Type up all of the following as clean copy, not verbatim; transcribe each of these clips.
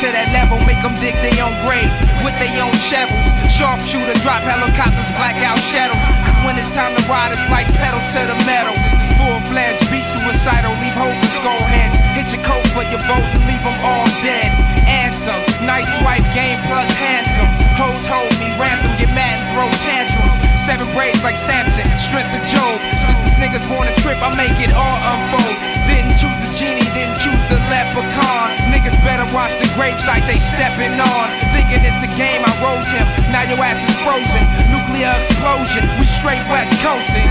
to that level, make them dig their own grave with their own shovels. Sharpshooter, drop helicopters, blackout shadows. Cause when it's time to ride, it's like pedal to the metal. Full-fledged, beat suicidal, leave hoes and skull heads. Hit your coat for your vote and leave them all dead. Answer, nice wife, game plus handsome. Hoes hold me, ransom, get mad and throw tantrums. 7 braids like Samson, strength of Job. Since these niggas want a trip, I make it all unfold. Didn't choose the genie, didn't choose the leprechaun. Niggas better watch the gravesite they stepping on. Thinking it's a game, I rose him, now your ass is frozen. Nuclear explosion, we straight west coasting.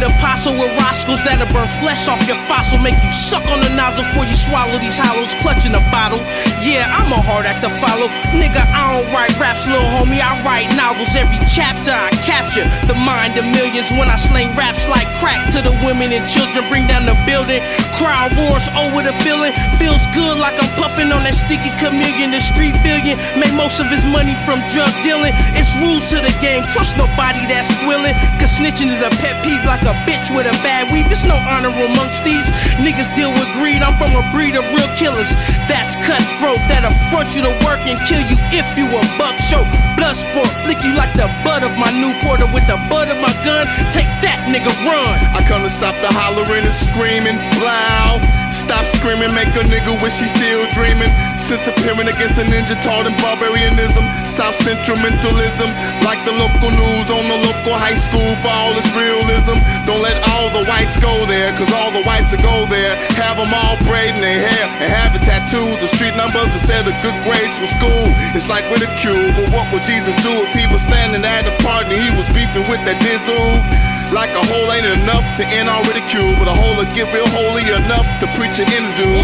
Apostle with roscoes that'll burn flesh off your fossil, make you suck on the nozzle before you swallow these hollows, clutching a bottle. Yeah, I'm a hard act to follow. Nigga, I don't write raps, little homie, I write novels. Every chapter I capture the mind of millions when I sling raps like crack to the women and children, bring down the building. Crowd roars over the feeling, feels good like I'm puffing on that sticky chameleon. The street billion made most of his money from drug dealing. It's rules to the game, trust nobody that's squilling. Cause snitching is a pet peeve like a bitch with a bad weave. It's no honor amongst these niggas deal with greed. I'm from a breed of real killers that's cutthroat, that'll front you to work and kill you if you a buck. Show blood sport, flick you like the butt of my Newporter with the butt of my gun. Take that, nigga, run. I come to stop the hollering and screaming loud. Stop screaming, make a nigga wish he's still dreaming. Since appearing against a ninja taught in barbarianism, South Central mentalism, like the local news on the local high school for all its realism. Don't let all the whites go there, cause all the whites will go there. Have them all braiding their hair and having tattoos or street numbers instead of good grades from school. It's like ridicule, but what would Jesus do if he was standing at a party and he was beefing with that dizzle? Like a hole ain't enough to end all ridicule, but a hole will get real holy enough to preach an interview.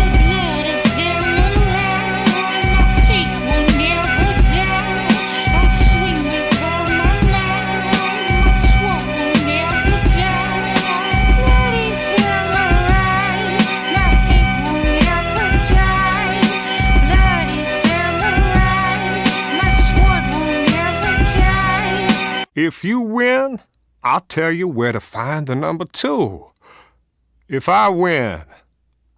If you win, I'll tell you where to find the number 2. If I win,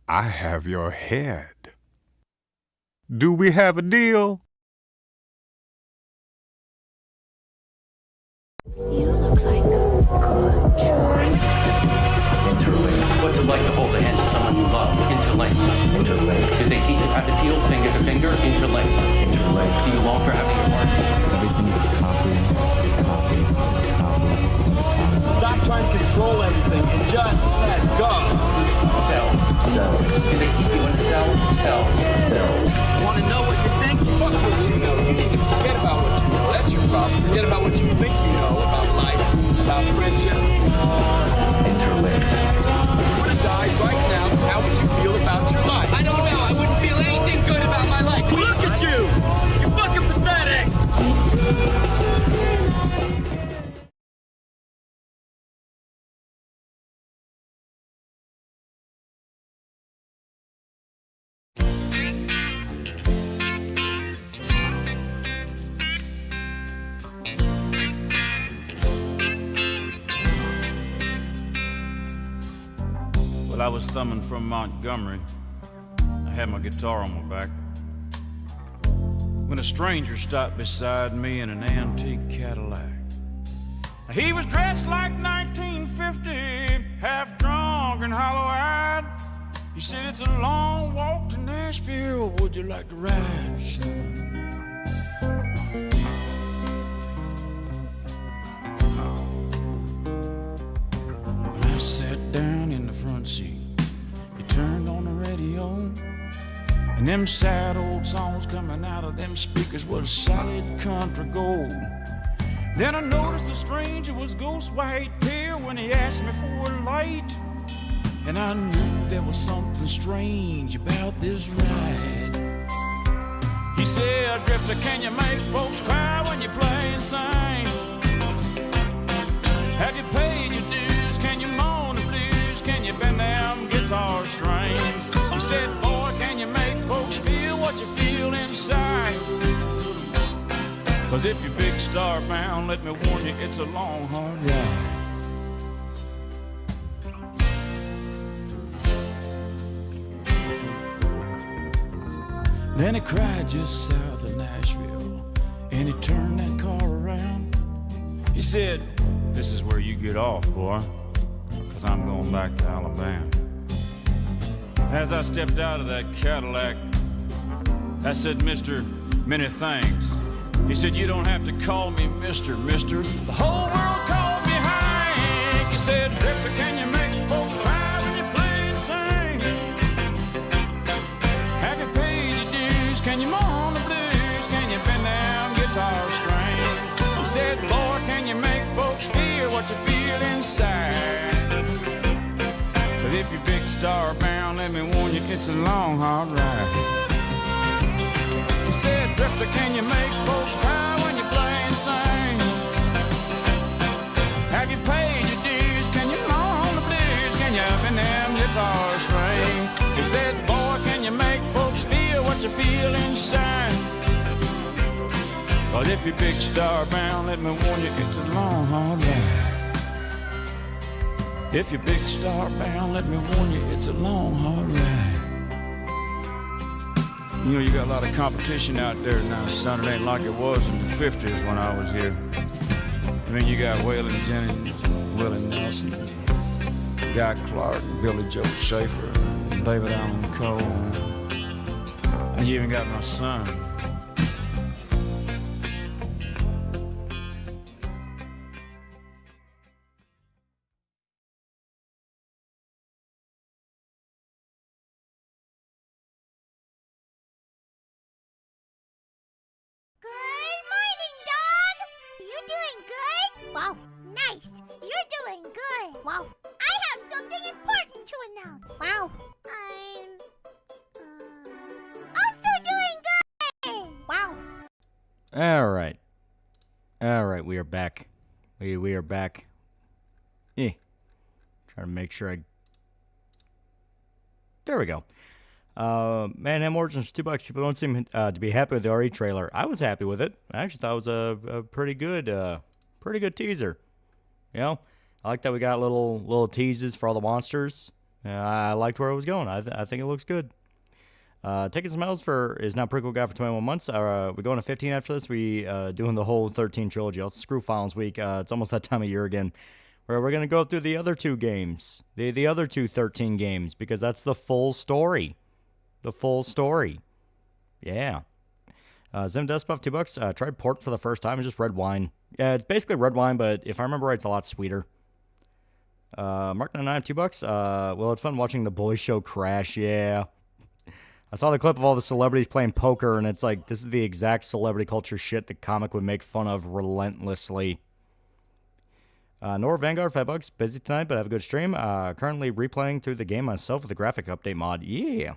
I have your head. Do we have a deal? You look like a good choice. Interlink. What's it like to hold the hand of someone you love? Interlink. Interlink. Did they teach you how to deal finger to finger? Interlink. Interlink. Do you long for having your heart? Everything's a copy. Stop trying to control everything and just let go. Cells. Do they keep you in a cell? Cells. Want to know what you think? Fuck what you know. You need to forget about what you know. That's your problem. Forget about what you think you know about life, about friendship. Interlinked. If you were to die right now, how would you feel about your life? I don't know. I wouldn't feel anything good about my life. Look at you! You're fucking pathetic! Well, I was thumbing from Montgomery. I had my guitar on my back when a stranger stopped beside me in an antique Cadillac. He was dressed like 1950, half drunk and hollow-eyed. He said, "It's a long walk to Nashville. Would you like to ride, son?" When I sat down in the front seat, he turned on the radio, and them sad old songs coming out of them speakers was solid country gold. Then I noticed the stranger was ghost white pale when he asked me for a light, and I knew there was something strange about this ride. He said, said, Drifter, can you make folks cry when you play and sing? Have you paid your dues? Can you moan the blues? Can you bend them guitar strings? He said, boy, can you make folks feel what you feel inside? 'Cause if you're big star bound, let me warn you, it's a long, hard ride. Then he cried just south of Nashville, and he turned that car around. He said, this is where you get off, boy, 'cause I'm going back to Alabama. As I stepped out of that Cadillac, I said, Mr. Many Thanks. He said, you don't have to call me Mr. The whole world called me Hank. He said, Drifter, can you make folks cry when you play and sing? Have you paid your dues? Can you moan the blues? Can you bend down guitar strings? He said, Lord, can you make folks feel what you feel inside? But if you're big star bound, let me warn you, it's a long, hard ride. He said, Drifter, can you make folks cry when you play and sing? Have you paid your dues? Can you moan the blues? Can you bend them guitar strings? He said, boy, can you make folks feel what you feel inside? But if you're big star bound, let me warn you, it's a long, hard ride. If you're big star bound, let me warn you, it's a long, hard ride. You know, you got a lot of competition out there now, son. It ain't like it was in the 50s when I was here. I mean, you got Waylon Jennings, Willie Nelson, Guy Clark, Billy Joe Schaefer, David Allen Cole, and you even got my son. Wow, nice. You're doing good. Wow. I have something important to announce. Wow. I'm also doing good. Wow. All right, we are back. We are back. Trying to make sure I... There we go. Mayhem Origins, $2. People don't seem to be happy with the RE trailer. I was happy with it. I actually thought it was a pretty good teaser. You know, I like that we got little teases for all the monsters. I liked where it was going. I think it looks good. Taking some L's is now Prequel Guy for 21 months. We're going to 15 after this. We doing the whole 13 trilogy. Also, Screw Files week. It's almost that time of year again, where we're going to go through the other two games. The other two 13 games, because that's the full story. The full story. Yeah. Zim Dustbuff, $2. Tried port for the first time. It's just red wine. Yeah, it's basically red wine, but if I remember right, it's a lot sweeter. Mark 99, $2. Well, it's fun watching the boys show crash. Yeah. I saw the clip of all the celebrities playing poker, and it's like, this is the exact celebrity culture shit the comic would make fun of relentlessly. Nor Vanguard, $5. Busy tonight, but have a good stream. Currently replaying through the game myself with the graphic update mod. Yeah.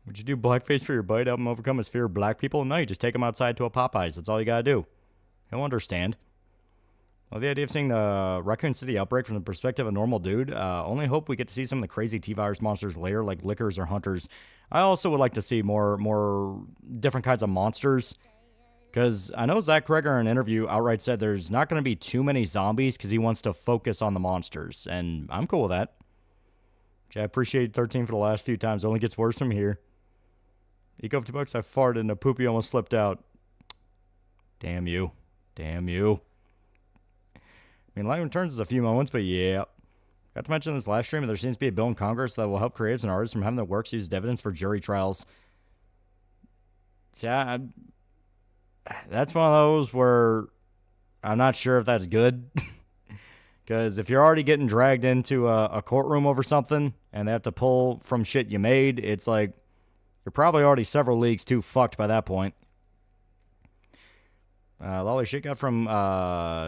Would you do blackface for your bite? Help him overcome his fear of black people? No, you just take him outside to a Popeyes. That's all you gotta do. He'll understand. Well, the idea of seeing the Raccoon City outbreak from the perspective of a normal dude. Only hope we get to see some of the crazy T-Virus monsters later, like Lickers or Hunters. I also would like to see more different kinds of monsters. Because I know Zach Kreger in an interview outright said there's not going to be too many zombies because he wants to focus on the monsters. And I'm cool with that. Which I appreciate 13 for the last few times. It only gets worse from here. Eco of $2. I farted and a poopy almost slipped out. Damn you. Damn you. I mean, Light Returns is a few moments, but yeah. Got to mention this last stream, there seems to be a bill in Congress that will help creatives and artists from having their works used as evidence for jury trials. Yeah, that's one of those where I'm not sure if that's good. Because if you're already getting dragged into a courtroom over something and they have to pull from shit you made, it's like you're probably already several leagues too fucked by that point. Lolly shit got from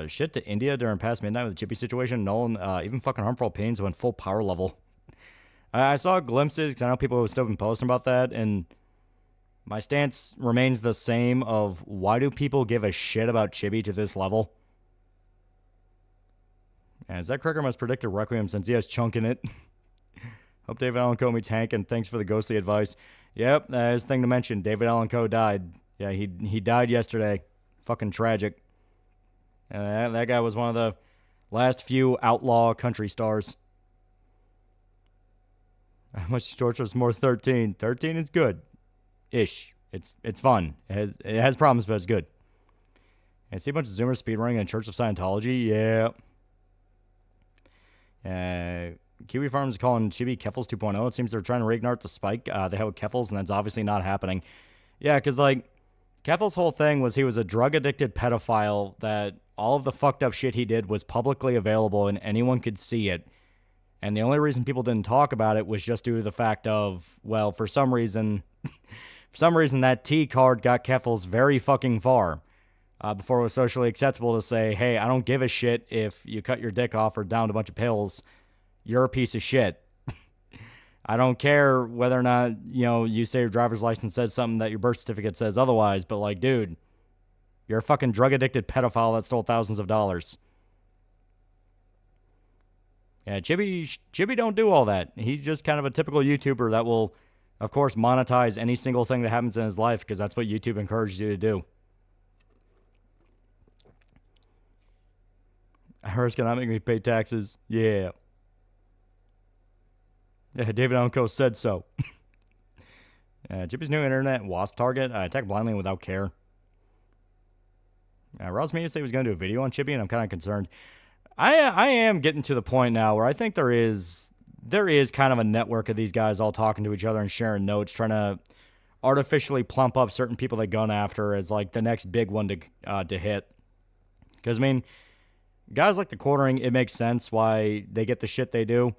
shit to India during past midnight with the Chippy situation. Nolan, even fucking Harmful Opinions went full power level. I saw glimpses because I know people have still been posting about that, and My stance remains the same of why do people give a shit about Chibi to this level? And Zach Cracker must predict a Requiem since he has chunk in it. Hope David Allen Coe meets Hank, and thanks for the ghostly advice. Yep, that is the thing to mention. David Allen Coe died. Yeah, he died yesterday. Fucking tragic. That guy was one of the last few outlaw country stars. How much torture is more 13? 13 is good. Ish. It's fun. It has problems, but it's good. I see a bunch of Zoomers speedrunning in Church of Scientology. Yeah. Kiwi Farms is calling Chibi Keffels 2.0. It seems they're trying to reignite the spike they had with Keffels, and that's obviously not happening. Yeah, because, like, Keffels' whole thing was he was a drug-addicted pedophile that all of the fucked up shit he did was publicly available and anyone could see it. And the only reason people didn't talk about it was just due to the fact of, well, for some reason that T card got Keffels very fucking far before it was socially acceptable to say, hey, I don't give a shit if you cut your dick off or downed a bunch of pills. You're a piece of shit. I don't care whether or not, you say your driver's license says something that your birth certificate says otherwise, but, like, dude, you're a fucking drug-addicted pedophile that stole thousands of dollars. Yeah, Chibi don't do all that. He's just kind of a typical YouTuber that will, of course, monetize any single thing that happens in his life because that's what YouTube encourages you to do. Hers cannot make me pay taxes. Yeah. Yeah, David Allen Coe said so. Chibi's new internet wasp target. I attack blindly and without care. Ross Media said he was going to do a video on Chibi, and I'm kind of concerned. I am getting to the point now where I think there is kind of a network of these guys all talking to each other and sharing notes, trying to artificially plump up certain people they gun after as, like, the next big one to hit. Because, I mean, guys like the Quartering, it makes sense why they get the shit they do.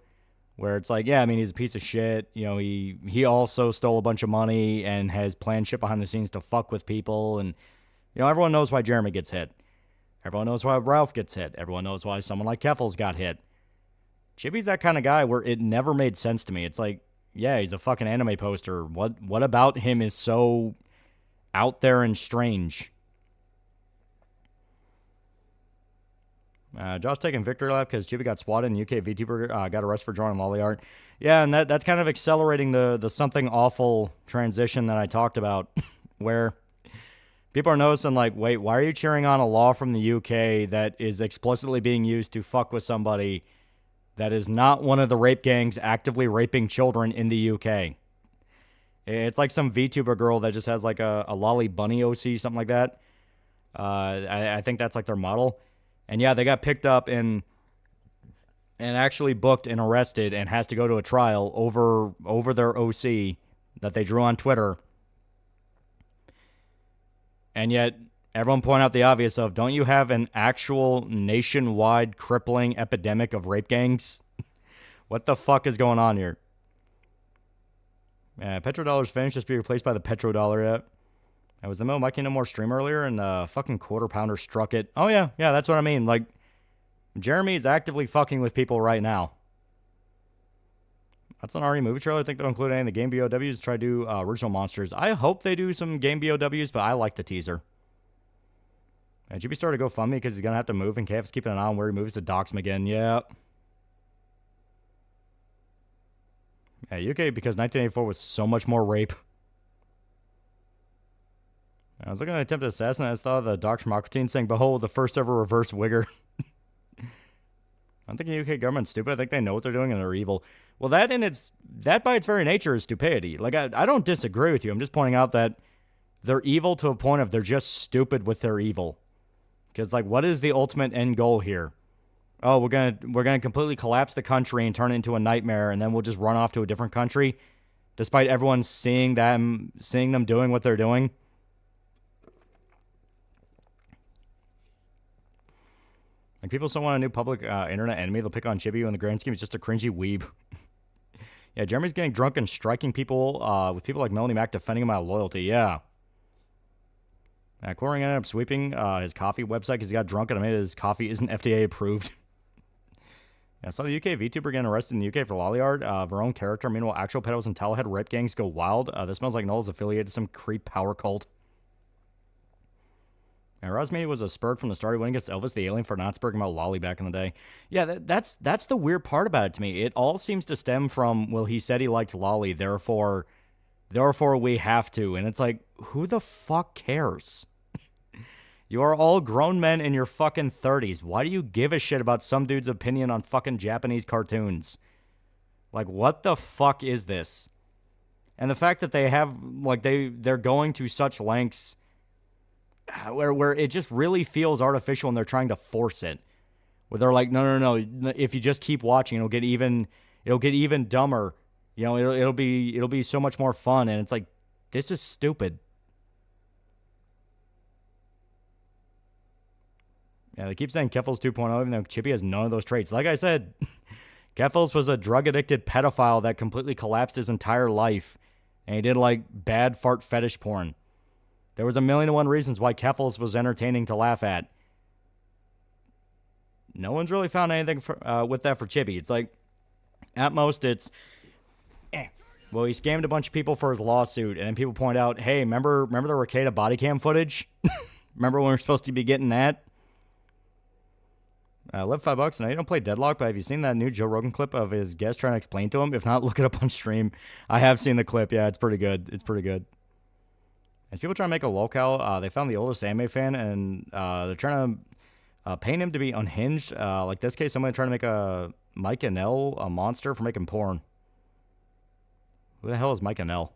Where it's like, yeah, I mean, he's a piece of shit. He also stole a bunch of money and has planned shit behind the scenes to fuck with people. And, everyone knows why Jeremy gets hit. Everyone knows why Ralph gets hit. Everyone knows why someone like Keffels got hit. Chibi's that kind of guy where it never made sense to me. It's like, yeah, he's a fucking anime poster. What about him is so out there and strange? Josh taking victory lap because Chibi got swatted and UK VTuber got arrested for drawing lolly art. Yeah, and that's kind of accelerating the something awful transition that I talked about, where people are noticing, like, wait, why are you cheering on a law from the UK that is explicitly being used to fuck with somebody that is not one of the rape gangs actively raping children in the UK? It's like some VTuber girl that just has, like, a lolly bunny OC, something like that. I think that's, like, their model. And yeah, they got picked up and actually booked and arrested and has to go to a trial over their OC that they drew on Twitter. And yet, everyone point out the obvious of, don't you have an actual nationwide crippling epidemic of rape gangs? What the fuck is going on here? Petrodollar's finished, just be replaced by the petrodollar yet. I was the Mikey No More stream earlier, and fucking quarter pounder struck it. Oh, yeah, that's what I mean. Like, Jeremy is actively fucking with people right now. That's an RE movie trailer. I think they'll include any of the game BOWs to try to do original monsters. I hope they do some game BOWs, but I like the teaser. GB started to GoFundMe because he's going to have to move, and KF's keeping an eye on where he moves to dox him again. Yeah, UK, because 1984 was so much more rape. I was looking at attempted assassin, and I just thought of the Dr. Makratine saying, behold, the first ever reverse wigger. I don't think the UK government's stupid. I think they know what they're doing and they're evil. Well, that by its very nature is stupidity. Like, I don't disagree with you. I'm just pointing out that they're evil to a point of they're just stupid with their evil. Because, like, what is the ultimate end goal here? Oh, we're gonna completely collapse the country and turn it into a nightmare, and then we'll just run off to a different country, despite everyone seeing them doing what they're doing. Like, people still want a new public internet enemy. They'll pick on Chibi, who in the grand scheme is just a cringy weeb. Yeah, Jeremy's getting drunk and striking people with people like Melanie Mac defending him out of loyalty. Yeah. Quartering ended up sweeping his coffee website because he got drunk and admitted his coffee isn't FDA approved. I saw the UK VTuber getting arrested in the UK for lolly art of her own character. Meanwhile, actual pedos and towelhead rip gangs go wild. This smells like Null's affiliated to some creep power cult. Rosmini was a spurg from the start. He went against Elvis the Alien for not spurging about lolly back in the day. Yeah, that's the weird part about it to me. It all seems to stem from, well, he said he liked lolly, therefore we have to. And it's like, who the fuck cares? You are all grown men in your fucking 30s. Why do you give a shit about some dude's opinion on fucking Japanese cartoons? Like, what the fuck is this? And the fact that they have, like, they're going to such lengths where it just really feels artificial and they're trying to force it. Where they're like, no, if you just keep watching, it'll get even dumber. You know, it'll be so much more fun. And it's like, this is stupid. Yeah, they keep saying Keffels 2.0, even though Chippy has none of those traits. Like I said, Keffels was a drug-addicted pedophile that completely collapsed his entire life. And he did, like, bad fart fetish porn. There was 1,000,001 reasons why Keffels was entertaining to laugh at. No one's really found anything with that for Chippy. It's like, at most, it's, well, he scammed a bunch of people for his lawsuit. And then people point out, hey, remember the Ricada body cam footage? Remember when we were supposed to be getting that? Live $5. Now, you don't play Deadlock, but have you seen that new Joe Rogan clip of his guest trying to explain to him? If not, look it up on stream. I have seen the clip. Yeah, it's pretty good. It's pretty good. As people try to make a lolcow, they found the oldest anime fan, and they're trying to paint him to be unhinged. Like this case, somebody trying to make a Mike and L a monster for making porn. Who the hell is Mike and L?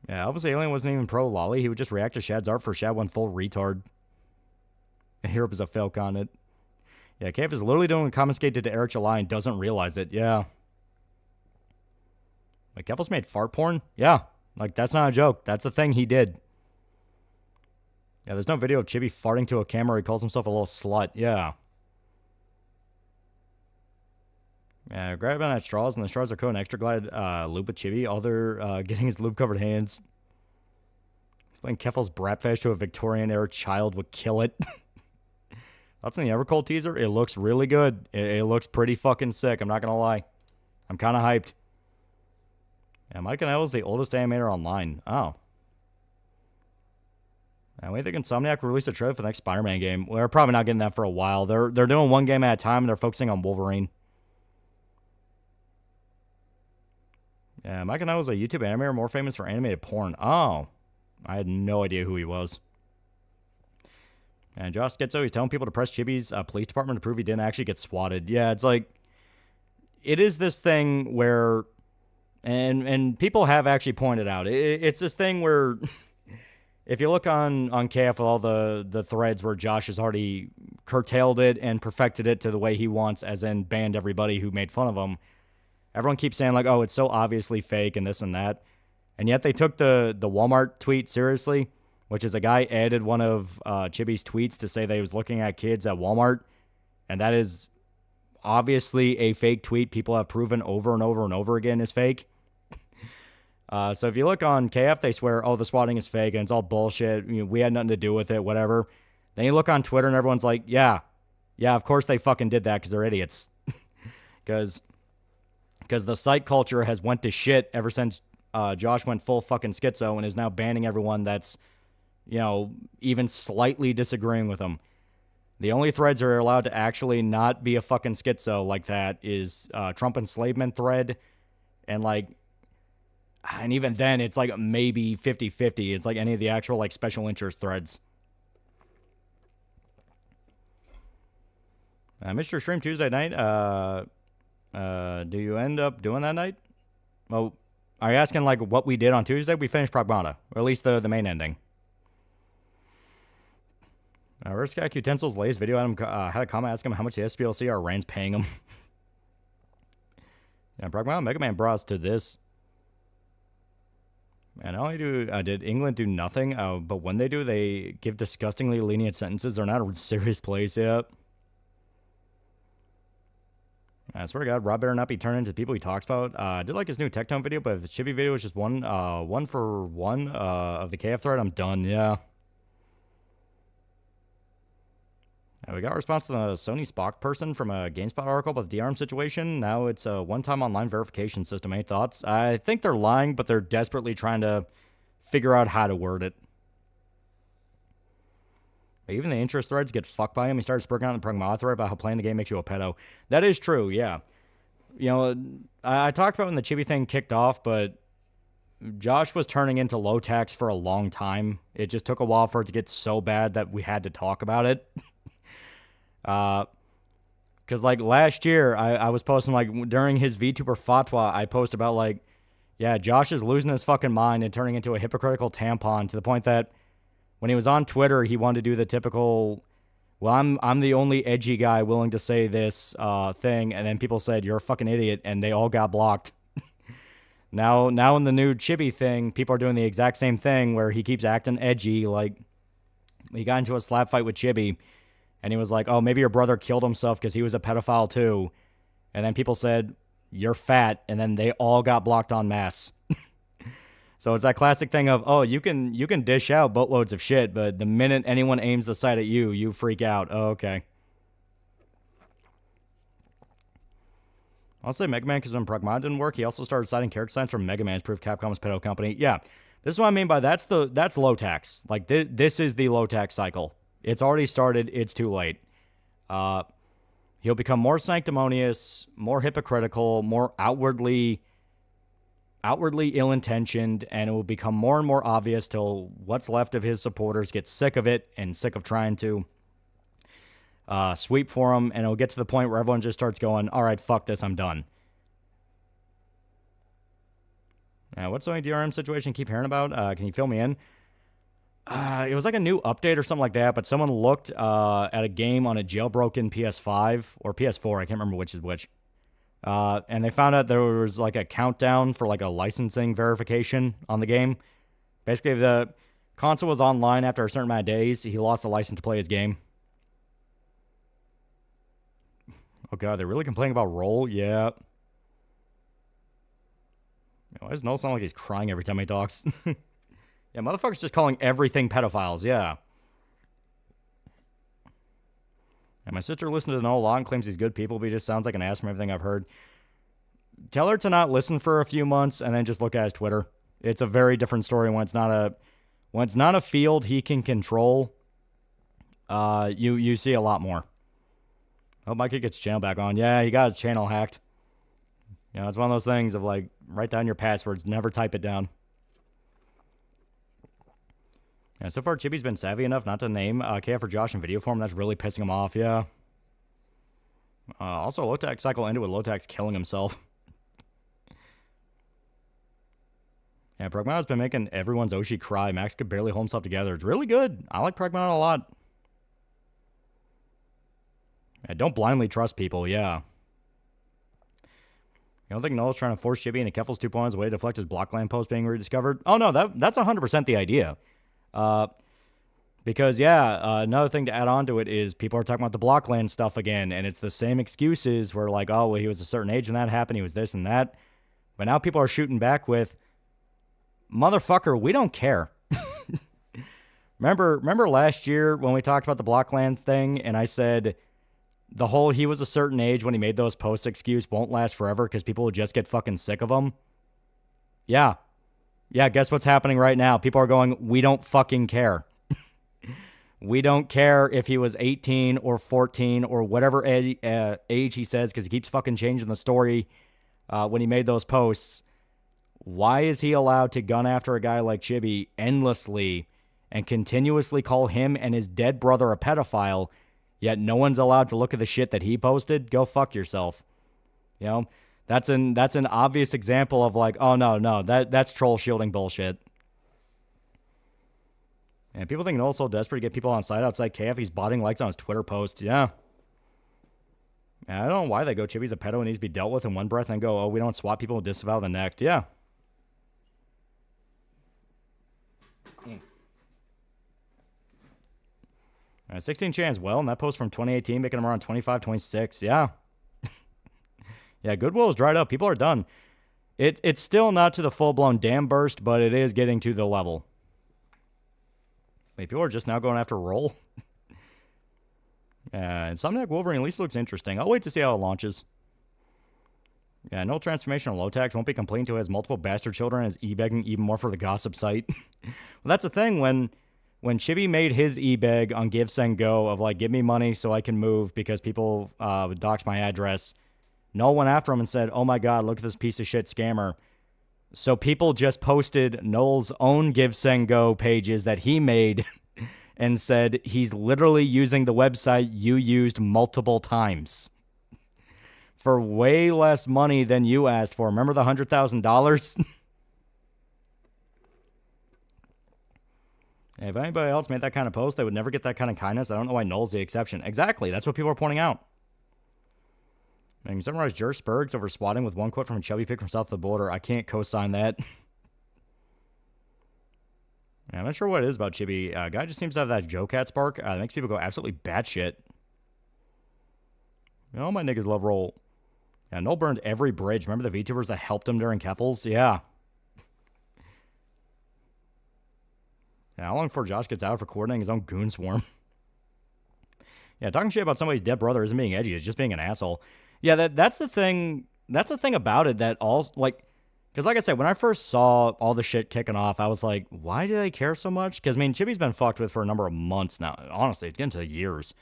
Yeah, obviously Alien wasn't even pro lolly. He would just react to Shad's art for Shad went full retard. Europe is a fail on it. Yeah, KF is literally doing what Commonscape did to Eric July and doesn't realize it. Yeah. Like, Keffels made fart porn? Yeah. Like, that's not a joke. That's a thing he did. Yeah, there's no video of Chibi farting to a camera. He calls himself a little slut. Yeah. Yeah, grabbing at straws, and the straws are coating extra glide lube with Chibi. All they're getting his lube-covered hands. Explain Keffel's brat fetish to a Victorian-era child would kill it. That's in the Evercold teaser. It looks really good. It looks pretty fucking sick. I'm not going to lie. I'm kind of hyped. Yeah, Mike and I was the oldest animator online. Oh. And we think Insomniac will release a trailer for the next Spider-Man game. We're probably not getting that for a while. They're doing one game at a time, and they're focusing on Wolverine. Yeah, Mike and I was a YouTube animator more famous for animated porn. Oh. I had no idea who he was. And Josh Sketzo, he's telling people to press Chibi's police department to prove he didn't actually get swatted. Yeah, it's like, it is this thing where, and people have actually pointed out, it's this thing where, if you look on KF with all the threads where Josh has already curtailed it and perfected it to the way he wants, as in banned everybody who made fun of him, everyone keeps saying like, oh, it's so obviously fake and this and that. And yet they took the Walmart tweet seriously, which is a guy added one of Chibi's tweets to say that he was looking at kids at Walmart. And that is obviously a fake tweet. People have proven over and over and over again is fake. So if you look on KF, they swear, oh, the swatting is fake and it's all bullshit. You know, we had nothing to do with it, whatever. Then you look on Twitter and everyone's like, yeah, of course they fucking did that because they're idiots. Because the site culture has went to shit ever since Josh went full fucking schizo and is now banning everyone that's, you know, even slightly disagreeing with him. The only threads that are allowed to actually not be a fucking schizo like that is Trump enslavement thread. And like, and even then it's like maybe 50-50. It's like any of the actual like special interest threads. Mr. Stream Tuesday night. Do you end up doing that night? Well, are you asking like what we did on Tuesday? We finished Pragmata, or at least the main ending. Risk Guy Utensils latest video Adam had a comment asking him how much the SPLC are Rand's paying him. Yeah, Pragmata Mega Man brought us to this. And not only did England do nothing, but when they do, they give disgustingly lenient sentences. They're not a serious place yet. I swear to God, Rob better not be turned into the people he talks about. I did like his new Tectone video, but if the Chibi video was just one for one of the KF thread, I'm done, yeah. We got a response to the Sony Spock person from a GameSpot article about the DRM situation. Now it's a one-time online verification system. Any thoughts? I think they're lying, but they're desperately trying to figure out how to word it. Even the interest threads get fucked by him. He started spurting out in the Pragmata thread about how playing the game makes you a pedo. That is true, yeah. You know, I talked about when the Chibi thing kicked off, but Josh was turning into low tax for a long time. It just took a while for it to get so bad that we had to talk about it. Because, like, last year, I was posting, like, during his VTuber Fatwa, I posted about, like, yeah, Josh is losing his fucking mind and turning into a hypocritical tampon to the point that when he was on Twitter, he wanted to do the typical, well, I'm the only edgy guy willing to say this thing, and then people said, you're a fucking idiot, and they all got blocked. Now in the new Chibi thing, people are doing the exact same thing where he keeps acting edgy, like, he got into a slap fight with Chibi, and he was like, oh, maybe your brother killed himself because he was a pedophile too, and then people said, you're fat, and then they all got blocked en masse. So it's that classic thing of, oh, you can dish out boatloads of shit, but the minute anyone aims the sight at you, you freak out. Oh, okay. I'll say Mega Man because when Pragmata didn't work, he also started citing character signs from Mega Man's proof Capcom's pedo company. Yeah, this is what I mean by that's low tax. Like, this is the low tax cycle. It's already started. It's too late. He'll become more sanctimonious, more hypocritical, more outwardly ill-intentioned, and it will become more and more obvious till what's left of his supporters get sick of it and sick of trying to sweep for him, and it'll get to the point where everyone just starts going, all right, fuck this, I'm done. What's the only DRM situation I keep hearing about? Can you fill me in? It was like a new update or something like that, but someone looked at a game on a jailbroken PS5 or PS4, I can't remember which is which. And they found out there was like a countdown for like a licensing verification on the game. Basically, if the console was online after a certain amount of days, he lost the license to play his game. Oh god, they're really complaining about roll? Yeah. Why does Noel sound like he's crying every time he talks? Yeah, motherfucker's just calling everything pedophiles, yeah. And my sister listens to Noel a lot and claims he's good people, but he just sounds like an ass from everything I've heard. Tell her to not listen for a few months and then just look at his Twitter. It's a very different story when it's not a field he can control. You see a lot more. Oh, my kid gets his channel back on. Yeah, he got his channel hacked. You know, it's one of those things of like, write down your passwords, never type it down. Yeah, so far, Chibi's been savvy enough not to name KF for Josh in video form. That's really pissing him off, yeah. Also, Low-Tax cycle ended with Low-Tax killing himself. Yeah, Pragmata's been making everyone's Oshi cry. Max could barely hold himself together. It's really good. I like Pragmata a lot. Yeah, don't blindly trust people, yeah. You don't think Noel's trying to force Chibi into Keffel's 2.0 as a way to deflect his Blockland post being rediscovered? Oh, no, that's 100% the idea. Because, yeah, another thing to add on to it is people are talking about the Blockland stuff again, and it's the same excuses where, like, oh, well, he was a certain age when that happened, he was this and that. But now people are shooting back with, motherfucker, we don't care. Remember last year when we talked about the Blockland thing, and I said the whole he was a certain age when he made those posts excuse won't last forever because people will just get fucking sick of them? Yeah. Yeah, guess what's happening right now? People are going, we don't fucking care. We don't care if he was 18 or 14 or whatever age he says because he keeps fucking changing the story when he made those posts. Why is he allowed to gun after a guy like Chibi endlessly and continuously call him and his dead brother a pedophile, yet no one's allowed to look at the shit that he posted? Go fuck yourself. You know? That's an obvious example of like, oh no, that's troll shielding bullshit. And people think Noel's so desperate to get people on site outside KF, he's botting likes on his Twitter posts. Yeah. I don't know why they go, Chibi's a pedo and needs to be dealt with in one breath, and go, oh, we don't swap people and disavow the next. Yeah. 16 chance well, and that post from 2018 making him around 25, 26. Yeah. Yeah, Goodwill is dried up. People are done. It's still not to the full-blown dam burst, but it is getting to the level. Wait, people are just now going after roll? Insomniac Wolverine at least looks interesting. I'll wait to see how it launches. Yeah, no transformation on Lotax won't be complete until he has multiple bastard children and is e-begging even more for the gossip site. Well, that's the thing. When Chibi made his e-beg on Give, Send, Go of like, give me money so I can move because people would dox my address, Noel went after him and said, oh my god, look at this piece of shit scammer. So people just posted Noel's own Give, Send, Go pages that he made and said he's literally using the website you used multiple times. For way less money than you asked for. Remember the $100,000? If anybody else made that kind of post, they would never get that kind of kindness. I don't know why Noel's the exception. Exactly. That's what people are pointing out. And you summarize Jer Spurgs over swatting with one quote from a chubby pig from south of the border. I can't co-sign that. I'm not sure what it is about Chibi. Guy just seems to have that Joe Cat spark. That makes people go absolutely batshit. All my niggas love roll. Yeah, Noel burned every bridge. Remember the VTubers that helped him during Keffels? Yeah. How long before Josh gets out for coordinating his own goon swarm? Yeah, talking shit about somebody's dead brother isn't being edgy. It's just being an asshole. Yeah, that's the thing. That's the thing about it that all, like, because like I said, when I first saw all the shit kicking off, I was like, why do they care so much? Because, I mean, Chibi's been fucked with for a number of months now. Honestly, it's getting to years.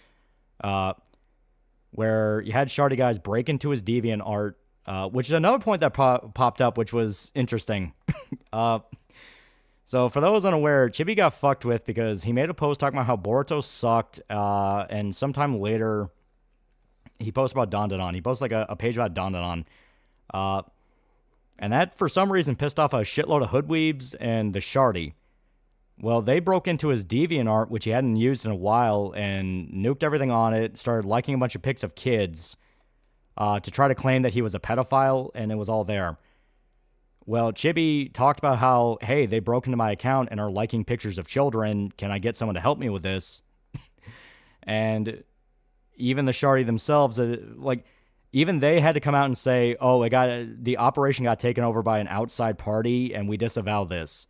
Where you had Shardy guys break into his DeviantArt, which is another point that popped up, which was interesting. So for those unaware, Chibi got fucked with because he made a post talking about how Boruto sucked, and sometime later, he posted about Dandadan. He posted like a page about Dandadan. And that, for some reason, pissed off a shitload of hoodweebs and the Shardy. Well, they broke into his DeviantArt, which he hadn't used in a while, and nuked everything on it, started liking a bunch of pics of kids to try to claim that he was a pedophile, and it was all there. Well, Chibi talked about how, hey, they broke into my account and are liking pictures of children. Can I get someone to help me with this? And even the Shardy themselves, even they had to come out and say, oh, the operation got taken over by an outside party, and we disavow this.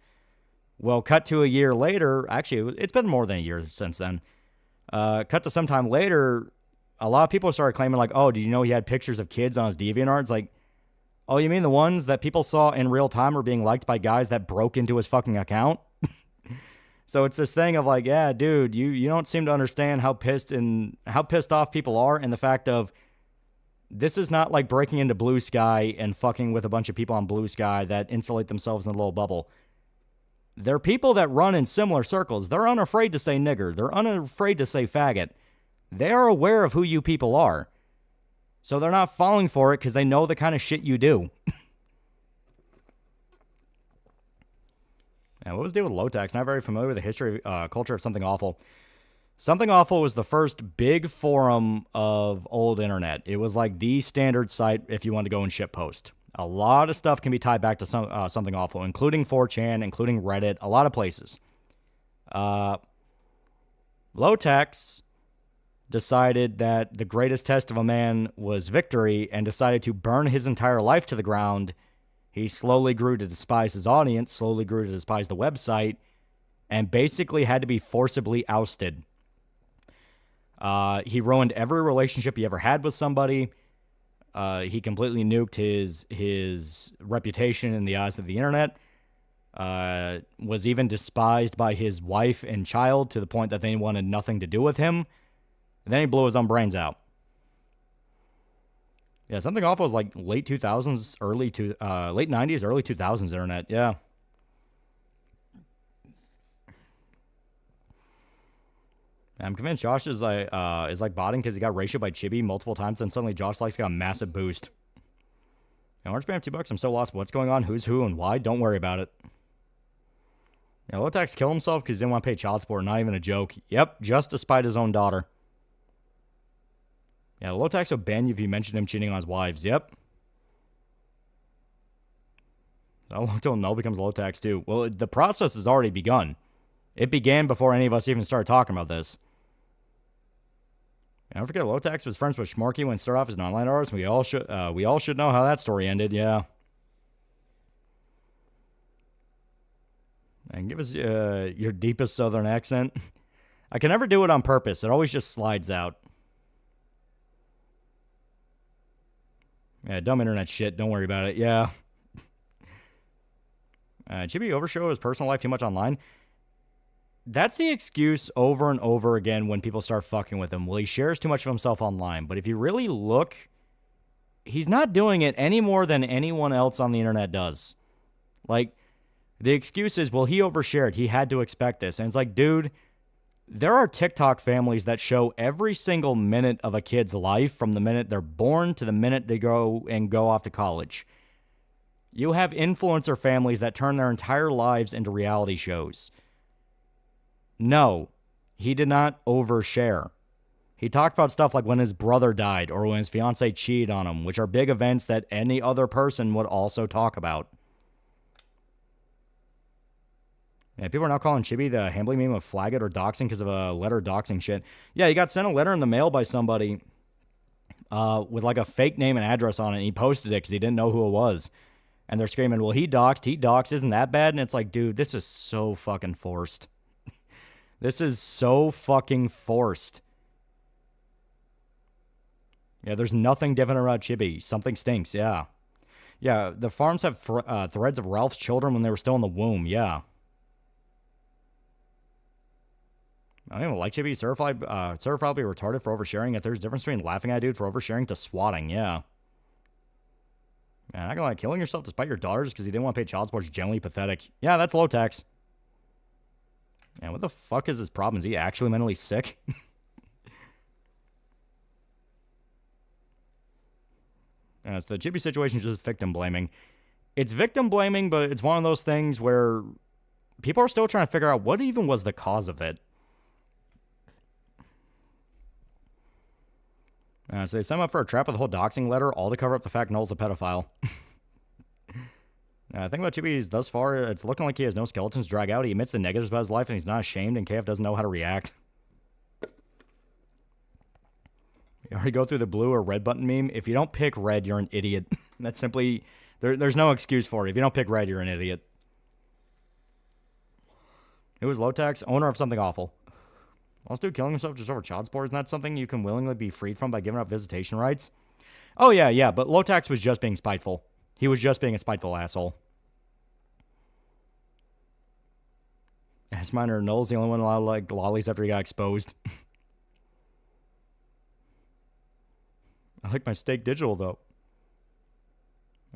Well, cut to a year later, actually, it's been more than a year since then. Cut to sometime later, a lot of people started claiming, like, oh, did you know he had pictures of kids on his DeviantArt? It's like, oh, you mean the ones that people saw in real time were being liked by guys that broke into his fucking account? So it's this thing of like, yeah, dude, you don't seem to understand how pissed off people are, and the fact of this is not like breaking into Blue Sky and fucking with a bunch of people on Blue Sky that insulate themselves in a little bubble. They're people that run in similar circles. They're unafraid to say nigger. They're unafraid to say faggot. They are aware of who you people are. So they're not falling for it because they know the kind of shit you do. And what was the deal with Lotax? Not very familiar with the history, culture of Something Awful. Something Awful was the first big forum of old internet. It was like the standard site if you want to go and shitpost. A lot of stuff can be tied back to Something Awful, including 4chan, including Reddit, a lot of places. Lotax decided that the greatest test of a man was victory and decided to burn his entire life to the ground. He slowly grew to despise his audience, slowly grew to despise the website, and basically had to be forcibly ousted. He ruined every relationship he ever had with somebody. He completely nuked his reputation in the eyes of the internet. Was even despised by his wife and child to the point that they wanted nothing to do with him. And then he blew his own brains out. Yeah, Something Awful was like late 2000s, late 90s, early 2000s internet. Yeah. I'm convinced Josh is like botting because he got ratioed by Chibi multiple times, and suddenly Josh likes got a massive boost. And Orange Bam $2. I'm so lost. What's going on? Who's who and why? Don't worry about it. Yeah, Lotax killed himself because he didn't want to pay child support. Not even a joke. Yep, just to spite his own daughter. Yeah, Lotax will ban you if you mention him cheating on his wives. Yep. How long till Null becomes Lotax too? Well, the process has already begun. It began before any of us even started talking about this. And don't forget, Lotax was friends with Schmarky when he started off as an online artist. We all should know how that story ended. Yeah. And give us your deepest southern accent. I can never do it on purpose. It always just slides out. Yeah, dumb internet shit. Don't worry about it. Yeah. Chibi overshow his personal life too much online. That's the excuse over and over again when people start fucking with him. Well, he shares too much of himself online. But if you really look, he's not doing it any more than anyone else on the internet does. Like, the excuse is, well, he overshared. He had to expect this. And it's like, dude, there are TikTok families that show every single minute of a kid's life from the minute they're born to the minute they go off to college. You have influencer families that turn their entire lives into reality shows. No, he did not overshare. He talked about stuff like when his brother died or when his fiance cheated on him, which are big events that any other person would also talk about. Yeah, people are now calling Chibi the Hambly meme of flag it or doxing because of a letter doxing shit. Yeah, he got sent a letter in the mail by somebody with like a fake name and address on it, and he posted it because he didn't know who it was. And they're screaming, well, he doxed, isn't that bad? And it's like, dude, this is so fucking forced. This is so fucking forced. Yeah, there's nothing different about Chibi. Something stinks, yeah. Yeah, the farms have threads of Ralph's children when they were still in the womb, yeah. I don't even like Chibi. Certified be retarded for oversharing. If there's a difference between laughing at a dude for oversharing to swatting, yeah. Man, I'm not gonna lie, killing yourself despite your daughters because he didn't want to pay child support is generally pathetic. Yeah, that's low tax. Man, what the fuck is his problem? Is he actually mentally sick? So the Chibi situation is just victim blaming. It's victim blaming, but it's one of those things where people are still trying to figure out what even was the cause of it. So they sent him up for a trap with a whole doxing letter, all to cover up the fact Null's a pedophile. The thing about Chibi is, thus far, it's looking like he has no skeletons to drag out. He admits the negatives about his life, and he's not ashamed, and KF doesn't know how to react. You already go through the blue or red button meme. If you don't pick red, you're an idiot. That's simply... There's no excuse for it. If you don't pick red, you're an idiot. It was low tax, owner of something awful. Also, dude killing himself just over child support, isn't that something you can willingly be freed from by giving up visitation rights? Oh, yeah, but low tax was just being spiteful. He was just being a spiteful asshole. As minor, Null's the only one allowed like lollies after he got exposed. I like my steak digital, though.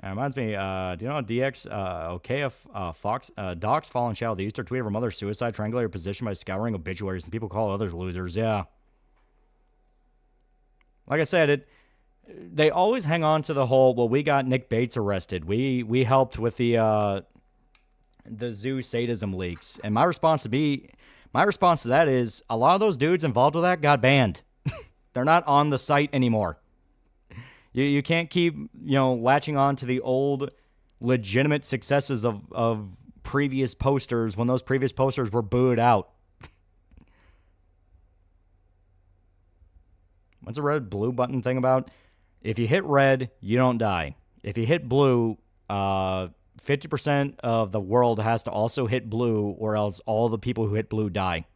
Reminds me, do you know DX, Fox, Docs Fallen Shadow, they used to tweet of her mother's suicide triangulator position by scouring obituaries, and people call others losers, yeah. Like I said, they always hang on to the whole, well, we got Nick Bates arrested. We helped with the zoo sadism leaks. And my response to that is, a lot of those dudes involved with that got banned. They're not on the site anymore. You can't keep, latching on to the old legitimate successes of previous posters when those previous posters were booed out. What's the red blue button thing about? If you hit red, you don't die. If you hit blue, 50% of the world has to also hit blue, or else all the people who hit blue die.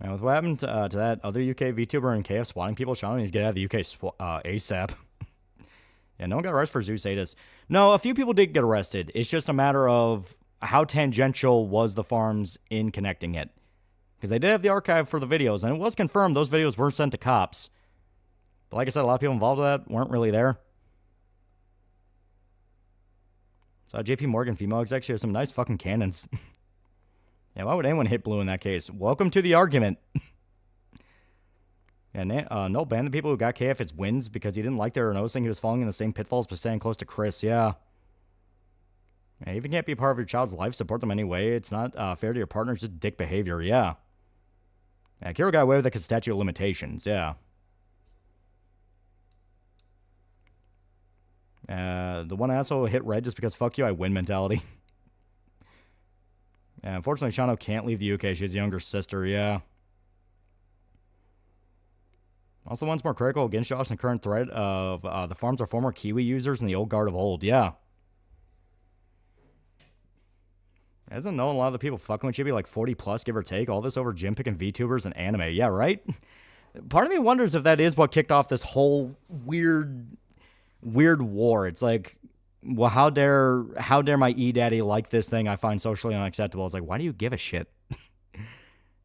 And with what happened to that other UK VTuber and KF swatting people, Sean needs to get out of the UK ASAP. Yeah, no one got arrested for zoo sadists. No, a few people did get arrested. It's just a matter of how tangential was the farms in connecting it. Because they did have the archive for the videos, and it was confirmed those videos were sent to cops. But like I said, a lot of people involved with that weren't really there. So JP Morgan female exec, she has some nice fucking cannons. Yeah, why would anyone hit blue in that case? Welcome to the argument. Yeah, no ban the people who got KF its wins because he didn't like their noticing he was falling in the same pitfalls but staying close to Chris, yeah. Yeah, if you can't be a part of your child's life, support them anyway. It's not fair to your partner, it's just dick behavior, yeah. Yeah, Kiro got away with it because statute of limitations, yeah. The one asshole hit red just because fuck you, I win mentality. Yeah, unfortunately, Shano can't leave the UK. She has a younger sister, yeah. Also, one's more critical against Josh in the current thread of the farms are former Kiwi users and the old guard of old, yeah. Doesn't know a lot of the people fucking with Chibi like 40 plus, give or take. All this over gym picking VTubers and anime, yeah, right? Part of me wonders if that is what kicked off this whole weird war. It's like, well, how dare my e-daddy like this thing I find socially unacceptable? It's like, why do you give a shit?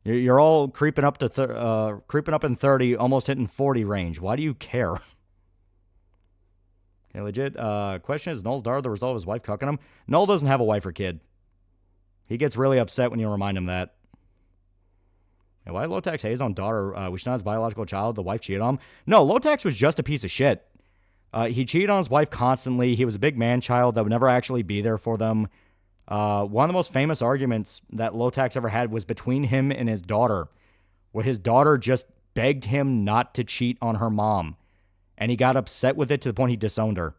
You're all creeping up in 30, almost hitting 40 range. Why do you care? Okay, legit. Question is Null's daughter the result of his wife cucking him? Null doesn't have a wife or kid. He gets really upset when you remind him that. And why Lotax hate his own daughter? Was she not his biological child? The wife cheated on him? No, Lotax was just a piece of shit. He cheated on his wife constantly. He was a big man-child that would never actually be there for them. One of the most famous arguments that Lotax ever had was between him and his daughter, where his daughter just begged him not to cheat on her mom. And he got upset with it to the point he disowned her.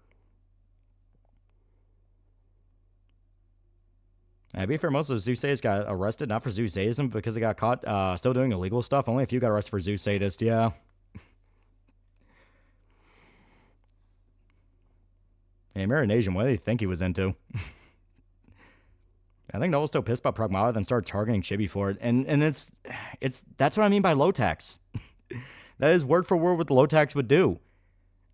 To be fair, most of the Zeusadists got arrested, not for Zeusadism, because they got caught still doing illegal stuff. Only a few got arrested for Zeusadist, yeah. Hey, married an Asian, what do you think he was into? I think Noah was still pissed about Pragmata, then started targeting Chibi for it. And it's that's what I mean by Lotax. That is word for word what the Lotax would do.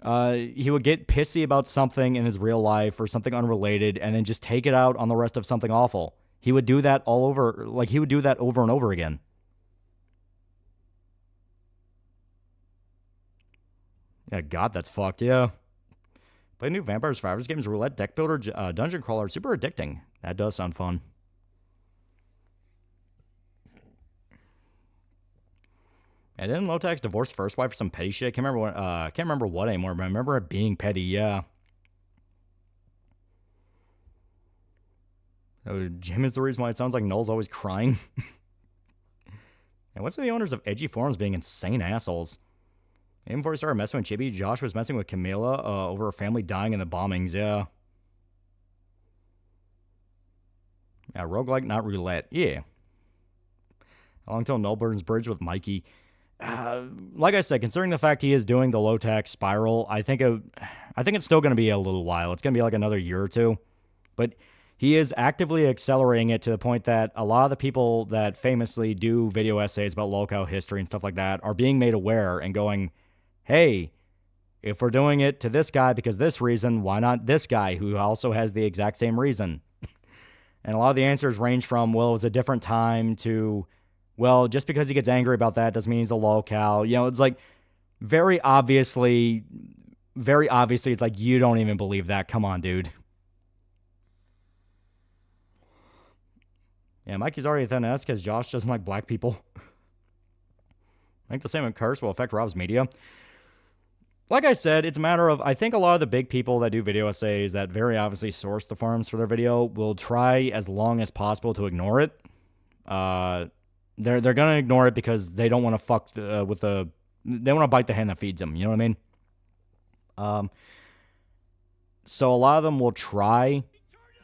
He would get pissy about something in his real life or something unrelated and then just take it out on the rest of something awful. He would do that all over, like he would do that over and over again. Yeah, God, that's fucked, yeah. Play new Vampire Survivors games, Roulette, Deck Builder, Dungeon Crawler, super addicting. That does sound fun. And didn't Lotax divorce first wife for some petty shit? Can't remember what anymore, but I remember it being petty, yeah. So Jim is the reason why it sounds like Null's always crying. And what's the owners of edgy forums being insane assholes? Even before he started messing with Chibi, Josh was messing with Camila over her family dying in the bombings, yeah. Yeah, roguelike, not roulette, yeah. How long till Null burns bridge with Mikey? Like I said, considering the fact he is doing the Lotax spiral, I think it's still going to be a little while. It's going to be like another year or two. But he is actively accelerating it to the point that a lot of the people that famously do video essays about locale history and stuff like that are being made aware and going, hey, if we're doing it to this guy because this reason, why not this guy who also has the exact same reason? And a lot of the answers range from, well, it was a different time to, well, just because he gets angry about that doesn't mean he's a locale. You know, it's like very obviously, it's like, you don't even believe that. Come on, dude. Yeah, Mikey's already at that's because Josh doesn't like black people. I think the same curse will affect Rob's media. Like I said, it's a matter of, I think a lot of the big people that do video essays that very obviously source the forums for their video will try as long as possible to ignore it. They're going to ignore it because they don't want to fuck they want to bite the hand that feeds them. You know what I mean? So a lot of them will try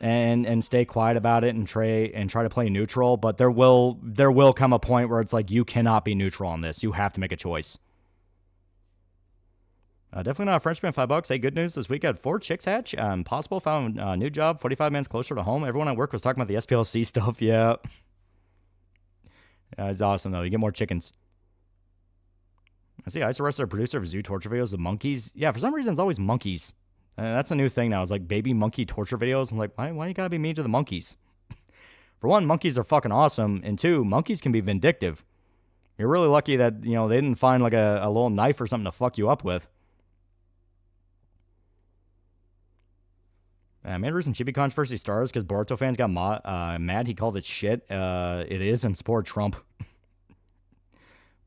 and stay quiet about it and try to play neutral, but there will come a point where it's like, you cannot be neutral on this. You have to make a choice. Definitely not a Frenchman, $5. Hey, good news this week. I had 4 chicks hatch. Possible, found a new job, 45 minutes closer to home. Everyone at work was talking about the SPLC stuff. Yeah. It's awesome, though. You get more chickens. I see ICE arrested a producer of zoo torture videos of monkeys. Yeah, for some reason, it's always monkeys. That's a new thing now. It's like baby monkey torture videos. I'm like, why you gotta be mean to the monkeys? For one, monkeys are fucking awesome. And two, monkeys can be vindictive. You're really lucky that, you know, they didn't find like a little knife or something to fuck you up with. Main reason Chibi controversy stars because Boruto fans got mad. He called it shit. It is and support Trump.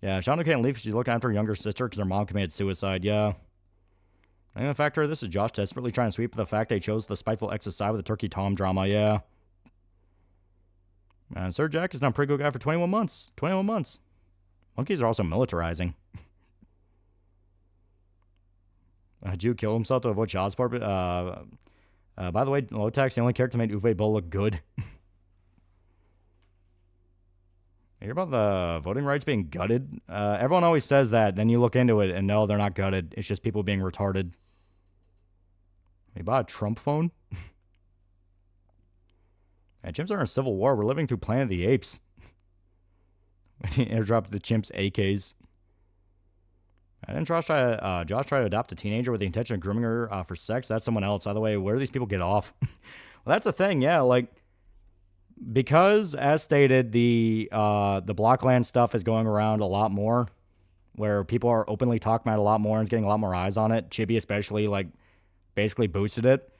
Yeah, Shano can't leave because she's looking after her younger sister because her mom committed suicide. Yeah. I think the factor of this is Josh desperately trying to sweep the fact they chose the spiteful ex's side with the Turkey Tom drama. Yeah. Sir Jack has done a pretty good guy for 21 months. 21 months. Monkeys are also militarizing. Jew killed himself to avoid child support. By the way, Lotax, the only character made Uwe Boll look good. You hear about the voting rights being gutted? Everyone always says that. Then you look into it, and no, they're not gutted. It's just people being retarded. You bought a Trump phone? Chimps are in a civil war. We're living through Planet of the Apes. Airdrop the chimps AKs. And then Josh tried to adopt a teenager with the intention of grooming her for sex. That's someone else. By the way, where do these people get off? Well, that's the thing. Yeah, like, because as stated, the Blockland stuff is going around a lot more, where people are openly talking about it a lot more and it's getting a lot more eyes on it. Chibi especially, like, basically boosted it.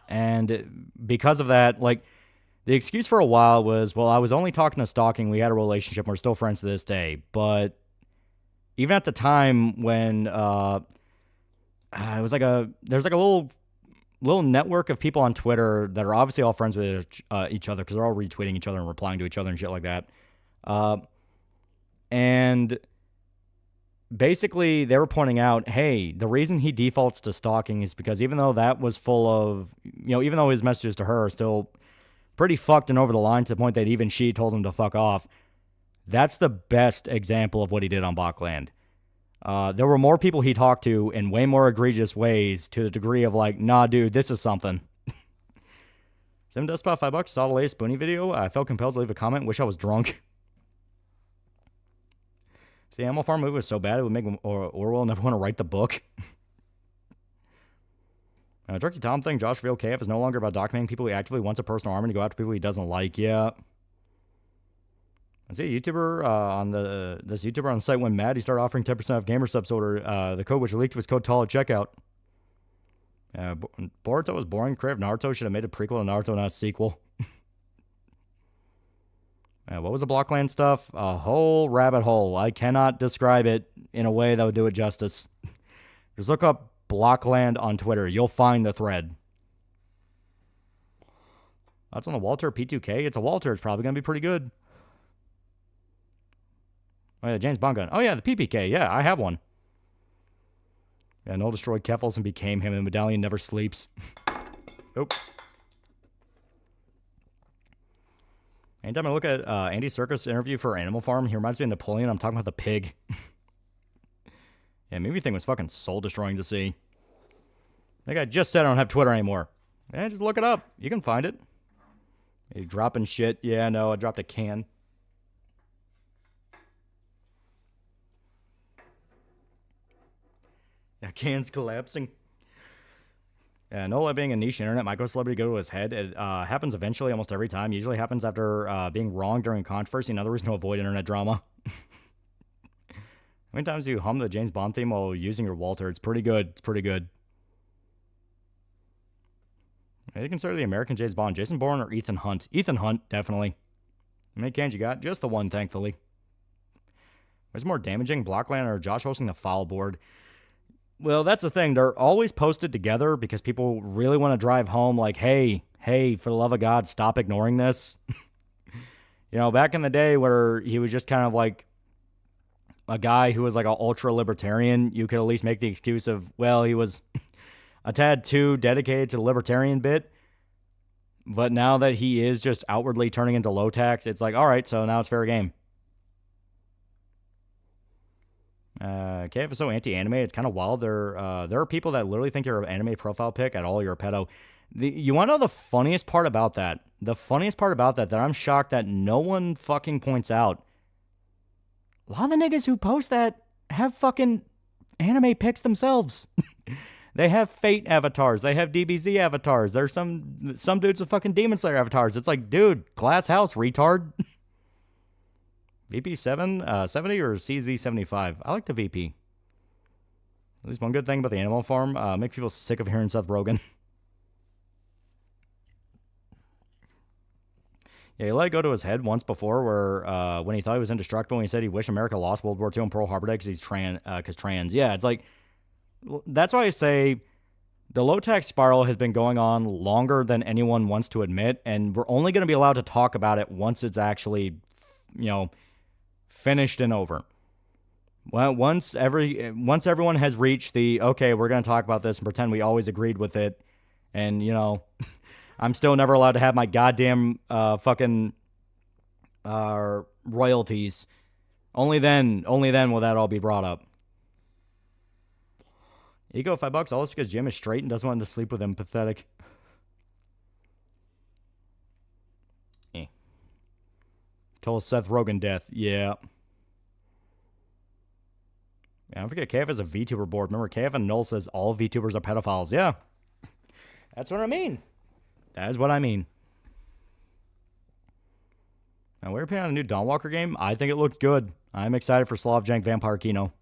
And because of that, like, the excuse for a while was, well, I was only talking to stalking. We had a relationship. And we're still friends to this day. But even at the time when it was like there's like a little network of people on Twitter that are obviously all friends with each other because they're all retweeting each other and replying to each other and shit like that. And basically, they were pointing out, hey, the reason he defaults to stalking is because even though that was full of, even though his messages to her are still pretty fucked and over the line to the point that even she told him to fuck off, that's the best example of what he did on Blockland. There were more people he talked to in way more egregious ways to the degree of like, nah, dude, this is something. Sim does about $5. Saw the latest Spoonie video. I felt compelled to leave a comment. Wish I was drunk. See, Animal Farm movie was so bad it would make Orwell never want to write the book. Turkey Tom thing, Josh Real KF is no longer about documenting people he actively wants a personal army to go after people he doesn't like. Yeah. I see a YouTuber this YouTuber on the site went mad. He started offering 10% off gamer subs order. The code which leaked was code TALL at checkout. Boruto was boring. Crave Naruto should have made a prequel to Naruto, not a sequel. What was the Blockland stuff? A whole rabbit hole. I cannot describe it in a way that would do it justice. Just look up Blockland on Twitter. You'll find the thread. That's on the Walter P2K. It's a Walter. It's probably going to be pretty good. Oh, yeah, James Bond gun. Oh, yeah, the PPK. Yeah, I have one. Yeah, Noel destroyed Keffels and became him, and the medallion never sleeps. Oh. Anytime I look at Andy Serkis' interview for Animal Farm, he reminds me of Napoleon. I'm talking about the pig. Yeah, movie thing was fucking soul-destroying to see. Like I just said, I don't have Twitter anymore. Yeah, just look it up. You can find it. You dropping shit. Yeah, no, I dropped a can. Yeah, can's collapsing. Yeah, no being a niche internet micro-celebrity go to his head. It happens eventually almost every time. Usually happens after being wrong during controversy. Another reason to avoid internet drama. How many times do you hum the James Bond theme while using your Walter? It's pretty good. It's pretty good. You consider the American James Bond Jason Bourne or Ethan Hunt? Ethan Hunt, definitely. How many cans you got? Just the one, thankfully. What's more damaging, Blockland or Josh hosting the foul board? Well, that's the thing. They're always posted together because people really want to drive home like, hey, for the love of God, stop ignoring this. Back in the day where he was just kind of like a guy who was like an ultra-libertarian, you could at least make the excuse of, well, he was a tad too dedicated to the libertarian bit. But now that he is just outwardly turning into low tax, it's like, all right, so now it's fair game. KF is so anti-anime, it's kind of wild. There are people that literally think you're an anime profile pic at all, you're a pedo. You want to know the funniest part about that? The funniest part about that I'm shocked that no one fucking points out. A lot of the niggas who post that have fucking anime pics themselves. They have Fate avatars. They have DBZ avatars. There's some dudes with fucking Demon Slayer avatars. It's like, dude, glass house, retard. VP 70 or CZ 75? I like the VP. At least one good thing about the Animal Farm, make people sick of hearing Seth Rogen. Yeah, he let it go to his head once before where when he thought he was indestructible and he said he wished America lost World War II and Pearl Harbor Day because he's trans. Yeah, it's like, that's why I say the low tax spiral has been going on longer than anyone wants to admit, and we're only going to be allowed to talk about it once it's actually, finished and over. Well, once everyone has reached the, okay, we're going to talk about this and pretend we always agreed with it, and, I'm still never allowed to have my goddamn fucking royalties. Only then will that all be brought up. Ego $5, all this because Jim is straight and doesn't want to sleep with him. Pathetic. Till Seth Rogen death. Yeah. Yeah, don't forget KF has a VTuber board. Remember, KF and Null says all VTubers are pedophiles. Yeah. That's what I mean. That is what I mean. Now, we're playing on the new Dawnwalker game. I think it looks good. I'm excited for Slav Jank Vampire Kino.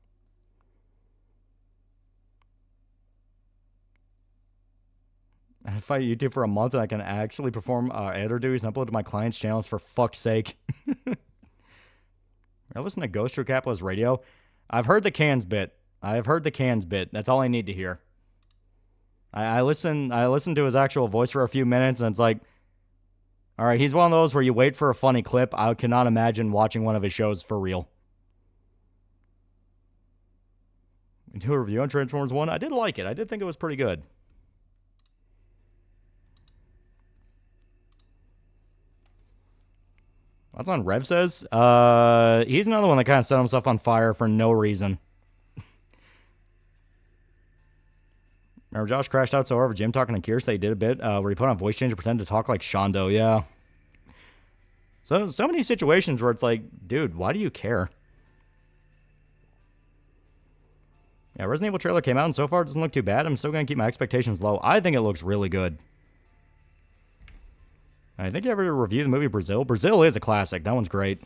If I YouTube for a month and I can actually perform editor duties and upload to my client's channels, for fuck's sake. I listen to Ghost True Capitalist Radio. I've heard the cans bit. That's all I need to hear. I listen to his actual voice for a few minutes, and it's like, all right, he's one of those where you wait for a funny clip. I cannot imagine watching one of his shows for real. Do a review on Transformers 1. I did like it. I did think it was pretty good. What's on Rev says? He's another one that kind of set himself on fire for no reason. Remember Josh crashed out so hard over Jim talking to Kierst that he did a bit where he put on voice change and pretended to talk like Shondo. Yeah. So many situations where it's like, dude, why do you care? Yeah, Resident Evil trailer came out and so far it doesn't look too bad. I'm still going to keep my expectations low. I think it looks really good. I think you ever reviewed the movie Brazil? Brazil is a classic. That one's great.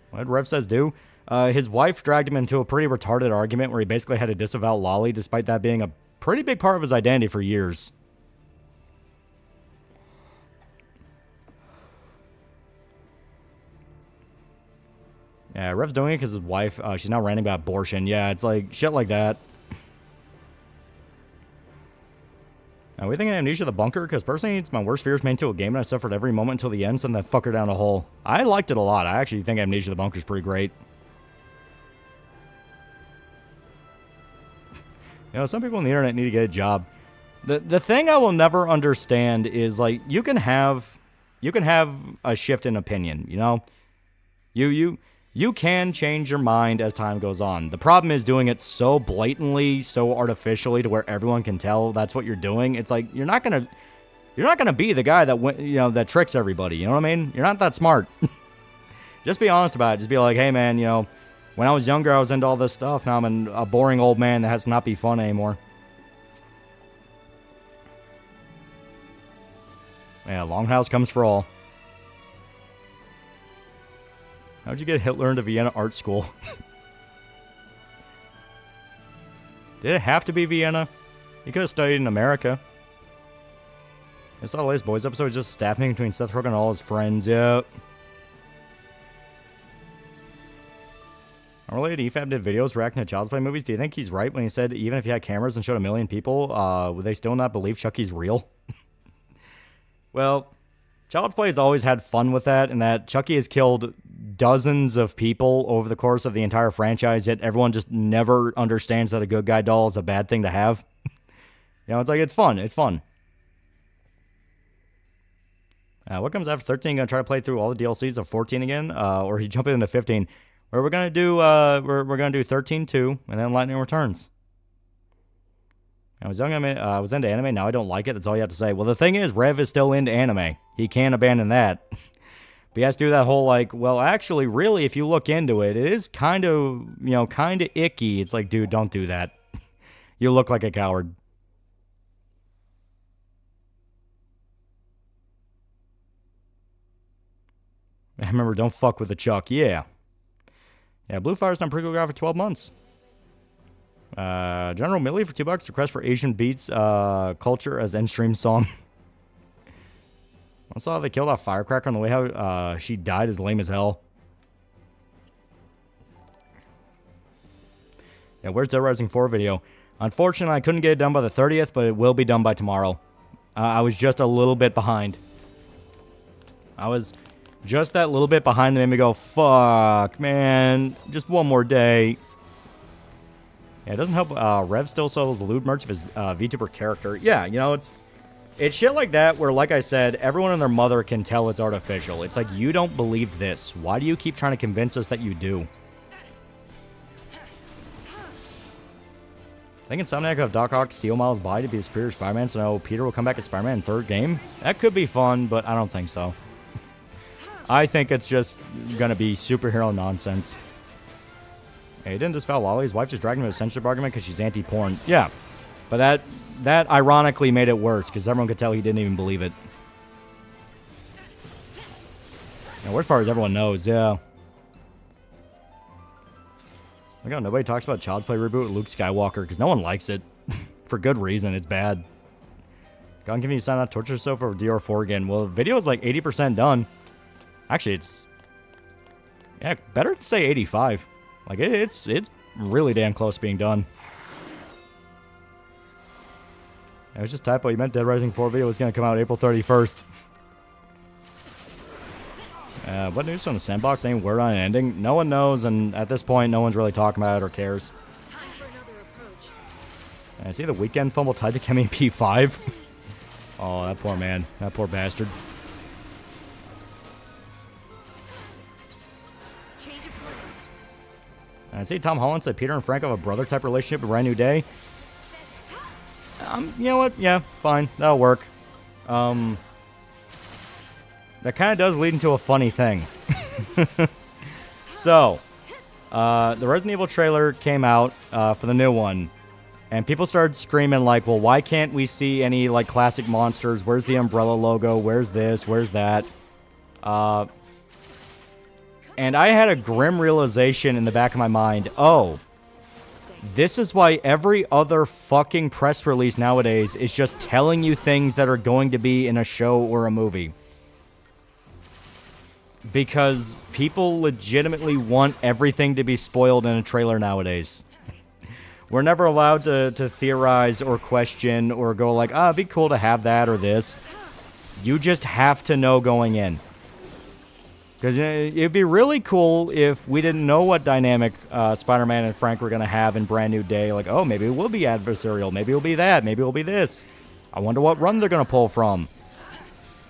What did Rev says do? His wife dragged him into a pretty retarded argument where he basically had to disavow Loli, despite that being a pretty big part of his identity for years. Yeah, Rev's doing it because his wife, she's now ranting about abortion. Yeah, it's like shit like that. Now, we think Amnesia the Bunker, because personally, it's my worst fears made into a game, and I suffered every moment until the end, sending that fucker down a hole. I liked it a lot. I actually think Amnesia the Bunker is pretty great. You know, some people on the internet need to get a job. The thing I will never understand is, like, you can have a shift in opinion, you know? You can change your mind as time goes on. The problem is doing it so blatantly, so artificially to where everyone can tell that's what you're doing. It's like you're not gonna be the guy that that tricks everybody. You know what I mean? You're not that smart. Just be honest about it. Just be like, hey man, when I was younger I was into all this stuff. Now I'm a boring old man that has to not be fun anymore. Yeah, Longhouse comes for all. How'd you get Hitler into Vienna art school? Did it have to be Vienna? He could have studied in America. I saw the latest Boys episode, just staffing between Seth Rogen and all his friends. Yep. Unrelated, EFAB did videos reacting to Child's Play movies. Do you think he's right when he said even if he had cameras and showed a million people, would they still not believe Chucky's real? Well, Child's Play has always had fun with that, and that Chucky has killed dozens of people over the course of the entire franchise, yet everyone just never understands that a good guy doll is a bad thing to have. It's like, it's fun. It's fun. What comes after 13? Gonna try to play through all the DLCs of 14 again, or are you jumping into 15? Where we're gonna do, we're gonna do 13-2, and then Lightning Returns. I was into anime, now I don't like it, that's all you have to say. Well, the thing is, Rev is still into anime. He can't abandon that. But he has to do that whole, like, well, actually, really, if you look into it, it is kind of, kind of icky. It's like, dude, don't do that. You look like a coward. I remember, don't fuck with the Chuck. Yeah. Yeah, Blue Fire's done pretty good guy for 12 months. General Millie for $2. Request for Asian Beats Culture as end stream song. I saw they killed off Firecracker on the way how she died is lame as hell. Yeah, where's Dead Rising 4 video? Unfortunately, I couldn't get it done by the 30th, but it will be done by tomorrow. I was just a little bit behind. I was just that little bit behind that made me go, fuck, man. Just one more day. Yeah, it doesn't help. Rev still sells lewd merch of his VTuber character. Yeah, it's shit like that where, like I said, everyone and their mother can tell it's artificial. It's like, you don't believe this. Why do you keep trying to convince us that you do? I think Insomniac will have Doc Ock steal Miles' body to be a superior Spider-Man, so now Peter will come back as Spider-Man in third game? That could be fun, but I don't think so. I think it's just gonna be superhero nonsense. Hey, he didn't disavow Lolly. His wife just dragged him to a censorship argument because she's anti-porn. Yeah, but that ironically made it worse because everyone could tell he didn't even believe it. The worst part is everyone knows, yeah. Look how nobody talks about Child's Play reboot with Luke Skywalker because no one likes it. For good reason, it's bad. Gone can you sign out Torture Sofa for DR4 again? Well, the video is like 80% done. Actually, it's... yeah, better to say 85. Like, it's really damn close to being done. It was just typo. You meant Dead Rising 4 video was going to come out April 31st. What news on the sandbox? Ain't word on an ending? No one knows, and at this point, no one's really talking about it or cares. I see the weekend fumble tied to Kemi P5. Oh, that poor man. That poor bastard. I see Tom Holland said Peter and Frank have a brother-type relationship, a brand new day. You know what? Yeah, fine. That'll work. That kind of does lead into a funny thing. So, the Resident Evil trailer came out for the new one. And people started screaming like, well, why can't we see any like classic monsters? Where's the Umbrella logo? Where's this? Where's that? And I had a grim realization in the back of my mind. Oh, this is why every other fucking press release nowadays is just telling you things that are going to be in a show or a movie. Because people legitimately want everything to be spoiled in a trailer nowadays. We're never allowed to theorize or question or go like, it'd be cool to have that or this. You just have to know going in. Because it'd be really cool if we didn't know what dynamic Spider-Man and Frank were going to have in Brand New Day. Like, oh, maybe it will be adversarial. Maybe it'll be that. Maybe it'll be this. I wonder what run they're going to pull from.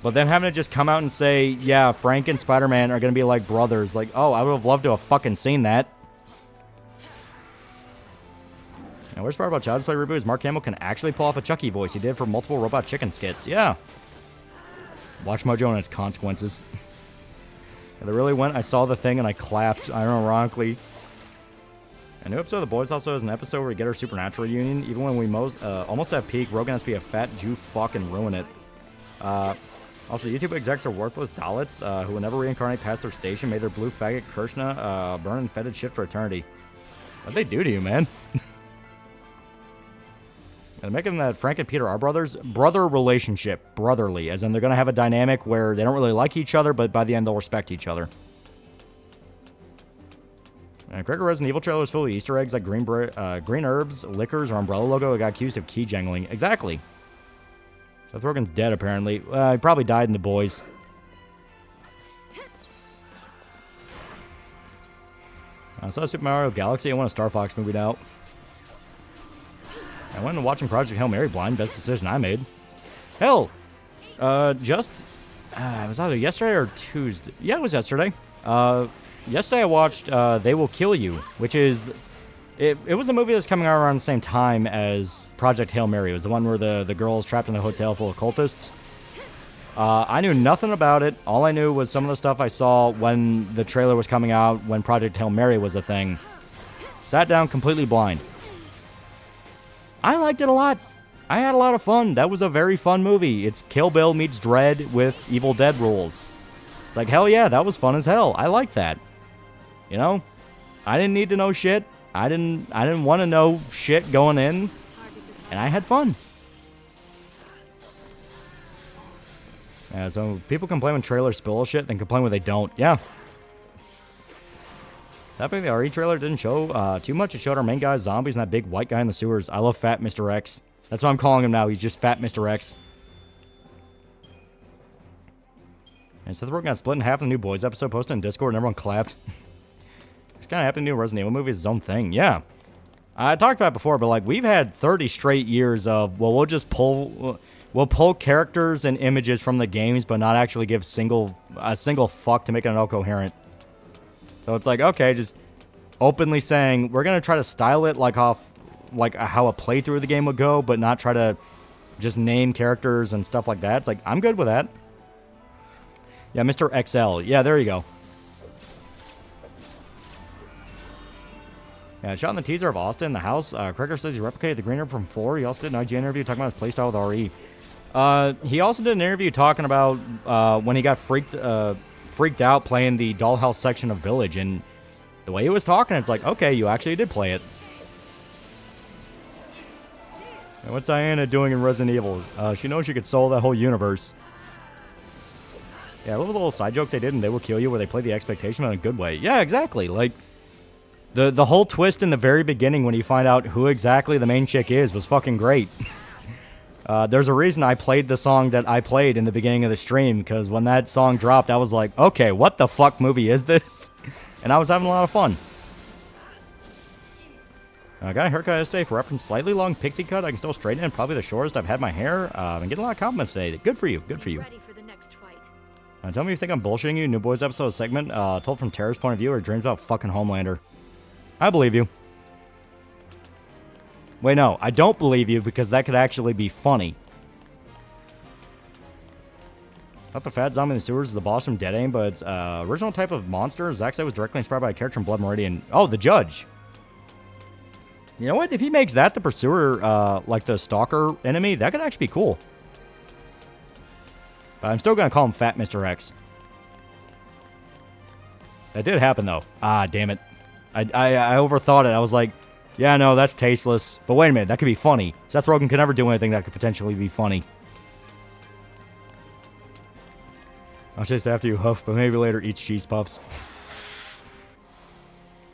But then having to just come out and say, yeah, Frank and Spider-Man are going to be like brothers. Like, oh, I would have loved to have fucking seen that. And worst part about Child's Play reboot is Mark Hamill can actually pull off a Chucky voice. He did for multiple Robot Chicken skits. Yeah. Watch Mojo and its consequences. They really went, I saw the thing and I clapped, ironically. A new episode of The Boys also has an episode where we get our Supernatural reunion. Even when we almost at peak, Rogan has to be a fat Jew fuck and ruin it. Also, YouTube execs are worthless Dalits who will never reincarnate past their station, made their blue faggot Krishna burn in fetid shit for eternity. What'd they do to you, man? And making that Frank and Peter are brothers, brother relationship, brotherly, as in they're going to have a dynamic where they don't really like each other, but by the end they'll respect each other. And Gregor Resident Evil trailer is full of Easter eggs like green herbs, liquors, or Umbrella logo. It got accused of key jangling. Exactly. Seth Rogen's dead, apparently. He probably died in The Boys. I saw Super Mario Galaxy. I want a Star Fox movie now. I went and watching Project Hail Mary blind. Best decision I made. Hell, it was either yesterday or Tuesday. Yeah, it was yesterday. Yesterday I watched They Will Kill You, which is... It was a movie that was coming out around the same time as Project Hail Mary. It was the one where the girl is trapped in a hotel full of cultists. I knew nothing about it. All I knew was some of the stuff I saw when the trailer was coming out, when Project Hail Mary was a thing. Sat down completely blind. I liked it a lot. I had a lot of fun. That was a very fun movie. It's Kill Bill meets Dredd with Evil Dead rules. It's like, hell yeah, that was fun as hell. I liked that. You know? I didn't need to know shit. I didn't want to know shit going in. And I had fun. Yeah, so people complain when trailers spill shit, then complain when they don't. Yeah. That being the RE trailer didn't show too much. It showed our main guy, zombies, and that big white guy in the sewers. I love Fat Mr. X. That's what I'm calling him now. He's just Fat Mr. X. And Seth Rogen got split in half in the New Boys episode, posted in Discord, and everyone clapped. It's kind of happened to do a Resident Evil movie. It's his own thing. Yeah. I talked about it before, but like we've had 30 straight years of, well, we'll pull characters and images from the games, but not actually give a single fuck to make it all coherent. So it's like, okay, just openly saying, we're going to try to style it like how a playthrough of the game would go, but not try to just name characters and stuff like that. It's like, I'm good with that. Yeah, Mr. XL. Yeah, there you go. Yeah, shot in the teaser of Austin in the house. Cracker says he replicated the green herb from 4. He also did an IG interview talking about his playstyle with RE. He also did an interview talking about when he got freaked out playing the dollhouse section of Village, and the way he was talking, it's like, okay, you actually did play it. And what's Diana doing in Resident Evil? She knows she could solve that whole universe. Yeah, I love the little side joke they did in They Will Kill You where they played the expectation in a good way. Yeah, exactly. Like, the whole twist in the very beginning when you find out who exactly the main chick is was fucking great. There's a reason I played the song that I played in the beginning of the stream, because when that song dropped, I was like, okay, what the fuck movie is this? And I was having a lot of fun. I got a haircut yesterday for reference slightly long pixie cut. I can still straighten it. Probably the shortest I've had my hair. I've been getting a lot of compliments today. Good for you. Good for you. Tell me if you think I'm bullshitting you. New Boys episode segment told from Tara's point of view or dreams about fucking Homelander. I believe you. Wait, no. I don't believe you because that could actually be funny. Not the fat zombie in the sewers is the boss from Dead Aim, but it's original type of monster. Zack said was directly inspired by a character from Blood Meridian. Oh, the Judge. You know what? If he makes that the pursuer, like the stalker enemy, that could actually be cool. But I'm still going to call him Fat Mr. X. That did happen, though. Ah, damn it. I overthought it. I was like, yeah, no, that's tasteless. But wait a minute, that could be funny. Seth Rogen could never do anything that could potentially be funny. I'll chase after you, Huff, but maybe later eat cheese puffs.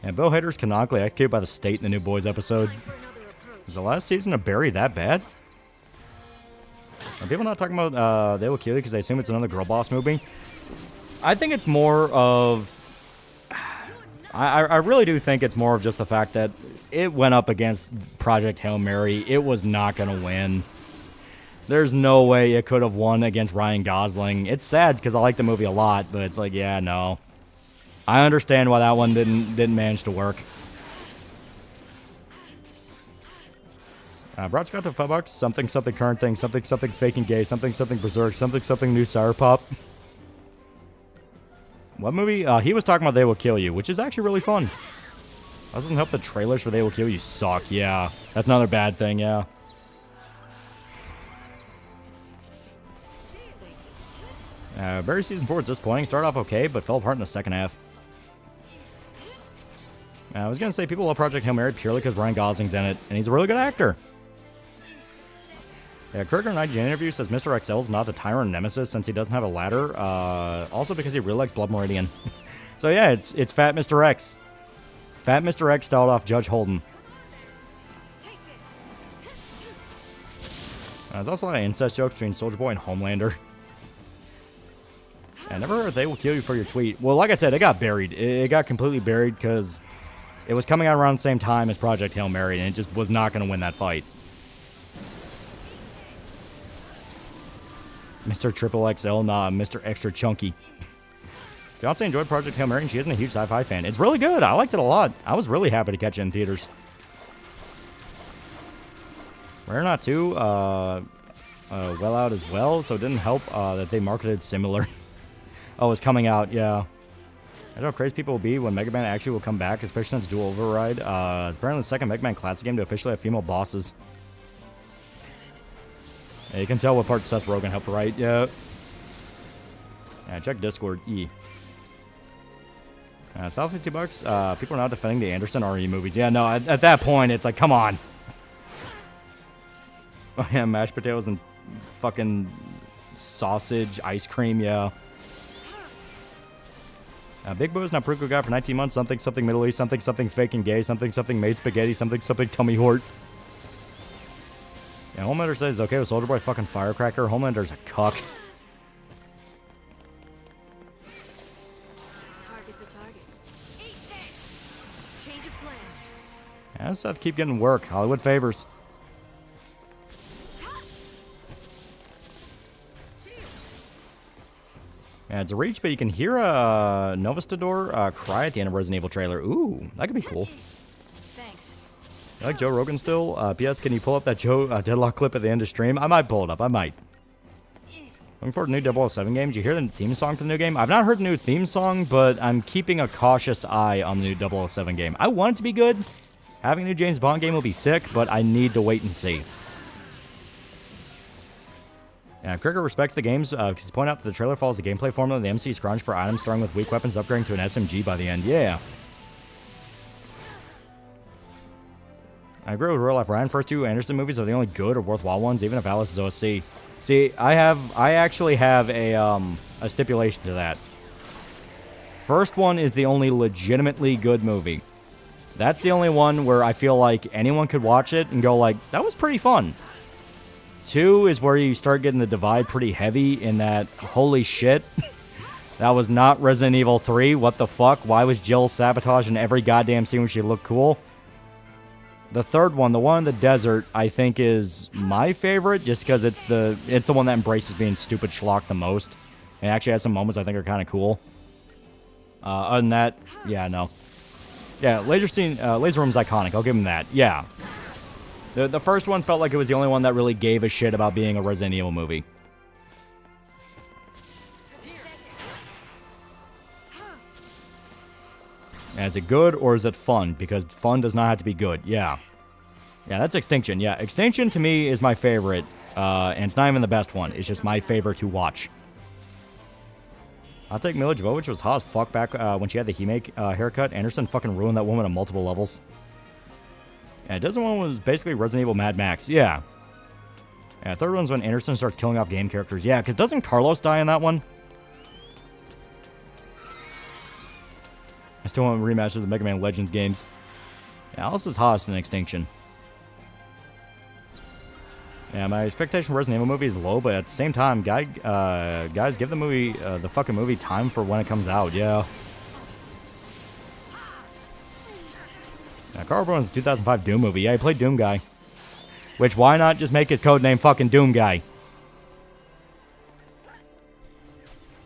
And Bill Hader's canonically executed by the state in the New Boys episode. Was the last season of Barry that bad? Are people not talking about They Will Kill You because they assume it's another girl boss movie? I think it's more of... I really do think it's more of just the fact that it went up against Project Hail Mary. It was not going to win. There's no way it could have won against Ryan Gosling. It's sad because I like the movie a lot, but it's like, yeah, no. I understand why that one didn't manage to work. Brought Scott to $5. Something current thing. Something faking gay. Something berserk. Something new sour pop. What movie? He was talking about They Will Kill You, which is actually really fun. That doesn't help the trailers for They Will Kill You suck. Yeah, that's another bad thing. Yeah. Barry season 4 is disappointing. Started off okay, but fell apart in the second half. I was going to say people love Project Hail Mary purely because Ryan Gosling's in it, and he's a really good actor. Yeah, Kirk in an IGN interview says Mr. XL is not the tyrant nemesis since he doesn't have a ladder. Also because he really likes Blood Meridian. So yeah, it's Fat Mr. X. Fat Mr. X styled off Judge Holden. There's also a lot of incest jokes between Soulja Boy and Homelander. I never heard They Will Kill You for your tweet. Well, like I said, it got buried. It got completely buried because it was coming out around the same time as Project Hail Mary, and it just was not going to win that fight. Mr. Triple XL, nah, Mr. Extra Chunky. Fiance enjoyed Project Hail Mary, and she isn't a huge sci-fi fan. It's really good. I liked it a lot. I was really happy to catch it in theaters. Rare or Not 2, well out as well, so it didn't help that they marketed similar. Oh, it's coming out, yeah. I don't know how crazy people will be when Mega Man actually will come back, especially since Dual Override. It's apparently the second Mega Man Classic game to officially have female bosses. Yeah, you can tell what parts Seth Rogen helped write, yeah. Yeah, check Discord, E. South $50. People are now defending the Anderson RE movies. Yeah, no, at that point, it's like, come on. Oh, yeah, mashed potatoes and fucking sausage, ice cream, yeah. Big Boo's not Pruko guy for 19 months. Something Middle East. Something fake and gay. Something made spaghetti. Something tummy hort. Yeah, Homelander says he's okay with Soulja Boy fucking firecracker. Homelander's a cuck. Target's a target. Change of plan. Yeah, this stuff keep getting work. Hollywood favors. Yeah, it's a reach, but you can hear Novastador cry at the end of Resident Evil trailer. Ooh, that could be cool. Thanks. You like Joe Rogan still? P.S. Can you pull up that Joe Deadlock clip at the end of stream? I might pull it up. I might. Looking forward to new 007 game. Did you hear the theme song for the new game? I've not heard the new theme song, but I'm keeping a cautious eye on the new 007 game. I want it to be good. Having a new James Bond game will be sick, but I need to wait and see. Yeah, Cricket respects the games because he's pointed out that the trailer follows the gameplay formula of the MC scrounge for items starting with weak weapons upgrading to an SMG by the end. Yeah. I agree with real life. Ryan, first two Anderson movies are the only good or worthwhile ones, even if Alice is OSC. See, I actually have a stipulation to that. First one is the only legitimately good movie. That's the only one where I feel like anyone could watch it and go like, that was pretty fun. 2 is where you start getting the divide pretty heavy in that, holy shit, that was not Resident Evil 3. What the fuck? Why was Jill sabotaging every goddamn scene where she looked cool? The third one, the one in the desert, I think is my favorite just because it's the one that embraces being stupid schlock the most. And actually has some moments I think are kind of cool. Other than that, yeah, no. Yeah, Laser Room's iconic. I'll give him that. Yeah. The first one felt like it was the only one that really gave a shit about being a Resident Evil movie. Is it good or is it fun? Because fun does not have to be good. Yeah. Yeah, that's Extinction. Yeah, Extinction to me is my favorite. And it's not even the best one. It's just my favorite to watch. I'll take Mila Jovovich was hot as fuck back when she had the He-Make haircut. Anderson fucking ruined that woman on multiple levels. Yeah, Desert one was basically Resident Evil Mad Max. Yeah. Yeah, third one's when Anderson starts killing off game characters. Yeah, because doesn't Carlos die in that one? I still want to rematch of the Mega Man Legends games. Yeah, Alice is hottest in Extinction. Yeah, my expectation for Resident Evil movie is low, but at the same time, guys, give the movie, the fucking movie time for when it comes out. Yeah. Carl Brunn's 2005 Doom movie. Yeah, he played Doom Guy. Which, why not just make his codename fucking Doom Guy?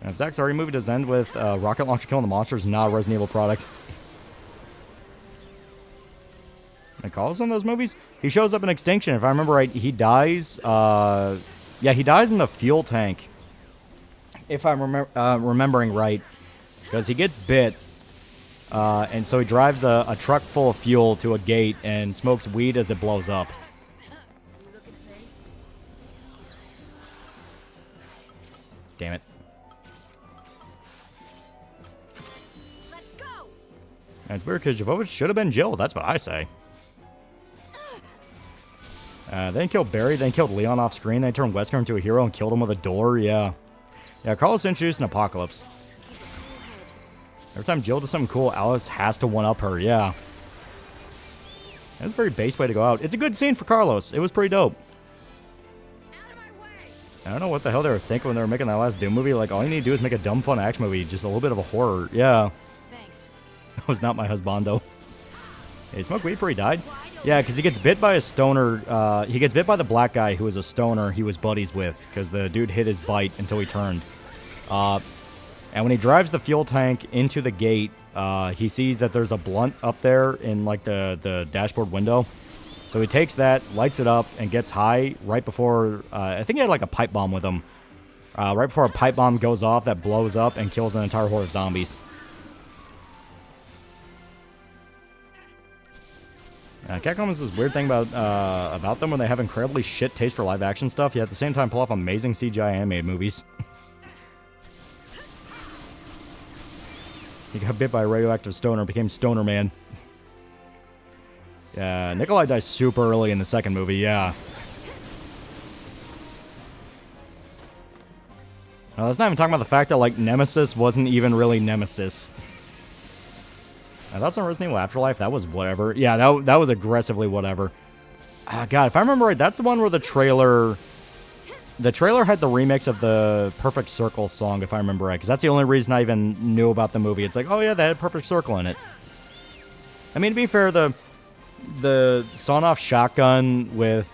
And if Zack's already movie does end with rocket launcher killing the monsters, not a Resident Evil product. And Carlos in those movies? He shows up in Extinction. If I remember right, he dies. Yeah, he dies in the fuel tank. If I'm remembering right. Because he gets bit. And so he drives a truck full of fuel to a gate and smokes weed as it blows up. Damn it. Let's go. And it's weird because Jovovich should have been Jill. That's what I say. Then killed Barry, then killed Leon off screen, then turned Wesker into a hero and killed him with a door. Yeah. Yeah, Carlos introduced an Apocalypse. Every time Jill does something cool, Alice has to one-up her. Yeah. That's a very base way to go out. It's a good scene for Carlos. It was pretty dope. I don't know what the hell they were thinking when they were making that last Doom movie. Like, all you need to do is make a dumb, fun action movie. Just a little bit of a horror. Yeah. Thanks. That was not my husbando. He smoked weed before he died? Yeah, because he gets bit by a stoner. He gets bit by the black guy who was a stoner he was buddies with. Because the dude hit his bite until he turned. And when he drives the fuel tank into the gate, he sees that there's a blunt up there in, like, the dashboard window. So he takes that, lights it up, and gets high right before... I think he had, like, a pipe bomb with him. Right before a pipe bomb goes off that blows up and kills an entire horde of zombies. Capcom has this weird thing about them when they have incredibly shit taste for live-action stuff, yet at the same time pull off amazing CGI animated movies. He got bit by a radioactive stoner and became Stoner Man. Yeah, Nikolai dies super early in the second movie, yeah. Now, let's not even talk about the fact that, like, Nemesis wasn't even really Nemesis. I thought on Resident Evil Afterlife, that was whatever. Yeah, that was aggressively whatever. God, if I remember right, that's the one where the trailer... The trailer had the remix of the Perfect Circle song, if I remember right. Because that's the only reason I even knew about the movie. It's like, oh yeah, that had Perfect Circle in it. I mean, to be fair, the sawn-off shotgun with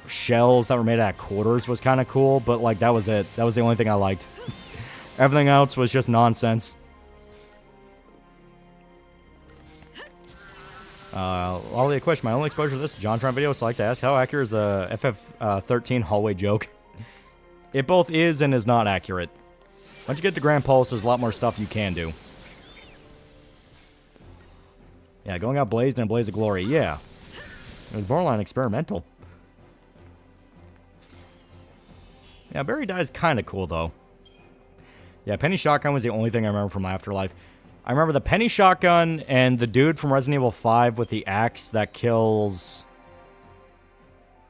shells that were made out of quarters was kind of cool. But, like, that was it. That was the only thing I liked. Everything else was just nonsense. Loli, a question. My only exposure to this JonTron video, so I like to ask, how accurate is the FF13 hallway joke? it both is and is not accurate. Once you get to Grand Pulse, there's a lot more stuff you can do. Yeah, going out blazed in a blaze of glory. Yeah. It was borderline experimental. Yeah, Barry Die is kind of cool, though. Yeah, Penny Shotgun was the only thing I remember from Afterlife. I remember the Penny Shotgun and the dude from Resident Evil 5 with the axe that kills...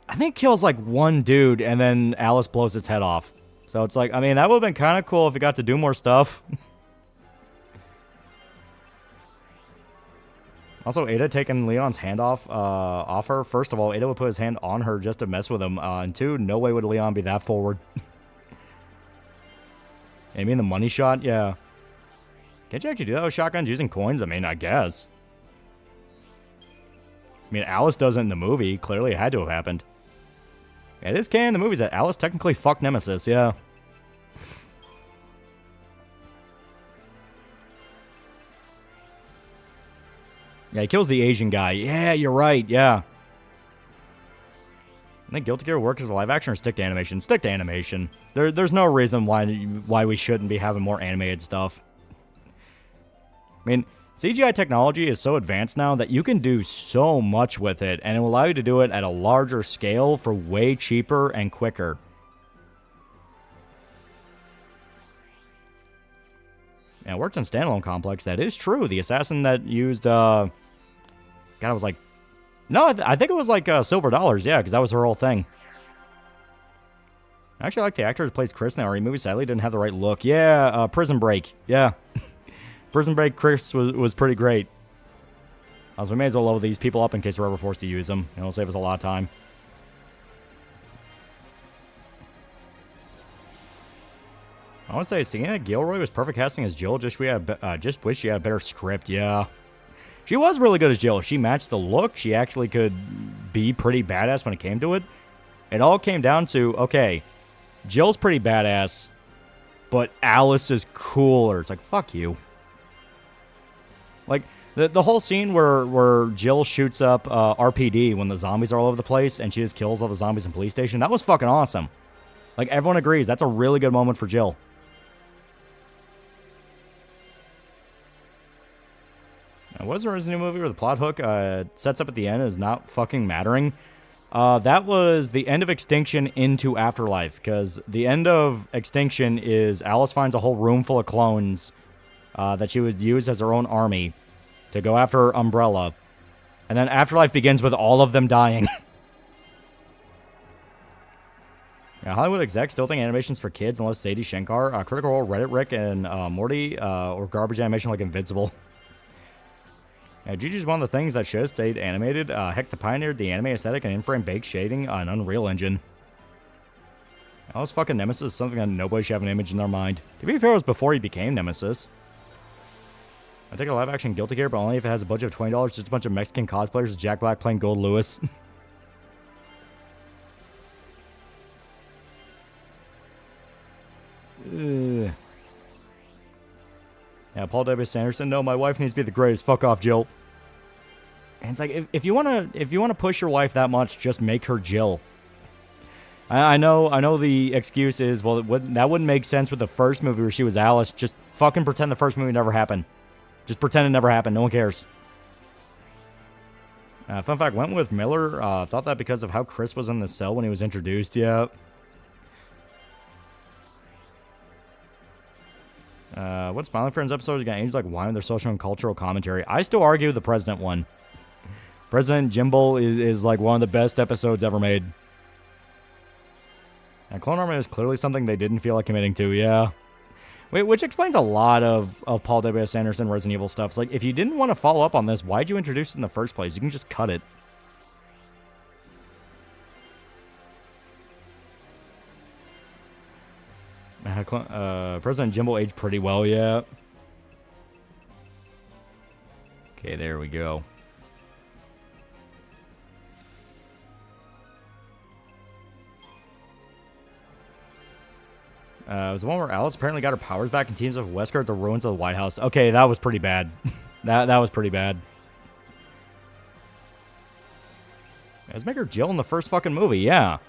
I think kills, like, one dude, and then Alice blows its head off. So it's like, I mean, that would have been kind of cool if it got to do more stuff. Also, Ada taking Leon's hand off her. First of all, Ada would put his hand on her just to mess with him. And two, no way would Leon be that forward. I mean, the money shot? Yeah. Can't you actually do that with shotguns using coins? I mean, I guess. I mean, Alice does it in the movie. Clearly, it had to have happened. Yeah, it is canon in the movies that Alice technically fucked Nemesis, yeah. Yeah, he kills the Asian guy. Yeah, you're right, yeah. I think Guilty Gear work as a live action or stick to animation? Stick to animation. There's no reason why we shouldn't be having more animated stuff. I mean, CGI technology is so advanced now that you can do so much with it, and it will allow you to do it at a larger scale for way cheaper and quicker. Yeah, it works in Standalone Complex. That is true. The assassin that used, God, I was like... No, I think it was like Silver Dollars, yeah, because that was her whole thing. I actually like the actor who plays Chris in the RE movie. Sadly, didn't have the right look. Yeah, Prison Break. Yeah. Prison Break Chris was pretty great. So we may as well level these people up in case we're ever forced to use them. It'll save us a lot of time. I want to say, Sienna Gilroy was perfect casting as Jill. Just wish she had a better script, yeah. She was really good as Jill. She matched the look. She actually could be pretty badass when it came to it. It all came down to, okay, Jill's pretty badass, but Alice is cooler. It's like, fuck you. Like, the whole scene where Jill shoots up RPD when the zombies are all over the place and she just kills all the zombies in the police station, that was fucking awesome. Like, everyone agrees. That's a really good moment for Jill. Now, was there a new movie where the plot hook sets up at the end is not fucking mattering? That was the end of Extinction into Afterlife, because the end of Extinction is Alice finds a whole room full of clones that she would use as her own army to go after Umbrella. And then Afterlife begins with all of them dying. Yeah, Hollywood execs still think animations for kids unless Sadie Shankar, Critical Role, Reddit Rick, and Morty, or garbage animation like Invincible. Yeah, Gigi's one of the things that should have stayed animated. Heck, the pioneered the anime aesthetic and in-frame baked shading on Unreal Engine. Alice fucking Nemesis is something that nobody should have an image in their mind. To be fair, it was before he became Nemesis. I take a live-action Guilty Gear, but only if it has a budget of $20, just a bunch of Mexican cosplayers with Jack Black playing Gold Lewis. Yeah, Paul W. Sanderson. No, my wife needs to be the greatest. Fuck off, Jill. And it's like, if you wanna push your wife that much, just make her Jill. I know the excuse is, well, that wouldn't make sense with the first movie where she was Alice. Just fucking pretend the first movie never happened. Just pretend it never happened. No one cares. Fun fact, Wentworth Miller thought that because of how Chris was in the cell when he was introduced. Yeah. What Smiling Friends episodes got aged like wine with their social and cultural commentary? I still argue the President one. President Jimbo is like one of the best episodes ever made. Clone Army is clearly something they didn't feel like committing to, yeah. Which explains a lot of Paul W.S. Anderson Resident Evil stuff. It's like, if you didn't want to follow up on this, why'd you introduce it in the first place? You can just cut it. President Jimbo aged pretty well, yeah. Okay, there we go. It was the one where Alice apparently got her powers back and teams up with Wesker at the ruins of the White House. Okay, that was pretty bad. that was pretty bad. Let's make her Jill in the first fucking movie, yeah.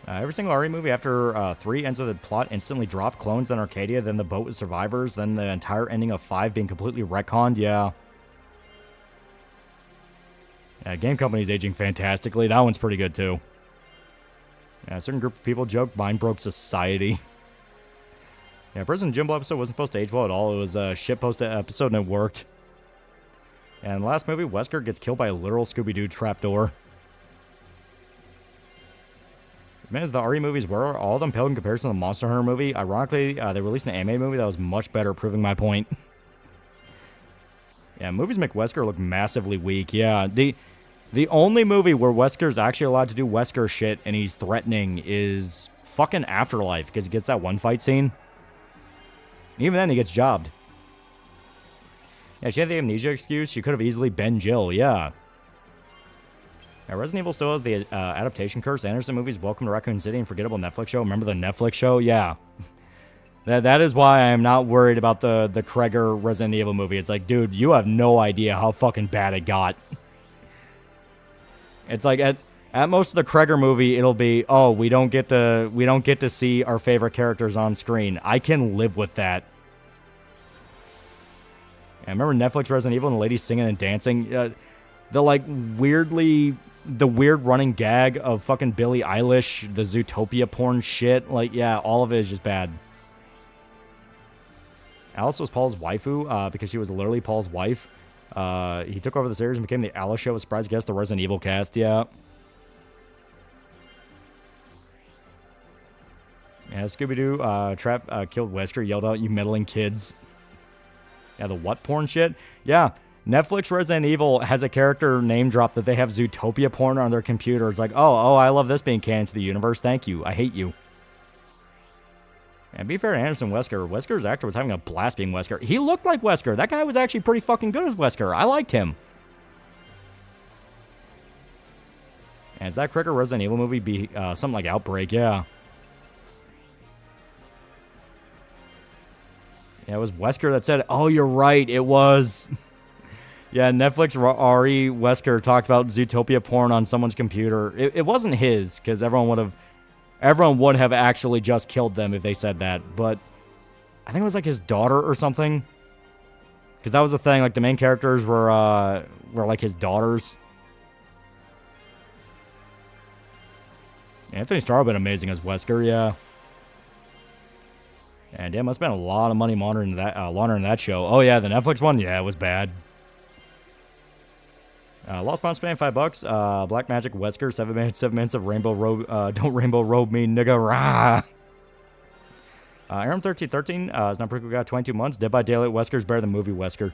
Every single RE movie after 3 ends with the plot instantly dropped, clones in Arcadia, then the boat with survivors, then the entire ending of 5 being completely retconned, yeah. Game Company's aging fantastically. That one's pretty good, too. A certain group of people joke, mine broke society. Prison Jimbo episode wasn't supposed to age well at all. It was a shitpost episode and it worked. And the last movie, Wesker gets killed by a literal Scooby-Doo trapdoor. Man, as the RE movies were, all of them paled in comparison to the Monster Hunter movie. Ironically, they released an anime movie that was much better, proving my point. Movies make Wesker look massively weak. The only movie where Wesker's actually allowed to do Wesker shit and he's threatening is fucking Afterlife, because he gets that one fight scene. Even then, he gets jobbed. She had the amnesia excuse. She could have easily been Jill, Resident Evil still has the adaptation curse. Anderson movies Welcome to Raccoon City and Forgettable Netflix show. Remember the Netflix show? That is why I am not worried about the Kreger Resident Evil movie. It's like, dude, you have no idea how fucking bad it got. It's like at most of the Kreger movie, it'll be, oh, we don't get to see our favorite characters on screen. I can live with that. I remember Netflix Resident Evil and the lady singing and dancing. The weird running gag of fucking Billie Eilish, the Zootopia porn shit. All of it is just bad. Alice was Paul's waifu because she was literally Paul's wife. He took over the series and became the Alice Show, a surprise guest, the Resident Evil cast, Scooby-Doo trap killed Wesker, yelled out, "You meddling kids." The what porn shit? Netflix Resident Evil has a character name drop that they have Zootopia porn on their computer. It's like, oh, I love this being canon to the universe. Thank you. I hate you. And be fair to Anderson Wesker, Wesker's actor was having a blast being Wesker. He looked like Wesker. That guy was actually pretty fucking good as Wesker. I liked him. And is that Kreger Resident Evil movie be something like Outbreak? It was Wesker that said, oh, you're right, it was. Netflix RE Wesker talked about Zootopia porn on someone's computer. It wasn't his, because everyone would have actually just killed them if they said that. But I think it was like his daughter or something. Because that was the thing, like the main characters were like his daughters. Anthony Starr would have been amazing as Wesker, And must have been a lot of money laundering that show. Oh yeah, the Netflix one, it was bad. Lost Bounce paying $5. Black Magic Wesker, 7 minutes of Rainbow Robe. Don't Rainbow Robe me, nigga. Rah! Aram 1313 is not pretty got 22 months. Dead by Daylight Wesker's better than movie Wesker.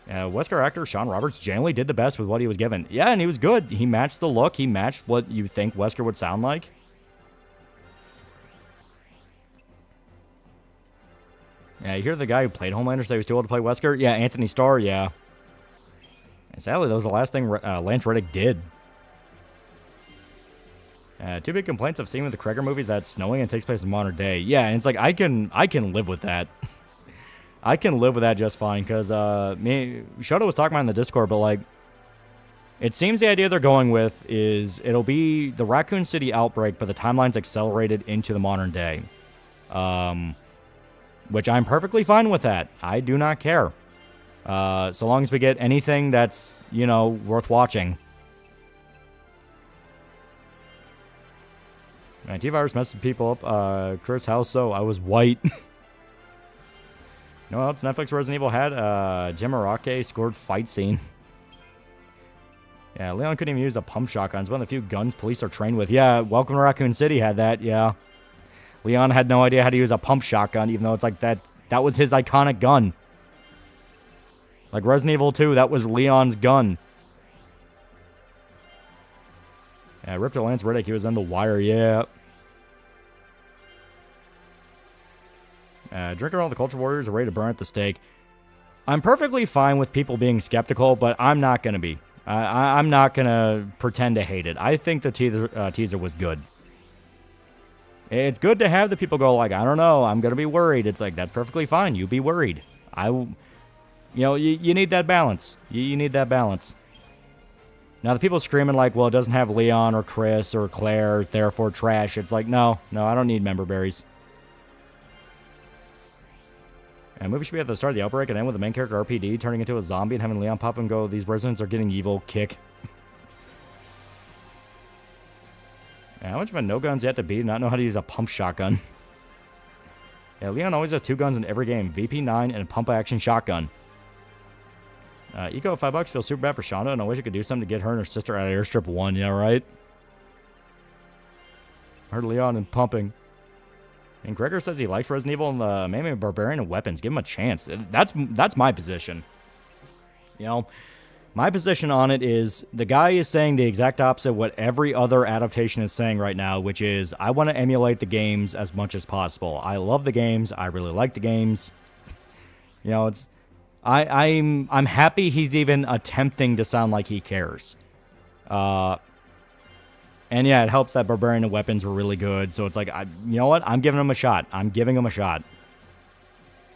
Wesker actor Sean Roberts generally did the best with what he was given. And he was good. He matched the look. He matched what you think Wesker would sound like. You hear the guy who played Homelander say he was too old to play Wesker? Anthony Starr, And sadly, that was the last thing Lance Reddick did. Two big complaints I've seen with the Kreger movies that it's snowing and takes place in modern day. And it's like, I can live with that. I can live with that just fine, because Shoto was talking about it in the Discord, but like, it seems the idea they're going with is it'll be the Raccoon City outbreak, but the timeline's accelerated into the modern day. Which I'm perfectly fine with that. I do not care. So long as we get anything that's, worth watching. T-Virus messed people up. Chris, how so? I was white. You know what else Netflix Resident Evil had? Jim Arake scored fight scene. Leon couldn't even use a pump shotgun. It's one of the few guns police are trained with. Welcome to Raccoon City had that, Leon had no idea how to use a pump shotgun, even though it's like that was his iconic gun. Like Resident Evil 2, that was Leon's gun. Ripped to Lance Reddick, he was in The Wire, Drinking all the Culture Warriors are ready to burn at the stake. I'm perfectly fine with people being skeptical, but I'm not going to be. I'm not going to pretend to hate it. I think the teaser was good. It's good to have the people go like, I don't know, I'm going to be worried. It's like, that's perfectly fine. You be worried. You need that balance. You need that balance. Now, the people screaming like, well, it doesn't have Leon or Chris or Claire, therefore trash. It's like, no, I don't need member berries. And the movie should be at the start of the outbreak and end with the main character RPD turning into a zombie and having Leon pop and go, these residents are getting evil, kick. Yeah, how much of a no guns yet to beat? Not know how to use a pump shotgun. Yeah, Leon always has 2 guns in every game, VP9 and a pump action shotgun. Eco $5 feels super bad for Shonda, and I wish I could do something to get her and her sister out of Airstrip 1, yeah, right? Heard Leon and pumping. And Gregor says he likes Resident Evil and the Mammy Barbarian and weapons. Give him a chance. That's my position. You know, my position on it is the guy is saying the exact opposite of what every other adaptation is saying right now, which is I want to emulate the games as much as possible. I love the games. I really like the games. You know, it's I'm happy he's even attempting to sound like he cares. And yeah, it helps that Barbarian and weapons were really good. So it's like, you know what? I'm giving him a shot. I'm giving him a shot.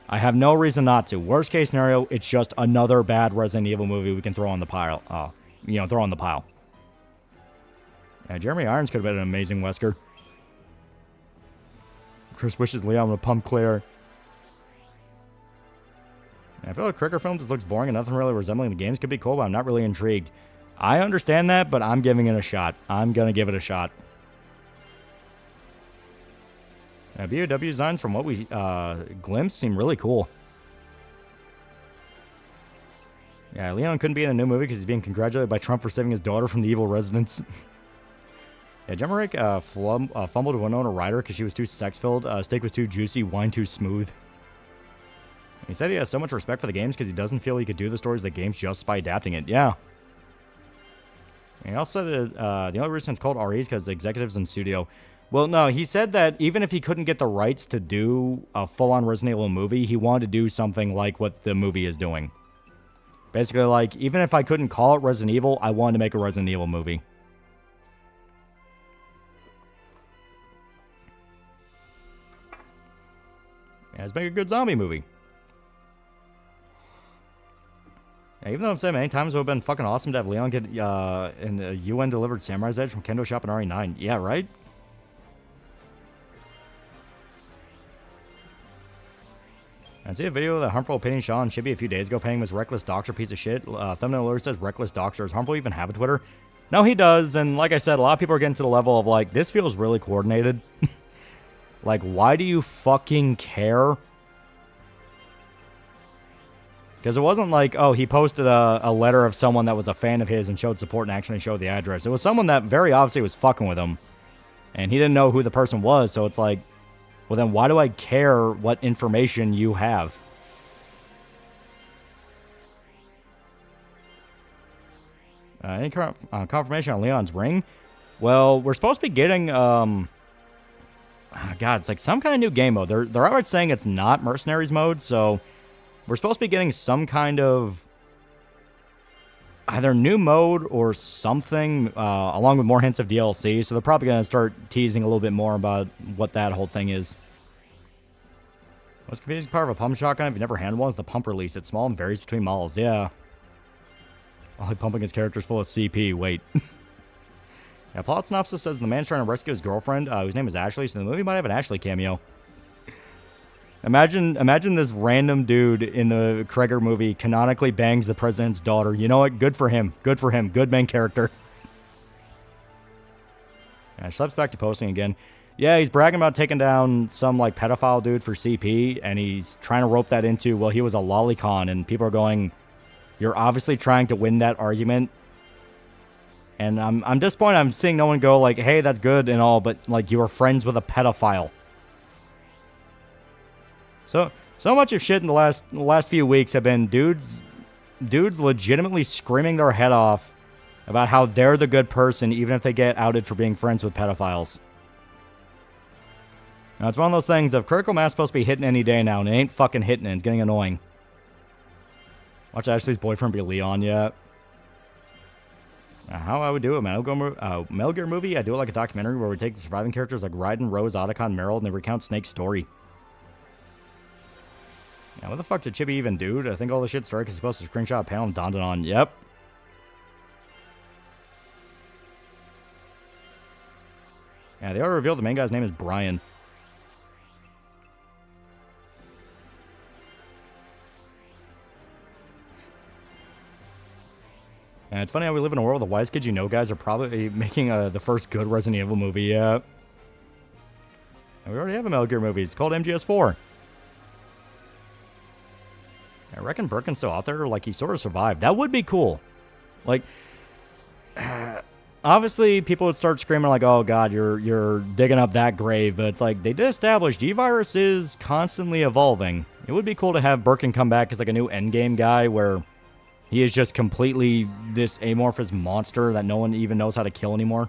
I have no reason not to. Worst case scenario, it's just another bad Resident Evil movie we can throw on the pile. Throw on the pile. Yeah, Jeremy Irons could have been an amazing Wesker. Chris wishes Leon would pump Claire. I feel like Cricker Films just looks boring and nothing really resembling the games could be cool, but I'm not really intrigued. I understand that, but I'm giving it a shot. I'm going to give it a shot. BOW designs from what we glimpsed seem really cool. Yeah, Leon couldn't be in a new movie because he's being congratulated by Trump for saving his daughter from the evil residents. Yeah, Jemmerich fumbled Winona Ryder because she was too sex-filled. Steak was too juicy, wine too smooth. He said he has so much respect for the games because he doesn't feel he could do the stories of the games just by adapting it. Yeah. And he also said the only reason it's called RE is because the executives in studio. Well, no, he said that even if he couldn't get the rights to do a full-on Resident Evil movie, he wanted to do something like what the movie is doing. Basically, like, even if I couldn't call it Resident Evil, I wanted to make a Resident Evil movie. Yeah, let's make a good zombie movie. Yeah, even though I'm saying many times it would have been fucking awesome to have Leon get in a UN-delivered Samurai's Edge from Kendo Shop and RE9. Yeah, right? I see a video that harmful opinion Sean Chibi a few days ago painting him as reckless doctor piece of shit. Thumbnail alert says reckless doctor. Does harmful even have a Twitter? No, he does. And like I said, a lot of people are getting to the level of like, this feels really coordinated. Like, why do you fucking care? Because it wasn't like, oh, he posted a letter of someone that was a fan of his and showed support and actually showed the address. It was someone that very obviously was fucking with him. And he didn't know who the person was, so it's like, well then why do I care what information you have? Any confirmation on Leon's ring? Well, we're supposed to be getting, God, it's like some kind of new game mode. They're already saying it's not Mercenaries mode, so... We're supposed to be getting some kind of either new mode or something, along with more hints of DLC. So they're probably going to start teasing a little bit more about what that whole thing is. What's the confusing part of a pump shotgun if you've never handled one is the pump release. It's small and varies between models. Yeah. Only pumping his characters full of CP. Wait. Yeah, plot synopsis says the man's trying to rescue his girlfriend, whose name is Ashley, so the movie might have an Ashley cameo. Imagine this random dude in the Kreger movie canonically bangs the president's daughter. You know what? Good for him. Good for him. Good main character. Yeah, Schlepp's back to posting again. Yeah, he's bragging about taking down some, like, pedophile dude for CP, and he's trying to rope that into, well, he was a lolicon, and people are going, you're obviously trying to win that argument. And I'm disappointed. I'm seeing no one go, like, hey, that's good and all, but, like, you were friends with a pedophile. So much of shit in the last few weeks have been dudes legitimately screaming their head off about how they're the good person even if they get outed for being friends with pedophiles. Now, it's one of those things of critical mass supposed to be hitting any day now, and it ain't fucking hitting it. It's getting annoying. Watch Ashley's boyfriend be Leon yet. How I would do a Metal Gear movie, I do it like a documentary where we take the surviving characters like Raiden, Rose, Otacon, Meryl, and they recount Snake's story. Yeah, what the fuck did Chibi even do? I think all the shit started because he's supposed to screenshot a panel and donned it on. Yep. They already revealed the main guy's name is Brian. And it's funny how we live in a world where the wise kids you know guys are probably making the first good Resident Evil movie. Yeah. And we already have a Metal Gear movie. It's called MGS4. I reckon Birkin's still out there. Like, he sort of survived. That would be cool. Like, obviously, people would start screaming like, oh, God, you're digging up that grave. But it's like, they did establish G-Virus is constantly evolving. It would be cool to have Birkin come back as like a new endgame guy where he is just completely this amorphous monster that no one even knows how to kill anymore.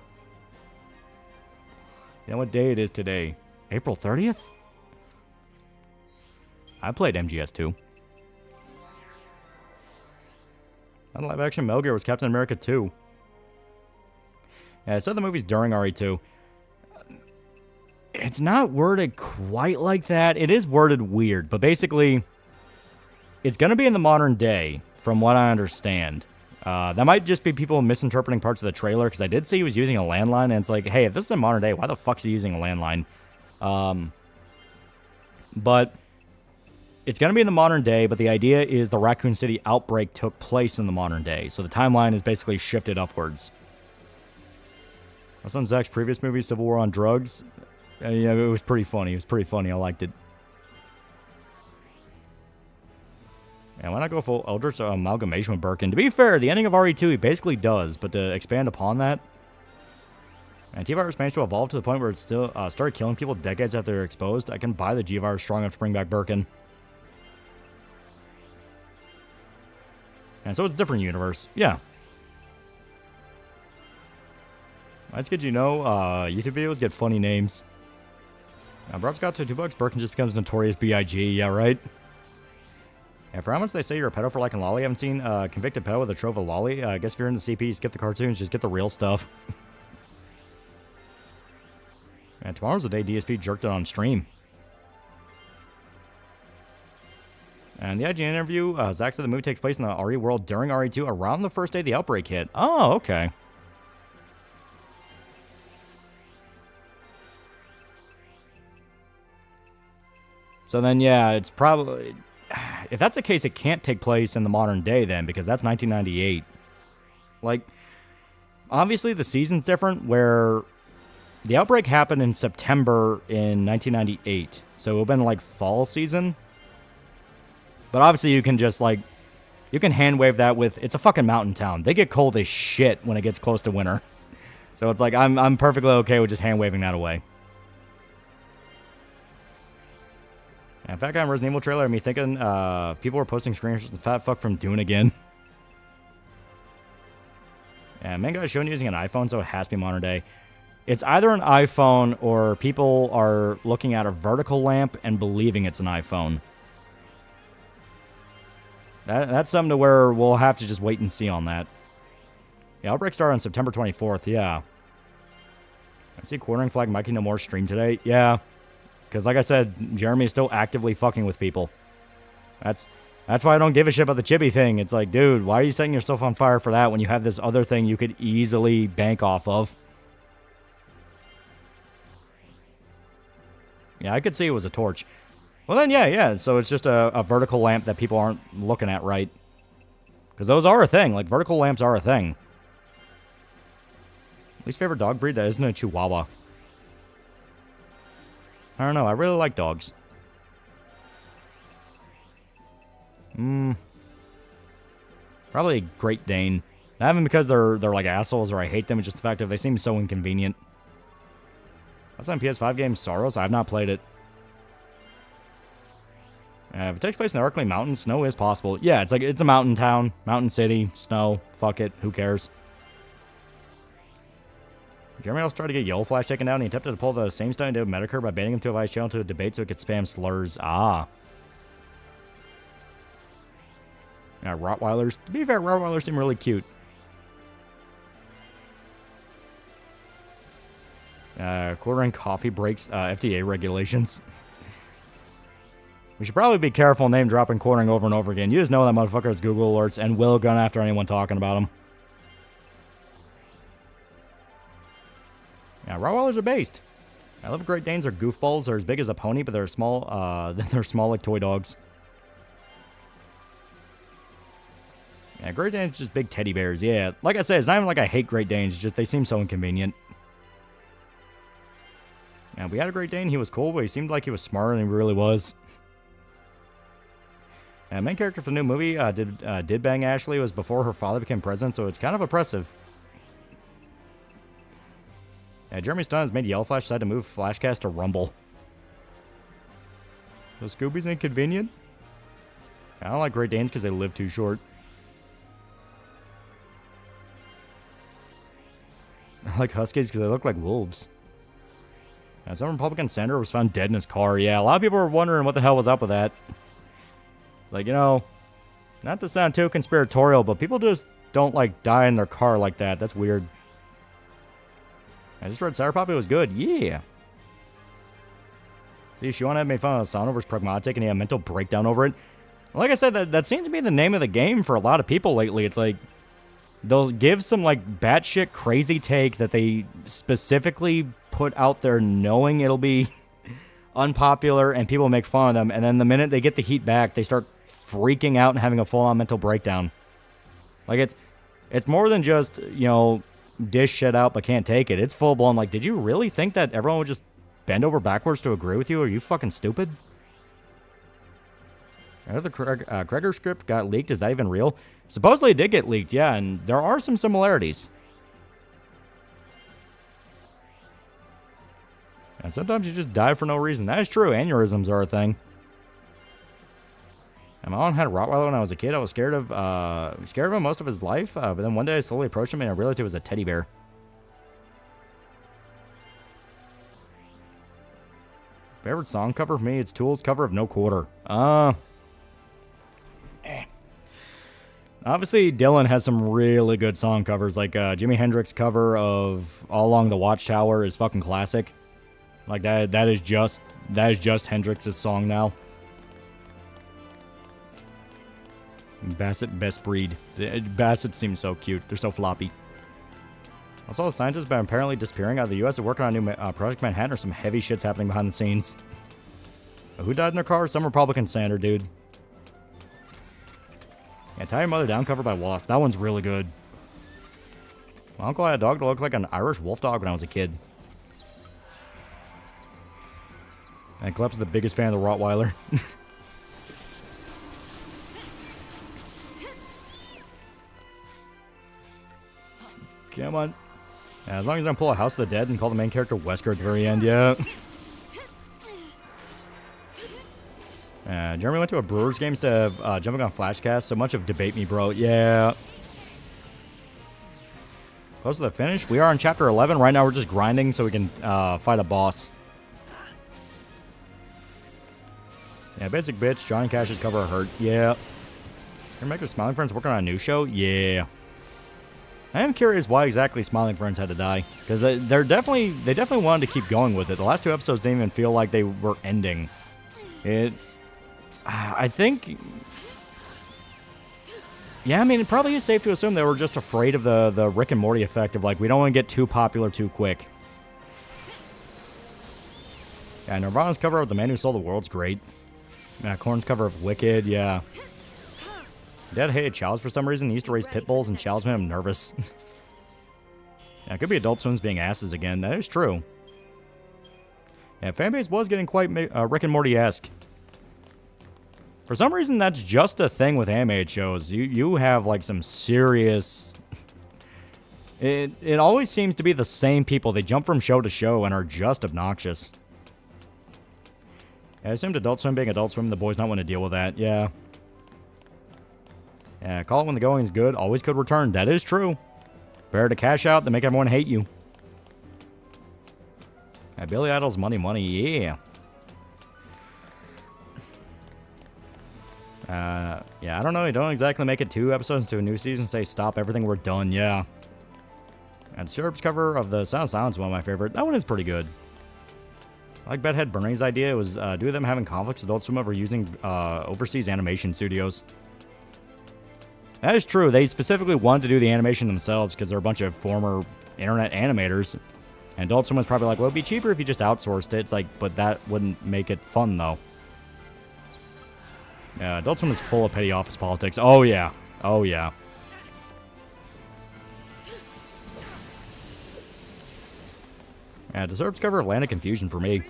You know what day it is today? April 30th? I played MGS2. That live-action Metal Gear was Captain America 2. Yeah, I said the movie's during RE2. It's not worded quite like that. It is worded weird, but basically, it's going to be in the modern day, from what I understand. That might just be people misinterpreting parts of the trailer, because I did see he was using a landline, and it's like, hey, if this is in modern day, why the fuck's he using a landline? But it's going to be in the modern day, but the idea is the Raccoon City outbreak took place in the modern day, so the timeline is basically shifted upwards. That's on Zach's previous movie, Civil War on Drugs. Yeah, it was pretty funny. It was pretty funny. I liked it. And why not go full Eldritch amalgamation with Birkin? To be fair, the ending of RE2, he basically does, but to expand upon that, and T-Virus managed to evolve to the point where it still started killing people decades after they're exposed. I can buy the G-Virus strong enough to bring back Birkin. And so it's a different universe. Yeah. That's good, you know. YouTube videos get funny names. Brov's got to $2. Birkin just becomes notorious B.I.G. Yeah, right? And for how much they say you're a pedo for liking Loli, I haven't seen convicted pedo with a trove of Loli. I guess if you're in the CP, skip the cartoons, just get the real stuff. And tomorrow's the day DSP jerked it on stream. And the IGN interview, Zach said the movie takes place in the RE world during RE2 around the first day the outbreak hit. Oh, okay. So then, yeah, it's probably... If that's the case, it can't take place in the modern day then, because that's 1998. Like, obviously the season's different, where the outbreak happened in September in 1998. So it would have been, like, fall season. But obviously you can just, like, you can hand wave that with, it's a fucking mountain town. They get cold as shit when it gets close to winter. So it's like, I'm perfectly okay with just hand waving that away. And Fat Guy in Resident Evil trailer, me thinking, people were posting screenshots of the fat fuck from Dune again. And main guy showing using an iPhone, so it has to be modern day. It's either an iPhone or people are looking at a vertical lamp and believing it's an iPhone. That's something to where we'll have to just wait and see on that. The outbreak started on September 24th, yeah. I see Quartering Flag Mikey No More stream today. Yeah. Because like I said, Jeremy is still actively fucking with people. That's why I don't give a shit about the chibi thing. It's like, dude, why are you setting yourself on fire for that when you have this other thing you could easily bank off of? Yeah, I could see it was a torch. Well then, yeah. So it's just a vertical lamp that people aren't looking at right. Because those are a thing. Like, vertical lamps are a thing. Least favorite dog breed? That isn't a Chihuahua. I don't know. I really like dogs. Probably Great Dane. Not even because they're like assholes or I hate them. It's just the fact that they seem so inconvenient. That's on PS5 game Soros. I've not played it. If it takes place in the Arklay Mountains, snow is possible. Yeah, it's a mountain town, mountain city, snow. Fuck it, who cares? Jeremy also tried to get Yellow Flash taken down. He attempted to pull the same stunt into Medicare by banning him to a vice channel to a debate so it could spam slurs. Ah. Yeah, Rottweilers. To be fair, Rottweilers seem really cute. Quartering coffee breaks FDA regulations. We should probably be careful name dropping Quartering over and over again. You just know that motherfucker has Google alerts and will gun after anyone talking about him. Yeah, Rottweilers are based. I love Great Danes. They're goofballs. They're as big as a pony, but they're small. They're small like toy dogs. Yeah, Great Danes just big teddy bears. Yeah, like I said, it's not even like I hate Great Danes. It's just they seem so inconvenient. Yeah, we had a Great Dane. He was cool, but he seemed like he was smarter than he really was. And main character for the new movie did bang Ashley. It was before her father became president, so it's kind of oppressive. Yeah, Jeremy Stun has made Yellow Flash decide to move Flashcast to Rumble. So Scooby's inconvenient? I don't like Great Danes because they live too short. I like Huskies because they look like wolves. Yeah, some Republican senator was found dead in his car. Yeah, a lot of people were wondering what the hell was up with that. It's like, you know, not to sound too conspiratorial, but people just don't, like, die in their car like that. That's weird. I just read Sour Poppy was good. Yeah. See, Sean had made fun of Sonover's pragmatic, and he had a mental breakdown over it. Like I said, that seems to be the name of the game for a lot of people lately. It's like, they'll give some, like, batshit crazy take that they specifically put out there knowing it'll be unpopular and people make fun of them, and then the minute they get the heat back, they start freaking out and having a full-on mental breakdown. Like, it's more than just, you know, dish shit out but can't take it. It's full-blown, like, did you really think that everyone would just bend over backwards to agree with you? Are you fucking stupid? Another Kreger script got leaked. Is that even real? Supposedly it did get leaked, yeah, and there are some similarities. And sometimes you just die for no reason. That is true. Aneurysms are a thing. And my mom had a Rottweiler when I was a kid. I was scared of him most of his life. But then one day I slowly approached him and I realized it was a teddy bear. Favorite song cover for me? It's Tool's cover of No Quarter. Obviously, Dylan has some really good song covers. Like Jimi Hendrix cover of All Along the Watchtower is fucking classic. Like that is just Hendrix's song now. Bassett, best breed. Bassett seems so cute. They're so floppy. Also, the scientists have been apparently disappearing out of the U.S. They're working on a new Project Manhattan, or some heavy shit's happening behind the scenes. Who died in their car? Some Republican senator, dude. Yeah, Tie Your Mother Down cover by Wolf. That one's really good. My uncle had a dog that looked like an Irish wolf dog when I was a kid. And Klep's the biggest fan of the Rottweiler. Come on. Yeah, as long as I don't pull a House of the Dead and call the main character Wesker at the very end, yeah. Jeremy went to a Brewers game instead of jumping on Flashcast. So much of debate me, bro. Yeah. Close to the finish. We are on chapter 11. Right now we're just grinding so we can fight a boss. Yeah, basic bitch. Johnny Cash's cover hurt. Yeah. Your maker Smiling Friends working on a new show? Yeah. I am curious why exactly Smiling Friends had to die. Because they definitely wanted to keep going with it. The last two episodes didn't even feel like they were ending. I think... Yeah, I mean, it probably is safe to assume they were just afraid of the Rick and Morty effect of, like, we don't want to get too popular too quick. Yeah, Nirvana's cover of The Man Who Sold the World's great. Yeah, Korn's cover of Wicked, yeah. Dad hated Chows for some reason. He used to raise pit bulls, and Chows made him nervous. Yeah, it could be Adult Swim's being asses again. That is true. Yeah, fanbase was getting quite Rick and Morty-esque. For some reason, that's just a thing with animated shows. You have, like, some serious... It always seems to be the same people. They jump from show to show and are just obnoxious. I assumed Adult Swim being Adult Swim, the boys not want to deal with that. Yeah. Yeah, call it when the going is good. Always could return. That is true. Better to cash out than make everyone hate you. Yeah, Billy Idol's money, yeah. Yeah, I don't know. You don't exactly make it 2 episodes into a new season. Say, stop everything, we're done. Yeah. And Syrup's cover of the Sound of Silence is one of my favorite. That one is pretty good. I like Bedhead Bernie's idea. It was due to them having conflicts. Adult Swim over using overseas animation studios. That is true. They specifically wanted to do the animation themselves because they're a bunch of former internet animators. And Adult Swim was probably like, well, it'd be cheaper if you just outsourced it. It's like, but that wouldn't make it fun, though. Yeah, Adult Swim is full of petty office politics. Oh, yeah. Oh, yeah. Yeah, deserves cover Atlantic Confusion for me.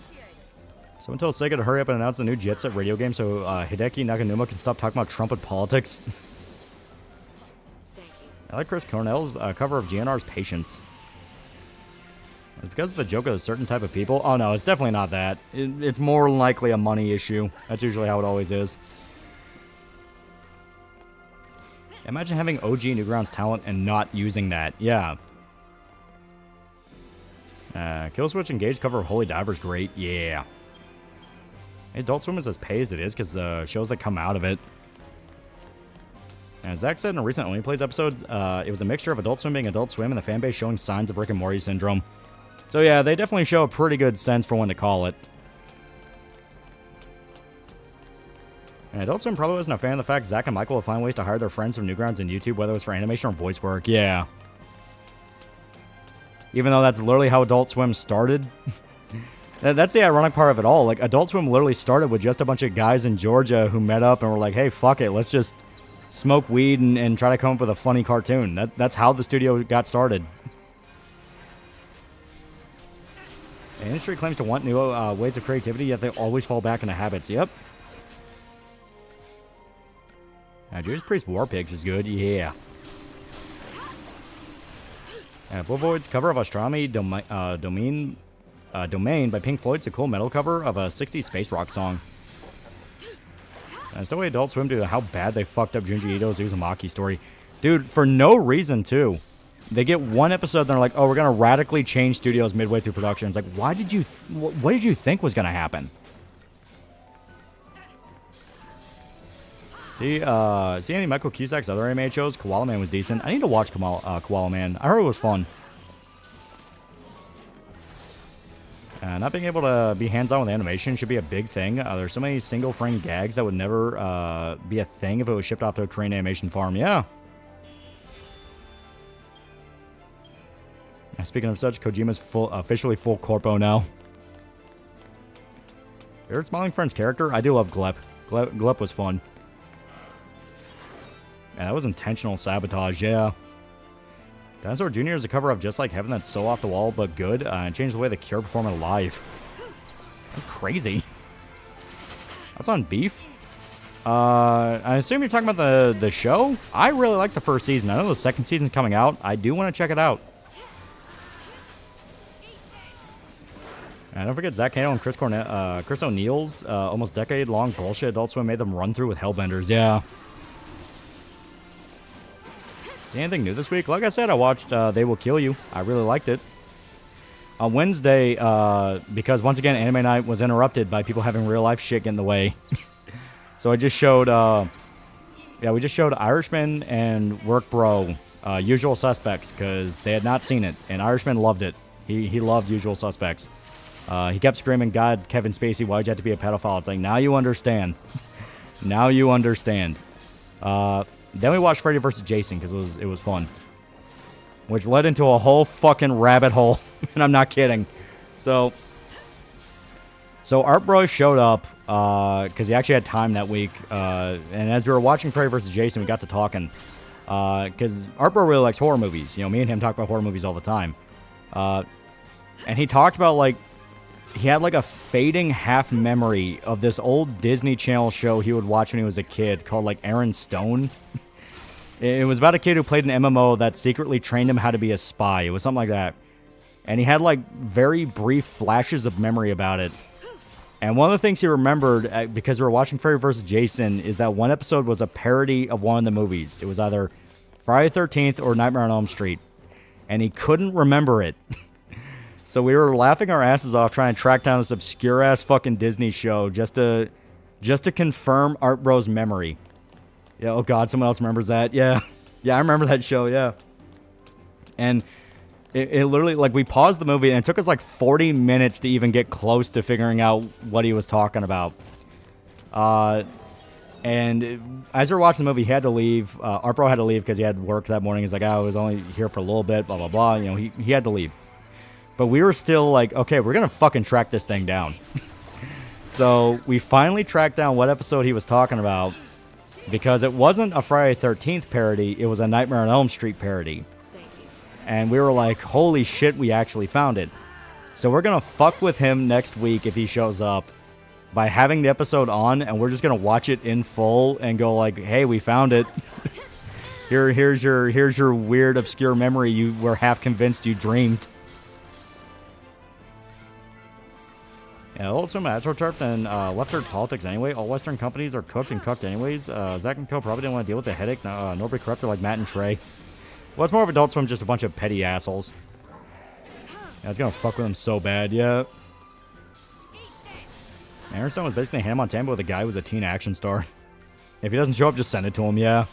Someone tell Sega to hurry up and announce the new Jet Set radio game so Hideki Naganuma can stop talking about Trump and politics. I like Chris Cornell's cover of GNR's Patience. It's because of the joke of a certain type of people. Oh, no, it's definitely not that. It's more likely a money issue. That's usually how it always is. Imagine having OG Newgrounds talent and not using that. Yeah. Killswitch Engage cover of Holy Diver's great. Yeah. Adult Swim is as pay as it is because the shows that come out of it. As Zach said in a recent Only Plays episode, it was a mixture of Adult Swim being Adult Swim and the fanbase showing signs of Rick and Morty syndrome. So yeah, they definitely show a pretty good sense for when to call it. And Adult Swim probably wasn't a fan of the fact Zach and Michael will find ways to hire their friends from Newgrounds and YouTube, whether it's for animation or voice work. Yeah. Even though that's literally how Adult Swim started. That's the ironic part of it all. Like, Adult Swim literally started with just a bunch of guys in Georgia who met up and were like, hey, fuck it, let's just smoke weed and try to come up with a funny cartoon. That's how the studio got started. The industry claims to want new ways of creativity, yet they always fall back into habits. Yep. Judas Priest War Pigs is good. Yeah. Blue cover of Astronomy Domain by Pink Floyd's a cool metal cover of a 60s space rock song. It's the way Adult Swim do how bad they fucked up Junji Ito's Uzumaki story. Dude, for no reason, too. They get one episode and they're like, oh, we're going to radically change studios midway through production. It's like, what did you think was going to happen? See any Michael Cusack's other animated shows? Koala Man was decent. I need to watch Koala Man. I heard it was fun. Not being able to be hands-on with animation should be a big thing. There's so many single-frame gags that would never be a thing if it was shipped off to a Korean animation farm. Yeah. Speaking of such, Kojima's officially full corpo now. Favorite Smiling Friends character? I do love Glep. Glep was fun. Yeah, that was intentional sabotage, yeah. Dinosaur Jr. is a cover of Just Like Heaven that's so off the wall but good, and changed the way the Cure perform it live. That's crazy. That's on Beef. I assume you're talking about the show? I really like the first season. I know the second season's coming out. I do want to check it out. And don't forget Zach Kano and Chris O'Neill's almost decade-long bullshit Adult Swim made them run through with Hellbenders. Yeah. See anything new this week? Like I said, I watched They Will Kill You. I really liked it. On Wednesday, because once again, Anime Night was interrupted by people having real-life shit get in the way. So I just showed, we just showed Irishman and Work Bro, Usual Suspects, because they had not seen it, and Irishman loved it. He loved Usual Suspects. He kept screaming, God, Kevin Spacey, why'd you have to be a pedophile? It's like, now you understand. Now you understand. Then we watched Freddy vs. Jason, because it was fun. Which led into a whole fucking rabbit hole, and I'm not kidding. So Art Bro showed up, because he actually had time that week, and as we were watching Freddy vs. Jason, we got to talking, because Art Bro really likes horror movies. You know, me and him talk about horror movies all the time. And he talked about, like, he had, like, a fading half memory of this old Disney Channel show he would watch when he was a kid called, like, Aaron Stone. It was about a kid who played an MMO that secretly trained him how to be a spy. It was something like that. And he had, like, very brief flashes of memory about it. And one of the things he remembered, because we were watching Freddy vs. Jason, is that one episode was a parody of one of the movies. It was either Friday the 13th or Nightmare on Elm Street. And he couldn't remember it. So we were laughing our asses off trying to track down this obscure-ass fucking Disney show just to confirm Art Bro's memory. Yeah, oh god, someone else remembers that. Yeah. Yeah, I remember that show, yeah. And it literally, like, we paused the movie, and it took us, like, 40 minutes to even get close to figuring out what he was talking about. And as we were watching the movie, he had to leave. Art Bro had to leave because he had work that morning. He's like, I was only here for a little bit, blah, blah, blah. You know, he had to leave. But we were still like, okay, we're going to fucking track this thing down. So we finally tracked down what episode he was talking about, because it wasn't a Friday 13th parody, it was a Nightmare on Elm Street parody. And we were like, holy shit, we actually found it. So we're going to fuck with him next week if he shows up by having the episode on, and we're just going to watch it in full and go like, hey, we found it. Here's your weird, obscure memory you were half convinced you dreamed. Yeah, also AstroTurf and left-turn politics anyway. All Western companies are cooked and cucked anyways. Zach and Co. probably didn't want to deal with the headache. Nobody corrupted like Matt and Trey. Well, it's more of Adult Swim, just a bunch of petty assholes. Yeah, it's gonna fuck with them so bad, yeah. Aaron Stone was basically Hannah Montana with a guy who was a teen action star. If he doesn't show up, just send it to him, yeah.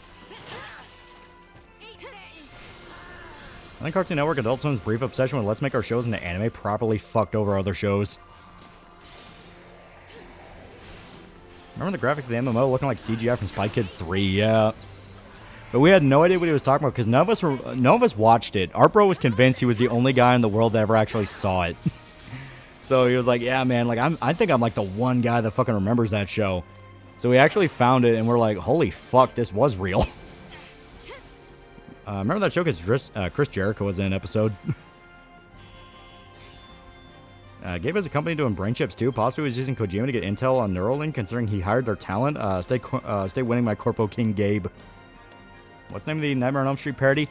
I think Cartoon Network Adult Swim's brief obsession with let's make our shows into anime properly fucked over other shows. Remember the graphics of the MMO looking like CGI from Spy Kids 3? Yeah. But we had no idea what he was talking about because none of us watched it. Art Bro was convinced he was the only guy in the world that ever actually saw it. So he was like, yeah, man, like I think I'm like the one guy that fucking remembers that show. So we actually found it and we're like, holy fuck, this was real. Remember that show because Chris Jericho was in an episode. Gave us a company doing brain chips too. Possibly was using Kojima to get intel on Neuralink, considering he hired their talent. Stay winning my Corpo King Gabe. What's the name of the Nightmare on Elm Street parody?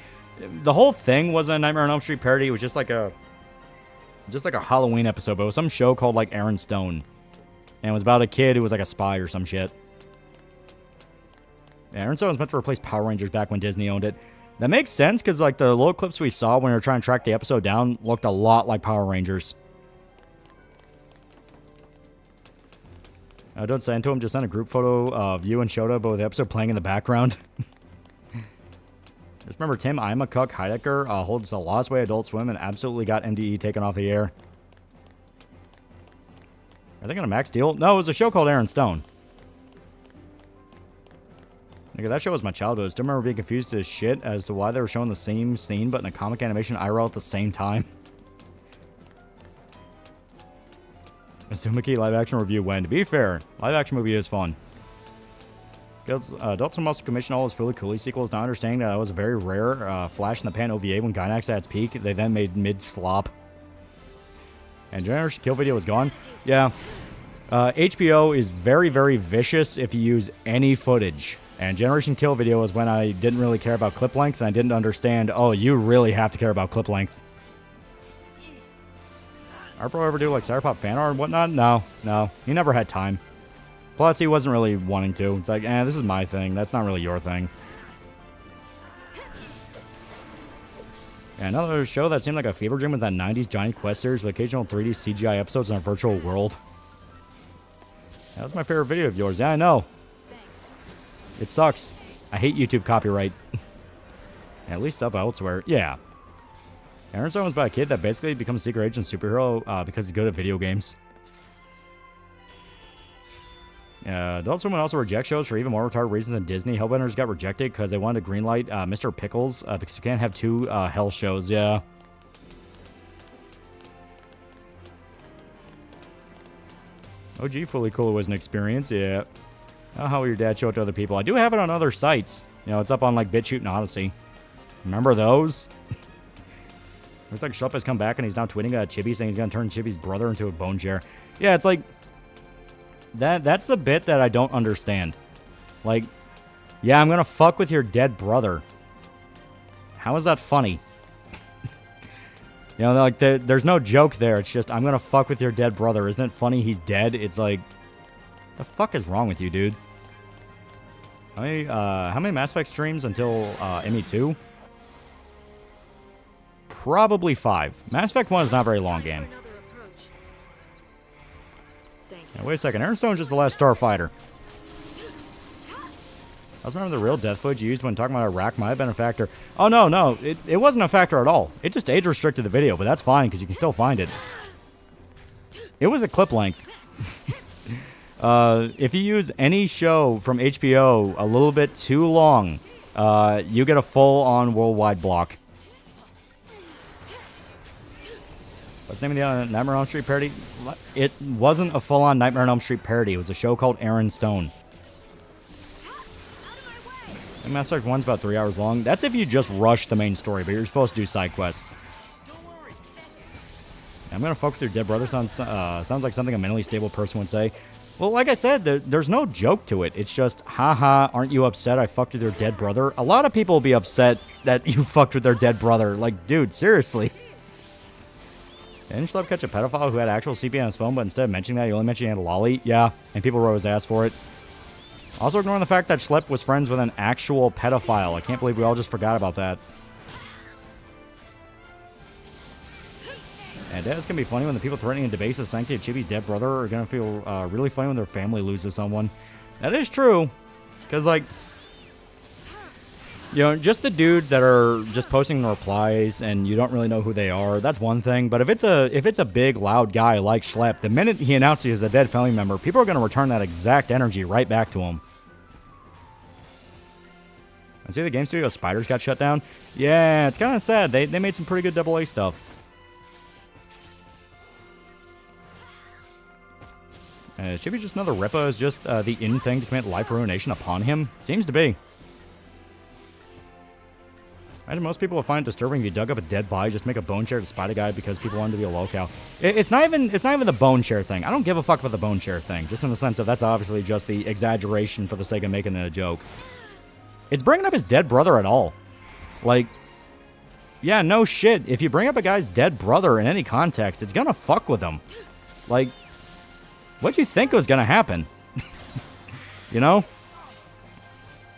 The whole thing wasn't a Nightmare on Elm Street parody. It was just like a Halloween episode, but it was some show called like Aaron Stone, and it was about a kid who was like a spy or some shit. Yeah, Aaron Stone was meant to replace Power Rangers back when Disney owned it. That makes sense because like the little clips we saw when we were trying to track the episode down looked a lot like Power Rangers. Don't send to him. Just send a group photo of you and Shota, but with the episode playing in the background. Just remember Tim, I'm a Cuck Heidecker, holds the Lost Way Adult Swim and absolutely got MDE taken off the air. Are they going to max deal? No, it was a show called Aaron Stone. Nigga, that show was my childhood. I still remember being confused as shit as to why they were showing the same scene, but in a comic animation IRL at the same time. Azumaki live action review when? To be fair, live action movie is fun. Adult Swim also commissioned all his Fooly Cooly sequels, not understanding that it was a very rare flash in the pan OVA when Gynax at its peak. They then made mid-slop. And Generation Kill video was gone. Yeah. HBO is very, very vicious if you use any footage. And Generation Kill video was when I didn't really care about clip length and I didn't understand, oh, you really have to care about clip length. Arpo ever do like Cyberpop fan art and whatnot? No. He never had time. Plus, he wasn't really wanting to. It's like, this is my thing. That's not really your thing. Yeah, another show that seemed like a fever dream was that 90s Johnny Quest series with occasional 3D CGI episodes in a virtual world. That was my favorite video of yours. Yeah, I know. Thanks. It sucks. I hate YouTube copyright. At least up elsewhere. Yeah. Aaron Stone was by a kid that basically becomes a secret agent superhero because he's good at video games. Adult Swim would also reject shows for even more retarded reasons than Disney. Hellbenders got rejected because they wanted to greenlight Mr. Pickles because you can't have two Hell shows, yeah. OG Fully Cool was an experience, yeah. How will your dad show it to other people? I do have it on other sites. You know, it's up on like BitChute and Odyssey. Remember those? Looks like Schlupp has come back and he's now tweeting at Chibi saying he's going to turn Chibi's brother into a bone chair. Yeah, it's like... That's the bit that I don't understand. Like, yeah, I'm going to fuck with your dead brother. How is that funny? You know, like, there's no joke there. It's just, I'm going to fuck with your dead brother. Isn't it funny he's dead? It's like, the fuck is wrong with you, dude? How many Mass Effect streams until ME2? Probably 5. Mass Effect 1 is not a very long game. Now, wait a second. Aaron Stone's just the last Starfighter. I was remember the real death footage you used when talking about Iraq might have been a factor. Oh, no. It wasn't a factor at all. It just age restricted the video, but that's fine because you can still find it. It was a clip length. If you use any show from HBO a little bit too long, you get a full-on worldwide block. What's the name of the Nightmare on Elm Street parody? It wasn't a full-on Nightmare on Elm Street parody. It was a show called Aaron Stone. And Mass Effect 1's about 3 hours long. That's if you just rush the main story, but you're supposed to do side quests. I'm gonna fuck with your dead brother. Sounds like something a mentally stable person would say. Well, like I said, there's no joke to it. It's just, haha, aren't you upset I fucked with your dead brother? A lot of people will be upset that you fucked with their dead brother. Like, dude, seriously. Didn't Schlep catch a pedophile who had actual CP on his phone, but instead of mentioning that, he only mentioned he had a lolly? Yeah, and people wrote his ass for it. Also ignoring the fact that Schlep was friends with an actual pedophile. I can't believe we all just forgot about that. And that's going to be funny when the people threatening to debase the sanctity of Chibi's dead brother are going to feel really funny when their family loses someone. That is true. Because, like, you know, just the dudes that are just posting replies and you don't really know who they are, that's one thing. But if it's a big, loud guy like Schlep, the minute he announces he's a dead family member, people are going to return that exact energy right back to him. I see the game studio Spiders got shut down. Yeah, it's kind of sad. They made some pretty good AA stuff. Should be just another Rippa is just the in thing to commit life ruination upon him? Seems to be. Imagine most people will find it disturbing if you dug up a dead body just to make a bone chair to spite a guy because people wanted to be a locale. It's not even the bone chair thing. I don't give a fuck about the bone chair thing, just in the sense of that's obviously just the exaggeration for the sake of making it a joke. It's bringing up his dead brother at all. Like, yeah, no shit. If you bring up a guy's dead brother in any context, it's gonna fuck with him. Like, what'd you think was gonna happen? You know?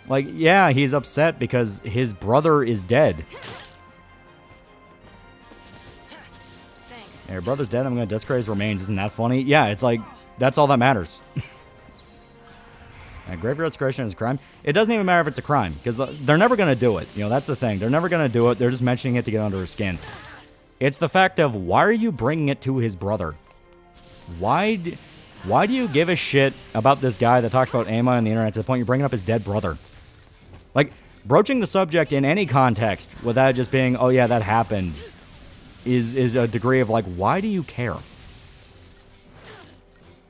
Like, yeah, he's upset because his brother is dead. Thanks. Hey, your brother's dead, I'm gonna desecrate his remains. Isn't that funny? Yeah, it's like, that's all that matters. Graveyard desecration is a crime. It doesn't even matter if it's a crime, because they're never gonna do it. You know, that's the thing. They're never gonna do it. They're just mentioning it to get under his skin. It's the fact of, why are you bringing it to his brother? Why do you give a shit about this guy that talks about AMA on the internet to the point you're bringing up his dead brother? Like, broaching the subject in any context without just being, oh yeah, that happened, is a degree of, like, why do you care?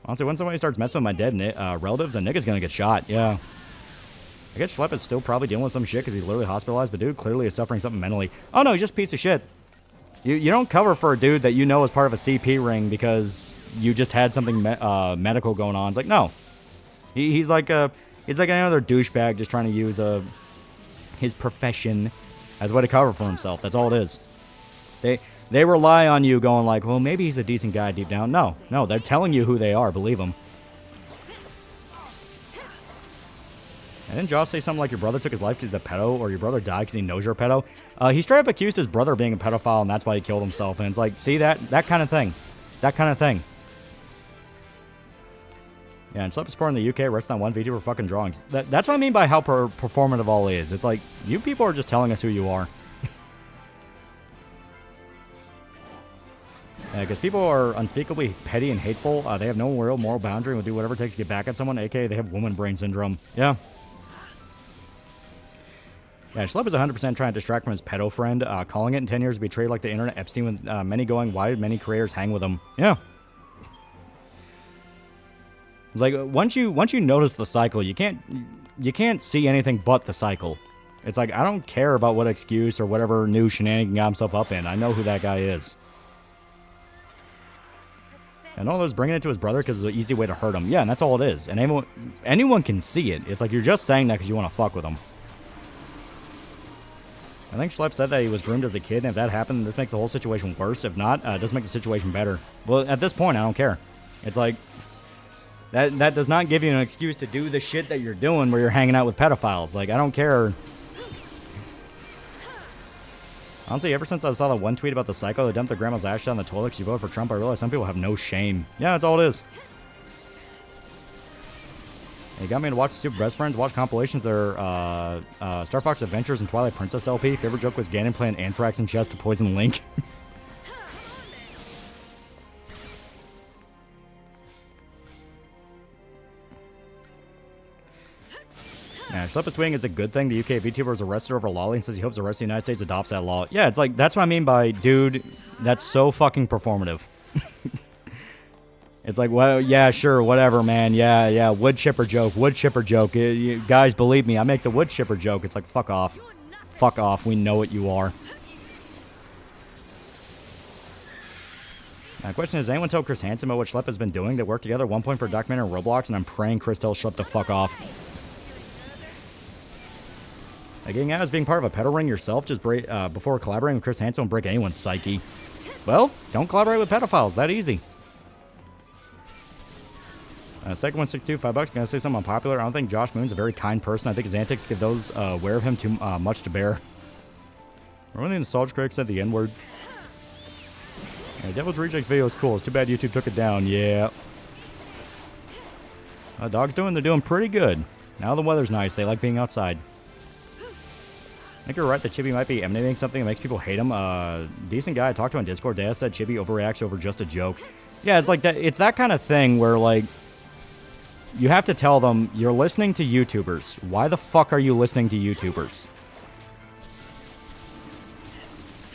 Honestly, when somebody starts messing with my dead relatives, a nigga's gonna get shot, yeah. I guess Schlep is still probably dealing with some shit because he's literally hospitalized, but dude clearly is suffering something mentally. Oh no, he's just a piece of shit. You don't cover for a dude that you know is part of a CP ring because you just had something medical going on. It's like, no. He's like another douchebag just trying to use his profession as a way to cover for himself. That's all it is. They rely on you going like, well, maybe he's a decent guy deep down. No, they're telling you who they are. Believe them. And didn't Josh say something like your brother took his life because he's a pedo, or your brother died because he knows you're a pedo? He straight up accused his brother of being a pedophile, and that's why he killed himself. And it's like, see, that kind of thing. That kind of thing. Yeah, and Schlep is in the UK, rest on one VTuber fucking drawings. That's what I mean by how performative all is. It's like, you people are just telling us who you are. Because people are unspeakably petty and hateful. They have no real moral boundary and will do whatever it takes to get back at someone, aka they have woman brain syndrome. Yeah. Yeah, Schlep is 100% trying to distract from his pedo friend, calling it in 10 years to be treated like the internet Epstein, with many going, why did many creators hang with him? Yeah. It's like, once you notice the cycle, you can't see anything but the cycle. It's like, I don't care about what excuse or whatever new shenanigan got himself up in. I know who that guy is. And all those bringing it to his brother because it's an easy way to hurt him. Yeah, and that's all it is. And anyone can see it. It's like you're just saying that because you want to fuck with him. I think Schlep said that he was groomed as a kid, and if that happened, this makes the whole situation worse. If not, it does make the situation better. Well, at this point, I don't care. It's like, that does not give you an excuse to do the shit that you're doing where you're hanging out with pedophiles. Like, I don't care. Honestly, ever since I saw the one tweet about the psycho that dumped their grandma's ashes down the toilet because she voted for Trump, I realized some people have no shame. Yeah, that's all it is. It got me to watch Super Best Friends, watch compilations of their Star Fox Adventures and Twilight Princess LP. Favorite joke was Ganon playing Anthrax in chess to poison Link. Yeah, Schlepp is tweeting it's a good thing the UK VTuber was arrested over Lolly and says he hopes the rest of the United States adopts that law. Yeah, it's like, that's what I mean by, dude, that's so fucking performative. It's like, well, yeah, sure, whatever, man. Yeah, wood chipper joke. Guys, believe me, I make the wood chipper joke. It's like, fuck off. Fuck off. We know what you are. Now, the question is, anyone tell Chris Hansen about what Schlepp has been doing? They worked together at one point for a documentary on Roblox, and I'm praying Chris tells Schlepp to fuck off. Like, getting out as being part of a pedal ring yourself just before collaborating with Chris Hansen will break anyone's psyche. Well, don't collaborate with pedophiles. That easy. Second 162, $5. Gonna say something unpopular. I don't think Josh Moon's a very kind person. I think his antics give those aware of him too much to bear. Remember the nostalgia critic said the N-word? Yeah, Devil's Rejects video is cool. It's too bad YouTube took it down. Yeah. Dog's they're doing pretty good. Now the weather's nice. They like being outside. I think you're right that Chibi might be emanating something that makes people hate him. Decent guy I talked to on Discord. Dad said Chibi overreacts over just a joke. Yeah, it's like that. It's that kind of thing where, like, you have to tell them, you're listening to YouTubers. Why the fuck are you listening to YouTubers?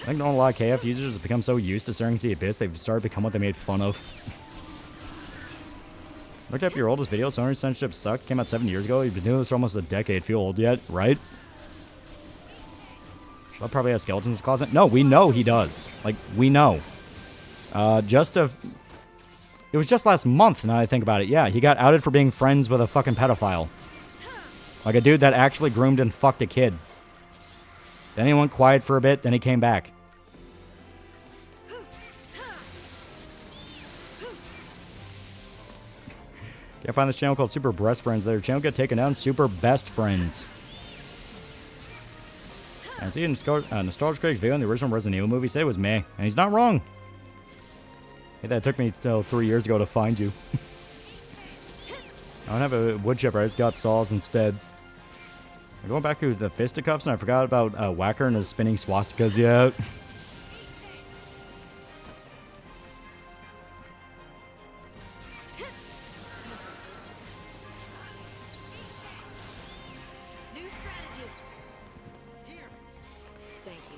I think a lot of KF users have become so used to staring into the abyss, they've started to become what they made fun of. Look up your oldest video. Sony censorship sucked. Came out 7 years ago. You've been doing this for almost a decade. Feel old yet, right? Schlepp probably has skeletons in his closet. No, we know he does. Like, we know. It was just last month, now that I think about it. Yeah, he got outed for being friends with a fucking pedophile. Like a dude that actually groomed and fucked a kid. Then he went quiet for a bit, then he came back. Can't find this channel called Super Breast Friends. Their channel got taken down. Super Best Friends. And see, Nostalgia Critic's video in the original Resident Evil movie said it was meh. And he's not wrong. Hey, that took me till 3 years ago to find you. I don't have a wood chipper. I just got saws instead. I'm going back to the fisticuffs, and I forgot about Whacker and his spinning swastikas yet.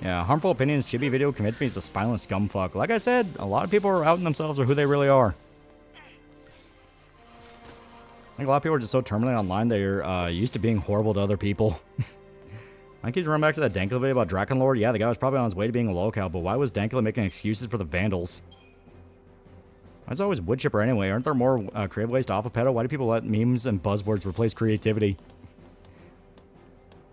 Yeah, Harmful Opinions Chibi video convinced me he's a spineless scumfuck. Like I said, a lot of people are outing themselves or who they really are. I think a lot of people are just so terminally online they're used to being horrible to other people. I keep running back to that Dankula video about Drakenlord. Yeah, the guy was probably on his way to being a locale, but why was Dankula making excuses for the Vandals? Why is it always wood chipper anyway? Aren't there more creative ways to off a pedo? Why do people let memes and buzzwords replace creativity?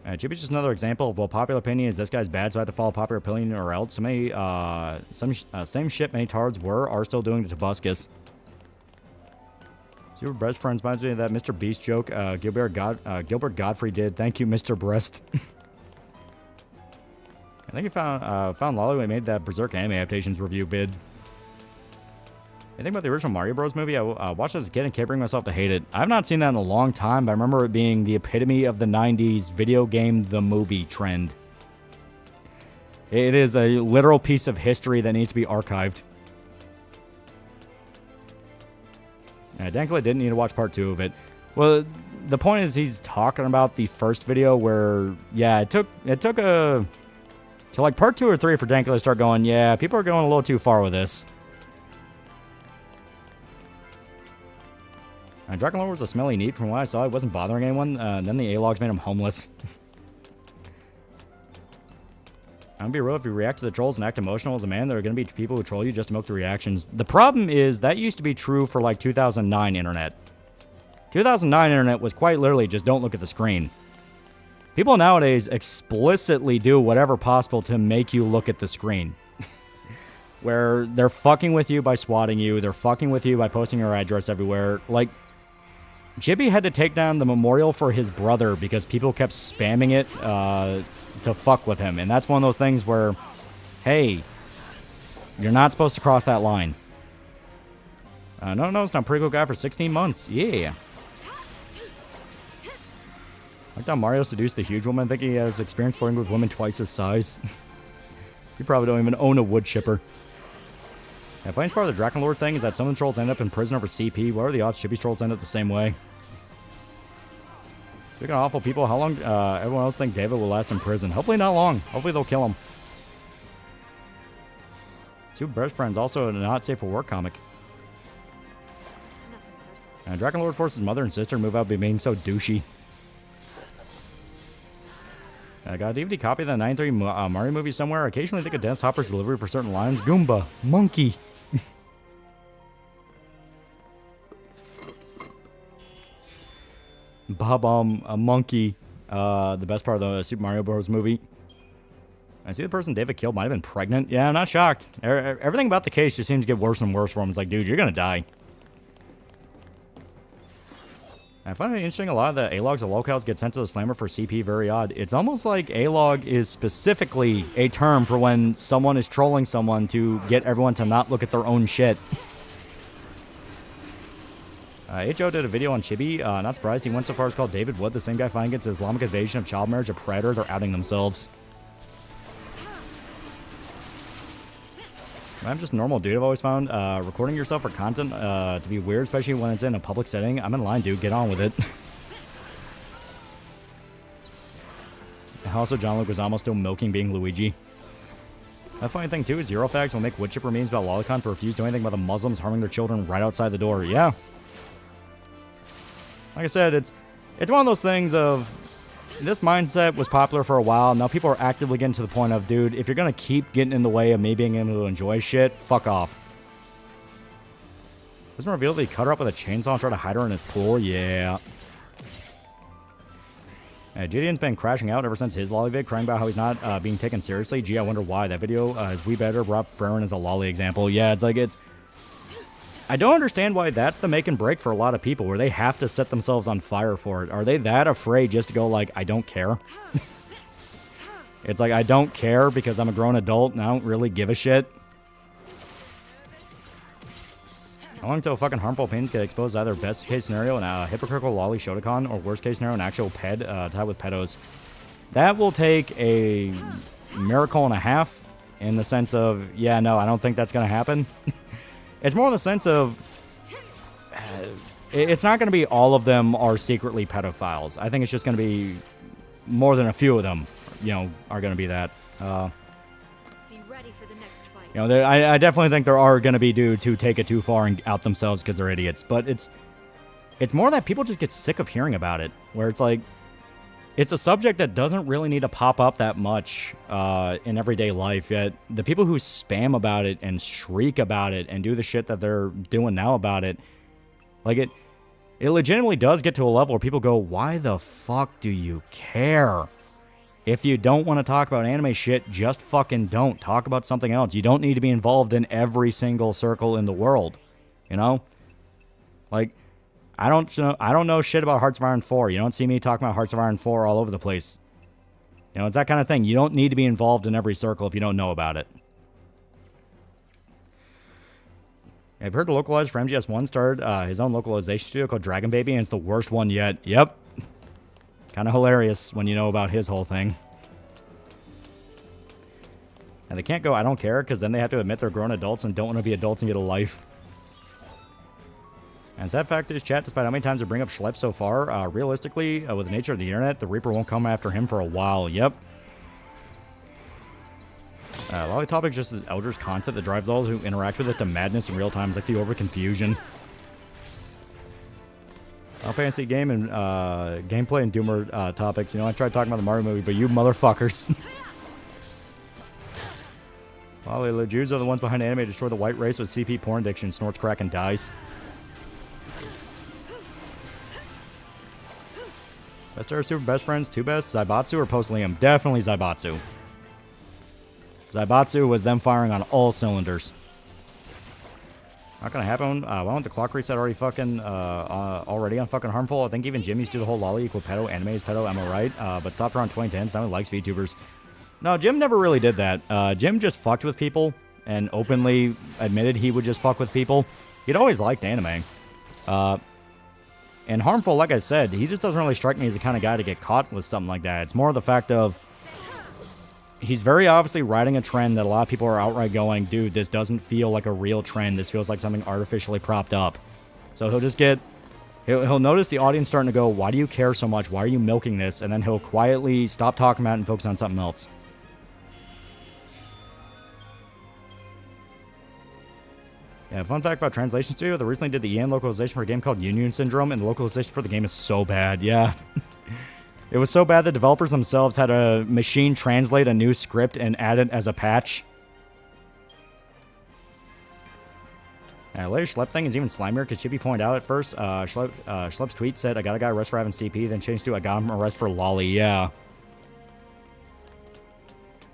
Chibi's just another example of, well, popular opinion is this guy's bad, so I have to follow popular opinion or else. So many, same shit many tards are still doing to Tobuscus. Super Breast Friends reminds me of that Mr. Beast joke Gilbert Godfrey did. Thank you, Mr. Breast. I think he found Lolly when he made that Berserk anime adaptations review vid. I think about the original Mario Bros. Movie. I watched it as a kid and can't bring myself to hate it. I've not seen that in a long time, but I remember it being the epitome of the 90s video game the movie trend. It is a literal piece of history that needs to be archived. Yeah, Dankula didn't need to watch part 2 of it. Well, the point is he's talking about the first video where, yeah, it took to like part 2 or 3 for Dankula to start going, yeah, people are going a little too far with this. Drakenlord was a smelly neat. From what I saw, it wasn't bothering anyone. Then the A-logs made him homeless. I'm gonna be real, if you react to the trolls and act emotional as a man, there are gonna be people who troll you just to milk the reactions. The problem is, that used to be true for like 2009 internet. 2009 internet was quite literally just don't look at the screen. People nowadays explicitly do whatever possible to make you look at the screen. Where they're fucking with you by swatting you, they're fucking with you by posting your address everywhere. Like, Chibi had to take down the memorial for his brother because people kept spamming it to fuck with him. And that's one of those things where, hey, you're not supposed to cross that line. No, it's not a pretty cool guy for 16 months. Yeah. Like how Mario seduced the huge woman. I think he has experience flirting with women twice his size. You probably don't even own a wood chipper. Yeah, funniest part of the Drakenlord thing is that some of the trolls end up in prison over CP. What are the odds Chibi's trolls end up the same way? Speaking of awful people, how long everyone else think David will last in prison? Hopefully not long. Hopefully they'll kill him. Two best friends, also a not safe for work comic. Dragon Lord forces mother and sister to move out by being so douchey. I got a DVD copy of the 93 Mario movie somewhere. Occasionally think of Dennis Hopper's delivery for certain lines. Goomba. Monkey. Bob a monkey. The best part of the Super Mario Bros. Movie. I see the person David killed might have been pregnant. Yeah, I'm not shocked. Everything about the case just seems to get worse and worse for him. It's like, dude, you're gonna die. I find it interesting a lot of the A-logs and locales get sent to the slammer for CP. Very odd. It's almost like A-log is specifically a term for when someone is trolling someone to get everyone to not look at their own shit. H.O. did a video on Chibi. Not surprised. He went so far as called David Wood, the same guy fighting against the Islamic invasion of child marriage, a predator. They're outing themselves. I'm just a normal dude. I've always found recording yourself for content to be weird, especially when it's in a public setting. I'm in line, dude. Get on with it. Also, John Leguizamo still milking being Luigi. The funny thing, too, is Eurofags will make wood chipper memes about Lolicon to refuse to do anything about the Muslims harming their children right outside the door. Yeah. Like I said, it's one of those things of... This mindset was popular for a while. Now people are actively getting to the point of, dude, if you're going to keep getting in the way of me being able to enjoy shit, fuck off. Doesn't reveal that he cut her up with a chainsaw and tried to hide her in his pool? Yeah. Gideon's been crashing out ever since his lolly vid, crying about how he's not being taken seriously. Gee, I wonder why. That video is way better. Brought Farron as a lolly example. Yeah, it's like it's... I don't understand why that's the make and break for a lot of people, where they have to set themselves on fire for it. Are they that afraid just to go like, I don't care? It's like, I don't care because I'm a grown adult and I don't really give a shit. How long until fucking harmful opinions get exposed as either best case scenario in a hypocritical lolly Shotokan or worst case scenario an actual ped tied with pedos? That will take a miracle and a half in the sense of, yeah, no, I don't think that's going to happen. It's more in the sense of, it's not going to be all of them are secretly pedophiles. I think it's just going to be more than a few of them, you know, are going to be that. Be ready for the next fight. You know, I definitely think there are going to be dudes who take it too far and out themselves because they're idiots. But it's more that people just get sick of hearing about it, where it's like, it's a subject that doesn't really need to pop up that much in everyday life, yet the people who spam about it and shriek about it and do the shit that they're doing now about it, like it legitimately does get to a level where people go, why the fuck do you care? If you don't want to talk about anime shit, just fucking don't. Talk about something else. You don't need to be involved in every single circle in the world, you know? Like... I don't know shit about Hearts of Iron 4. You don't see me talking about Hearts of Iron 4 all over the place. You know, it's that kind of thing. You don't need to be involved in every circle if you don't know about it. I've heard the localizer for MGS1 started his own localization studio called Dragon Baby, and it's the worst one yet. Yep. Kind of hilarious when you know about his whole thing. And they can't go, I don't care, because then they have to admit they're grown adults and don't want to be adults and get a life. And sad fact is, chat, despite how many times I bring up Schlepp so far, realistically, with the nature of the internet, the Reaper won't come after him for a while. Yep. Lolly topic just as Elder's concept that drives all who interact with it to madness in real time, is like the over-confusion. Final Fantasy game and gameplay and Doomer topics. You know, I tried talking about the Mario movie, but you motherfuckers. Lolly, the Jews are the ones behind anime destroy the white race with CP porn addiction, snorts crack and dies. Best or super best friends, two best, Zaibatsu or Post Liam? Definitely Zaibatsu. Zaibatsu was them firing on all cylinders. Not gonna happen. Why don't the clock reset already fucking already on fucking harmful? I think even Jim used to do the whole lolly equal pedo, anime is pedo, am I right? But stopped around 2010s. Now he likes VTubers. No, Jim never really did that. Jim just fucked with people and openly admitted he would just fuck with people. He'd always liked anime. And harmful, like I said, he just doesn't really strike me as the kind of guy to get caught with something like that. It's more the fact of he's very obviously riding a trend that a lot of people are outright going, dude, this doesn't feel like a real trend. This feels like something artificially propped up. So he'll He'll notice the audience starting to go, why do you care so much? Why are you milking this? And then he'll quietly stop talking about it and focus on something else. Yeah, fun fact about Translation Studio, they recently did the EN localization for a game called Union Syndrome, and the localization for the game is so bad, yeah. It was so bad that developers themselves had a machine translate a new script and add it as a patch. Later Schlep thing is even slimier because Chippy pointed out at first, Schlep's tweet said, I got a guy arrested for having CP, then changed to I got him arrested for lolly, yeah.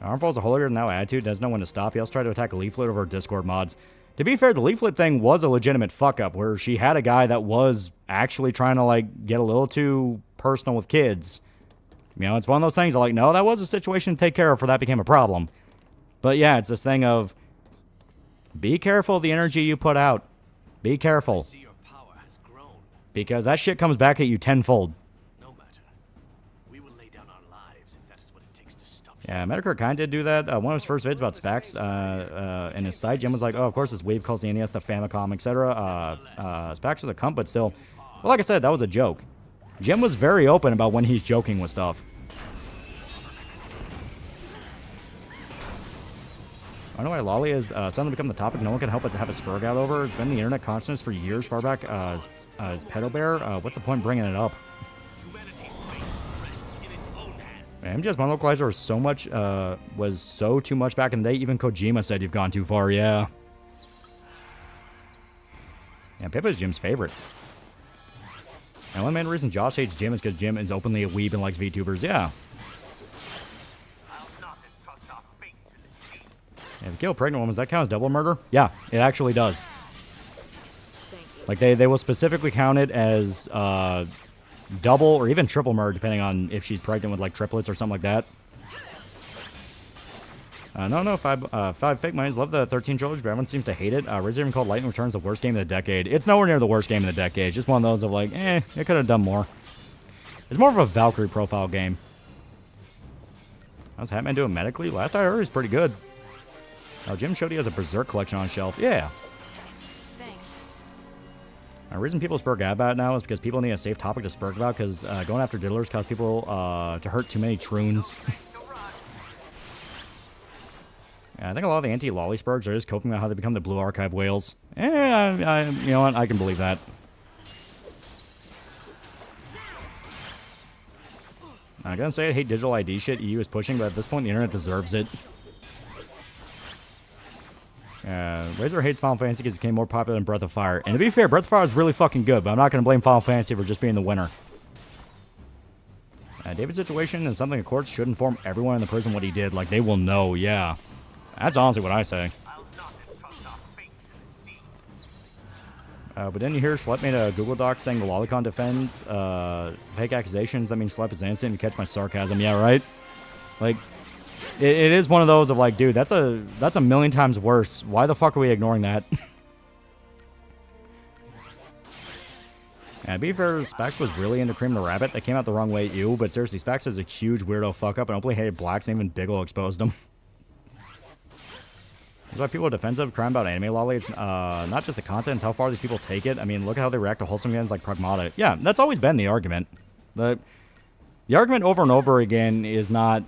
Armfall's a holier than thou attitude, doesn't know when to stop. He also tried to attack Leaflet over Discord mods. To be fair, the Leaflet thing was a legitimate fuck-up, where she had a guy that was actually trying to, like, get a little too personal with kids. You know, it's one of those things that, like, no, that was a situation to take care of before that became a problem. But, yeah, it's this thing of, be careful of the energy you put out. Be careful. Because that shit comes back at you tenfold. Yeah, Metacritic kind of did do that. One of his first vids about Spax and his site, Jim was like, oh, of course, this wave calls the NES the Famicom, etc. Spax was a cunt, but still. Well, like I said, that was a joke. Jim was very open about when he's joking with stuff. I don't know why Lolly has suddenly become the topic no one can help but to have a spur out over. It's been the internet consciousness for years, far back as Pedo Bear. What's the point of bringing it up? MGS One Localizer was so much, was so too much back in the day. Even Kojima said you've gone too far, yeah. Yeah, Pippa is Jim's favorite. And one main reason Josh hates Jim is because Jim is openly a weeb and likes VTubers, yeah. If you kill a pregnant woman, does that count as double murder? Yeah, it actually does. Like, they will specifically count it as, double or even triple murder, depending on if she's pregnant with, like, triplets or something like that. No, five fake minds love the 13 trilogy, but everyone seems to hate it. Razor even called Lightning Returns the worst game of the decade. It's nowhere near the worst game of the decade. It's just one of those of, like, it could have done more. It's more of a Valkyrie profile game. How's Hatman doing medically? Last I heard, he's pretty good. Oh, Jim showed he has a Berserk collection on shelf. Yeah. The reason people spurg out about it now is because people need a safe topic to spurg about, because going after diddlers cause people to hurt too many troons. Yeah, I think a lot of the anti-lolly spurgs are just coping about how they become the Blue Archive whales. You know what? I can believe that. I'm gonna say I hate digital ID shit EU is pushing, but at this point the internet deserves it. Razor hates Final Fantasy because it became more popular than Breath of Fire. And to be fair, Breath of Fire is really fucking good, but I'm not going to blame Final Fantasy for just being the winner. David's situation is something the courts should inform everyone in the prison what he did. Like, they will know, yeah. That's honestly what I say. But then you hear Schlep made a Google Doc saying the Lolicon defends fake accusations. That means Schlep is innocent. You catch my sarcasm. Yeah, right? Like... It is one of those of like, dude, that's a million times worse. Why the fuck are we ignoring that? Yeah, to be fair, Spax was really into Cream the Rabbit. That came out the wrong way, ew. But seriously, Spax is a huge weirdo fuck up and openly hated blacks, and even Bigelow exposed him. That's why people are defensive crying about anime lolly. It's not just the content, it's how far these people take it. I mean, look at how they react to wholesome games like Pragmata. Yeah, that's always been the argument. The argument over and over again is not...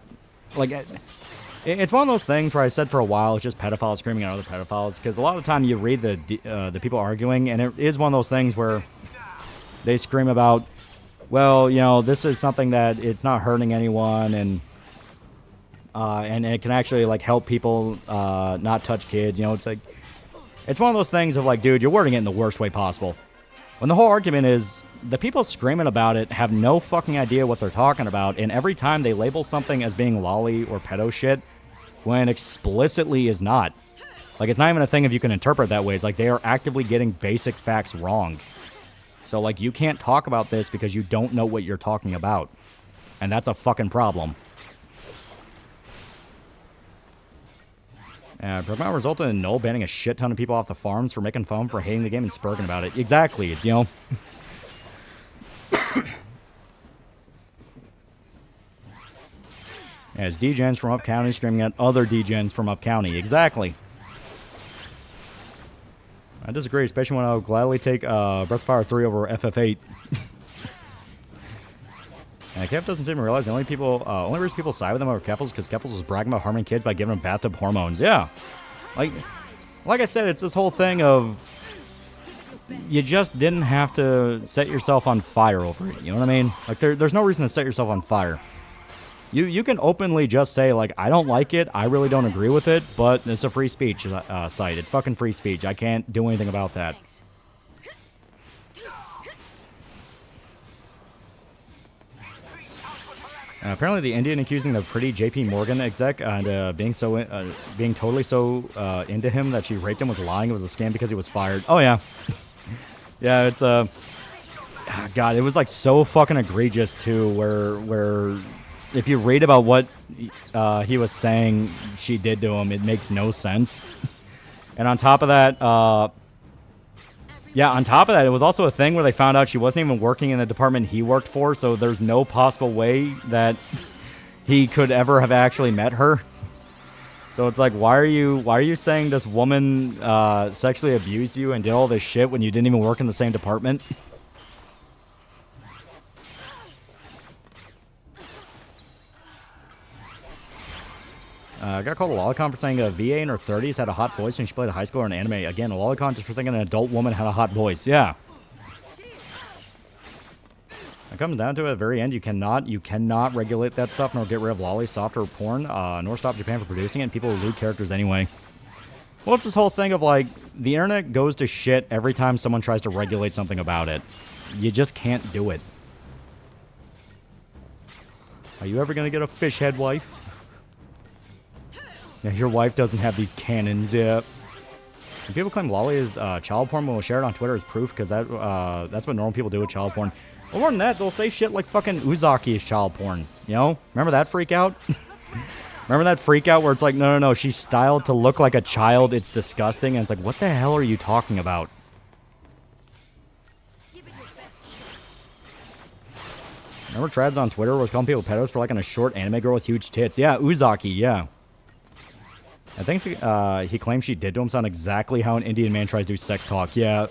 Like, it's one of those things where I said for a while it's just pedophiles screaming at other pedophiles, because a lot of the time you read the people arguing, and it is one of those things where they scream about, well, you know, this is something that it's not hurting anyone, and it can actually, like, help people not touch kids. You know, it's like, it's one of those things of like, dude, you're wording it in the worst way possible. When the whole argument is, the people screaming about it have no fucking idea what they're talking about, and every time they label something as being lolly or pedo shit, when explicitly is not. Like, it's not even a thing if you can interpret that way. It's like they are actively getting basic facts wrong. So, like, you can't talk about this because you don't know what you're talking about. And that's a fucking problem. Program resulted in Null banning a shit ton of people off the farms for making fun for hating the game and spurging about it. Exactly. It's, you know... As degens from up county screaming at other degens from up county. Exactly. I disagree, especially when I would gladly take Breath of Fire 3 over FF8. And Kef doesn't seem to realize the only reason people side with them over Keffels is because Keffels was bragging about harming kids by giving them bathtub hormones. Yeah. Like I said, it's this whole thing of you just didn't have to set yourself on fire over it. You know what I mean? Like, there's no reason to set yourself on fire. You can openly just say, like, I don't like it, I really don't agree with it, but it's a free speech site. It's fucking free speech. I can't do anything about that. Apparently, the Indian accusing the pretty J.P. Morgan exec and being totally so into him that she raped him was lying. It was a scam because he was fired. Oh yeah, yeah. It's God, it was like so fucking egregious too. Where if you read about what he was saying she did to him, it makes no sense. And on top of that, it was also a thing where they found out she wasn't even working in the department he worked for, so there's no possible way that he could ever have actually met her. So it's like, why are you saying this woman sexually abused you and did all this shit when you didn't even work in the same department? Got called a lolicon for saying a VA in her 30s had a hot voice when she played a high school or an anime. Again, a lolicon just for thinking an adult woman had a hot voice. Yeah. It comes down to it, at the very end, you cannot regulate that stuff nor get rid of lolly, soft, or porn, nor stop Japan for producing it, and people will loot characters anyway. Well, it's this whole thing of, like, the internet goes to shit every time someone tries to regulate something about it. You just can't do it. Are you ever gonna get a fish head wife? Yeah, your wife doesn't have these cannons yet. And people claim lolly is child porn, but we'll share it on Twitter as proof, because that's what normal people do with child porn. But more than that, they'll say shit like fucking Uzaki is child porn. You know? Remember that freak out? Remember that freak out where it's like, no, she's styled to look like a child, it's disgusting, and it's like, what the hell are you talking about? Remember Trads on Twitter was calling people pedos for liking a short anime girl with huge tits? Yeah, Uzaki, yeah. I think he claims she did to him sound exactly how an Indian man tries to do sex talk. Yeah.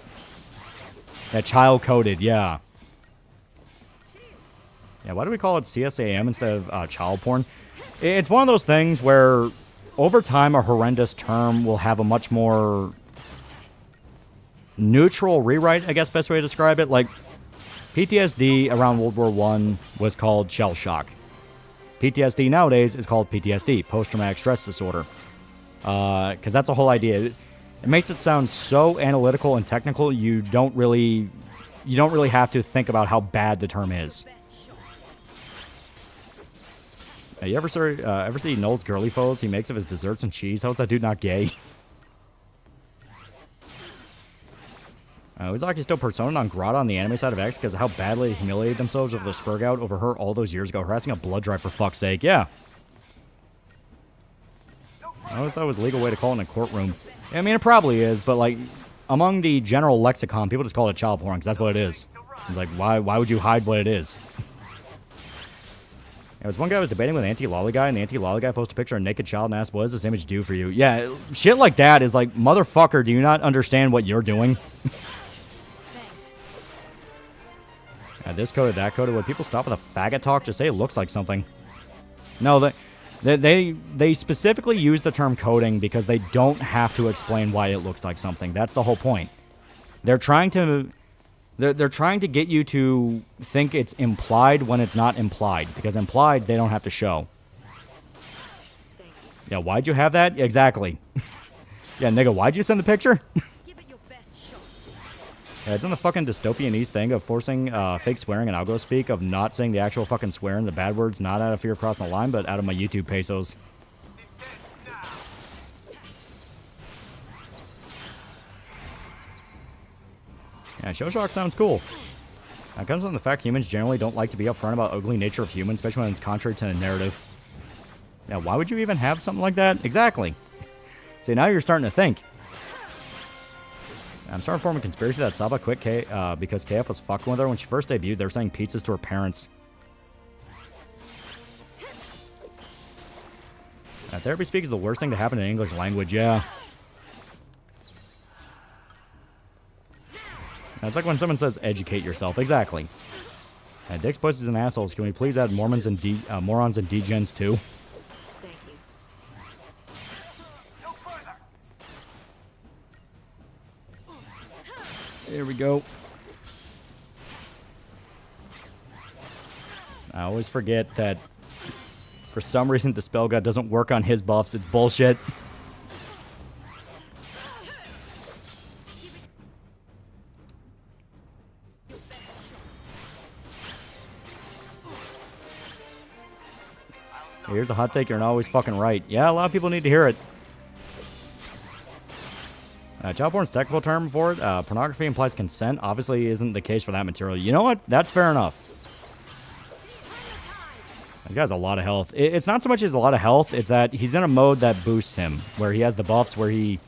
Yeah, child-coded, yeah. Yeah, why do we call it CSAM instead of child porn? It's one of those things where, over time, a horrendous term will have a much more neutral rewrite, I guess, best way to describe it. Like, PTSD around World War I was called shell shock. PTSD nowadays is called PTSD, post-traumatic stress disorder. Because that's the whole idea. It makes it sound so analytical and technical, you don't really have to think about how bad the term is. You ever see Noel's girly photos he makes of his desserts and cheese? How's that dude not gay? Uzaki's still persona non grata on the anime side of X because of how badly they humiliated themselves over the spurg out over her all those years ago, harassing a blood drive for fuck's sake. Yeah. I always thought it was a legal way to call it in a courtroom. I mean, it probably is, but, like, among the general lexicon, people just call it child porn, because that's what it is. It's like, why would you hide what it is? There was one guy was debating with an anti-lolly guy, and the anti-lolly guy posted a picture of a naked child and asked, what does this image do for you? Yeah, shit like that is like, motherfucker, do you not understand what you're doing? This coded, that coded. When people stop with a faggot talk, just say it looks like something. No, they specifically use the term coding because they don't have to explain why it looks like something. That's the whole point. They're trying to get you to think it's implied when it's not implied, because implied they don't have to show. Yeah, why'd you have that? Exactly. Yeah, nigga, why'd you send the picture? Yeah, it's in the fucking dystopian-ese thing of forcing fake swearing and algo speak, of not saying the actual fucking swearing, the bad words, not out of fear of crossing the line, but out of my YouTube pesos. Yeah, show shock sounds cool. It comes from the fact humans generally don't like to be upfront about ugly nature of humans, especially when it's contrary to the narrative. Yeah, why would you even have something like that? Exactly. See, now you're starting to think. I'm starting to form a conspiracy that Saba quit because KF was fucking with her when she first debuted. They were sending pizzas to her parents. Therapy speak is the worst thing to happen in English language, yeah. It's like when someone says, educate yourself. Exactly. Dicks, pussies, and assholes. Can we please add morons and degens too? There we go. I always forget that for some reason Dispel God doesn't work on his buffs. It's bullshit. Here's a hot take, you're not always fucking right. Yeah, a lot of people need to hear it. Child porn's technical term for it. Pornography implies consent. Obviously isn't the case for that material. You know what? That's fair enough. This guy's a lot of health. It's not so much as a lot of health, it's that he's in a mode that boosts him, where he has the buffs where he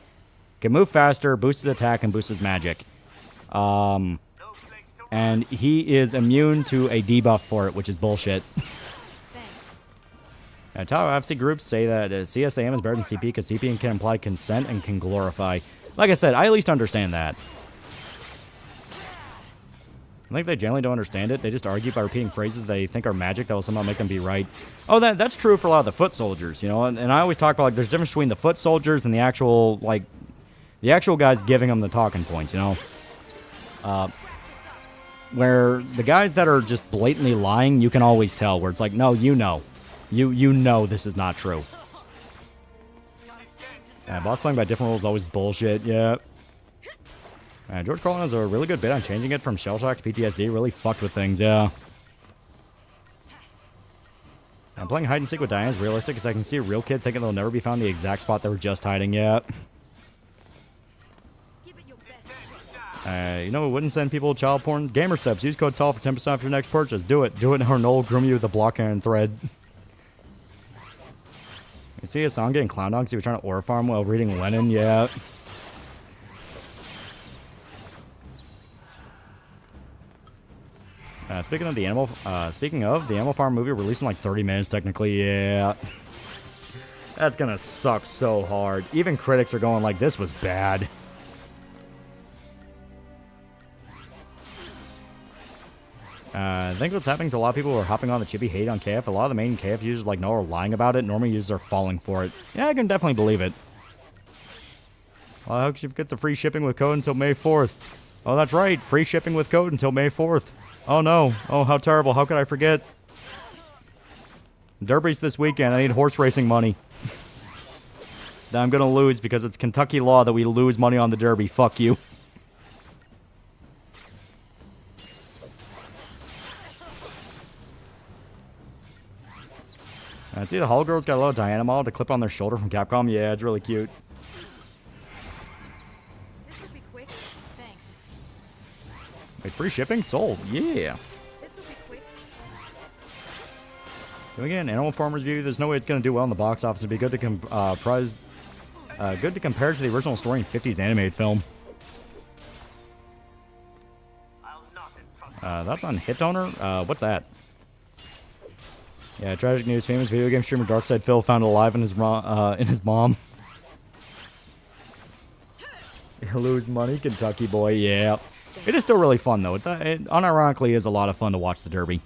can move faster, boosts his attack, and boosts his magic. And he is immune to a debuff for it, which is bullshit. Top FC groups say that CSAM is better than CP because CP can imply consent and can glorify. Like I said, I at least understand that. I think they generally don't understand it. They just argue by repeating phrases they think are magic that will somehow make them be right. Oh, that's true for a lot of the foot soldiers, you know. And I always talk about, like, there's a difference between the foot soldiers and the actual guys giving them the talking points, you know. Where the guys that are just blatantly lying, you can always tell. Where it's like, no, you know. You know this is not true. Boss playing by different rules is always bullshit, yeah. George Carlin has a really good bit on changing it from shell shock to PTSD. Really fucked with things, yeah. Playing hide and seek with Diane is realistic because I can see a real kid thinking they'll never be found in the exact spot they were just hiding, yeah. You know who wouldn't send people child porn? Gamer subs. Use code TALL for 10% off your next purchase. Do it. Do it or Noel groom you with a block iron thread. You see a song getting clowned on because he was trying to ore farm while reading Lenin? Yeah. Speaking of the Animal Farm movie released in like 30 minutes technically, yeah. That's gonna suck so hard. Even critics are going like, this was bad. I think what's happening to a lot of people who are hopping on the chippy hate on KF. A lot of the main KF users like Noah are lying about it. Normal users are falling for it. Yeah, I can definitely believe it. Well, I hope you get the free shipping with code until May 4th. Oh, that's right. Free shipping with code until May 4th. Oh, no. Oh, how terrible. How could I forget? Derby's this weekend. I need horse racing money. That I'm going to lose because it's Kentucky law that we lose money on the Derby. Fuck you. See, the Hall Girls got a little Diana model to clip on their shoulder from Capcom. Yeah, it's really cute. This will be quick. Thanks. Wait, free shipping? Sold. Yeah. This will be quick. Can we get an Animal Farm review? There's no way it's going to do well in the box office. It'd be good to compare to the original story in 50s animated film. That's on Hit Donor? What's that? Yeah, tragic news. Famous video game streamer Darkside Phil found alive in his mom. You lose money, Kentucky boy. Yeah, it is still really fun though. It unironically is a lot of fun to watch the Derby.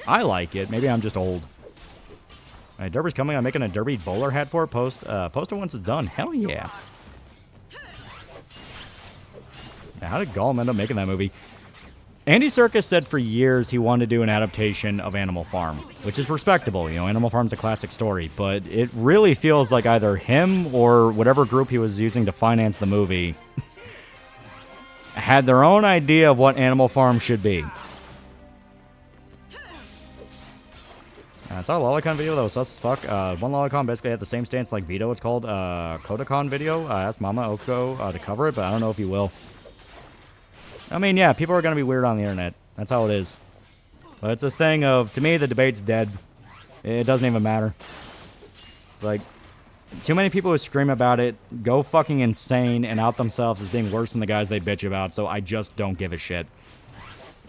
I like it. Maybe I'm just old. Alright, Derby's coming. I'm making a Derby bowler hat for it. Post it once it's done. Hell yeah. Now, how did Gollum end up making that movie? Andy Serkis said for years he wanted to do an adaptation of Animal Farm, which is respectable. You know, Animal Farm's a classic story, but it really feels like either him or whatever group he was using to finance the movie had their own idea of what Animal Farm should be. I saw a Lolicon video that was sus as fuck. One Lolicon basically had the same stance like Vito. It's called Kodakon video. I asked Mama Oko to cover it, but I don't know if he will. I mean, yeah, people are going to be weird on the internet. That's how it is. But it's this thing of, to me, the debate's dead. It doesn't even matter. Like, too many people who scream about it go fucking insane and out themselves as being worse than the guys they bitch about, so I just don't give a shit.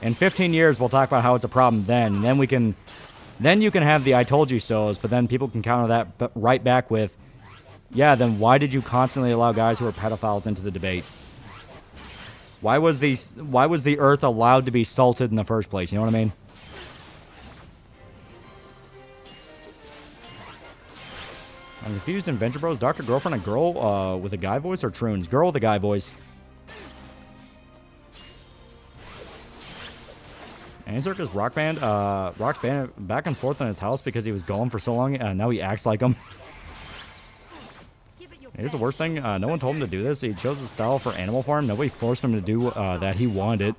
In 15 years, we'll talk about how it's a problem then, and then we can... Then you can have the I told you so's, but then people can counter that right back with, yeah, then why did you constantly allow guys who are pedophiles into the debate? Why was the Earth allowed to be salted in the first place? You know what I mean? I'm confused in Venture Bros. Doctor Girlfriend, a girl with a guy voice or Troons? Girl with a guy voice. And Circus Rock Band. Rock's band back and forth in his house because he was gone for so long. Now he acts like him. Here's the worst thing. No one told him to do this. He chose his style for Animal Farm. Nobody forced him to do that. He wanted it.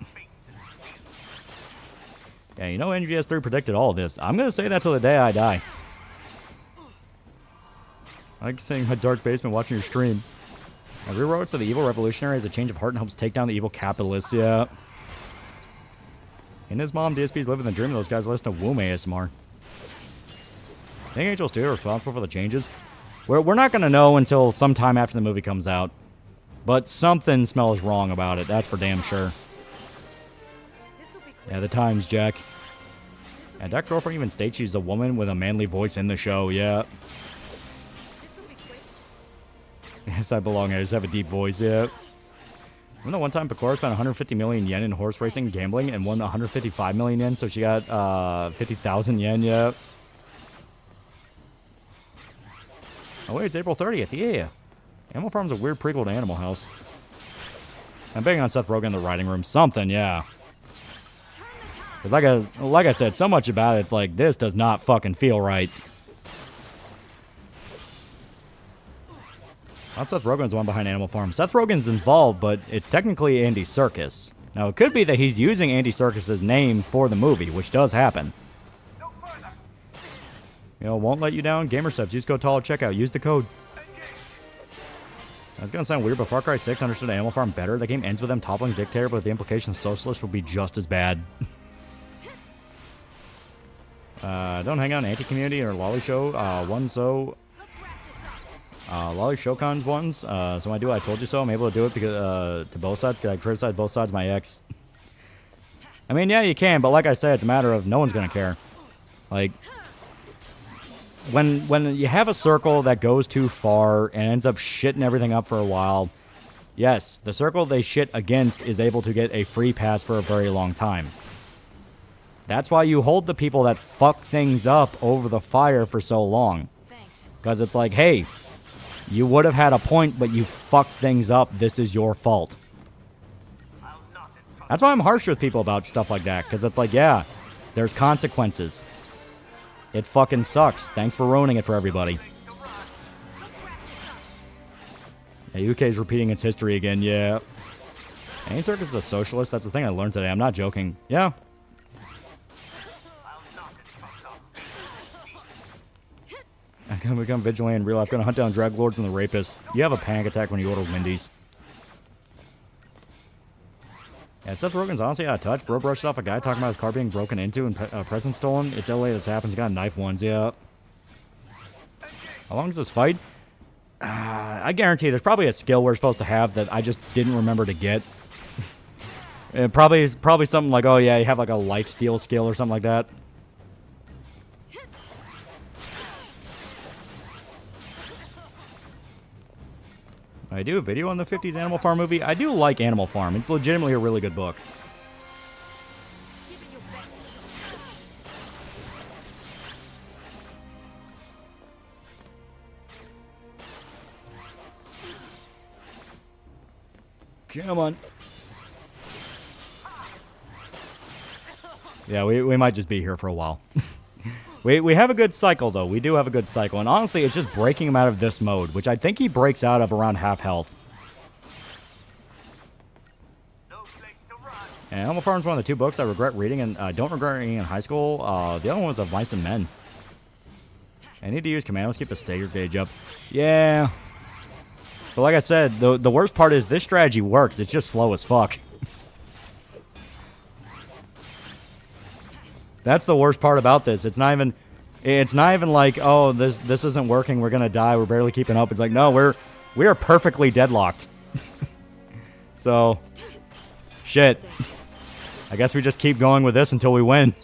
Yeah, you know NGS3 predicted all of this. I'm going to say that till the day I die. I like saying my dark basement watching your stream. Rewrote so the evil revolutionary has a change of heart and helps take down the evil capitalists. Yeah. And his mom, DSP's living the dream of those guys listen to Womb ASMR. I think Angel Studio are responsible for the changes. We're not going to know until sometime after the movie comes out. But something smells wrong about it. That's for damn sure. Yeah, the times, Jack. And that girlfriend even states she's a woman with a manly voice in the show. Yeah. Yes, I belong. I just have a deep voice. Yeah. Remember one time Pecora spent 150 million yen in horse racing and gambling and won 155 million yen, so she got 50,000 yen. Yeah. Oh wait, it's April 30th. Yeah. Animal Farm's a weird prequel to Animal House. I'm betting on Seth Rogen in the writing room. Something, yeah. Because like I said, so much about it, it's like, this does not fucking feel right. Not Seth Rogen's the one behind Animal Farm. Seth Rogen's involved, but it's technically Andy Serkis. Now, it could be that he's using Andy Serkis' name for the movie, which does happen. You know, won't let you down. Gamersubs, use code TALL at checkout. Use the code. That's going to sound weird, but Far Cry 6 understood Animal Farm better. The game ends with them toppling dictator, but the implication socialists will be just as bad. Don't hang out in anti-community or Lolly Show. Lolly Showcons ones. So when I do I told you so, I'm able to do it because to both sides, because I criticize both sides of my ex. I mean, yeah, you can, but like I said, it's a matter of no one's going to care. Like, when you have a circle that goes too far and ends up shitting everything up for a while, yes, the circle they shit against is able to get a free pass for a very long time. That's why you hold the people that fuck things up over the fire for so long. Because it's like, hey, you would have had a point, but you fucked things up. This is your fault. That's why I'm harsh with people about stuff like that. Because it's like, yeah, there's consequences. It fucking sucks. Thanks for ruining it for everybody. Yeah, UK is repeating its history again, yeah. Andy Serkis is a socialist. That's the thing I learned today. I'm not joking. Yeah. I can become vigilant in real life. Gonna hunt down drug lords and the rapists. You have a panic attack when you order Wendy's. Yeah, Seth Rogen's honestly out of touch. Bro brushed off a guy talking about his car being broken into and presents stolen. It's LA, this happens. He got a knife once, yeah. How long is this fight? I guarantee there's probably a skill we're supposed to have that I just didn't remember to get. Probably something like, oh yeah, you have like a life steal skill or something like that. I do a video on the 50s Animal Farm movie. I do like Animal Farm. It's legitimately a really good book. Come on. Yeah, we might just be here for a while. We have a good cycle, though. We do have a good cycle. And honestly, it's just breaking him out of this mode, which I think he breaks out of around half health. And Animal Farm is one of the two books I regret reading and don't regret reading in high school. The other one was of Mice and Men. I need to use commandos, keep the stagger gauge up. Yeah. But like I said, the worst part is this strategy works. It's just slow as fuck. That's the worst part about this. It's not even like, oh, this isn't working, we're gonna die, we're barely keeping up. It's like, no, we are perfectly deadlocked. So, shit. I guess we just keep going with this until we win.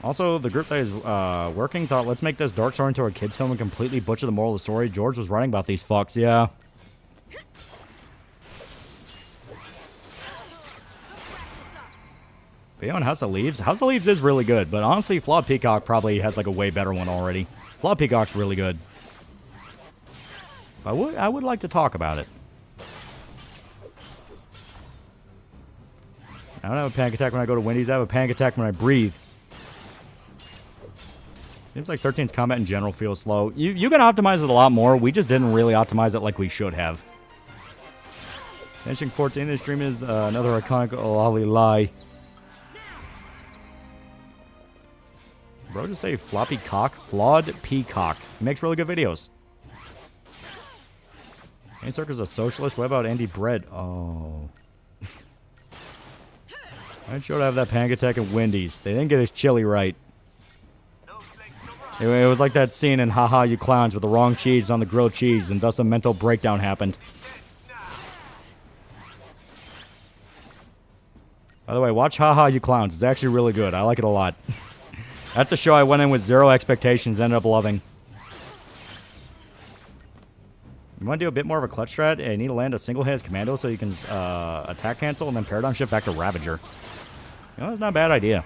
Also, the group that is working thought, let's make this dark story into a kid's film and completely butcher the moral of the story. George was writing about these fucks, yeah. But yeah, on House of Leaves. House of Leaves is really good, but honestly, Flawed Peacock probably has like a way better one already. Flawed Peacock's really good. I would like to talk about it. I don't have a panic attack when I go to Wendy's. I have a panic attack when I breathe. Seems like 13's combat in general feels slow. You can optimize it a lot more. We just didn't really optimize it like we should have. Finishing 14 this stream is another iconic Loli lie. Bro, just say floppy cock. Flawed Peacock. He makes really good videos. Andy Serkis is a socialist. What about Andy Bread? Oh. I showed have that panic attack at Wendy's. They didn't get his chili right. It was like that scene in Haha You Clowns with the wrong cheese on the grilled cheese, and thus a mental breakdown happened. By the way, watch Haha You Clowns. It's actually really good. I like it a lot. That's a show I went in with zero expectations, ended up loving. You want to do a bit more of a clutch strat? You need to land a single hit as commando so you can attack cancel and then paradigm shift back to Ravager. You know, that's not a bad idea.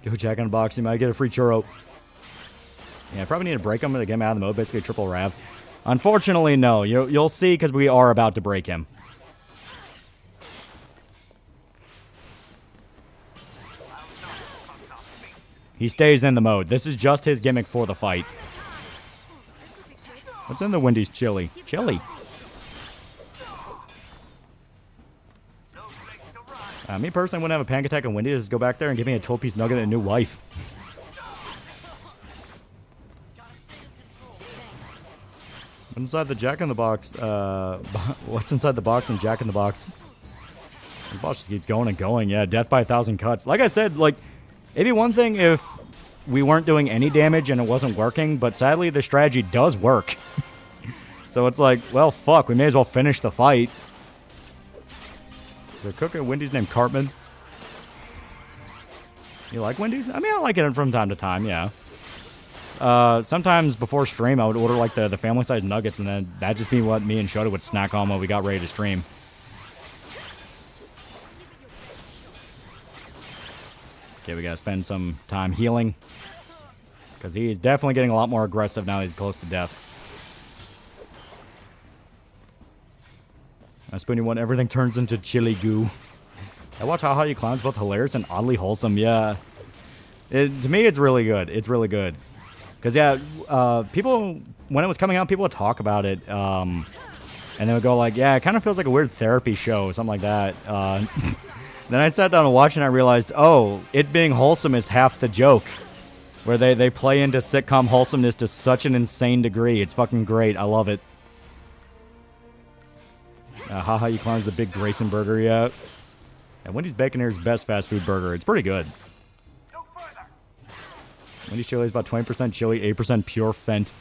Go Jack in the Box, you might get a free churro. Yeah, I probably need to break him to get him out of the mode, basically triple Rav. Unfortunately, no. You'll see because we are about to break him. He stays in the mode. This is just his gimmick for the fight. What's in the Wendy's chili? Chili. Me personally wouldn't have a panic attack on Wendy's. Just go back there and give me a 12-piece nugget and a new wife. Inside the Jack in the Box, what's inside the box and Jack in the Box? The boss just keeps going and going. Yeah, death by 1,000 cuts. Like I said, like, it'd be one thing if we weren't doing any damage and it wasn't working, but sadly the strategy does work. So it's like, well, fuck, we may as well finish the fight. Is there a cook at Wendy's named Cartman? You like Wendy's? I mean, I like it from time to time, yeah. Sometimes before stream, I would order like the family-sized nuggets, and then that'd just be what me and Shota would snack on while we got ready to stream. Okay, we gotta spend some time healing, because he's definitely getting a lot more aggressive now he's close to death. Spoony one, everything turns into chili goo. I watch Haha You Clowns, both hilarious and oddly wholesome. Yeah, to me, it's really good. It's really good. Because, yeah, people, when it was coming out, people would talk about it, and they would go like, yeah, it kind of feels like a weird therapy show or something like that. Then I sat down and watched it, and I realized, oh, it being wholesome is half the joke, where they play into sitcom wholesomeness to such an insane degree. It's fucking great. I love it. Haha You Clowns a big Grayson burger, yeah. And Wendy's Baconair's best fast food burger. It's pretty good. Wendy's chili is about 20% chili, 8% pure Fent.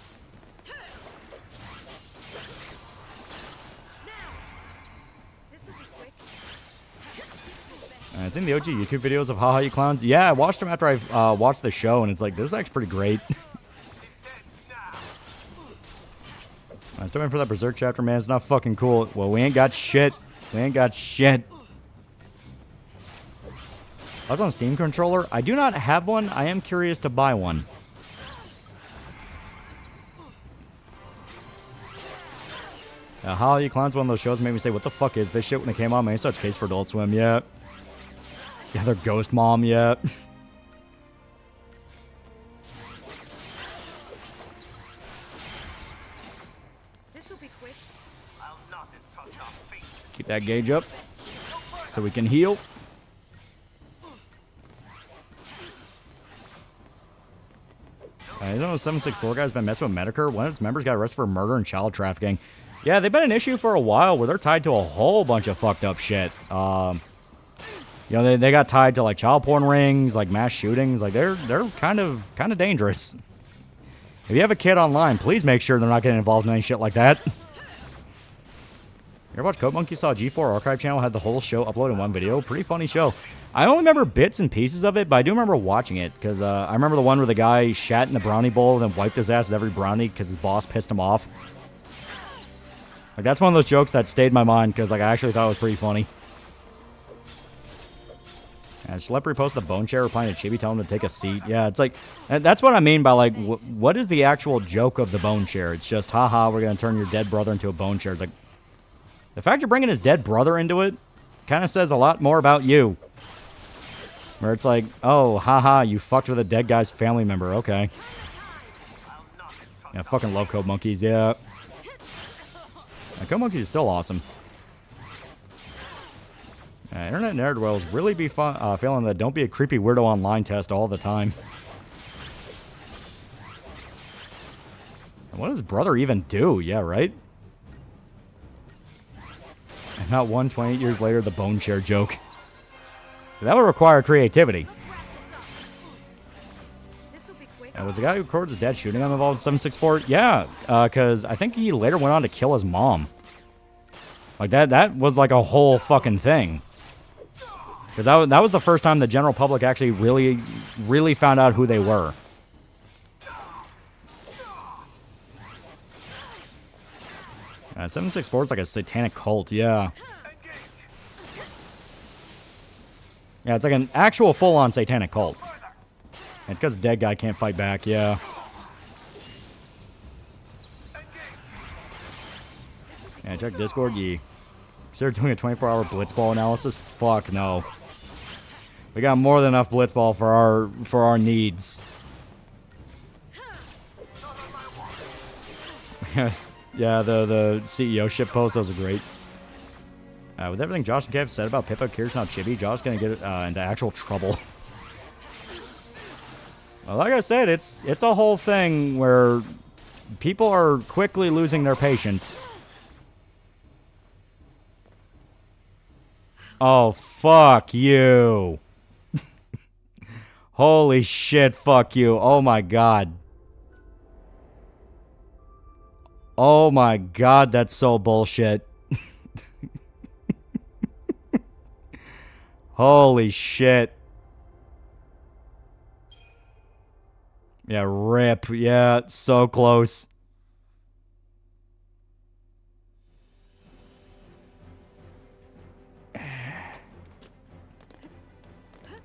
I've seen the OG YouTube videos of Haha You Clowns. Yeah, I watched them after I watched the show, and it's like, this is actually pretty great. I'm still waiting for that Berserk chapter, man. It's not fucking cool. Well, we ain't got shit. We ain't got shit. I was on a Steam controller. I do not have one. I am curious to buy one. Haha You Clowns, one of those shows made me say, what the fuck is this shit when it came on? Man, it's such case for Adult Swim, yeah. Yeah, their Ghost Mom, yeah. Keep that gauge up so we can heal. You know, 764 guy's been messing with Medicare. One of its members got arrested for murder and child trafficking. Yeah, they've been an issue for a while where they're tied to a whole bunch of fucked up shit. You know, they got tied to like child porn rings, like mass shootings. Like they're kind of dangerous. If you have a kid online, please make sure they're not getting involved in any shit like that. You ever watch Code Monkey? Saw G4 Archive channel, had the whole show uploaded in one video. Pretty funny show. I only remember bits and pieces of it, but I do remember watching it, because I remember the one where the guy shat in the brownie bowl and then wiped his ass with every brownie because his boss pissed him off. Like, that's one of those jokes that stayed in my mind, because like I actually thought it was pretty funny. And Schlepper posted a bone chair replying to Chibi telling him to take a seat. Yeah, it's like, that's what I mean by like, what is the actual joke of the bone chair? It's just, haha, we're going to turn your dead brother into a bone chair. It's like, the fact you're bringing his dead brother into it kind of says a lot more about you. Where it's like, oh, haha, you fucked with a dead guy's family member. Okay. Yeah, fucking love Code Monkeys, yeah. Code Monkeys is still awesome. Internet Nerd-Wells really be feeling that don't be a creepy weirdo online test all the time. And what does brother even do? Yeah, right? And not 28 years later, the bone chair joke. That would require creativity. Was the guy who recorded his dad shooting him involved in 764? Yeah, because I think he later went on to kill his mom. Like, that was like a whole fucking thing. Because that was the first time the general public actually really found out who they were. 764 is like a satanic cult, yeah. Yeah, it's like an actual full-on satanic cult. And it's because the dead guy can't fight back, yeah. Yeah, check Discord, yeah. Consider doing a 24-hour blitzball analysis? Fuck no. We got more than enough blitzball for our needs. Yeah, the CEO ship post, those are great. With everything Josh and Kev said about Pippa, Kirsten, now Chibi, Josh's gonna get into actual trouble. Well, like I said, it's a whole thing where people are quickly losing their patience. Oh, fuck you. Holy shit, fuck you. Oh my god. Oh my god, that's so bullshit. Holy shit. Yeah, rip. Yeah, so close.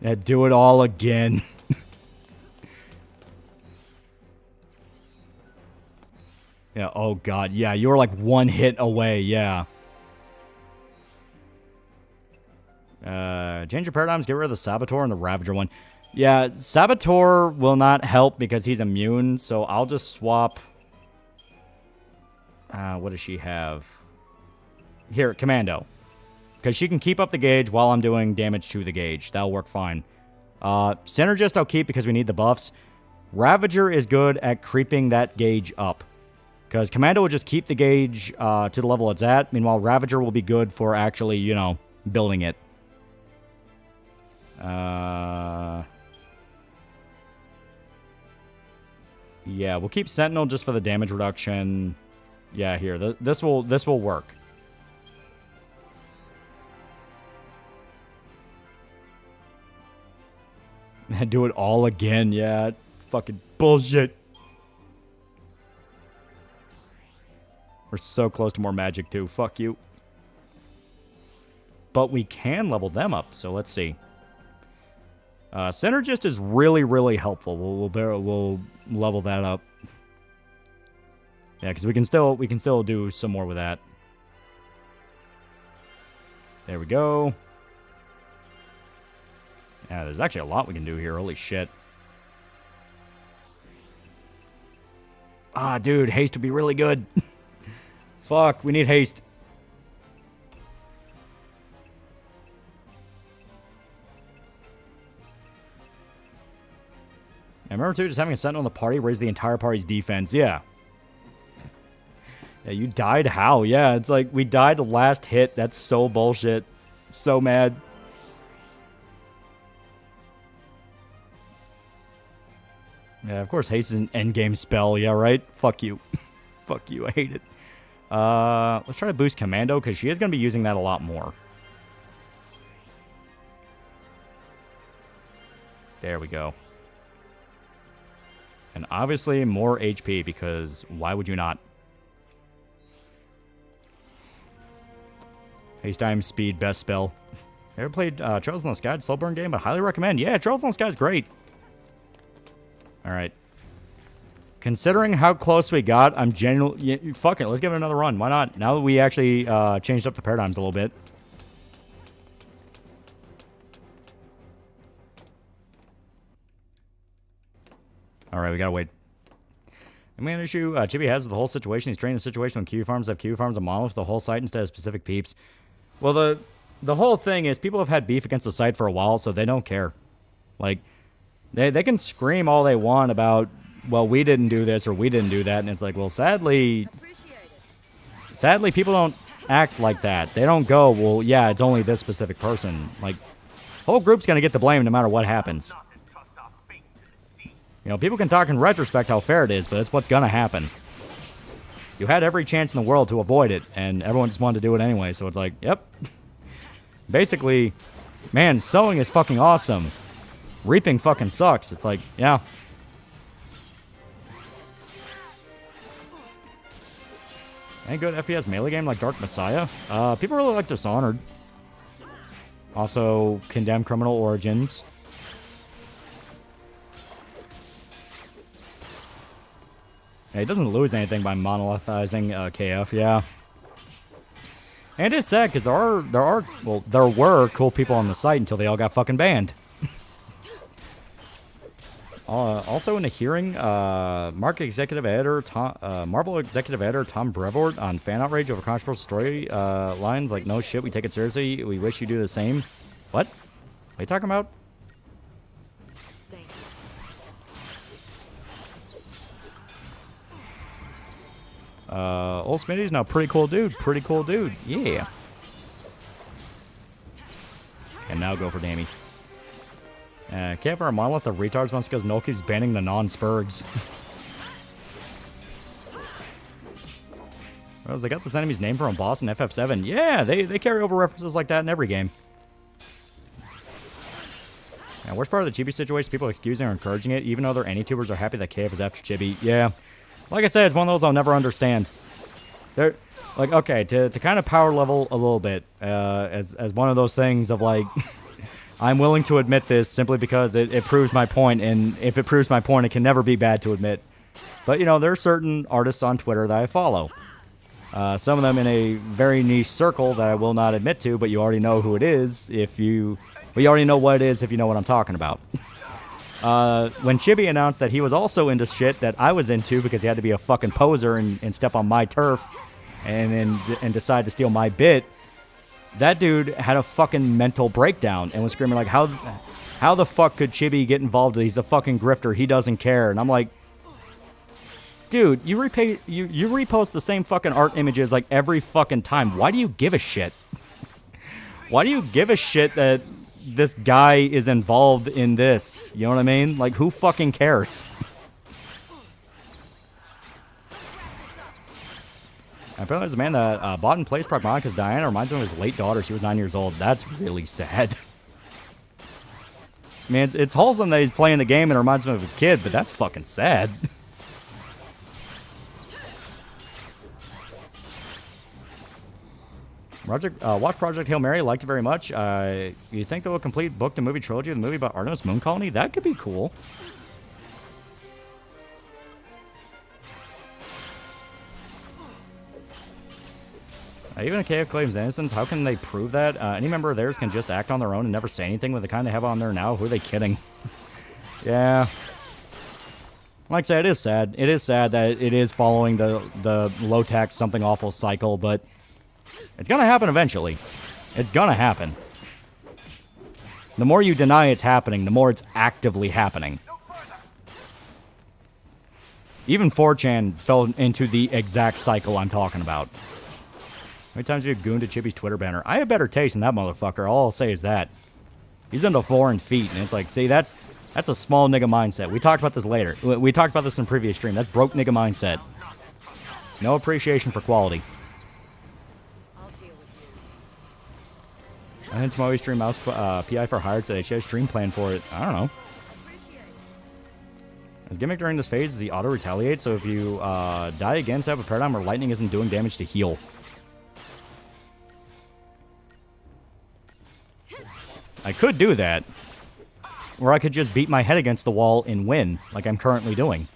Yeah, do it all again. Yeah, oh god. Yeah, you were like one hit away, yeah. Change your paradigms, get rid of the Saboteur and the Ravager one. Yeah, Saboteur will not help because he's immune, so I'll just swap... what does she have? Here, Commando. Because she can keep up the gauge while I'm doing damage to the gauge. That'll work fine. Synergist I'll keep because we need the buffs. Ravager is good at creeping that gauge up. Because Commando will just keep the gauge to the level it's at. Meanwhile, Ravager will be good for actually, you know, building it. Yeah, we'll keep Sentinel just for the damage reduction. Yeah, here. This will work. Do it all again, yeah. Fucking bullshit. We're so close to more magic, too. Fuck you. But we can level them up, so let's see. Synergist is really, really helpful. We'll level that up. Yeah, because we can still do some more with that. There we go. Yeah, there's actually a lot we can do here. Holy shit. Ah, dude, haste would be really good. Fuck, we need haste. I remember, too, just having a Sentinel in the party raise the entire party's defense. Yeah. Yeah, you died how? Yeah, it's like, we died the last hit. That's so bullshit. So mad. Yeah, of course, haste is an endgame spell. Yeah, right? Fuck you. Fuck you. I hate it. Let's try to boost Commando, because she is going to be using that a lot more. There we go. And obviously more HP, because why would you not? Haste time, speed, best spell. Ever played Trails in the Sky? Slow burn game, but highly recommend. Yeah, Trails in the Sky is great. Alright. Considering how close we got, I'm genuinely... Yeah, fuck it, let's give it another run. Why not? Now that we actually changed up the paradigms a little bit. Alright, we gotta wait. The main issue Chibi has with the whole situation, he's training the situation on Q farms, have Q farms and monolith the whole site instead of specific peeps. Well, the whole thing is people have had beef against the site for a while, so they don't care. Like, they can scream all they want about, well, we didn't do this or we didn't do that, and it's like, well, sadly, people don't act like that. They don't go, well, yeah, it's only this specific person. Like, whole group's gonna get the blame no matter what happens. You know, people can talk in retrospect how fair it is, but it's what's gonna happen. You had every chance in the world to avoid it, and everyone just wanted to do it anyway, so it's like, yep. Basically, man, sowing is fucking awesome. Reaping fucking sucks. It's like, yeah. Any good FPS melee game like Dark Messiah? People really like Dishonored. Also, Condemned Criminal Origins. Yeah, he doesn't lose anything by monolithizing KF, yeah. And it's sad, because there were cool people on the site until they all got fucking banned. Also in a hearing, Marvel executive editor Tom Brevoort on fan outrage over controversial story lines like, no shit, we take it seriously, we wish you do the same. What? What are you talking about? Old Smitty's now pretty cool dude. Pretty cool dude. Yeah. And now go for Dammy. Can't for a monolith of retards once because Noel keeps banning the non-spurgs. Well, they got this enemy's name from a boss in FF7. Yeah, they carry over references like that in every game. Now, worst part of the Chibi situation is people excusing or encouraging it, even though their AnyTubers are happy that KF is after Chibi. Yeah. Like I said, it's one of those I'll never understand. They're like, okay, to kind of power level a little bit, as one of those things of like, I'm willing to admit this simply because it proves my point, and if it proves my point, it can never be bad to admit. But, you know, there are certain artists on Twitter that I follow. Some of them in a very niche circle that I will not admit to, but you already know who it is if you... Well, you already know what it is if you know what I'm talking about. When Chibi announced that he was also into shit that I was into because he had to be a fucking poser and step on my turf and decide to steal my bit, that dude had a fucking mental breakdown and was screaming like, how the fuck could Chibi get involved? He's a fucking grifter. He doesn't care. And I'm like, dude, you repost the same fucking art images like every fucking time. Why do you give a shit? Why do you give a shit that this guy is involved in this? You know what I mean? Like, who fucking cares? Apparently there's a man that bought and plays Pragmatica's Diana. Reminds me of his late daughter. She was 9 years old. That's really sad. I mean, it's wholesome that he's playing the game and it reminds him of his kid, but that's fucking sad. Watch Project Hail Mary. Liked it very much. You think they'll complete book to movie trilogy of the movie about Artemis Moon Colony? That could be cool. Even if KF claims innocence, how can they prove that? Any member of theirs can just act on their own and never say anything with the kind they have on there now. Who are they kidding? Yeah. Like I said, it is sad. It is sad that it is following the low-tax something awful cycle, but it's gonna happen eventually. It's gonna happen. The more you deny it's happening, the more it's actively happening. Even 4chan fell into the exact cycle I'm talking about. How many times have you gooned to Chibi's Twitter banner? I have better taste than that motherfucker. All I'll say is that. He's into foreign feet, and it's like, see, that's a small nigga mindset. We talked about this later. We talked about this in a previous stream. That's broke nigga mindset. No appreciation for quality. I think tomorrow we stream mouse PI for hire today. She has stream plan for it. I don't know. His gimmick during this phase is the auto retaliate, so if you die again, set up a paradigm where lightning isn't doing damage to heal. I could do that. Or I could just beat my head against the wall and win, like I'm currently doing.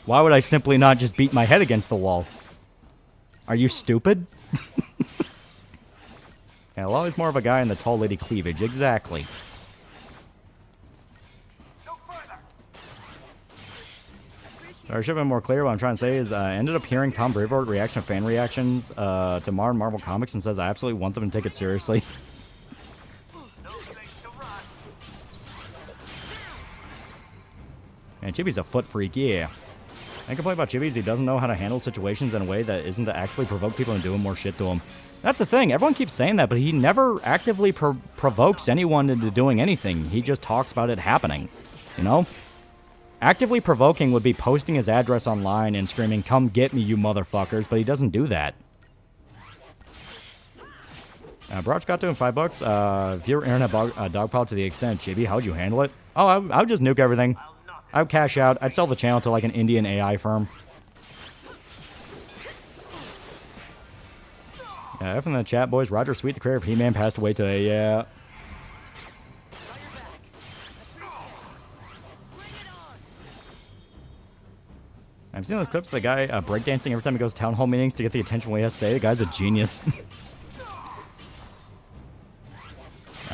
Why would I simply not just beat my head against the wall? Are you stupid? Yeah, Lolly's more of a guy in the tall lady cleavage, exactly. I should have been more clear. What I'm trying to say is I ended up hearing Tom Brevoort reaction to fan reactions to modern Marvel Comics and says I absolutely want them to take it seriously. And Chibi's a foot freak, yeah. I complain about Chibi is he doesn't know how to handle situations in a way that isn't to actually provoke people and doing more shit to him. That's the thing. Everyone keeps saying that, but he never actively provokes anyone into doing anything. He just talks about it happening, you know? Actively provoking would be posting his address online and screaming, "Come get me, you motherfuckers," but he doesn't do that. Broch got to him $5. If you were internet dogpile to the extent, Chibi, how'd you handle it? Oh, I would just nuke everything. I would cash out. I'd sell the channel to like an Indian AI firm. F in the chat, boys. Roger Sweet, the creator of He-Man, passed away today. Yeah. I've seen those clips of the guy breakdancing every time he goes to town hall meetings to get the attention what he has to say. The guy's a genius.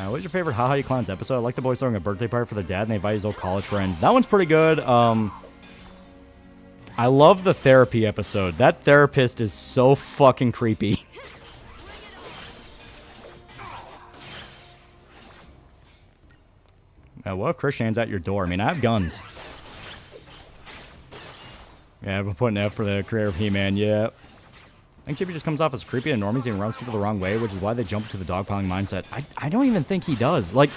What's your favorite Haha You Clowns episode? I like the boys throwing a birthday party for their dad and they invite his old college friends. That one's pretty good. I love the therapy episode. That therapist is so fucking creepy. What if Christian's at your door? I mean, I have guns. Yeah, I've been putting F for the creator of He-Man, yeah. I think Chippy just comes off as creepy and normies and runs people the wrong way, which is why they jump to the dogpiling mindset. I don't even think he does. Like,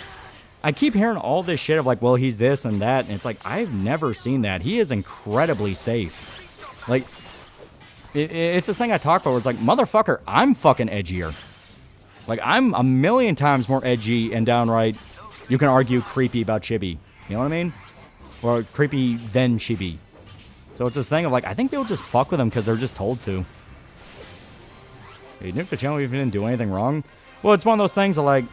I keep hearing all this shit of like, well, he's this and that, and it's like, I've never seen that. He is incredibly safe. Like, it's this thing I talk about where it's like, motherfucker, I'm fucking edgier. Like, I'm a million times more edgy and downright, you can argue, creepy about Chibi. You know what I mean? Or creepy than Chibi. So it's this thing of like, I think they'll just fuck with him because they're just told to. You nuked the channel even didn't do anything wrong? Well, it's one of those things of like,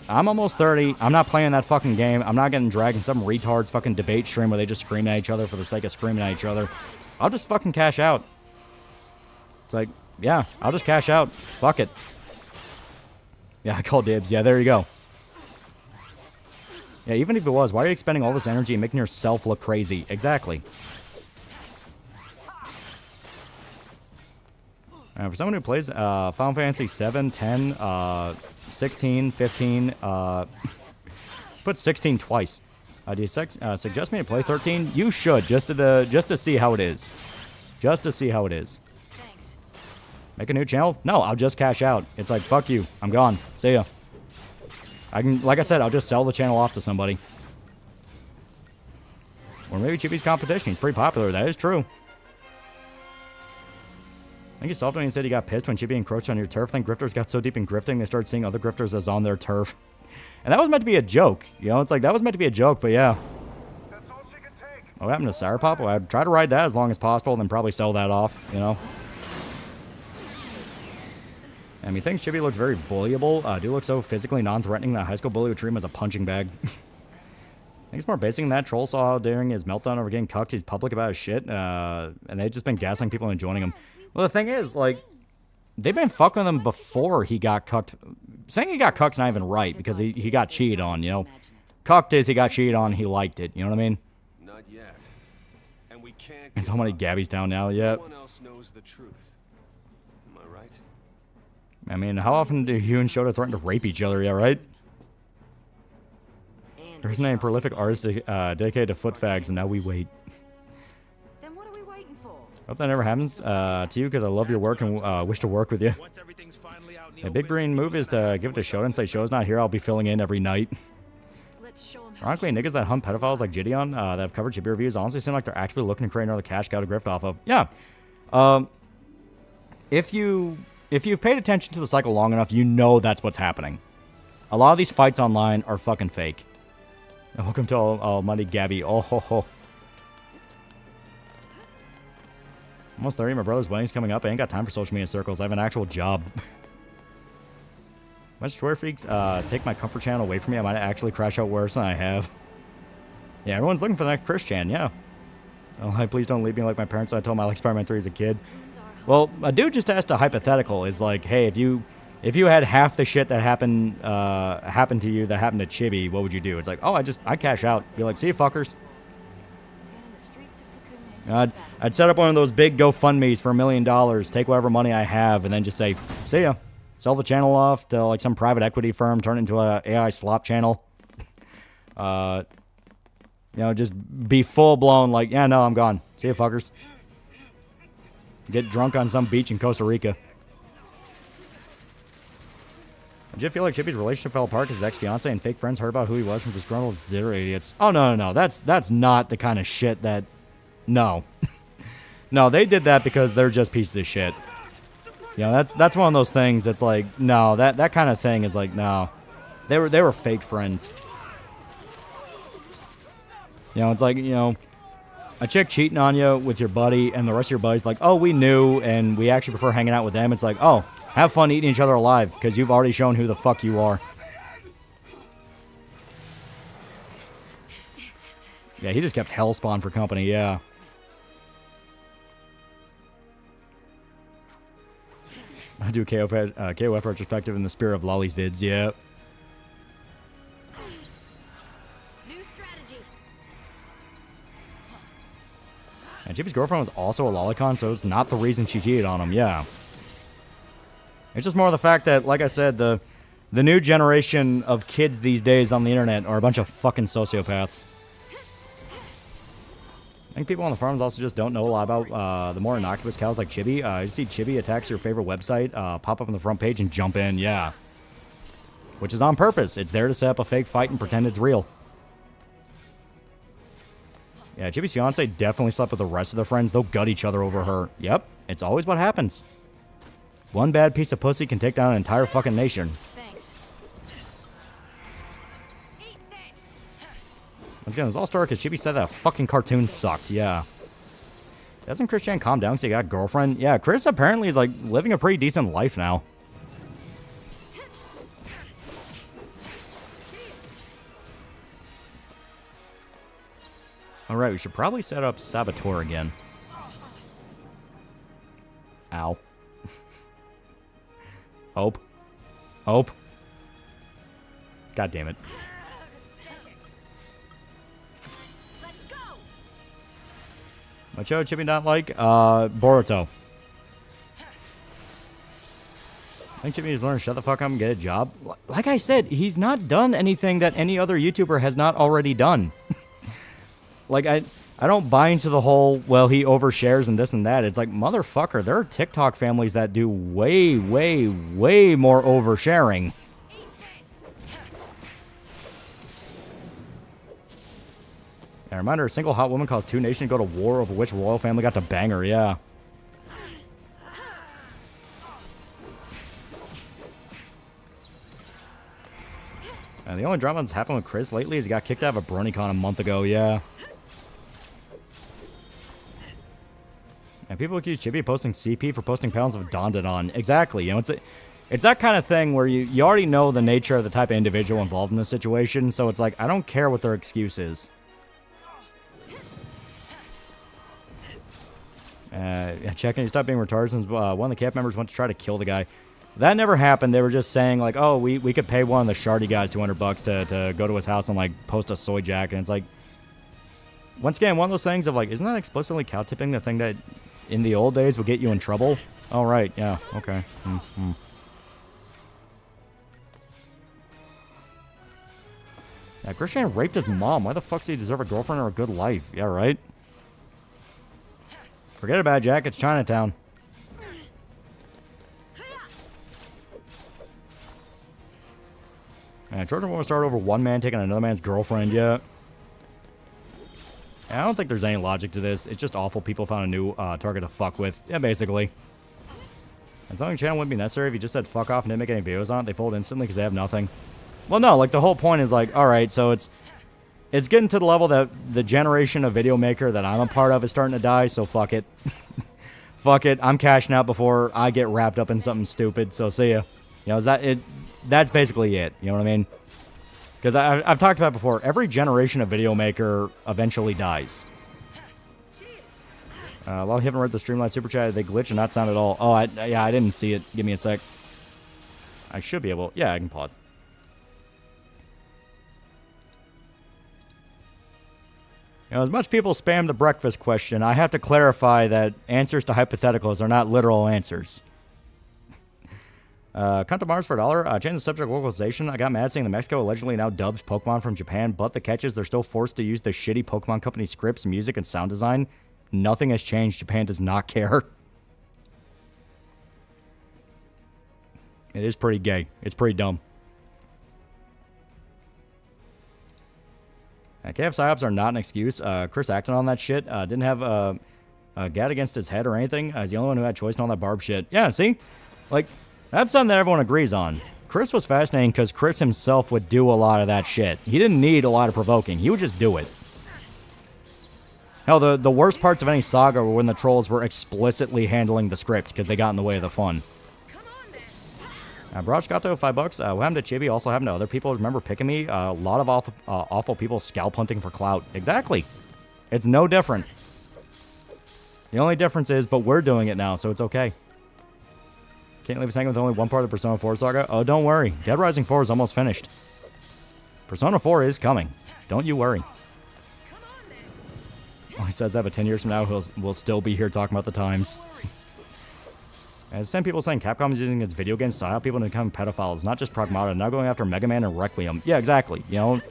I'm almost 30. I'm not playing that fucking game. I'm not getting dragged in some retard's fucking debate stream where they just scream at each other for the sake of screaming at each other. I'll just fucking cash out. It's like, yeah, I'll just cash out. Fuck it. Yeah, I call dibs. Yeah, there you go. Yeah, even if it was, why are you expending all this energy and making yourself look crazy? Exactly. For someone who plays Final Fantasy 7, 10, 16, 15, put 16 twice. Do you suggest me to play 13? You should, just to see how it is. Just to see how it is. Thanks. Make a new channel? No, I'll just cash out. It's like, fuck you. I'm gone. See ya. Like I said, I'll just sell the channel off to somebody. Or maybe Chibi's competition. He's pretty popular. That is true. I think he solved when he said he got pissed when Chibi encroached on your turf. I think grifters got so deep in grifting, they started seeing other grifters as on their turf. And that was meant to be a joke. You know, it's like, that was meant to be a joke, but yeah. That's all she can take. What happened to Sour Pop? Well, I'd try to ride that as long as possible, and then probably sell that off, you know? And he thinks Chibi looks very bullyable. Do look so physically non-threatening that a high school bully would treat him as a punching bag. I think it's more basic than that. Troll saw during his meltdown over getting cucked. He's public about his shit, and they've just been gaslighting people and joining him. Well, the thing is, like, they've been fucking with him before he got cucked. Saying he got cucked's not even right, because he got cheated on, you know? Cucked is he got cheated on, he liked it, you know what I mean? Not yet. And we can't. And so many Gabby's down now, yeah. No one else knows the truth. Am I right? I mean, how often do you and Shota threaten to rape each other, yeah, right? There's a prolific artist dedicated to foot fags, and now we wait. Then what are we waiting for? Hope that never happens to you, because I love your work and wish to work with you. A big green move is to give it to Shota and say, Shota's not here, I'll be filling in every night. Let's show him. Ironically, niggas that hunt pedophiles like Gideon that have covered Chibi reviews honestly seem like they're actually looking to create another cash cow to grift off of. Yeah. If you if you've paid attention to the cycle long enough, you know that's what's happening. A lot of these fights online are fucking fake. And welcome to Almighty Gabby. Oh ho ho. Almost 30. My brother's wedding's coming up. I ain't got time for social media circles. I have an actual job. Much Twitter freaks take my comfort channel away from me. I might actually crash out worse than I have. Yeah, everyone's looking for the next Christian. Yeah. Oh, hi, please don't leave me like my parents. I told them I like Spider-Man 3 as a kid. Well, a dude just asked a hypothetical. Is like, hey, if you had half the shit that happened to you that happened to Chibi, what would you do? It's like, oh, I cash out. Be like, see you fuckers. I'd set up one of those big GoFundMe's for $1 million, take whatever money I have, and then just say, see ya. Sell the channel off to like some private equity firm, turn it into a AI slop channel. You know, just be full blown like, yeah, no, I'm gone. See you fuckers. Get drunk on some beach in Costa Rica. Did you feel like Chippy's relationship fell apart because his ex-fiance and fake friends heard about who he was from disgruntled zero idiots? Oh, no. That's not the kind of shit that... No. No, they did that because they're just pieces of shit. You know, that's one of those things that's like, no, that kind of thing is like, no. They were fake friends. You know, it's like, you know, a chick cheating on you with your buddy and the rest of your buddies like, oh, we knew and we actually prefer hanging out with them. It's like, oh, have fun eating each other alive because you've already shown who the fuck you are. Yeah, he just kept Hellspawn for company, yeah. I do KOF retrospective in the spirit of Loli's vids, yeah. New strategy. And Chippy's girlfriend was also a lolicon, so it's not the reason she cheated on him, yeah. It's just more the fact that, like I said, the new generation of kids these days on the internet are a bunch of fucking sociopaths. I think people on the forums also just don't know a lot about the more innocuous cows like Chibi. You see Chibi attacks your favorite website, pop up on the front page and jump in, yeah. Which is on purpose. It's there to set up a fake fight and pretend it's real. Yeah, Chibi's fiance definitely slept with the rest of their friends. They'll gut each other over her. Yep, it's always what happens. One bad piece of pussy can take down an entire fucking nation. Once again, it's all story because Chibi said that fucking cartoon sucked, yeah. Doesn't Christian calm down because he got a girlfriend? Yeah, Chris apparently is like living a pretty decent life now. Alright, we should probably set up Saboteur again. Ow. Hope. Hope. God damn it. What show Chippy not like? Boruto. I think Chippy needs to learn to shut the fuck up and get a job. Like I said, he's not done anything that any other YouTuber has not already done. Like, I don't buy into the whole, well, he overshares and this and that. It's like, motherfucker, there are TikTok families that do way, way, way more oversharing. And reminder, a single hot woman caused 2 nations to go to war over which royal family got to bang her, yeah. And the only drama that's happened with Chris lately is he got kicked out of a BronyCon a month ago, yeah. And people accuse Chippy of posting CP for posting pounds of Dondadon. Exactly, you know, it's that kind of thing where you already know the nature of the type of individual involved in this situation, so it's like, I don't care what their excuse is. Checking, he stopped being retarded since one of the camp members went to try to kill the guy. That never happened. They were just saying, like, oh, we could pay one of the Shardy guys $200 to go to his house and, like, post a soy jack. And it's like, once again, one of those things of, like, isn't that explicitly cow tipping the thing that in the old days would get you in trouble? Oh, right. Yeah. Okay. Mm-hmm. Yeah, Christian raped his mom. Why the fuck does he deserve a girlfriend or a good life? Yeah, right? Forget about it, Jack. It's Chinatown. And Jordan won't start over one man taking another man's girlfriend yet. I don't think there's any logic to this. It's just awful people found a new target to fuck with. Yeah, basically. As long as channel wouldn't be necessary if you just said fuck off and didn't make any videos on it, they fold instantly because they have nothing. Well, no, like the whole point is like, alright, so it's getting to the level that the generation of video maker that I'm a part of is starting to die, so fuck it. Fuck it, I'm cashing out before I get wrapped up in something stupid, so see ya. You know, that's basically it, you know what I mean? Because I've talked about it before, every generation of video maker eventually dies. While you haven't read the Streamline Super Chat, they glitch and not sound at all. Oh, yeah, I didn't see it. Give me a sec. I should be able... Yeah, I can pause. You know, as much people spam the breakfast question, I have to clarify that answers to hypotheticals are not literal answers. Come to Mars for $1. Change the subject of localization. I got mad saying that Mexico allegedly now dubs Pokemon from Japan, but the catch is they're still forced to use the shitty Pokemon Company scripts, music, and sound design. Nothing has changed. Japan does not care. It is pretty gay. It's pretty dumb. KF psyops are not an excuse. Chris acted on that shit. Didn't have a gat against his head or anything. He's the only one who had choice in all that barb shit. Yeah, see? Like, that's something that everyone agrees on. Chris was fascinating because Chris himself would do a lot of that shit. He didn't need a lot of provoking. He would just do it. Hell, the worst parts of any saga were when the trolls were explicitly handling the script because they got in the way of the fun. Barrage got to $5. What happened to Chibi also happened to other people. Remember picking me? A lot of awful people scalp hunting for clout. Exactly. It's no different. The only difference is, but we're doing it now, so it's okay. Can't leave us hanging with only one part of the Persona 4 saga. Oh, don't worry. Dead Rising 4 is almost finished. Persona 4 is coming. Don't you worry. Oh, he says that, but 10 years from now, we'll still be here talking about the times. As some people saying Capcom is using its video game style people to become pedophiles, not just Pragmata, now going after Mega Man and Requiem. Yeah, exactly. You know,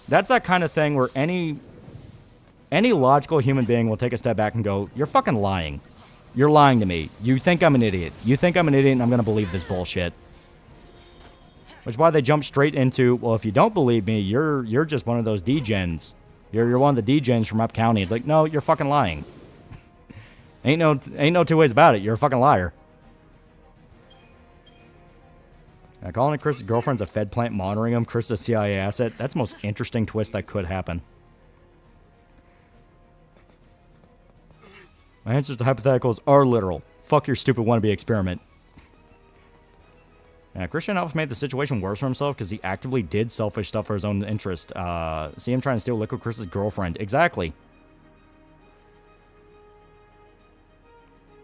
that's that kind of thing where any logical human being will take a step back and go, you're fucking lying. You're lying to me. You think I'm an idiot. You think I'm an idiot and I'm going to believe this bullshit. Which is why they jump straight into, well, if you don't believe me, you're just one of those degens. You're one of the degens from Up County. It's like, no, you're fucking lying. Ain't no two ways about it. You're a fucking liar. Calling it Chris' girlfriend's a Fed plant monitoring him. Chris is a CIA asset. That's the most interesting twist that could happen. My answers to hypotheticals are literal. Fuck your stupid wannabe experiment. Christian Alpha made the situation worse for himself because he actively did selfish stuff for his own interest. See him trying to steal Liquid Chris's girlfriend. Exactly.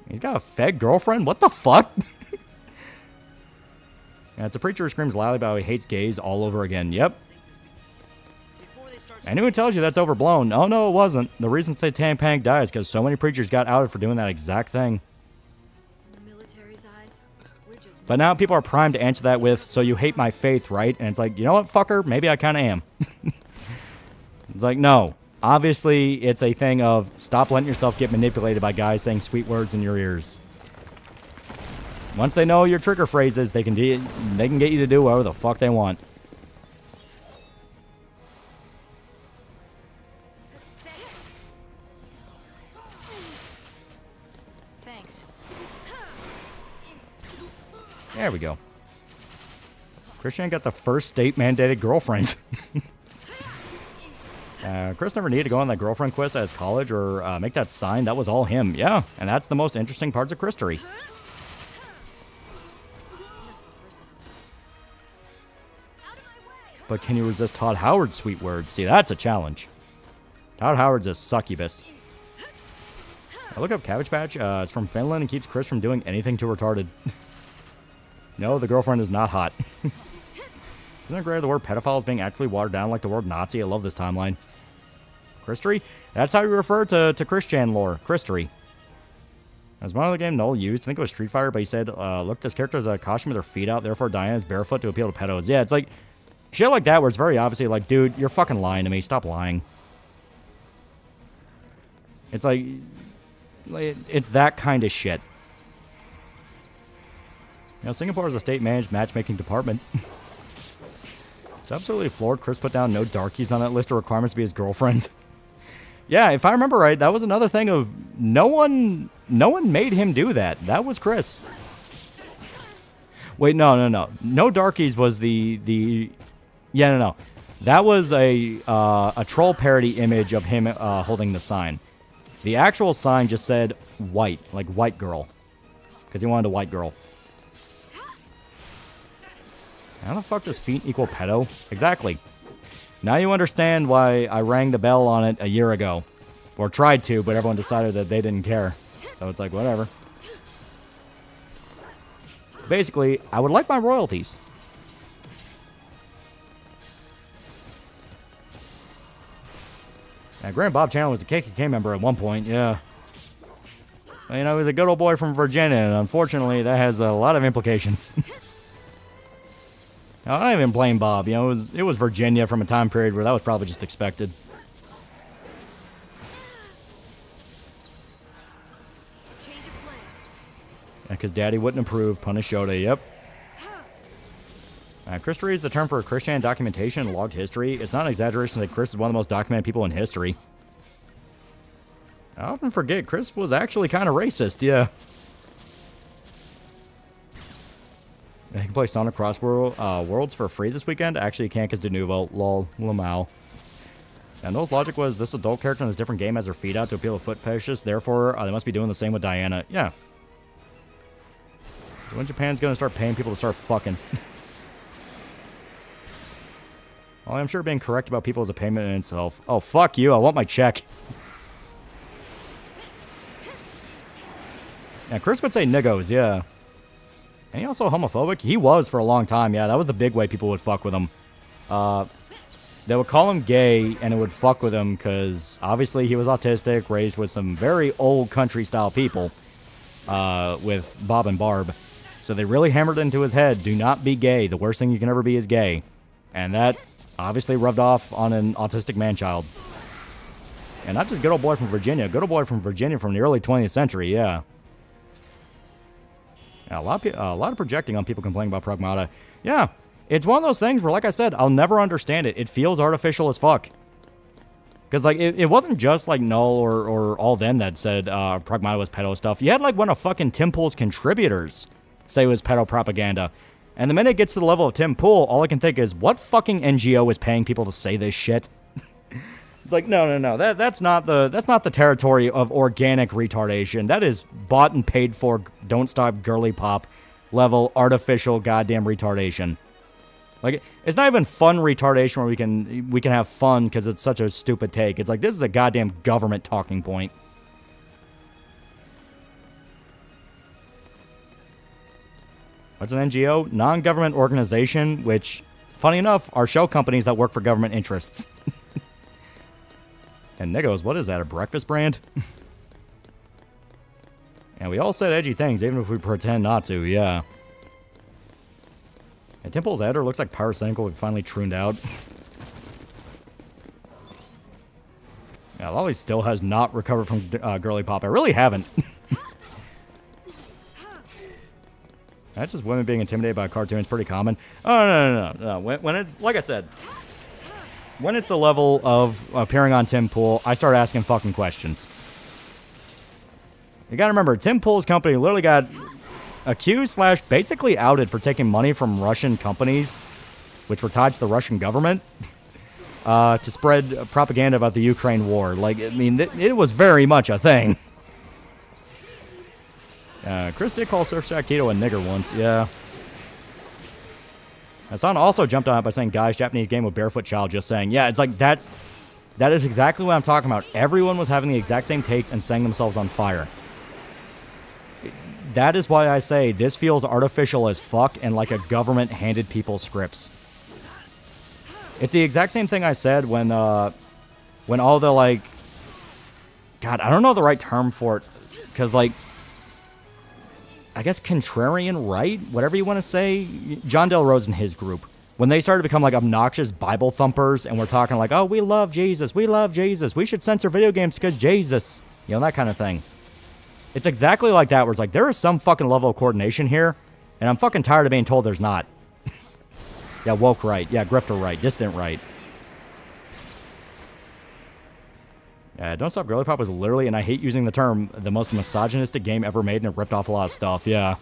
He's got a Fed girlfriend? What the fuck? It's a preacher who screams loudly about how he hates gays all over again. Yep. Anyone tells you that's overblown. Oh, no, it wasn't. The reason Satanic Panic died is because so many preachers got outed for doing that exact thing. But now people are primed to answer that with, so you hate my faith, right? And it's like, you know what, fucker? Maybe I kind of am. It's like, no. Obviously, it's a thing of stop letting yourself get manipulated by guys saying sweet words in your ears. Once they know your trigger phrases, they can get you to do whatever the fuck they want. Thanks. There we go. Christian got the first state-mandated girlfriend. Chris never needed to go on that girlfriend quest at his college or make that sign. That was all him. Yeah, and that's the most interesting parts of Christery. But can you resist Todd Howard's sweet words? See, that's a challenge. Todd Howard's a succubus. I look up Cabbage Patch. It's from Finland and keeps Chris from doing anything too retarded. No, the girlfriend is not hot. Isn't it great the word pedophile is being actually watered down like the word Nazi? I love this timeline. Christery? That's how you refer to Christian lore. Christery. As one of the game Noel used, I think it was Street Fighter, but he said, look, this character has a costume with her feet out, therefore Diana is barefoot to appeal to pedos. Yeah, it's like shit like that where it's very obviously like, dude, you're fucking lying to me. Stop lying. It's like, it's that kind of shit. You know, Singapore is a state-managed matchmaking department. It's absolutely floored. Chris put down no darkies on that list of requirements to be his girlfriend. Yeah, if I remember right, that was another thing of no one made him do that. That was Chris. Wait, no. No Darkies was the. Yeah, no. That was a troll parody image of him holding the sign. The actual sign just said white, like white girl, because he wanted a white girl. How the fuck does feet equal pedo? Exactly. Now you understand why I rang the bell on it a year ago. Or tried to, but everyone decided that they didn't care. So it's like, whatever. Basically, I would like my royalties. Now, Grand Bob Channel was a KKK member at one point, yeah. You know, he was a good old boy from Virginia, and unfortunately, that has a lot of implications. Now, I don't even blame Bob. You know, it was Virginia from a time period where that was probably just expected. Because Daddy wouldn't approve. Punish Yoda, yep. Christory is the term for Christian documentation and logged history. It's not an exaggeration that Chris is one of the most documented people in history. I often forget Chris was actually kind of racist, yeah. I can play Sonic Cross Worlds for free this weekend. Actually, you can't because de novo. Lol. Lamau. And Noel's logic was this adult character in this different game has their feet out to appeal to foot fetishists. Therefore, they must be doing the same with Diana. Yeah. When Japan's going to start paying people to start fucking? Well, I'm sure being correct about people is a payment in itself. Oh, fuck you. I want my check. Yeah, Chris would say niggos, yeah. And he also homophobic? He was for a long time, yeah. That was the big way people would fuck with him. They would call him gay, and it would fuck with him, because obviously he was autistic, raised with some very old country-style people, with Bob and Barb. So they really hammered into his head, do not be gay. The worst thing you can ever be is gay. And that obviously rubbed off on an autistic man-child. And not just good old boy from Virginia. Good old boy from Virginia from the early 20th century, yeah. Yeah, a lot of projecting on people complaining about Pragmata. Yeah, it's one of those things where, like I said, I'll never understand it. It feels artificial as fuck. Because, like, it wasn't just, like, Null or all them that said Pragmata was pedo stuff. You had, like, one of fucking Tim Pool's contributors say it was pedo propaganda. And the minute it gets to the level of Tim Pool, all I can think is, what fucking NGO is paying people to say this shit? It's like, no. That's not the territory of organic retardation. That is bought and paid for, don't stop girly pop level artificial goddamn retardation. Like, it's not even fun retardation where we can have fun because it's such a stupid take. It's like, this is a goddamn government talking point. What's an NGO? Non-government organization, which, funny enough, are shell companies that work for government interests. And Niggos, what is that, a breakfast brand? And we all said edgy things, even if we pretend not to, yeah. And Temple's editor looks like Pyrocynical we finally trooned out. Yeah, Lolly still has not recovered from girly pop. I really haven't. That's just women being intimidated by a cartoon. It's pretty common. Oh, no. When it's, like I said, when it's the level of appearing on Tim Pool, I start asking fucking questions. You gotta remember, Tim Pool's company literally got accused / basically outed for taking money from Russian companies, which were tied to the Russian government, to spread propaganda about the Ukraine war. Like, I mean, it was very much a thing. Chris did call Surfshark Tito a nigger once, yeah. Hassan also jumped on it by saying, guys, Japanese game with barefoot child, just saying. Yeah, it's like, that is exactly what I'm talking about. Everyone was having the exact same takes and setting themselves on fire. That is why I say this feels artificial as fuck and like a government handed people scripts. It's the exact same thing I said when all the, like, God, I don't know the right term for it, because, like, I guess contrarian right, whatever you want to say, John Del Rose and his group, when they started to become like obnoxious Bible thumpers and we're talking like, oh, we love Jesus, we should censor video games because Jesus, you know, that kind of thing. It's exactly like that, where it's like, there is some fucking level of coordination here, and I'm fucking tired of being told there's not. Yeah, woke right, yeah, grifter right, distant right. Don't Stop Girly Pop was literally, and I hate using the term, the most misogynistic game ever made, and it ripped off a lot of stuff, yeah.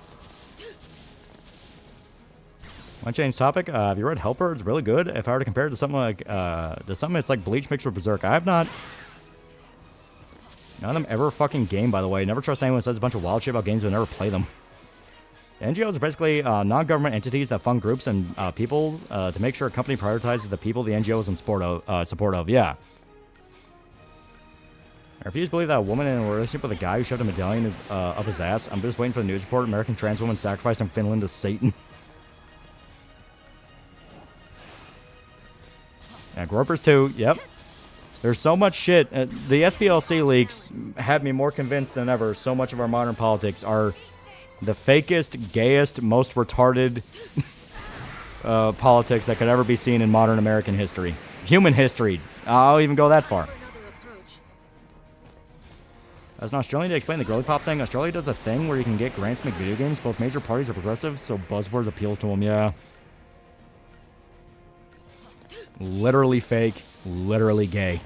Want to change topic? Have you read Helper? It's really good. If I were to compare it to something like, it's like Bleach mixed with Berserk. I have not. None of them ever fucking game, by the way. Never trust anyone who says a bunch of wild shit about games but never play them. NGOs are basically non-government entities that fund groups and people to make sure a company prioritizes the people the NGO is in support of. Yeah. I refuse to believe that a woman in a relationship with a guy who shoved a medallion up his ass. I'm just waiting for the news report. American trans woman sacrificed in Finland to Satan. Yeah, Gropers 2. Yep. There's so much shit. The SPLC leaks have me more convinced than ever. So much of our modern politics are the fakest, gayest, most retarded politics that could ever be seen in modern American history. Human history. I'll even go that far. As an Australian to explain the girly pop thing, Australia does a thing where you can get grants to make video games. Both major parties are progressive, so buzzwords appeal to them, yeah. Literally fake, literally gay.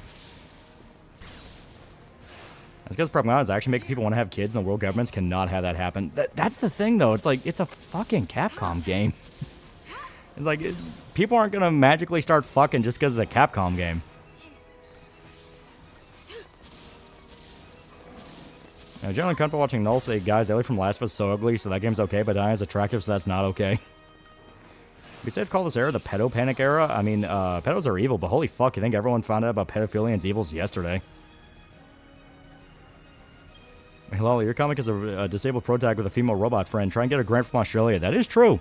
That's because propaganda is actually making people want to have kids, and the world governments cannot have that happen. That's the thing, though. It's like, it's a fucking Capcom game. It's like, people aren't going to magically start fucking just because it's a Capcom game. Now, generally comfortable watching Null say, guys, Ellie from Last of Us is so ugly, so that game's okay, but Diana's attractive, so that's not okay. We safe to call this era the pedo panic era. I mean, pedos are evil, but holy fuck, you think everyone found out about pedophilia and evils yesterday? Hey, Loli, your comic is a disabled protag with a female robot friend. Try and get a grant from Australia. That is true.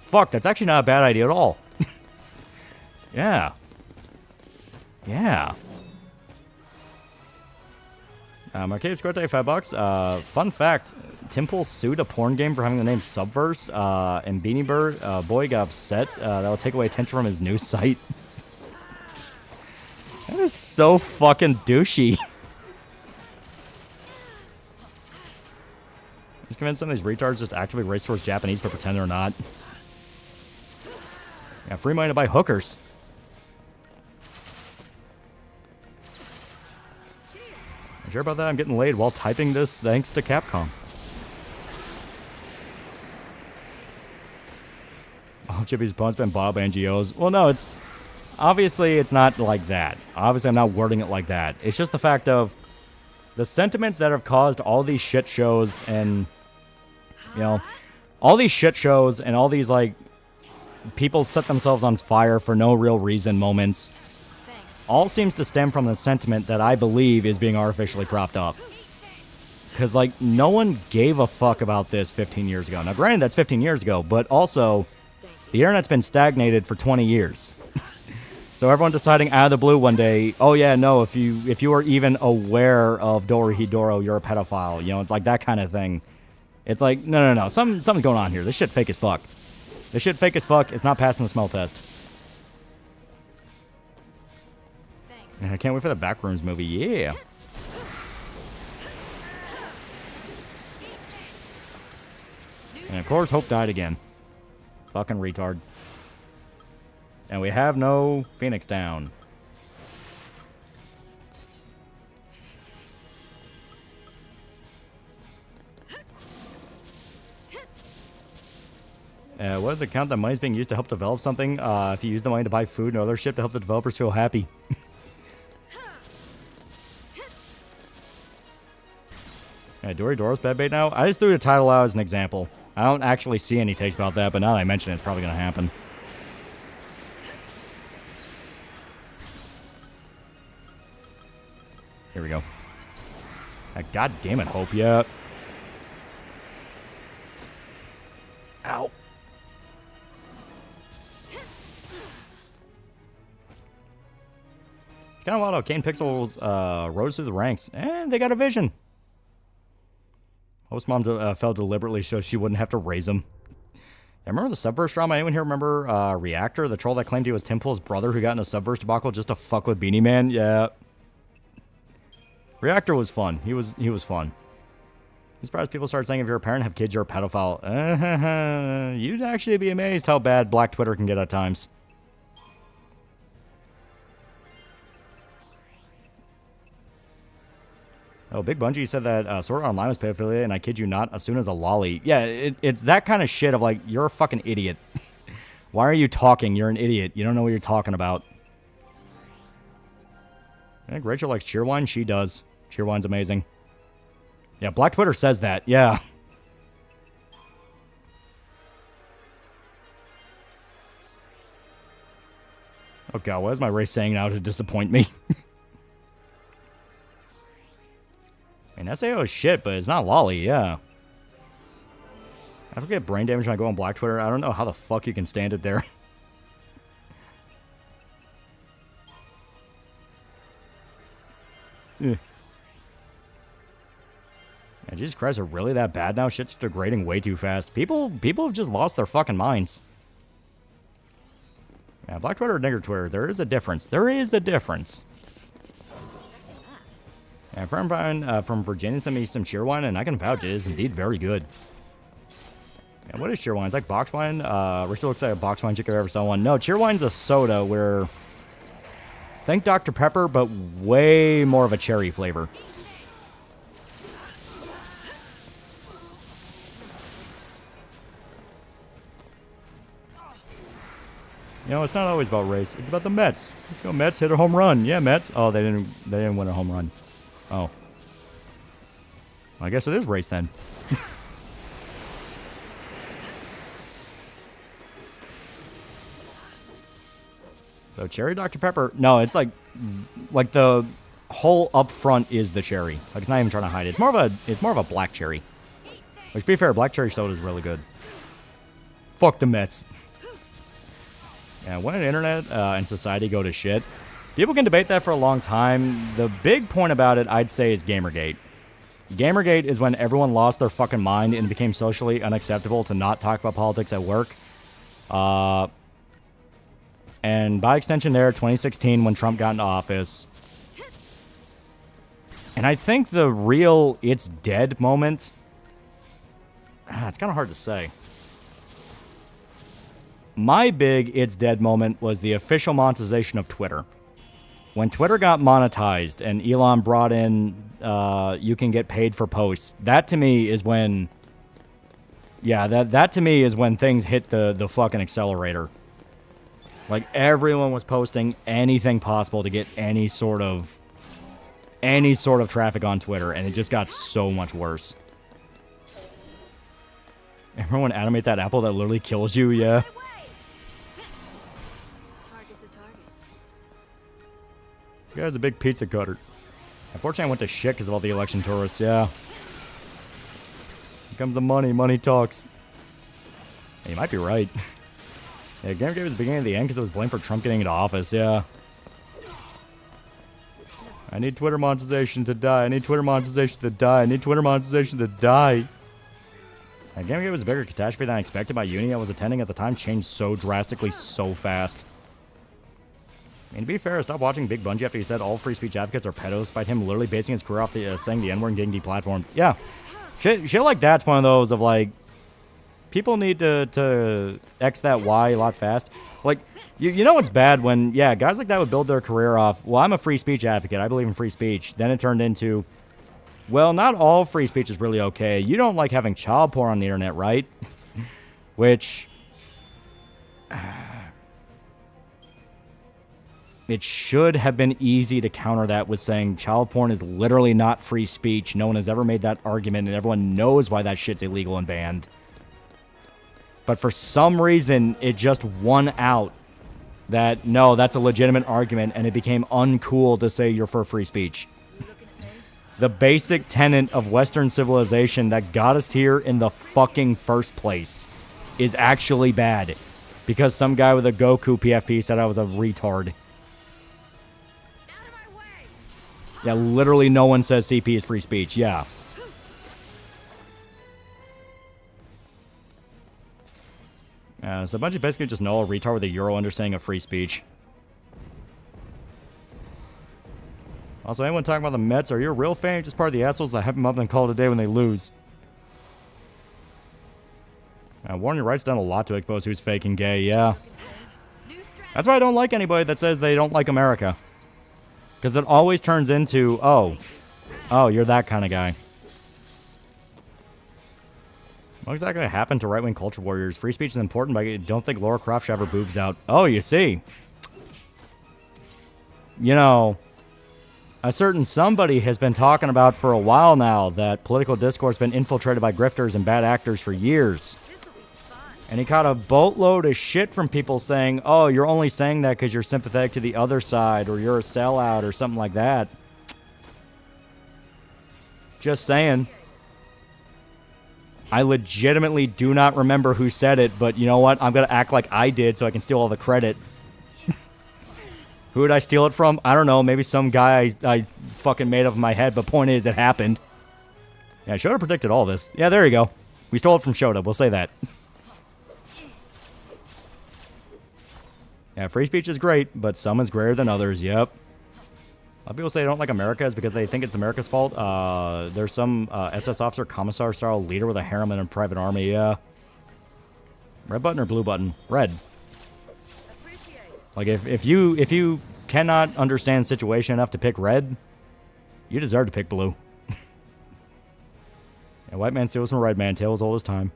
Fuck, that's actually not a bad idea at all. Yeah. Yeah. Arcade Square Day, $5. Fun fact, Timple sued a porn game for having the name Subverse, and Beanie Bird, boy got upset. That will take away attention from his news site. That is so fucking douchey. Just convinced some of these retards just actively race towards Japanese but pretend they're not. Yeah, free money to buy hookers. You sure about that? I'm getting laid while typing this thanks to Capcom. Oh, Chippy's opponent's been bought by NGOs. Well, no, it's... Obviously, it's not like that. Obviously, I'm not wording it like that. It's just the fact of... The sentiments that have caused all these shit shows and... You know... All these shit shows and all these, like... People set themselves on fire for no real reason moments... all seems to stem from the sentiment that I believe is being artificially propped up. Because, like, no one gave a fuck about this 15 years ago. Now, granted, that's 15 years ago, but also, the internet's been stagnated for 20 years. So everyone deciding out of the blue one day, oh yeah, no, if you are even aware of Dorohedoro, you're a pedophile. You know, it's like that kind of thing. It's like, no. Something's going on here. This shit fake as fuck. This shit fake as fuck. It's not passing the smell test. I can't wait for the Backrooms movie. Yeah. And of course, Hope died again. Fucking retard. And we have no Phoenix Down. What does it count that money's being used to help develop something? If you use the money to buy food and other shit to help the developers feel happy. Doro's bad bait now? I just threw the title out as an example. I don't actually see any takes about that, but now that I mention it, it's probably going to happen. Here we go. God damn it, Hope, yeah. Ow. It's kind of wild how Kane Pixels rose through the ranks, and they got a vision. Hope's mom fell deliberately so she wouldn't have to raise him. I remember the Subverse drama. Anyone here remember Reactor, the troll that claimed he was Timple's brother who got in a Subverse debacle just to fuck with Beanie Man? Yeah. Reactor was fun. He was fun. I'm surprised people start saying if you're a parent, have kids, you're a pedophile. You'd actually be amazed how bad Black Twitter can get at times. Oh, Big Bungie said that Sword Art Online was pedophilia, and I kid you not, as soon as a lolly. Yeah, it's that kind of shit of like, you're a fucking idiot. Why are you talking? You're an idiot. You don't know what you're talking about. I think Rachel likes Cheerwine. She does. Cheerwine's amazing. Yeah, Black Twitter says that. Yeah. Oh god, what is my race saying now to disappoint me? And SAO is shit, but it's not lolly, yeah. I forget brain damage when I go on Black Twitter. I don't know how the fuck you can stand it there. Yeah, Jesus Christ, are really that bad now? Shit's degrading way too fast. People have just lost their fucking minds. Yeah, Black Twitter or nigger Twitter, there is a difference. There is a difference. Yeah, a friend Brian from Virginia sent me some Cheerwine, and I can vouch it is indeed very good. Yeah, what is Cheerwine? It's like box wine. Rachel looks like a box wine chick if I ever saw one. No, Cheerwine's a soda where... Think Dr. Pepper, but way more of a cherry flavor. You know, it's not always about race. It's about the Mets. Let's go Mets, hit a home run. Yeah, Mets. Oh, they didn't win a home run. Oh. I guess it is race then. So cherry Dr. Pepper. No, it's like the whole up front is the cherry. Like it's not even trying to hide it. It's more of a black cherry. Which, to be fair, black cherry soda is really good. Fuck the Mets. Yeah, when the internet and society go to shit, people can debate that for a long time. The big point about it, I'd say, is Gamergate. Gamergate is when everyone lost their fucking mind and it became socially unacceptable to not talk about politics at work. And by extension there, 2016, when Trump got into office. And I think the real it's dead moment... it's kind of hard to say. My big it's dead moment was the official monetization of Twitter. When Twitter got monetized and Elon brought in you can get paid for posts, that to me is when... Yeah, that to me is when things hit the fucking accelerator. Like, everyone was posting anything possible to get any sort of traffic on Twitter, and it just got so much worse. Everyone animate that apple that literally kills you, yeah. You guy's a big pizza cutter. Unfortunately, I went to shit because of all the election tourists, yeah. Here comes the money. Money talks. Hey, you might be right. Yeah, Gamergate was the beginning of the end because it was blamed for Trump getting into office, yeah. I need Twitter monetization to die. I need Twitter monetization to die. I need Twitter monetization to die. Yeah, Gamergate was a bigger catastrophe than I expected. My uni I was attending at the time changed so drastically so fast. I mean, to be fair, I stopped watching Big Bungie after he said all free speech advocates are pedos, despite him literally basing his career off the saying the N-word and getting deplatformed. Yeah. Shit like that's one of those of, like, people need to X that Y a lot fast. Like, you know what's bad when, yeah, guys like that would build their career off, well, I'm a free speech advocate. I believe in free speech. Then it turned into, well, not all free speech is really okay. You don't like having child porn on the internet, right? Which... It should have been easy to counter that with saying child porn is literally not free speech. No one has ever made that argument, and everyone knows why that shit's illegal and banned. But for some reason, it just won out that, no, that's a legitimate argument, and it became uncool to say you're for free speech. The basic tenet of Western civilization that got us here in the fucking first place is actually bad. Because some guy with a Goku PFP said I was a retard. Yeah, literally no one says CP is free speech, yeah. So a bunch of basically just know a retard with a Euro understanding of free speech. Also, anyone talking about the Mets, are you a real fan? Just part of the assholes that hype them up and call it a day when they lose. Warren Wright's done a lot to expose who's fake and gay, yeah. That's why I don't like anybody that says they don't like America. Because it always turns into, oh, Oh, you're that kind of guy. What exactly happened to right-wing culture warriors? Free speech is important, but I don't think Laura Croft should have her boobs out. Oh, you see. You know, a certain somebody has been talking about for a while now that political discourse has been infiltrated by grifters and bad actors for years. And he caught a boatload of shit from people saying, oh, you're only saying that because you're sympathetic to the other side, or you're a sellout, or something like that. Just saying. I legitimately do not remember who said it, but you know what? I'm going to act like I did so I can steal all the credit. Who did I steal it from? I don't know. Maybe some guy I fucking made up in my head, but point is, it happened. Yeah, Shota predicted all this. Yeah, there you go. We stole it from Shota. We'll say that. Yeah, free speech is great, but some is greater than others. Yep. A lot of people say they don't like America is because they think it's America's fault. There's some SS officer, commissar-style leader with a harem and a private army. Yeah. Red button or blue button? Red. Like, if you cannot understand the situation enough to pick red, you deserve to pick blue. Yeah, white man steals from a red man. Tale as old as time.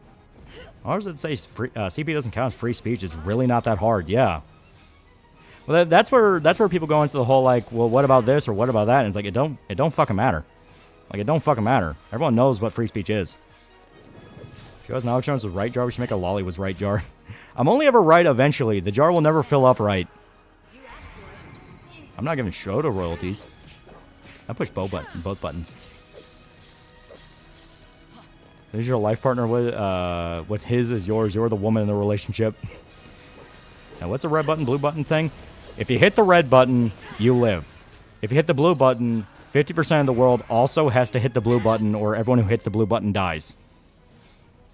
Or does it say CP doesn't count as free speech? It's really not that hard. Yeah. Well, that's where people go into the whole, like, well, what about this or what about that? And it's like, it don't fucking matter. Like, it don't fucking matter. Everyone knows what free speech is. She was knowledge was right jar. We should make a lolly was right jar. I'm only ever right eventually. The jar will never fill up right. I'm not giving Shota royalties. I push both buttons. This is your life partner. What his is yours. You're the woman in the relationship. Now, what's a red button, blue button thing? If you hit the red button, you live. If you hit the blue button, 50% of the world also has to hit the blue button, or everyone who hits the blue button dies.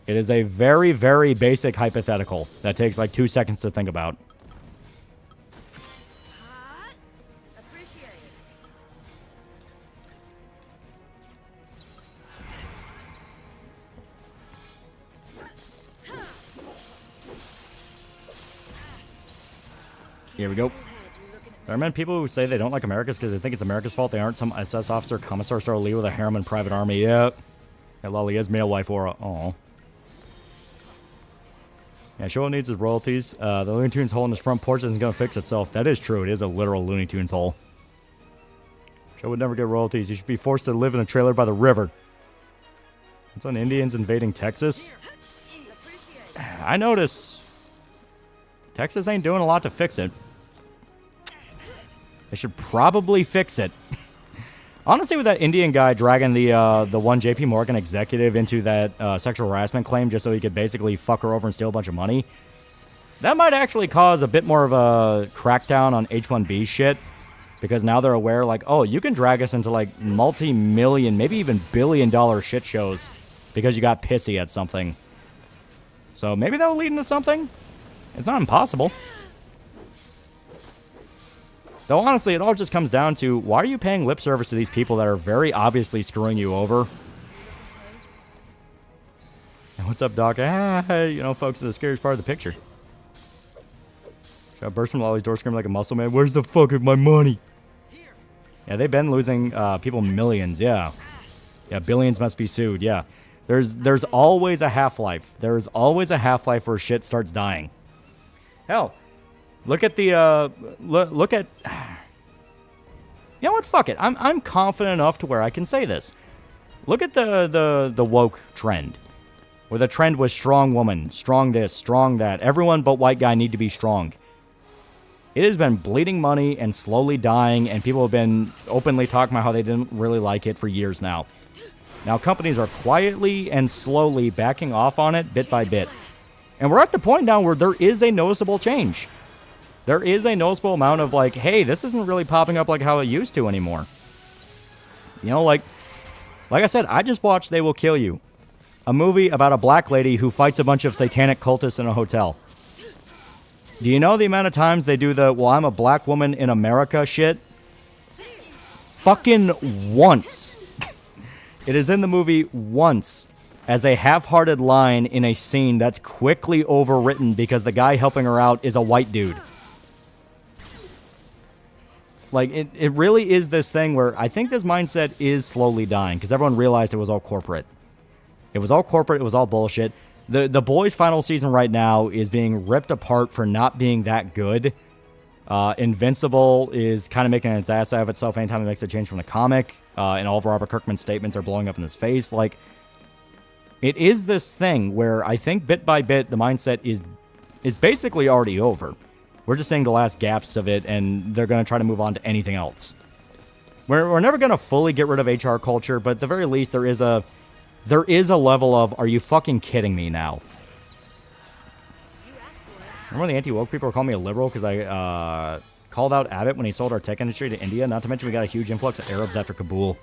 It is a very, very basic hypothetical that takes like 2 seconds to think about. Here we go. There are many people who say they don't like America because they think it's America's fault. They aren't some SS officer, commissar-style leader with a harem and private army. Yep. That lolly is male wife aura. Aw. Yeah, Showa needs his royalties. The Looney Tunes hole in his front porch isn't going to fix itself. That is true. It is a literal Looney Tunes hole. Showa would never get royalties. He should be forced to live in a trailer by the river. It's on Indians invading Texas. I notice Texas ain't doing a lot to fix it. They should probably fix it. Honestly, with that Indian guy dragging the one JP Morgan executive into that sexual harassment claim just so he could basically fuck her over and steal a bunch of money, that might actually cause a bit more of a crackdown on H-1B shit. Because now they're aware, like, oh, you can drag us into, like, multi-million, maybe even billion-dollar shit shows because you got pissy at something. So maybe that will lead into something. It's not impossible. Though, honestly, it all just comes down to, why are you paying lip service to these people that are very obviously screwing you over? What's up, Doc? You know, folks, the scariest part of the picture. Got burst from Lolly's door screaming like a muscle man. Where's the fuck of my money? Yeah, they've been losing people millions, yeah. Yeah, billions must be sued, yeah. There's always a half-life. There's always a half-life where shit starts dying. Hell, look at the, look at... You know what, fuck it. I'm confident enough to where I can say this. Look at the woke trend. Where the trend was strong woman, strong this, strong that. Everyone but white guy need to be strong. It has been bleeding money and slowly dying, and people have been openly talking about how they didn't really like it for years now. Now companies are quietly and slowly backing off on it bit by bit. And we're at the point now where there is a noticeable change. There is a noticeable amount of like, hey, this isn't really popping up like how it used to anymore. You know, like I said, I just watched They Will Kill You. A movie about a black lady who fights a bunch of satanic cultists in a hotel. Do you know the amount of times they do the, well, I'm a black woman in America shit? Fucking once. It is in the movie once as a half-hearted line in a scene that's quickly overwritten because the guy helping her out is a white dude. Like, it really is this thing where I think this mindset is slowly dying because everyone realized it was all corporate. It was all corporate. It was all bullshit. The boys' final season right now is being ripped apart for not being that good. Invincible is kind of making its ass out of itself anytime it makes a change from the comic. And all of Robert Kirkman's statements are blowing up in his face. Like, it is this thing where I think bit by bit the mindset is basically already over. We're just seeing the last gaps of it, and they're going to try to move on to anything else. We're never going to fully get rid of HR culture, but at the very least, there is a level of, are you fucking kidding me now? Remember when the anti-woke people were calling me a liberal because I called out Abbott when he sold our tech industry to India? Not to mention we got a huge influx of Arabs after Kabul.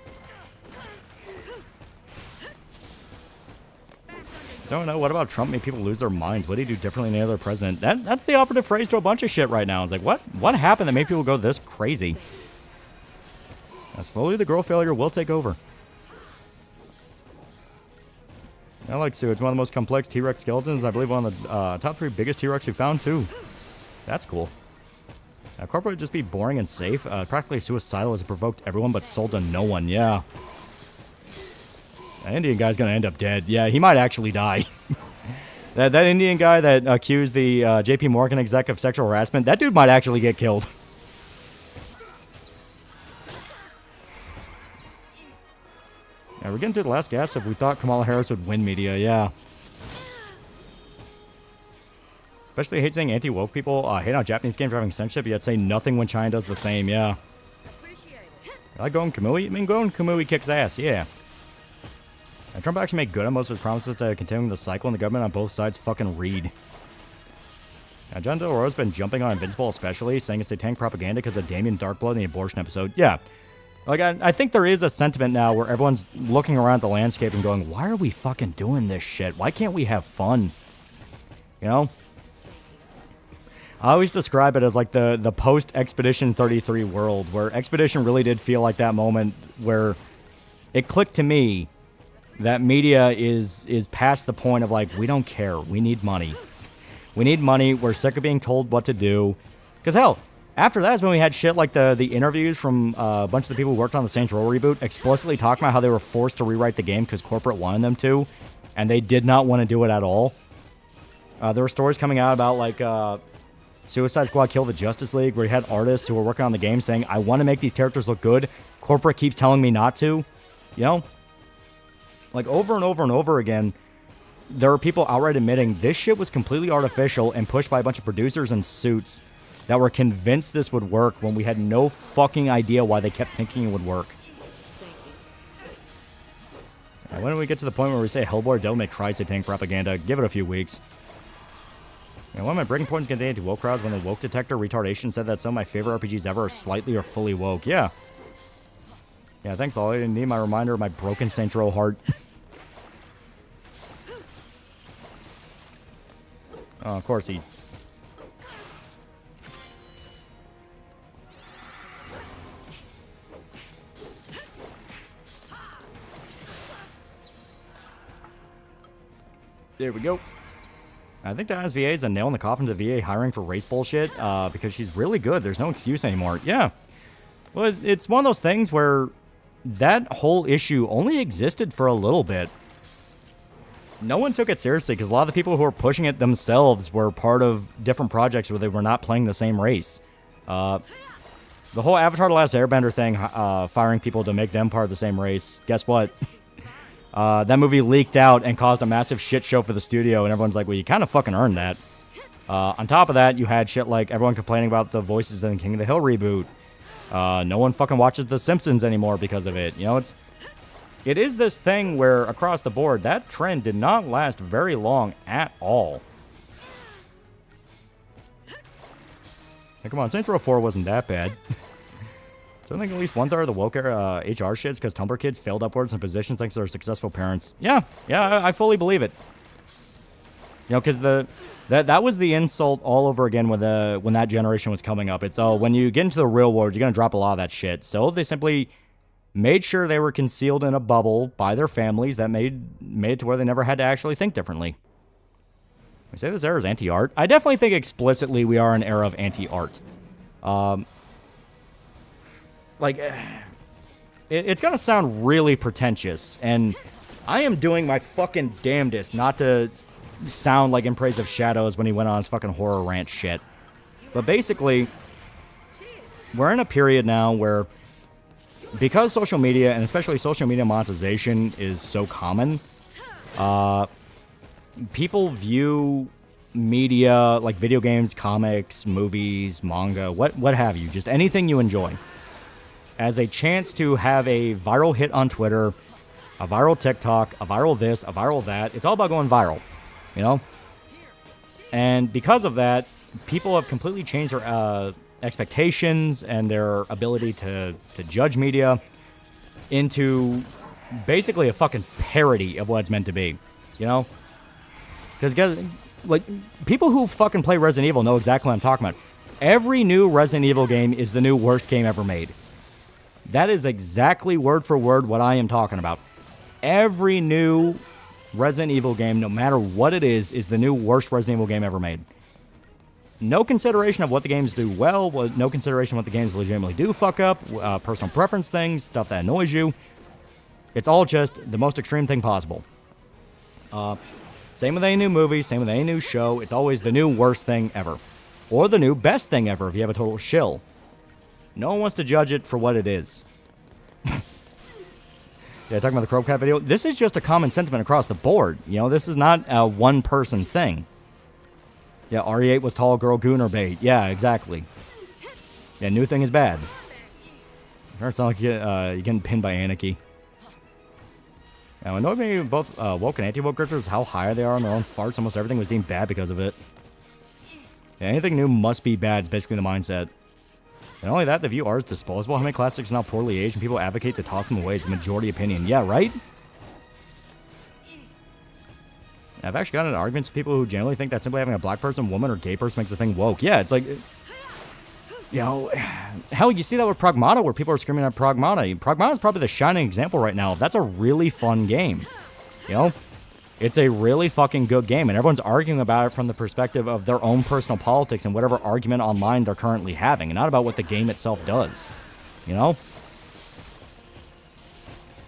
Don't know. What about Trump made people lose their minds? What did he do differently than any other president? That's the operative phrase to a bunch of shit right now. It's like, what happened that made people go this crazy? Slowly the girl failure will take over. I like Sue. It's one of the most complex T-Rex skeletons. I believe one of the top 3 biggest T-Rex we found, too. That's cool. Corporate would just be boring and safe. Practically suicidal as it provoked everyone but sold to no one. Yeah. That Indian guy's going to end up dead. Yeah, he might actually die. that Indian guy that accused the JP Morgan exec of sexual harassment, that dude might actually get killed. Yeah, we're getting to the last gasp if we thought Kamala Harris would win media, yeah. Especially hate saying anti-woke people hate how Japanese games are having censorship, yet say nothing when China does the same, yeah. I like Goen Kamui? I mean, Goen Kamui kicks ass, yeah. Trump actually made good on most of his promises to continuing the cycle, and the government on both sides fucking read. John Del Toro's been jumping on Invincible especially, saying it's satanic propaganda because of Damien Darkblood in the abortion episode. Yeah. Like, I think there is a sentiment now where everyone's looking around the landscape and going, why are we fucking doing this shit? Why can't we have fun? You know? I always describe it as like the post-Expedition 33 world, where Expedition really did feel like that moment where it clicked to me that media is past the point of like, we don't care. We need money. We need money. We're sick of being told what to do. Because hell, after that is when we had shit like the interviews from a bunch of the people who worked on the Saints Row reboot explicitly talking about how they were forced to rewrite the game because corporate wanted them to, and they did not want to do it at all. There were stories coming out about like Suicide Squad Kill the Justice League, where you had artists who were working on the game saying, I want to make these characters look good. Corporate keeps telling me not to. You know? Like over and over and over again, there are people outright admitting this shit was completely artificial and pushed by a bunch of producers in suits that were convinced this would work when we had no fucking idea why they kept thinking it would work. And when do we get to the point where we say Hellboy Devil May Cry satanic propaganda? Give it a few weeks. And one of my breaking points against the anti-woke crowds when the woke detector retardation said that some of my favorite RPGs ever are slightly or fully woke. Yeah. Yeah, thanks, Lolly. I didn't need my reminder of my broken Saints Row heart. Oh, of course he... There we go. I think the SVA is a nail in the coffin to the VA hiring for race bullshit because she's really good. There's no excuse anymore. Yeah. Well, it's one of those things where that whole issue only existed for a little bit. No one took it seriously because a lot of the people who were pushing it themselves were part of different projects where they were not playing the same race. The whole Avatar The Last Airbender thing, firing people to make them part of the same race, guess what? That movie leaked out and caused a massive shit show for the studio, and everyone's like, well, you kind of fucking earned that. On top of that, you had shit like everyone complaining about the voices in the King of the Hill reboot. No one fucking watches The Simpsons anymore because of it. You know, it is this thing where, across the board, that trend did not last very long at all. Hey, come on, Saints Row 4 wasn't that bad. So I think at least one third of the woke era HR shits because Tumblr kids failed upwards in positions thanks to their successful parents. Yeah, I fully believe it. You know, because that was the insult all over again when that generation was coming up. It's, oh, when you get into the real world, you're going to drop a lot of that shit. So they simply made sure they were concealed in a bubble by their families that made it to where they never had to actually think differently. We say this era is anti-art. I definitely think explicitly we are an era of anti-art. like, it's gonna sound really pretentious, and I am doing my fucking damnedest not to sound like in praise of Shadows when he went on his fucking horror rant shit. But basically, we're in a period now where, because social media, and especially social media monetization, is so common, people view media, like video games, comics, movies, manga, what have you, just anything you enjoy, as a chance to have a viral hit on Twitter, a viral TikTok, a viral this, a viral that. It's all about going viral, you know? And because of that, people have completely changed their expectations and their ability to judge media into basically a fucking parody of what it's meant to be, you know? Because, like, people who fucking play Resident Evil know exactly what I'm talking about. Every new Resident Evil game is the new worst game ever made. That is exactly word for word what I am talking about. Every new Resident Evil game, no matter what it is the new worst Resident Evil game ever made. No consideration of what the games do well, no consideration of what the games legitimately do fuck up, personal preference things, stuff that annoys you. It's all just the most extreme thing possible. Same with any new movie, same with any new show. It's always the new worst thing ever. Or the new best thing ever if you have a total shill. No one wants to judge it for what it is. Yeah, talking about the Crow Cat video. This is just a common sentiment across the board. You know, this is not a one-person thing. Yeah, RE8 was tall girl gooner bait. Yeah, exactly. Yeah, new thing is bad. It's not like you're getting pinned by Anarchy. Now, annoyed me both woke and anti-woke grifters how high they are on their own farts. Almost everything was deemed bad because of it. Yeah, anything new must be bad is basically the mindset. And not only that, the view are as disposable. How many classics are now poorly aged and people advocate to toss them away? It's the majority opinion. Yeah, right? I've actually gotten into arguments with people who generally think that simply having a black person, woman, or gay person makes the thing woke. Yeah, it's like, you know, hell, you see that with Pragmata, where people are screaming at Pragmata. Pragmata is probably the shining example right now. That's a really fun game. You know? It's a really fucking good game, and everyone's arguing about it from the perspective of their own personal politics and whatever argument online they're currently having, and not about what the game itself does. You know?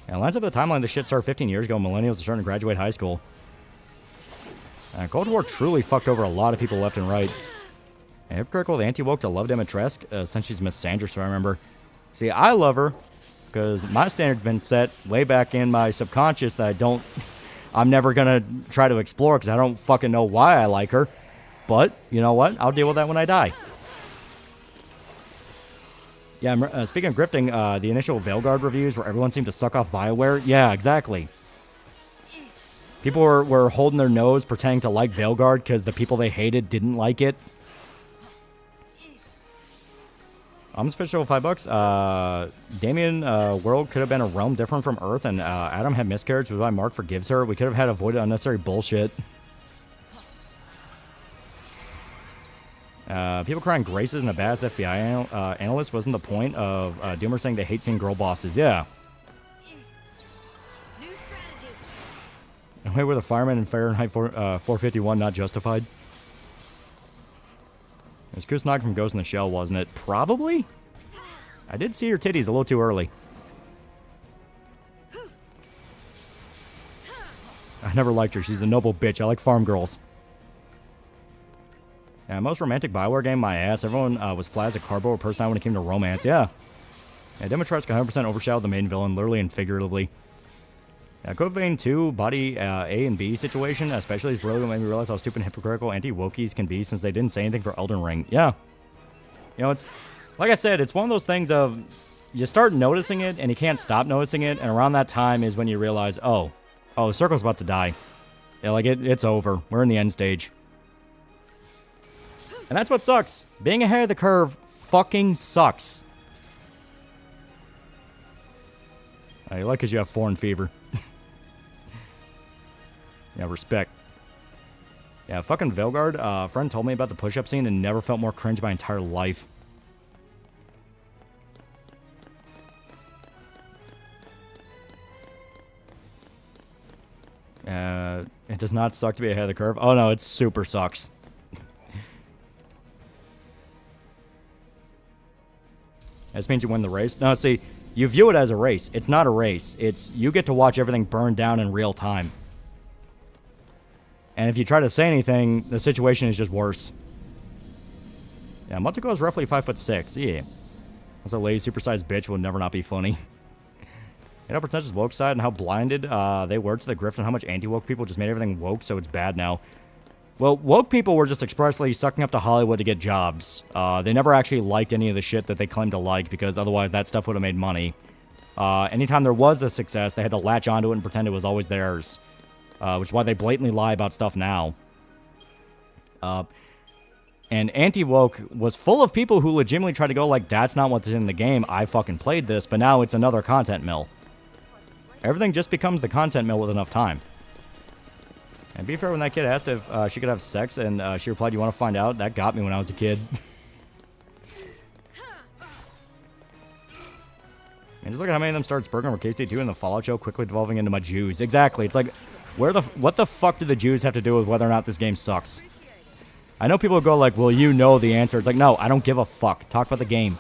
And it lines up with the timeline this shit started 15 years ago. Millennials are starting to graduate high school. Cold War truly fucked over a lot of people left and right. And hypocritical, the anti-woke to love Dimitrescu, since she's Miss Sanders, so I remember. See, I love her, because my standard's been set way back in my subconscious that I'm never going to try to explore, because I don't fucking know why I like her. But, you know what? I'll deal with that when I die. Yeah, speaking of grifting, the initial Veilguard reviews where everyone seemed to suck off BioWare. Yeah, exactly. People were holding their nose, pretending to like Veilguard because the people they hated didn't like it. I'm official $5. Damien world could have been a realm different from Earth, and Adam had miscarriage, which is why Mark forgives her. We could have had avoided unnecessary bullshit. People crying graces and a badass FBI analyst wasn't the point of Doomer saying they hate seeing girl bosses. Yeah. Wait, were the firemen in Fahrenheit 451 not justified? It was Kusanagi from Ghost in the Shell, wasn't it? Probably? I did see her titties a little too early. I never liked her. She's a noble bitch. I like farm girls. Yeah, most romantic Bioware game, my ass. Everyone was flat as a cardboard person when it came to romance. Yeah. Yeah, Dimitrescu 100% overshadowed the main villain, literally and figuratively. Code Vein 2, body A and B situation, especially is brilliant, made me realize how stupid and hypocritical anti-wokies can be since they didn't say anything for Elden Ring. Yeah. You know, it's, like I said, it's one of those things of, you start noticing it, and you can't stop noticing it, and around that time is when you realize, oh, the circle's about to die. Yeah, like, it's over. We're in the end stage. And that's what sucks. Being ahead of the curve fucking sucks. You like because you have foreign fever. Yeah, respect. Yeah, fucking Veilguard. A friend told me about the push-up scene and never felt more cringe my entire life. It does not suck to be ahead of the curve. Oh no, it super sucks. This means you win the race. No, see, you view it as a race. It's not a race. It's you get to watch everything burn down in real time. And if you try to say anything, the situation is just worse. Yeah, Motoko is roughly 5'6". Yeah. That's a lazy, supersized bitch will never not be funny. You know, pretentious woke side and how blinded they were to the grift and how much anti-woke people just made everything woke, so it's bad now. Well, woke people were just expressly sucking up to Hollywood to get jobs. They never actually liked any of the shit that they claimed to like, because otherwise that stuff would have made money. Anytime there was a success, they had to latch onto it and pretend it was always theirs. Which is why they blatantly lie about stuff now. And anti-woke was full of people who legitimately tried to go like, that's not what's in the game, I fucking played this, but now it's another content mill. Everything just becomes the content mill with enough time. And be fair, when that kid asked if she could have sex, and she replied, you want to find out? That got me when I was a kid. And just look at how many of them started Spurgeon or KST2 in the Fallout show, quickly devolving into my Jews. Exactly. It's like, what the fuck do the Jews have to do with whether or not this game sucks? I know people go like, well, you know the answer. It's like, no, I don't give a fuck. Talk about the game.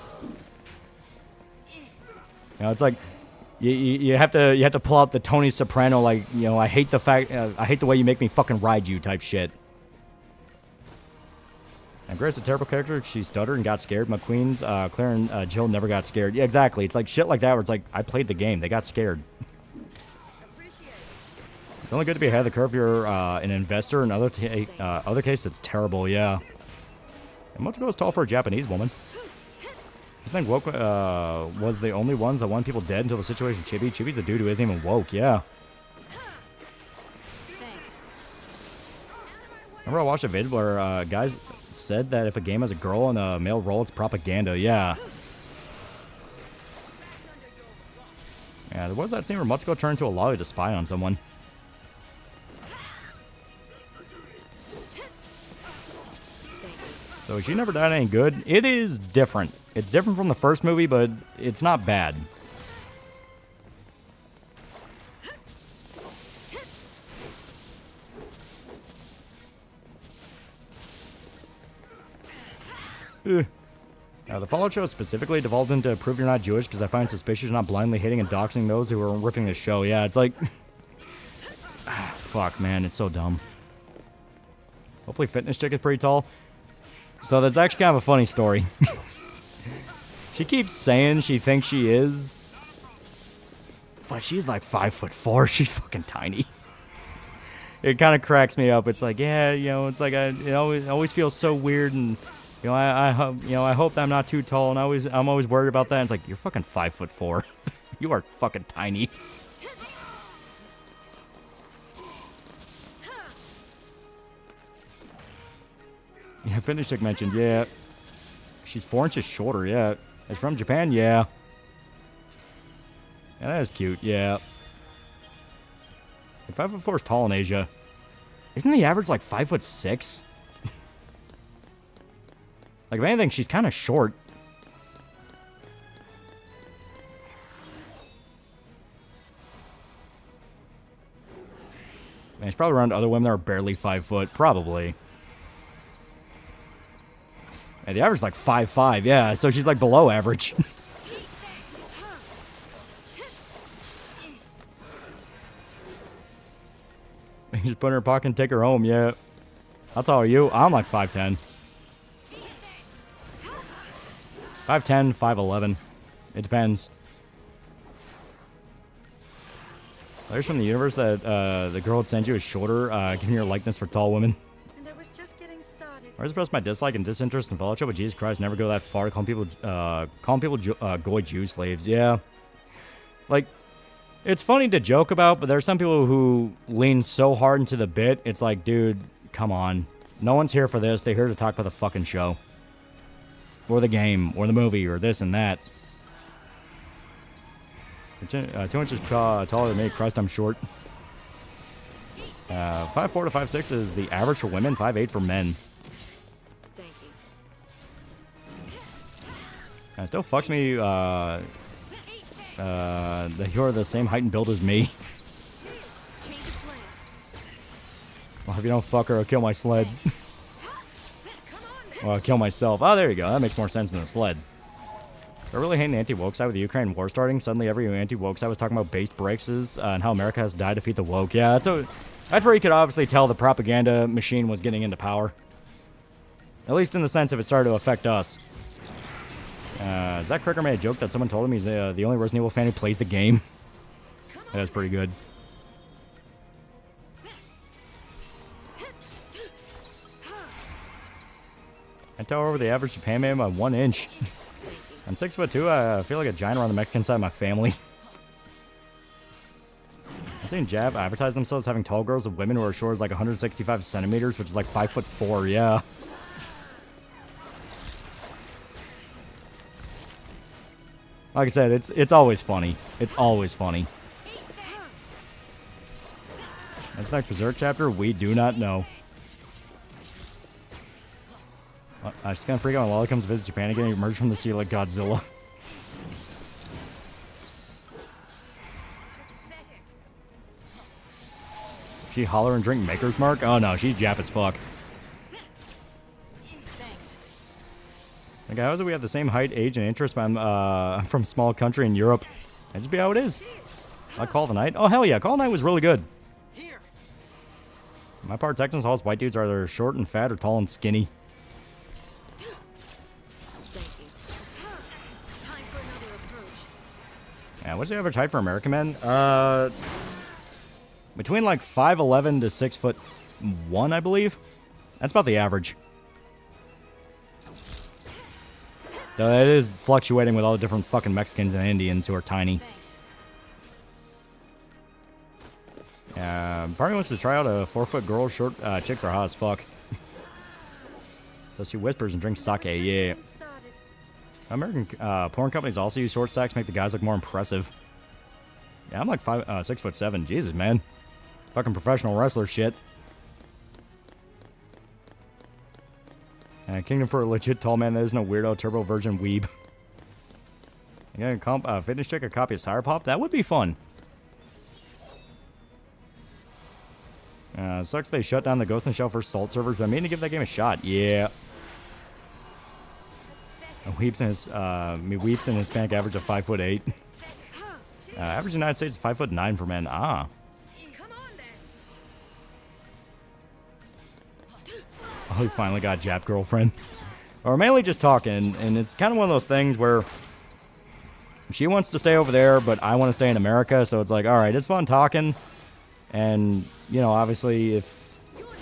You know, it's like, you have to pull out the Tony Soprano, like, you know, I hate the way you make me fucking ride you type shit. And Grace, a terrible character, she stuttered and got scared. McQueen's, Claire and Jill never got scared. Yeah, exactly. It's like shit like that where it's like, I played the game. They got scared. It's only good to be ahead of the curve if you're an investor. In other cases, it's terrible, yeah. And Motogo is tall for a Japanese woman. I think woke was the only ones that want people dead until the situation Chibi. Chibi's a dude who isn't even woke, yeah. Thanks. Remember I watched a vid where guys said that if a game has a girl and a male role, it's propaganda, yeah. Yeah, there was that scene where Motoko turned into a lolly to spy on someone. So she never died any good. It is different. It's different from the first movie, but it's not bad. The Fallout show specifically devolved into Prove You're Not Jewish because I find suspicious you're not blindly hating and doxing those who are ripping the show. Yeah, it's like... fuck, man. It's so dumb. Hopefully Fitness Chick is pretty tall. So that's actually kind of a funny story. She keeps saying she thinks she is. But she's like 5'4". She's fucking tiny. It kind of cracks me up. It's like, yeah, you know, it's like it always feels so weird, and you know, I hope that I'm not too tall, and I'm always worried about that. And it's like, you're fucking 5'4". You are fucking tiny. Yeah, Fitness Chick mentioned, yeah. She's 4 inches shorter, yeah. It's from Japan, yeah. Yeah, that is cute, yeah. 5'4" is tall in Asia. Isn't the average like 5'6"? Like, if anything, she's kind of short. Man, she's probably around other women that are barely 5 foot, probably. Yeah, the average is like 5'5", yeah, so she's like below average. You just put her in her pocket and take her home, yeah. How tall are you? I'm like 5'10". 5'10", 5'11". It depends. There's from the universe that the girl would send you is shorter, giving her a likeness for tall women. I express my dislike and disinterest in Fallout, but Jesus Christ, never go that far. Calling people goy Jew slaves. Yeah, like it's funny to joke about, but there are some people who lean so hard into the bit. It's like, dude, come on. No one's here for this. They're here to talk about the fucking show, or the game, or the movie, or this and that. 2 inches taller than me. Christ, I'm short. 5'4" to 5'6" is the average for women. 5'8" for men. It still fucks me, that you're the same height and build as me. Well, if you don't fuck her, I'll kill my sled. Well, I'll kill myself. Oh, there you go. That makes more sense than the sled. I really hate an anti-woke side with the Ukraine war starting. Suddenly every anti-woke side was talking about based breaks and how America has died to defeat the woke. Yeah, that's where you could obviously tell the propaganda machine was getting into power. At least in the sense if it started to affect us. Zach Cricker made a joke that someone told him he's the only Resident Evil fan who plays the game. That's pretty good. I tower over the average Japan man by 1 inch. I'm 6'2". I feel like a giant around the Mexican side of my family. I've seen Jap advertise themselves having tall girls with women who are short as like 165 centimeters, which is like 5'4". Yeah. Like I said, it's always funny. It's always funny. This next Berserk chapter, we do not know. I'm just gonna freak out when Loli comes to visit Japan again and emerge from the sea like Godzilla. She holler and drink Maker's Mark? Oh no, she's Jap as fuck. Like, how is it we have the same height, age, and interest, but I'm from a small country in Europe? That just be how it is. I Call the Night. Oh, hell yeah. Call the Night was really good. My part of Texans, all white dudes are either short and fat or tall and skinny. Yeah, what's the average height for American men? Between like 5'11" to 6'1", I believe. That's about the average. Though it is fluctuating with all the different fucking Mexicans and Indians who are tiny. Party wants to try out a 4-foot girl. Short chicks are hot as fuck. So she whispers and drinks sake. Yeah. American porn companies also use short stacks to make the guys look more impressive. Yeah, I'm like 6'7". Jesus, man. Fucking professional wrestler shit. Kingdom for a legit tall man that isn't a weirdo turbo virgin weeb. You got a fitness check, a copy of Sire Pop? That would be fun. Sucks they shut down the Ghost in the Shell for Salt servers, but I mean to give that game a shot. Yeah. Weeps in Hispanic average of 5'8". Average in the United States is 5'9" for men. Ah. Oh, we finally got Jap girlfriend. Or mainly just talking, and it's kind of one of those things where she wants to stay over there, but I want to stay in America, so it's like, alright, it's fun talking. And, you know, obviously, if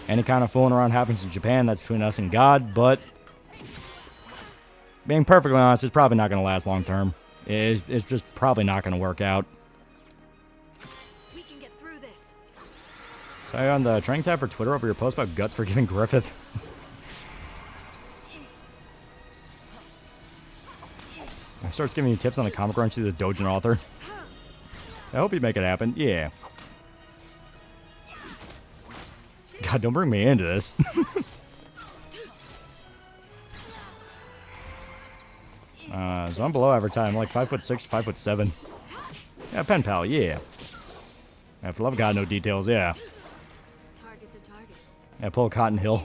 any kind of fooling around happens in Japan, that's between us and God, but being perfectly honest, it's probably not going to last long term. It's just probably not going to work out. We can get through this. So on the training tab for Twitter over your post about guts for giving Griffith. I starts giving you tips on the comic run to the Dojin author. I hope you make it happen. Yeah. God, don't bring me into this. So I'm below average height. I'm like 5'6", 5'7". Yeah, pen pal, yeah. Yeah, for love of God, no details, yeah. Target's a target. Yeah, pull Cotton Hill.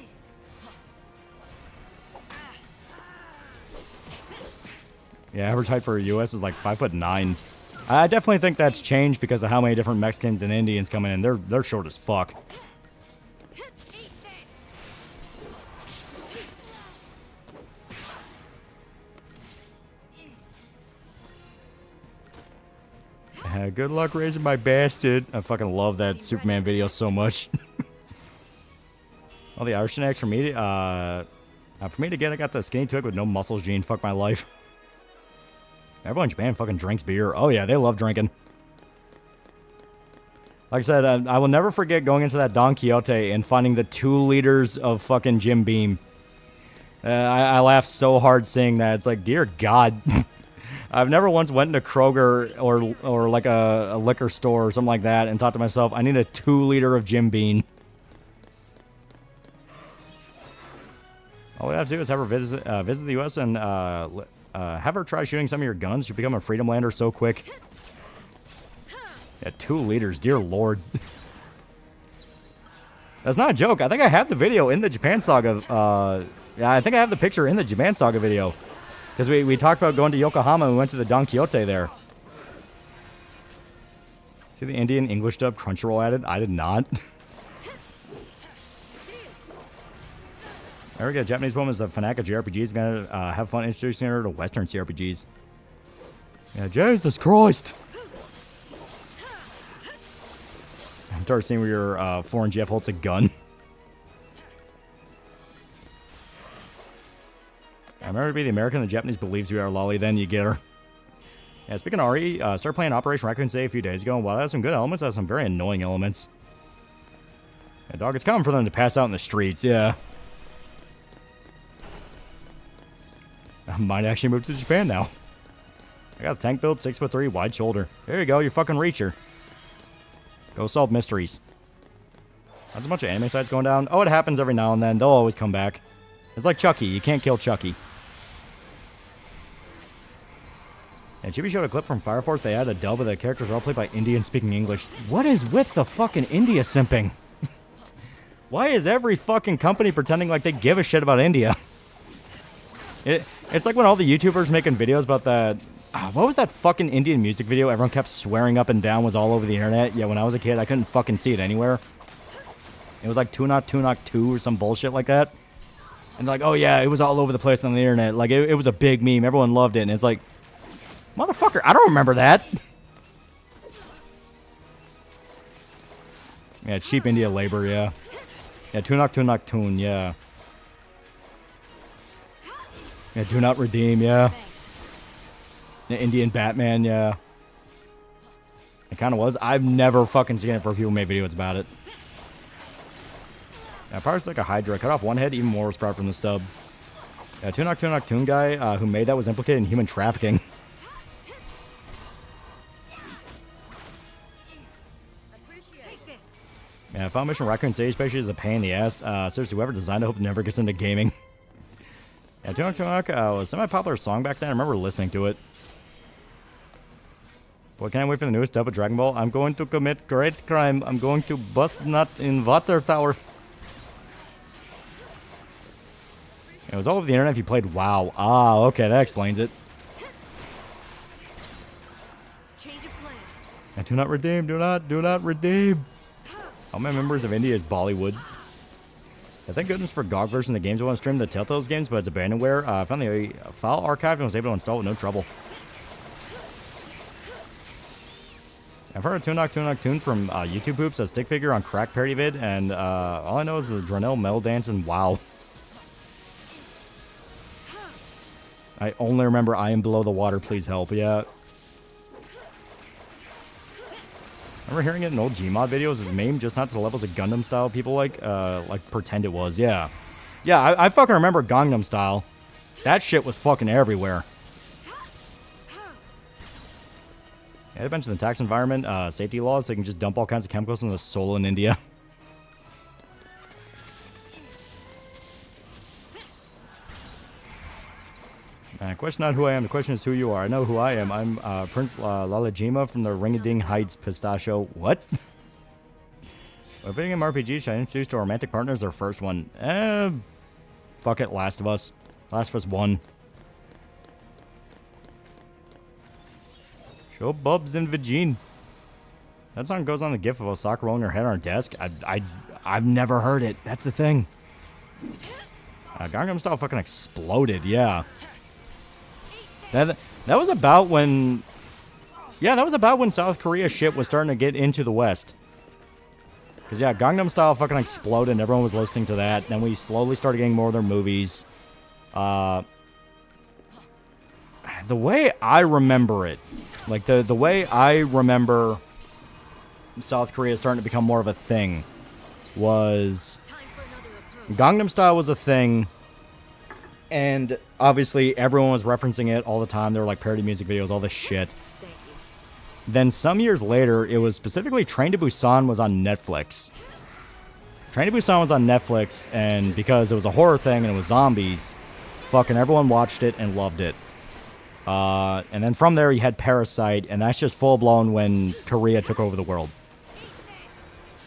Yeah, average height for a US is like 5'9". I definitely think that's changed because of how many different Mexicans and Indians come in. They're short as fuck. Good luck raising my bastard. I fucking love that Superman video so much. All the Irish snacks for me to get, I got the skinny twig with no muscles gene. Fuck my life. Everyone in Japan fucking drinks beer. Oh yeah, they love drinking. Like I said, I will never forget going into that Don Quixote and finding the 2 liters of fucking Jim Beam. I laughed so hard seeing that. It's like, dear God. I've never once went into Kroger or like a liquor store or something like that and thought to myself, I need a 2 liter of Jim Beam. All we have to do is have her visit the U.S. and have her try shooting some of your guns. You become a freedom lander so quick. Yeah, 2 liters, dear Lord. That's not a joke. I think I have the video in the Japan Saga. Yeah, I think I have the picture in the Japan Saga video. Because we talked about going to Yokohama and we went to the Don Quixote there. See the Indian English dub Crunchyroll added? I did not. There we go. Japanese woman is a fanatic of JRPGs. We're gonna have fun introducing her to Western CRPGs. Yeah, Jesus Christ. I'm starting seeing where your foreign Jeff holds a gun. I remember to be the American the Japanese believes you are, Lolly, then you get her. Yeah, speaking of RE, started playing Operation Raccoon City a few days ago, and while it has some good elements, it has some very annoying elements. Yeah, dog, it's common for them to pass out in the streets, yeah. I might actually move to Japan now. I got a tank build, 6'3", wide shoulder. There you go, you're fucking Reacher. Go solve mysteries. There's a bunch of anime sites going down. Oh, it happens every now and then. They'll always come back. It's like Chucky. You can't kill Chucky. And Chibi showed a clip from Fire Force. They had a dub of the characters are all played by Indians speaking English. What is with the fucking India simping? Why is every fucking company pretending like they give a shit about India? It's like when all the YouTubers making videos about that... what was that fucking Indian music video everyone kept swearing up and down was all over the internet? Yeah, when I was a kid, I couldn't fucking see it anywhere. It was like Tunak 2 or some bullshit like that. And like, oh yeah, it was all over the place on the internet. Like, it was a big meme. Everyone loved it. And it's like, motherfucker, I don't remember that. Yeah, cheap India labor, yeah. Yeah, Tunak Tune, yeah. Yeah, do not redeem, yeah. The Indian Batman, yeah. It kind of was. I've never fucking seen it for people who made videos about it. Yeah, Pirate's like a Hydra. Cut off one head, even more was sprout from the stub. Yeah, Tunak Toon guy who made that was implicated in human trafficking. Yeah, Final Mission Raccoon City especially is a pain in the ass. Seriously, whoever designed it, I hope never gets into gaming. Yeah, Tunak was a semi-popular song back then. I remember listening to it. Boy, can't wait for the newest dub of Dragon Ball. I'm going to commit great crime. I'm going to bust nut in water tower. It was all over the internet if you played WoW. Ah, okay, that explains it. Change of plan. And do not redeem, do not redeem. All my members of India is Bollywood. Yeah, thank goodness for GOG version of the games I want to stream the Telltale's games, but it's abandonware. I found the file archive and was able to install it with no trouble. I've heard of Tunak Toon from YouTube Hoops, a stick figure on Crack Parody vid, and all I know is the Dronell Metal Dance and WoW. I only remember I am below the water, please help, yeah. I remember hearing it in old Gmod videos as meme, just not to the levels of Gundam style people like pretend it was, yeah. Yeah, I fucking remember Gangnam Style. That shit was fucking everywhere. Yeah, they mentioned the tax environment, safety laws, so you can just dump all kinds of chemicals in the soil in India. Question not who I am, the question is who you are. I know who I am. I'm Prince Lalajima from the Ring-a-Ding Heights Pistachio. What? If video game RPG should I introduce to a romantic partner as their first one? Fuck it, Last of Us. Last of Us 1. Show Bubs and Vagine. That song goes on the gif of a sock rolling her head on her desk. I've never heard it. That's the thing. Gangnam Style fucking exploded, yeah. That was about when... Yeah, that was about when South Korea shit was starting to get into the West. Because, yeah, Gangnam Style fucking exploded and everyone was listening to that. Then we slowly started getting more of their movies. The way I remember it, like, the way I remember South Korea starting to become more of a thing was... Gangnam Style was a thing... And obviously, everyone was referencing it all the time. There were like parody music videos, all this shit. Then some years later, it was specifically Train to Busan was on Netflix. Train to Busan was on Netflix, and because it was a horror thing and it was zombies, fucking everyone watched it and loved it. And then from there, you had Parasite, and that's just full-blown when Korea took over the world.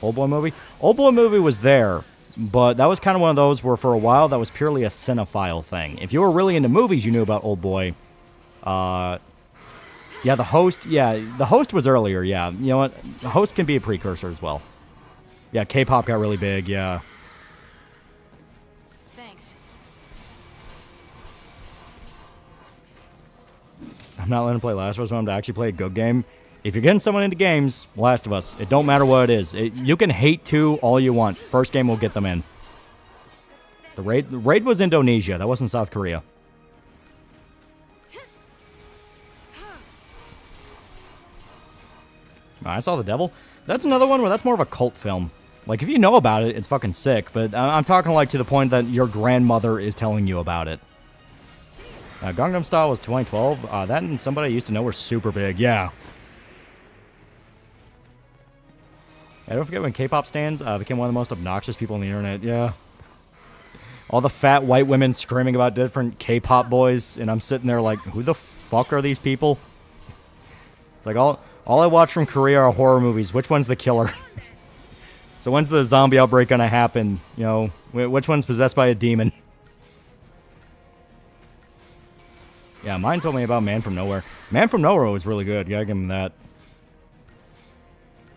Old Boy movie? Old Boy movie was there. But that was kind of one of those where for a while that was purely a cinephile thing. If you were really into movies, you knew about Old Boy. Yeah, the host was earlier, yeah. You know what? The host can be a precursor as well. Yeah, K-pop got really big, yeah. Thanks. I'm not letting him play Last of Us. I want him to actually play a good game. If you're getting someone into games, Last of Us, it don't matter what it is. You can hate 2 all you want. First game will get them in. The raid was Indonesia. That wasn't South Korea. I Saw the Devil. That's another one where that's more of a cult film. Like, if you know about it, it's fucking sick. But I'm talking, like, to the point that your grandmother is telling you about it. Gangnam Style was 2012. That and somebody I used to know were super big. Yeah. I don't forget when K-pop stans became one of the most obnoxious people on the internet. Yeah. All the fat white women screaming about different K-pop boys. And I'm sitting there like, who the fuck are these people? It's like, all I watch from Korea are horror movies. Which one's the killer? So when's the zombie outbreak gonna happen? You know, which one's possessed by a demon? Yeah, mine told me about Man from Nowhere. Man from Nowhere was really good. Gotta give him that.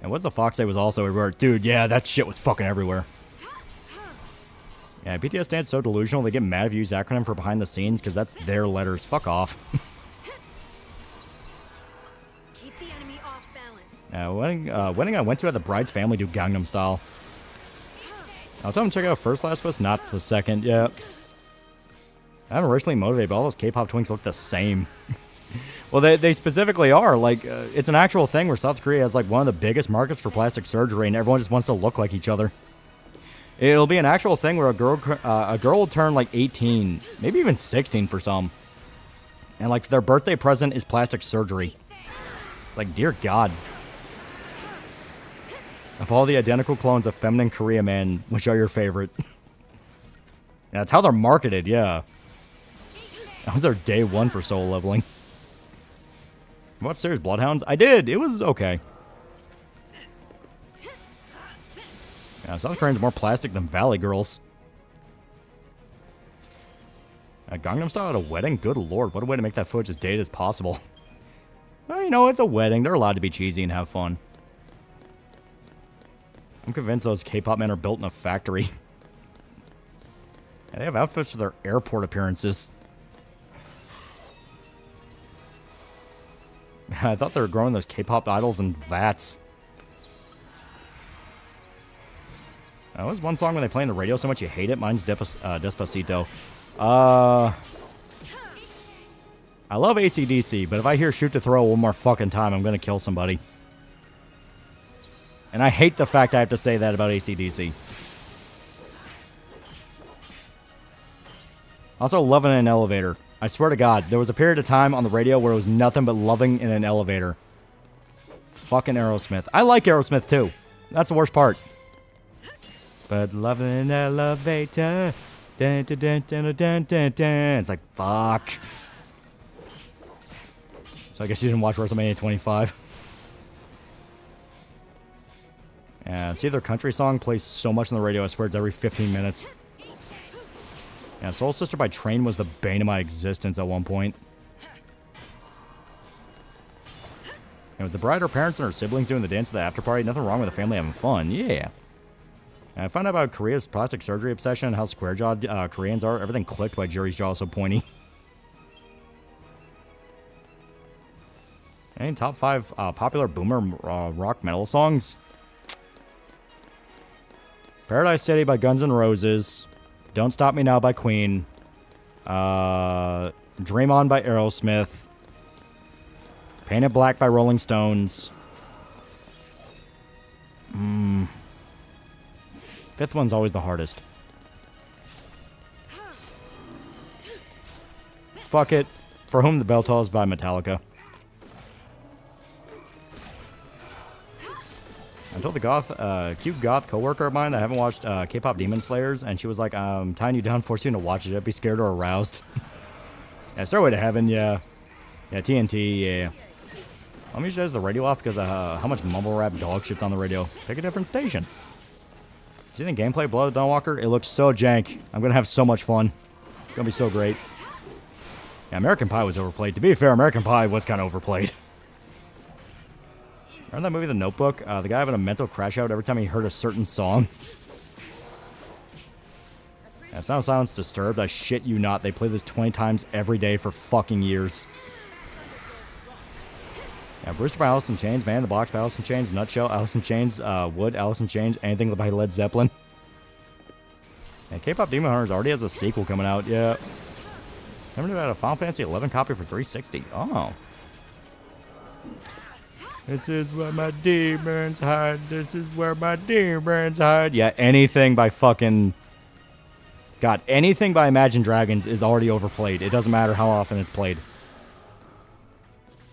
And what's the Fox Day was also everywhere. Dude, yeah, that shit was fucking everywhere. Yeah, BTS stands so delusional they get mad if you use acronym for behind the scenes because that's their letters. Fuck off. Keep the enemy off balance. Wedding I went to had the bride's family do Gangnam Style. I'll tell them to check out first Last of Us, not the second. Yeah. I'm originally motivated, but all those K-pop twinks look the same. Well, they specifically are. Like, it's an actual thing where South Korea has, like, one of the biggest markets for plastic surgery, and everyone just wants to look like each other. It'll be an actual thing where a girl will turn, like, 18, maybe even 16 for some. And, like, their birthday present is plastic surgery. It's like, dear God. Of all the identical clones of feminine Korea man, which are your favorite? Yeah, that's how they're marketed, yeah. That was their day 1 for soul leveling. What series Bloodhounds? I did. It was okay. Yeah, South Koreans are more plastic than Valley Girls. Gangnam Style at a wedding? Good lord, what a way to make that footage as dated as possible. Well, you know, it's a wedding. They're allowed to be cheesy and have fun. I'm convinced those K-pop men are built in a factory. And they have outfits for their airport appearances. I thought they were growing those K-pop idols in vats. That was one song when they play on the radio so much you hate it. Mine's Despacito. I love AC/DC, but if I hear Shoot to Throw one more fucking time, I'm gonna kill somebody. And I hate the fact I have to say that about AC/DC. Also, loving an elevator. I swear to God, there was a period of time on the radio where it was nothing but loving in an elevator. Fucking Aerosmith. I like Aerosmith too. That's the worst part. But loving an elevator. Dun, dun, dun, dun, dun, dun, dun. It's like, fuck. So I guess you didn't watch WrestleMania 25. Yeah, see, their country song plays so much on the radio, I swear it's every 15 minutes. Yeah, Soul Sister by Train was the bane of my existence at one point. And with the bride, her parents, and her siblings doing the dance at the after party, nothing wrong with the family having fun. Yeah. And I found out about Korea's plastic surgery obsession and how square-jawed Koreans are. Everything clicked by Jerry's jaw so pointy. Any top 5 popular boomer rock metal songs? Paradise City by Guns N' Roses. Don't Stop Me Now by Queen. Dream On by Aerosmith. Painted Black by Rolling Stones. Fifth one's always the hardest. Fuck It. For Whom the Bell Tolls by Metallica. I told the cute goth coworker of mine that I haven't watched K-pop Demon Slayers, and she was like, I'm tying you down, forcing you to watch it. I'd be scared or aroused. Yeah, Stairway to Heaven, yeah. Yeah, TNT, yeah. Let me just has the radio off because of how much mumble rap dog shit's on the radio. Pick a different station. See the gameplay, Blood of the Dawnwalker? It looks so jank. I'm gonna have so much fun. It's gonna be so great. Yeah, American Pie was overplayed. To be fair, American Pie was kind of overplayed. Remember that movie, The Notebook? The guy having a mental crash out every time he heard a certain song. Yeah, Sound of Silence Disturbed. I shit you not. They play this 20 times every day for fucking years. Yeah, Brewster by Alice in Chains, Man in the Box by Alice in Chains, Nutshell, Alice in Chains, Wood, Alice in Chains, anything by Led Zeppelin. And K-Pop Demon Hunters already has a sequel coming out, yeah. Remember they had a Final Fantasy 11 copy for $360. Oh. This is where my demons hide. This is where my demons hide. Yeah, anything by fucking... God, anything by Imagine Dragons is already overplayed. It doesn't matter how often it's played.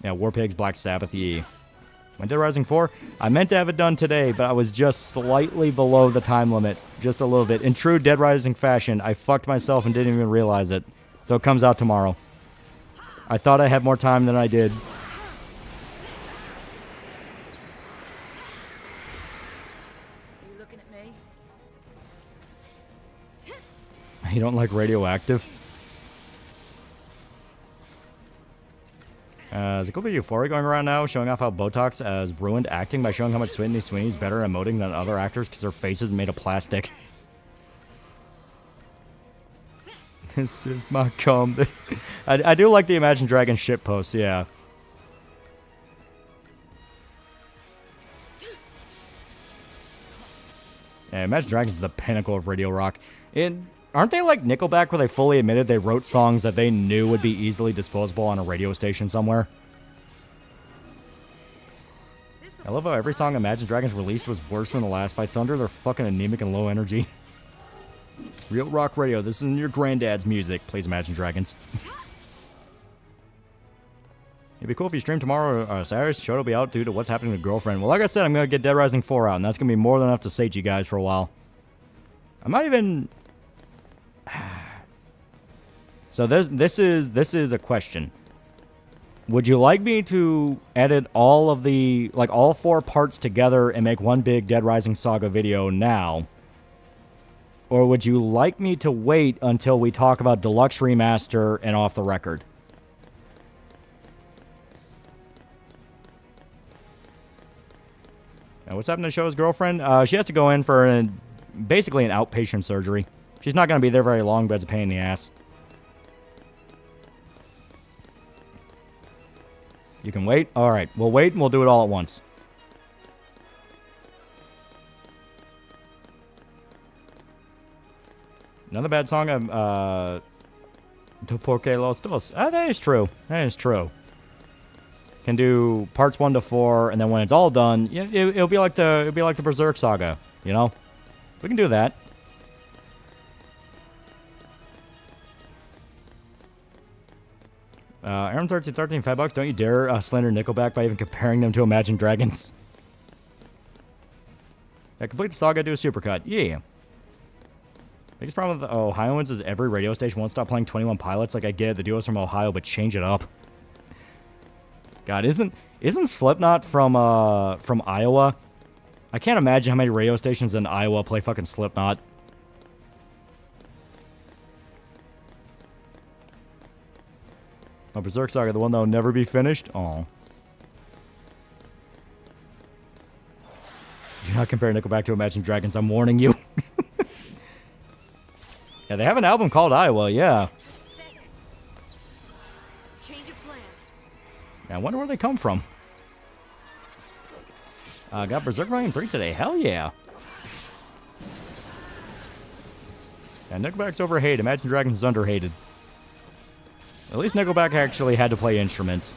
Yeah, War Pigs, Black Sabbath, yeah. When Dead Rising 4? I meant to have it done today, but I was just slightly below the time limit. Just a little bit. In true Dead Rising fashion, I fucked myself and didn't even realize it. So it comes out tomorrow. I thought I had more time than I did. Are you looking at me? You don't like Radioactive? There's a cool bit of Euphoria going around now, showing off how Botox has ruined acting by showing how much Sydney Sweeney's better at emoting than other actors because their face is made of plastic. This is my cum. I do like the Imagine Dragons shit posts, yeah. Yeah, Imagine Dragons is the pinnacle of radio rock. Aren't they like Nickelback where they fully admitted they wrote songs that they knew would be easily disposable on a radio station somewhere? I love how every song Imagine Dragons released was worse than the last. By thunder, they're fucking anemic and low energy. Real rock radio, this isn't your granddad's music. Please, Imagine Dragons. It'd be cool if you stream tomorrow. Saturday's show will be out due to what's happening to Girlfriend. Well, like I said, I'm going to get Dead Rising 4 out, and that's going to be more than enough to sate you guys for a while. I might even... So this is a question. Would you like me to edit all of the, like, all 4 parts together and make one big Dead Rising Saga video now? Or would you like me to wait until we talk about Deluxe Remaster and Off the Record? Now, what's happening to Show's girlfriend? She has to go in for basically an outpatient surgery. She's not going to be there very long, but it's a pain in the ass. You can wait? Alright, we'll wait and we'll do it all at once. Another bad song of, Do Porque Los Dos. That is true. That is true. Can do parts 1 to 4, and then when it's all done, it'll be like the Berserk Saga, you know? We can do that. Aaron 13, $5. Don't you dare slander Nickelback by even comparing them to Imagine Dragons. Yeah, complete the saga, do a supercut. Yeah. Biggest problem with the Ohioans is every radio station won't stop playing 21 Pilots. Like, I get it, the duo's from Ohio, but change it up. God, isn't Slipknot from Iowa? I can't imagine how many radio stations in Iowa play fucking Slipknot. Oh, Berserk Saga, the one that will never be finished? Aw. Do not compare Nickelback to Imagine Dragons, I'm warning you. Yeah, they have an album called Iowa, yeah. Change of plan. Yeah, I wonder where they come from. Got Berserk Volume 3 today, hell yeah. Yeah, Nickelback's overhated, Imagine Dragons is underhated. At least Nickelback actually had to play instruments.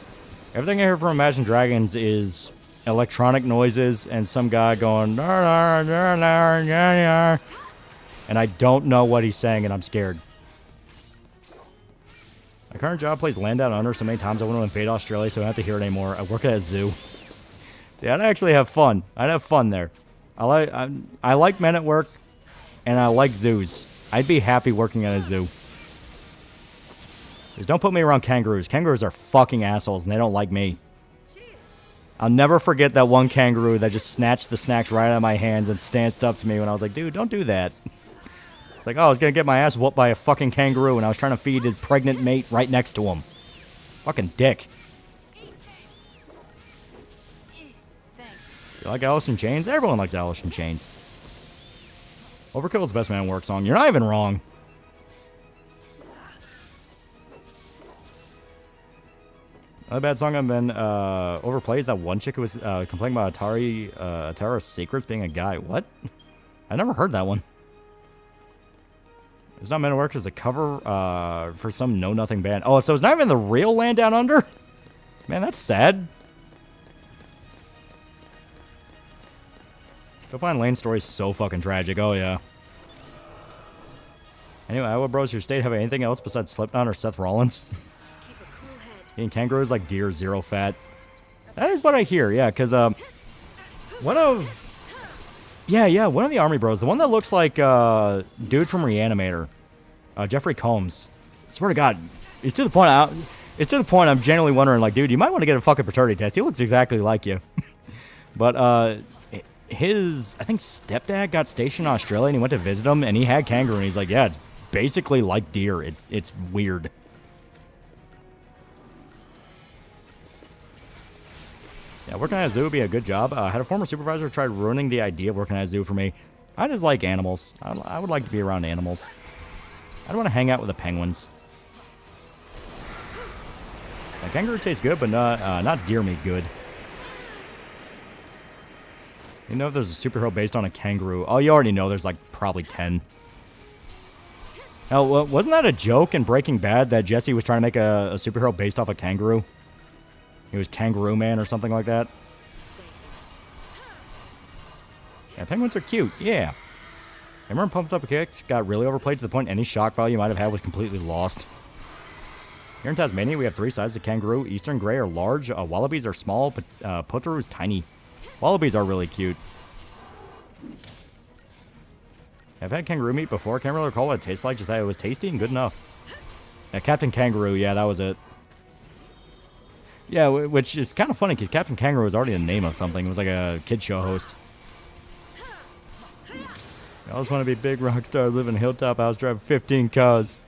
Everything I hear from Imagine Dragons is electronic noises and some guy going... And I don't know what he's saying, and I'm scared. My current job plays Land Down Under so many times I want to invade Australia, so I don't have to hear it anymore. I work at a zoo. See, I'd actually have fun. I'd have fun there. I like men at work, and I like zoos. I'd be happy working at a zoo. Just don't put me around kangaroos. Kangaroos are fucking assholes, and they don't like me. I'll never forget that one kangaroo that just snatched the snacks right out of my hands and stanced up to me when I was like, dude, don't do that. It's like, oh, I was going to get my ass whooped by a fucking kangaroo and I was trying to feed his pregnant mate right next to him. Fucking dick. You like Alice in Chains? Everyone likes Alice in Chains. Overkill is the best Man at Work song. You're not even wrong. Another bad song I've been overplayed is that one chick who was complaining about Atara's secrets being a guy. What? I never heard that one. It's Not Men at Work as a cover for some know-nothing band. Oh, so it's not even the real Land Down Under? Man, that's sad. Go find Lane's story so fucking tragic. Oh, yeah. Anyway, Iowa Bros, your state have anything else besides Slipknot or Seth Rollins? Eating kangaroos like deer, zero fat. That is what I hear, yeah, because one of the Army Bros, the one that looks like dude from Reanimator, Jeffrey Combs. I swear to God, it's to the point I'm genuinely wondering, like, dude, you might want to get a fucking paternity test. He looks exactly like you. But his, I think, stepdad got stationed in Australia, and he went to visit him, and he had kangaroo, and he's like, yeah, it's basically like deer. It's weird. Yeah, working at a zoo would be a good job. I had a former supervisor try ruining the idea of working at a zoo for me. I just like animals. I would like to be around animals. I'd want to hang out with the penguins. Now, kangaroo tastes good, but not deer meat good. You know if there's a superhero based on a kangaroo? Oh, you already know there's like probably 10. Hell, wasn't that a joke in Breaking Bad that Jesse was trying to make a superhero based off a kangaroo? He was Kangaroo Man or something like that. Yeah, penguins are cute. Yeah. I remember Pumped Up Kicks got really overplayed to the point any shock value you might have had was completely lost. Here in Tasmania, we have 3 sizes of kangaroo. Eastern Grey are large. Wallabies are small, but Potoro is tiny. Wallabies are really cute. I've had kangaroo meat before. Can't really recall what it tastes like. Just that it was tasty and good enough. Yeah, Captain Kangaroo. Yeah, that was it. Yeah, which is kind of funny because Captain Kangaroo was already the name of something. It was like a kid show host. I always want to be a big rock star, live in a hilltop house, drive 15 cars.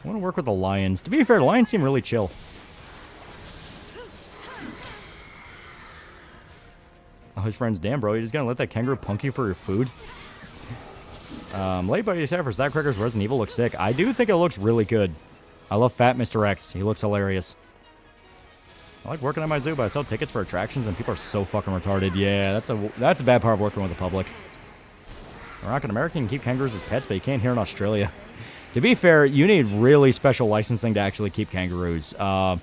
I want to work with the lions. To be fair, the lions seem really chill. Oh, his friend's, damn, bro, you just gonna let that kangaroo punk you for your food? Late buddy said for Stack Crackers Resident Evil looks sick. I do think it looks really good. I love Fat Mr. X. He looks hilarious. I like working at my zoo, but I sell tickets for attractions, and people are so fucking retarded. Yeah, that's a bad part of working with the public. Iraq and America can keep kangaroos as pets, but you can't here in Australia. To be fair, you need really special licensing to actually keep kangaroos. And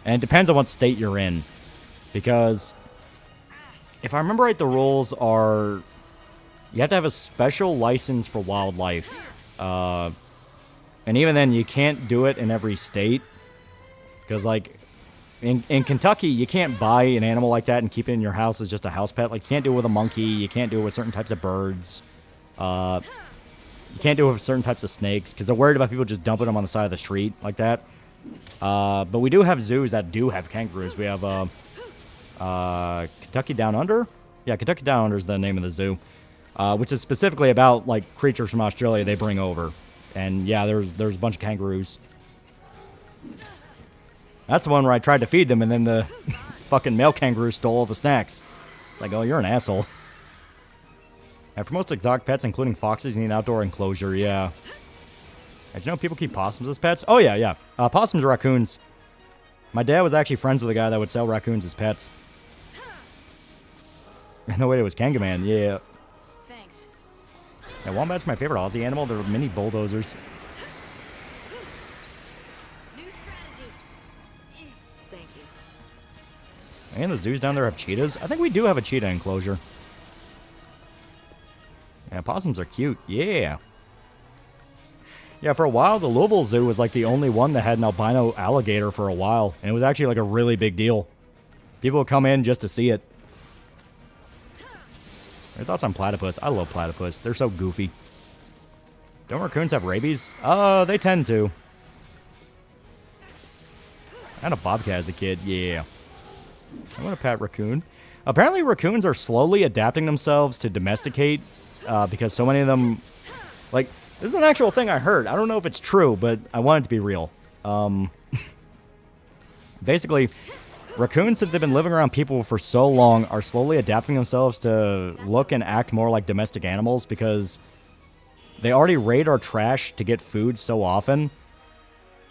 it depends on what state you're in. Because if I remember right, the rules are you have to have a special license for wildlife. And even then, you can't do it in every state. Because, like, in Kentucky, you can't buy an animal like that and keep it in your house as just a house pet. Like, you can't do it with a monkey. You can't do it with certain types of birds. You can't do it with certain types of snakes because they're worried about people just dumping them on the side of the street like that. But we do have zoos that do have kangaroos. We have Kentucky Down Under. Yeah, Kentucky Down Under is the name of the zoo, which is specifically about like creatures from Australia they bring over. And yeah, there's a bunch of kangaroos. That's the one where I tried to feed them, and then the fucking male kangaroo stole all the snacks. It's like, oh, you're an asshole. And for most exotic pets, including foxes, you need an outdoor enclosure, yeah. Did you know people keep possums as pets? Oh, yeah. Possums are raccoons. My dad was actually friends with a guy that would sell raccoons as pets. No way, it was Kangaman, yeah. Thanks. Yeah, wombat's my favorite Aussie animal. They're mini bulldozers. And the zoos down there have cheetahs? I think we do have a cheetah enclosure. Yeah, possums are cute. Yeah. Yeah, for a while, the Louisville Zoo was like the only one that had an albino alligator for a while. And it was actually like a really big deal. People would come in just to see it. Your thoughts on platypus? I love platypus. They're so goofy. Don't raccoons have rabies? They tend to. I had a bobcat as a kid. Yeah. I want to pet raccoon. Apparently, raccoons are slowly adapting themselves to domesticate because so many of them, like, this is an actual thing I heard. I don't know if it's true, but I want it to be real. Basically, raccoons, since they've been living around people for so long, are slowly adapting themselves to look and act more like domestic animals because they already raid our trash to get food so often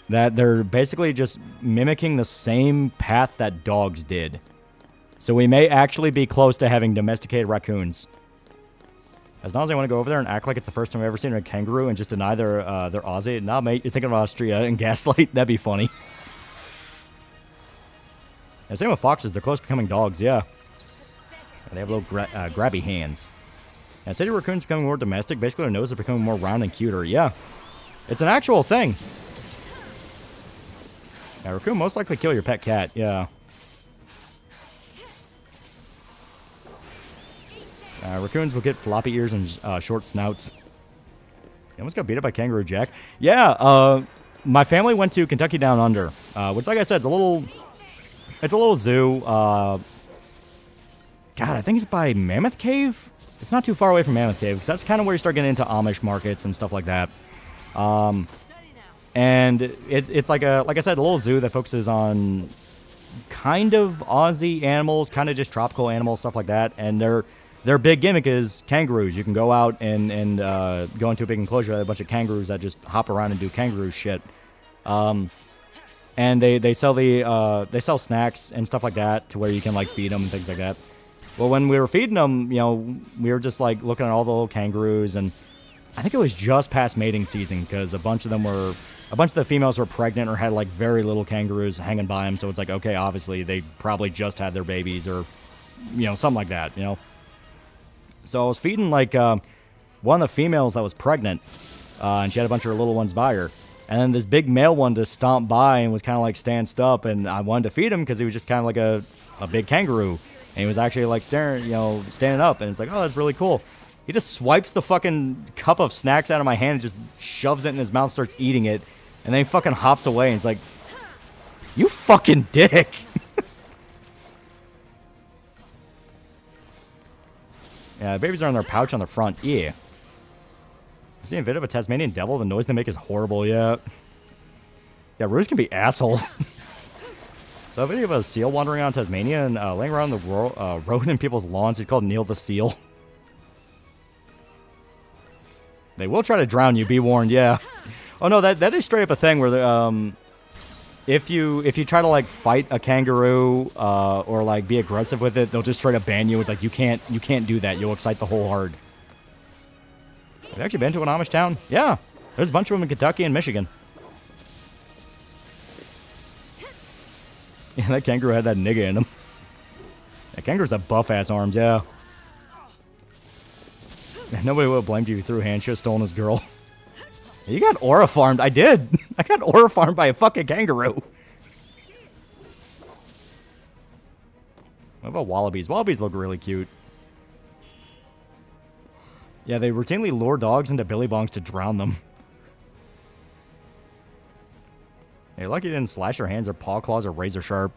that they're basically just mimicking the same path that dogs did. So we may actually be close to having domesticated raccoons. As long as I want to go over there and act like it's the first time I've ever seen a kangaroo and just deny they're Aussie. Nah, mate, you're thinking of Austria and Gaslight. That'd be funny. And same with foxes. They're close to becoming dogs, yeah. They have little grabby hands. And city raccoons becoming more domestic. Basically, their noses are becoming more round and cuter. Yeah. It's an actual thing. Yeah, raccoon most likely kill your pet cat. Yeah. Raccoons will get floppy ears and short snouts. You almost got beat up by Kangaroo Jack. Yeah, my family went to Kentucky Down Under, which, like I said, it's a little zoo. God, I think it's by Mammoth Cave. It's not too far away from Mammoth Cave, because that's kind of where you start getting into Amish markets and stuff like that. And it's like I said, a little zoo that focuses on kind of Aussie animals, kind of just tropical animals, stuff like that. And their big gimmick is kangaroos. You can go out and go into a big enclosure, a bunch of kangaroos that just hop around and do kangaroo shit. And they sell snacks and stuff like that to where you can like feed them and things like that. Well, when we were feeding them, you know, we were just like looking at all the little kangaroos, and I think it was just past mating season because a bunch of the females were pregnant or had like very little kangaroos hanging by them. So it's like, okay, obviously they probably just had their babies or, you know, something like that, you know. So I was feeding like one of the females that was pregnant, and she had a bunch of her little ones by her. And then this big male one just stomped by and was kind of like stanced up, and I wanted to feed him because he was just kind of like a big kangaroo. And he was actually like standing up, and it's like, oh, that's really cool. He just swipes the fucking cup of snacks out of my hand and just shoves it in his mouth, starts eating it, and then he fucking hops away, and it's like, you fucking dick. Yeah, babies are in their pouch on the front. Yeah. Is he a bit of a Tasmanian devil? The noise they make is horrible, yeah. Yeah, roos can be assholes. So a video of a seal wandering around Tasmania and laying around the road in people's lawns. He's called Neil the Seal. They will try to drown you, be warned, yeah. Oh no, that is straight up a thing where if you try to like fight a kangaroo or like be aggressive with it, they'll just straight up ban you. It's like you can't do that. You'll excite the whole herd. Have you actually been to an Amish town? Yeah. There's a bunch of them in Kentucky and Michigan. Yeah, that kangaroo had that nigga in him. That kangaroo's a buff-ass arms, yeah. Nobody would have blamed you if you threw a hand. Should have stolen his girl. You got aura farmed. I did. I got aura farmed by a fucking kangaroo. What about wallabies? Wallabies look really cute. Yeah, they routinely lure dogs into billy bongs to drown them. Hey, lucky you didn't slash your hands. Their paw claws are razor sharp.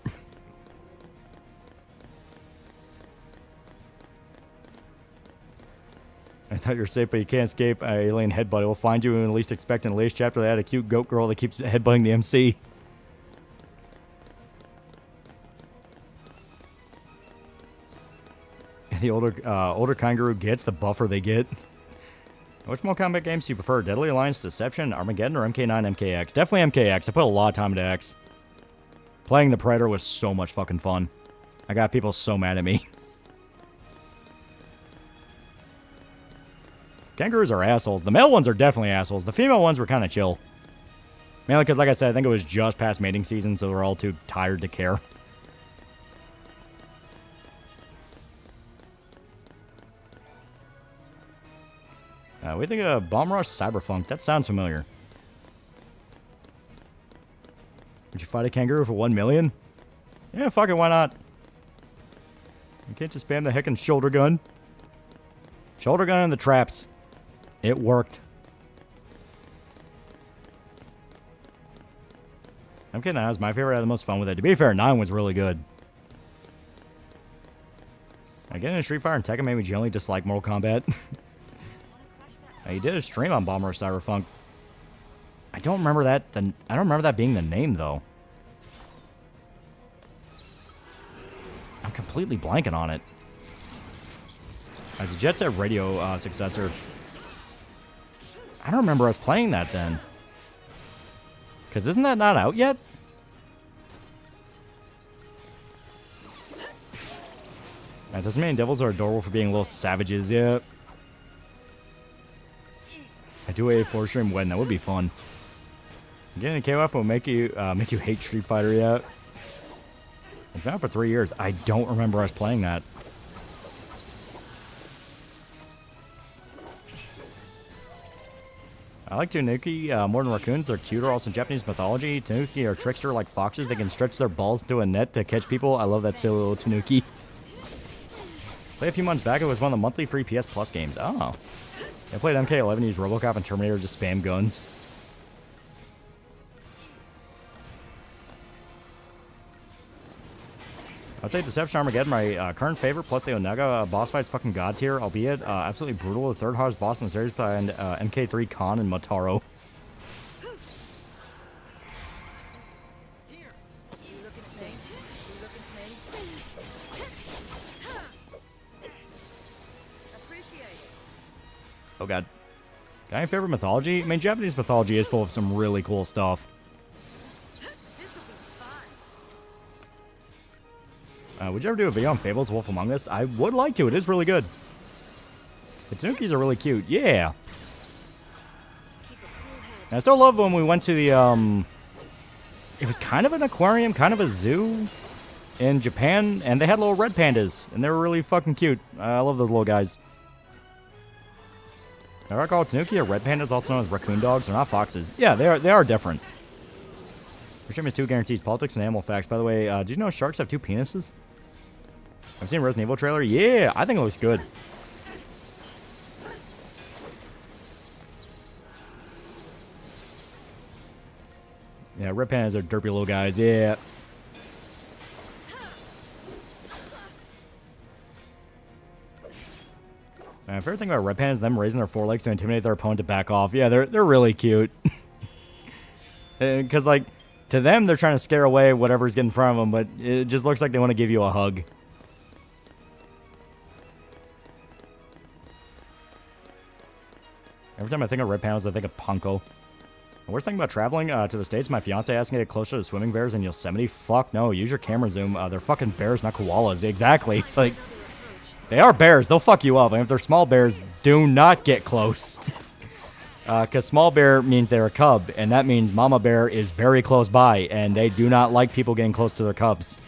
I thought you were safe, but you can't escape. Alien headbutt. It will find you when you least expect. In the latest chapter, they had a cute goat girl that keeps headbutting the MC. The older kangaroo gets, the buffer they get. Which Mortal Kombat games do you prefer? Deadly Alliance, Deception, Armageddon, or MK9, MKX? Definitely MKX. I put a lot of time into X. Playing the Predator was so much fucking fun. I got people so mad at me. Kangaroos are assholes. The male ones are definitely assholes. The female ones were kind of chill. Mainly because, like I said, I think it was just past mating season, so they're all too tired to care. We think of Bomb Rush Cyberpunk. That sounds familiar. Would you fight a kangaroo for 1 million? Yeah, fuck it, why not? You can't just spam the heckin' shoulder gun. Shoulder gun in the traps. It worked. I'm kidding, that was my favorite. I had the most fun with it. To be fair, 9 was really good. Again, in Street Fighter and Tekken made me generally dislike Mortal Kombat. He did a stream on Bomber Cyberpunk. I don't remember that. I don't remember that being the name though. I'm completely blanking on it. As a Jet Set Radio successor. I don't remember us playing that then. Because isn't that not out yet? Tasmanian Devils are adorable for being little savages, yeah. I do a 4 stream when that would be fun. Getting a KOF will make you hate Street Fighter yet. It's been out for 3 years. I don't remember us playing that. I like Tanuki more than raccoons. They're cuter. Also in Japanese mythology, Tanuki are trickster like foxes. They can stretch their balls into a net to catch people. I love that silly little Tanuki. Played a few months back. It was one of the monthly free PS Plus games. Oh. I played MK11, used Robocop and Terminator to spam guns. I'd say Deception Armageddon, my current favorite, plus the Onega boss fight's fucking god tier, albeit absolutely brutal. The third hardest boss in the series behind MK3 Khan and Motaro. Oh god. Got any favorite mythology? I mean, Japanese mythology is full of some really cool stuff. Would you ever do a video on Fables Wolf Among Us? I would like to. It is really good. The Tanukis are really cute. Yeah. And I still love when we went to the, it was kind of an aquarium, kind of a zoo in Japan, and they had little red pandas, and they were really fucking cute. I love those little guys. I recall Tanuki are red pandas, also known as raccoon dogs. They're not foxes. Yeah, they are different. Regime is 2 guarantees. Politics and animal facts. By the way, do you know sharks have 2 penises? I've seen Resident Evil trailer. Yeah, I think it looks good. Yeah, red pandas are derpy little guys. Yeah. My favorite thing about red pandas is them raising their forelegs to intimidate their opponent to back off. Yeah, they're really cute. Because, like, to them, they're trying to scare away whatever's getting in front of them, but it just looks like they want to give you a hug. Every time I think of red pandas, I think of Punko. The worst thing about traveling to the States, my fiance asked me to get closer to swimming bears in Yosemite. Fuck no, use your camera zoom. They're fucking bears, not koalas. Exactly. It's like, they are bears. They'll fuck you up. And if they're small bears, do not get close. Because small bear means they're a cub, and that means mama bear is very close by, and they do not like people getting close to their cubs.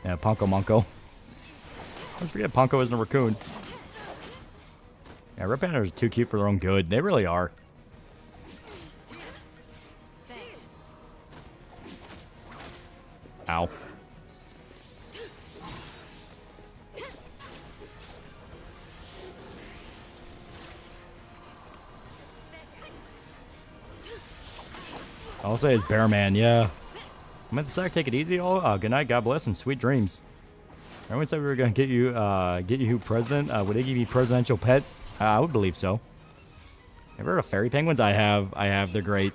Yeah, Punko Monko. Let's forget Punko isn't a raccoon. Yeah, red pandas are too cute for their own good. They really are. Thanks. Ow. I'll say it's Bearman, yeah. I'm at the sack, take it easy, all. Good night, God bless, and sweet dreams. Everyone said we were going to get you president. Would they give you presidential pet? I would believe so. Ever heard of fairy penguins? I have. They're great.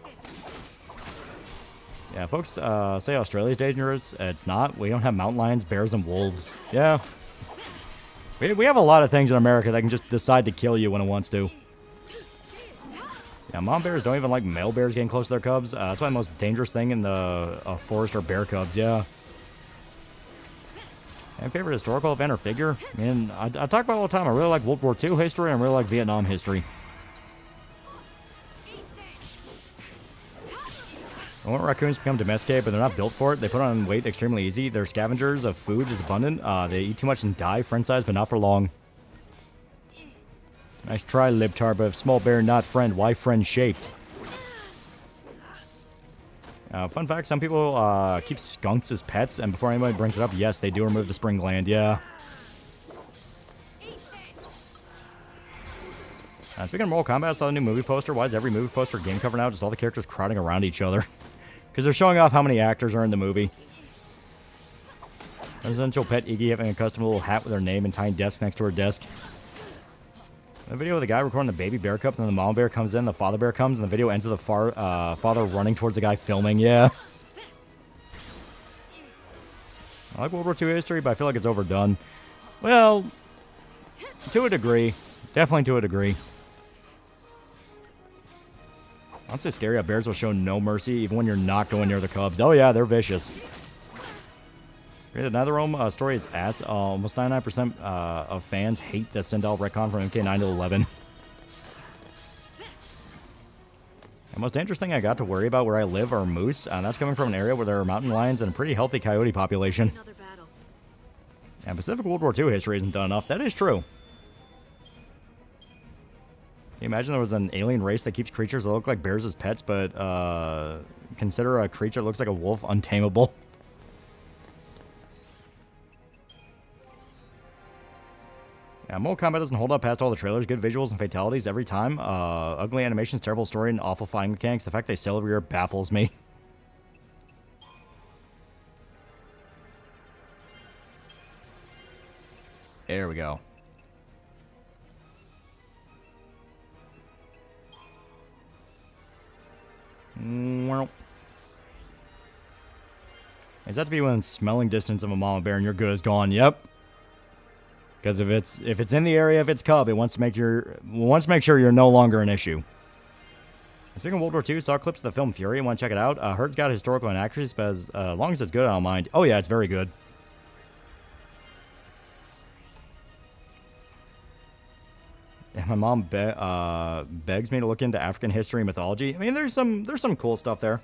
Yeah, folks say Australia's dangerous. It's not. We don't have mountain lions, bears, and wolves. Yeah. We have a lot of things in America that can just decide to kill you when it wants to. Yeah, mom bears don't even like male bears getting close to their cubs. That's why the most dangerous thing in the forest are bear cubs, yeah. My favorite historical event or figure? I mean, I talk about it all the time. I really like World War II history, and I really like Vietnam history. And when raccoons become domesticated, but they're not built for it, they put on weight extremely easy. Their scavengers of food is abundant. They eat too much and die, friend size, but not for long. Nice try, Libtar, but if small bear not friend, why friend shaped? Fun fact, some people keep skunks as pets, and before anybody brings it up, yes, they do remove the spring gland, yeah. Speaking of Mortal Kombat, I saw a new movie poster. Why is every movie poster game cover now just all the characters crowding around each other? Because they're showing off how many actors are in the movie. Residential pet Iggy having a custom little hat with her name and tiny desk next to her desk. A video of the guy recording the baby bear cup, and then the mama bear comes in, the father bear comes, and the video ends with the father running towards the guy filming. Yeah. I like World War II history, but I feel like it's overdone. Well, to a degree. Definitely to a degree. Honestly, scary how bears will show no mercy even when you're not going near the cubs. Oh yeah, they're vicious. Another Rome story is ass. Almost 99% of fans hate the Sindel retcon from MK9 to 11. The most dangerous thing I got to worry about where I live are moose, and that's coming from an area where there are mountain lions and a pretty healthy coyote population. And Pacific World War II history isn't done enough. That is true. Can you imagine there was an alien race that keeps creatures that look like bears as pets, but consider a creature that looks like a wolf untamable? Yeah, Mortal Kombat doesn't hold up past all the trailers. Good visuals and fatalities every time. Ugly animations, terrible story, and awful fighting mechanics. The fact they sell every year baffles me. There we go. Well, is that to be within smelling distance of a mama bear and your good is gone? Yep. Because if it's in the area of its cub, it wants to make sure you're no longer an issue. Speaking of World War II, saw clips of the film Fury and want to check it out. Heard it's got historical inaccuracies, but as long as it's good, I don't mind. Oh yeah, it's very good. Yeah, my mom begs me to look into African history and mythology. I mean, there's some cool stuff there.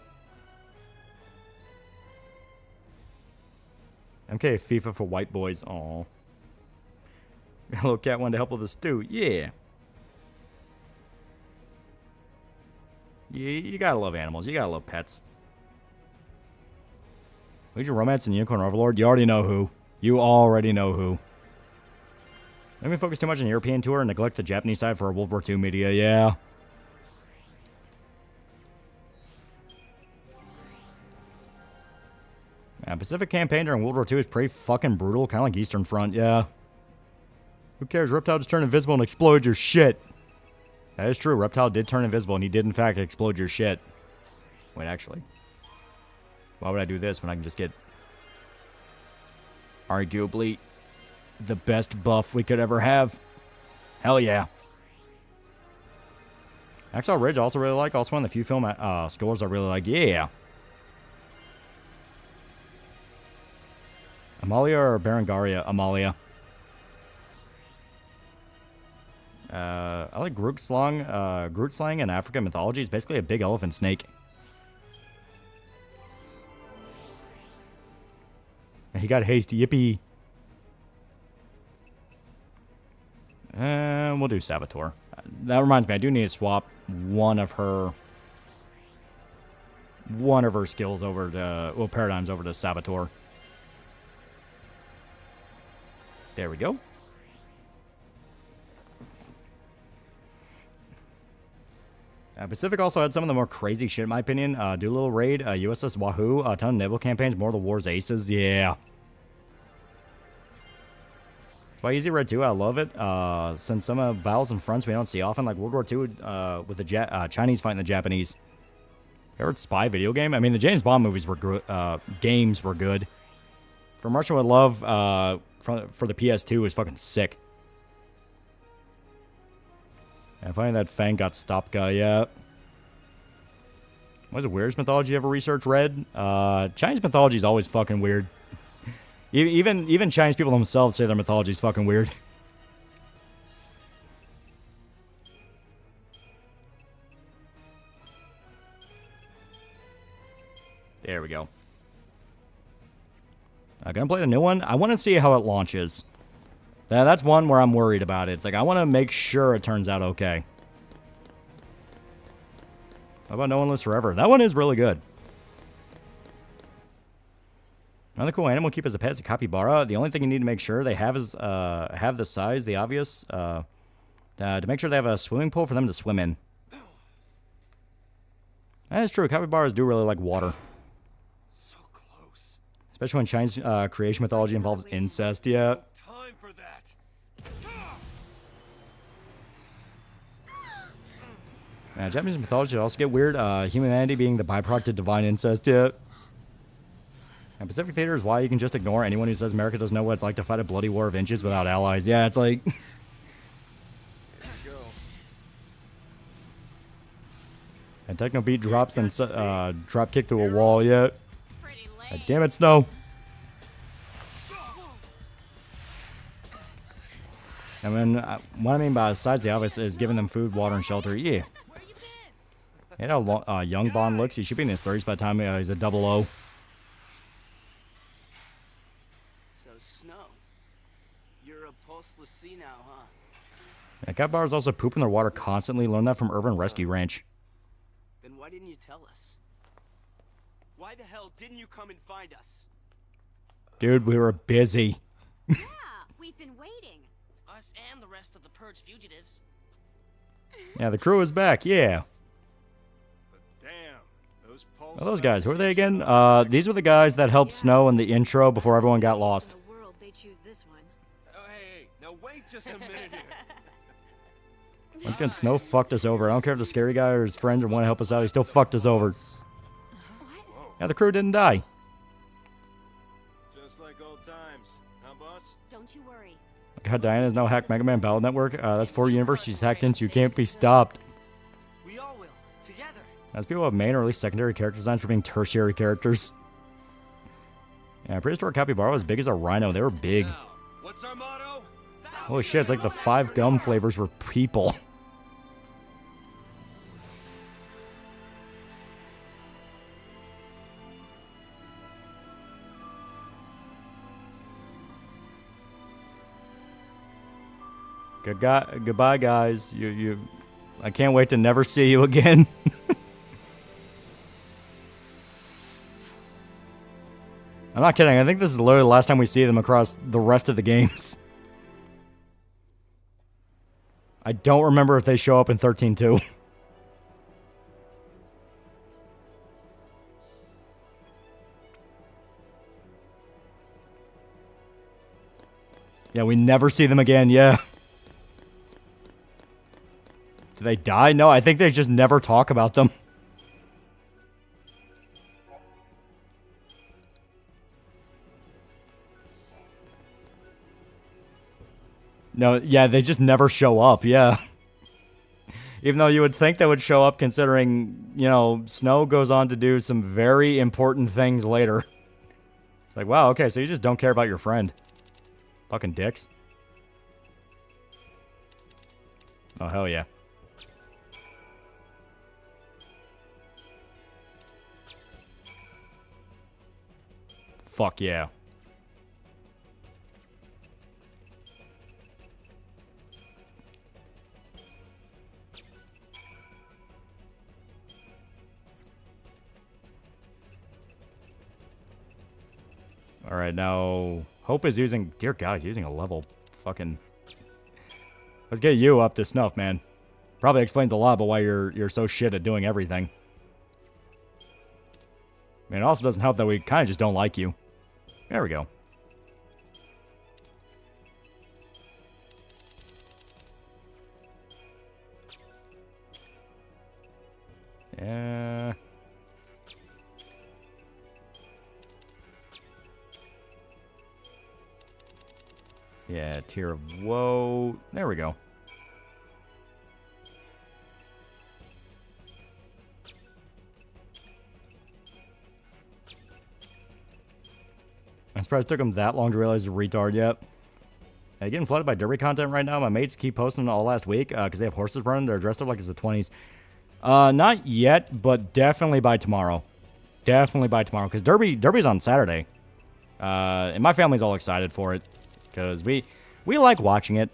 MK FIFA for white boys. Aw. Hello, cat wanted to help with the stew. Yeah. You gotta love animals. You gotta love pets. Legion Romance and Unicorn Overlord. You already know who. You already know who. Let me focus too much on the European tour and neglect the Japanese side for our World War II media. Yeah. Pacific campaign during World War II is pretty fucking brutal, kind of like Eastern Front. Yeah. Who cares? Reptile just turned invisible and exploded your shit. That is true. Reptile did turn invisible, and he did, in fact, explode your shit. Wait, actually. Why would I do this when I can just get arguably the best buff we could ever have? Hell yeah. Axel Ridge I also really like. Also one of the few film scores I really like. Yeah. Amalia or Berengaria? Amalia. I like Groot slang in African mythology is basically a big elephant snake. He got haste. Yippee. We'll do Saboteur. That reminds me, I do need to swap one of her skills over to, well, paradigms over to Saboteur. There we go. Pacific also had some of the more crazy shit, in my opinion. Doolittle Raid, USS Wahoo, a ton of naval campaigns, more of the war's aces. Yeah. By Easy Red 2, I love it. Since some of battles and fronts we don't see often, like World War II with the Chinese fighting the Japanese. Favorite spy video game? I mean, the James Bond movies were good. Games were good. From Russia with Love for the PS2 was fucking sick. And finding that Fang got stopped guy, yeah. What's the weirdest mythology you ever researched, Red? Chinese mythology is always fucking weird. Even Chinese people themselves say their mythology is fucking weird. There we go. Gonna play the new one. I want to see how it launches. That's one where I'm worried about it. It's like, I want to make sure it turns out okay. How about No One Lives Forever? That one is really good. Another cool animal to keep as a pet is a capybara. The only thing you need to make sure they have is have the size, the obvious, to make sure they have a swimming pool for them to swim in. That is true. Capybaras do really like water. Especially when Chinese creation mythology involves incest, yeah. Time for that. Japanese mythology also get weird. Humanity being the byproduct of divine incest, yeah. And Pacific Theater is why you can just ignore anyone who says America doesn't know what it's like to fight a bloody war of inches without allies. Yeah, it's like... And Techno Beat drops, then drop kick through a wall, yeah. God damn it, Snow. And then, what I mean by besides the obvious is giving them food, water, and shelter, yeah. You know how young Bond looks? He should be in his 30s by the time he's a 00. So, Snow, you're a pulseless sea now, huh? Yeah, cat bars also poop in their water constantly. Learned that from Urban Rescue Ranch. Then why didn't you tell us? Why the hell didn't you come and find us? Dude, we were busy. Yeah, we've been waiting. Us and the rest of the Purge fugitives. Yeah, the crew is back, yeah. Oh, those guys, who are they again? These were the guys that helped Snow in the intro before everyone got lost. Oh, hey, now wait just a minute here. Once again, Snow fucked us over. I don't care if the scary guy or his friends want to help us out, he still fucked us over. Yeah, the crew didn't die. Just like old times, huh, boss? Don't you worry. God, Diana's now hacked Mega Man Battle Network. That's 4 universes she's hacked into. You can't be stopped. We all will, together. As people have main or at least secondary character designs for being tertiary characters. Yeah, prehistoric capybara was as big as a rhino. They were big. Now, what's our motto? Holy shit, it's like the 5 gum flavors were people. Goodbye, guys. I can't wait to never see you again. I'm not kidding. I think this is literally the last time we see them across the rest of the games. I don't remember if they show up in 13.2. Yeah, we never see them again, yeah. Do they die? No, I think they just never talk about them. No, yeah, they just never show up, yeah. Even though you would think they would show up considering, you know, Snow goes on to do some very important things later. It's like, wow, okay, so you just don't care about your friend. Fucking dicks. Oh, hell yeah. Fuck yeah. Alright, now Hope is using... Dear God, he's using a level fucking... Let's get you up to snuff, man. Probably explains a lot about why you're so shit at doing everything. I mean, it also doesn't help that we kind of just don't like you. There we go. Yeah. Yeah, Tear of Woe. There we go. I'm surprised it took him that long to realize he's a retard yet. Yeah, getting flooded by derby content right now. My mates keep posting all last week because they have horses running. They're dressed up like it's the 20s. Not yet, but definitely by tomorrow. Definitely by tomorrow because Derby's on Saturday. And my family's all excited for it because we like watching it.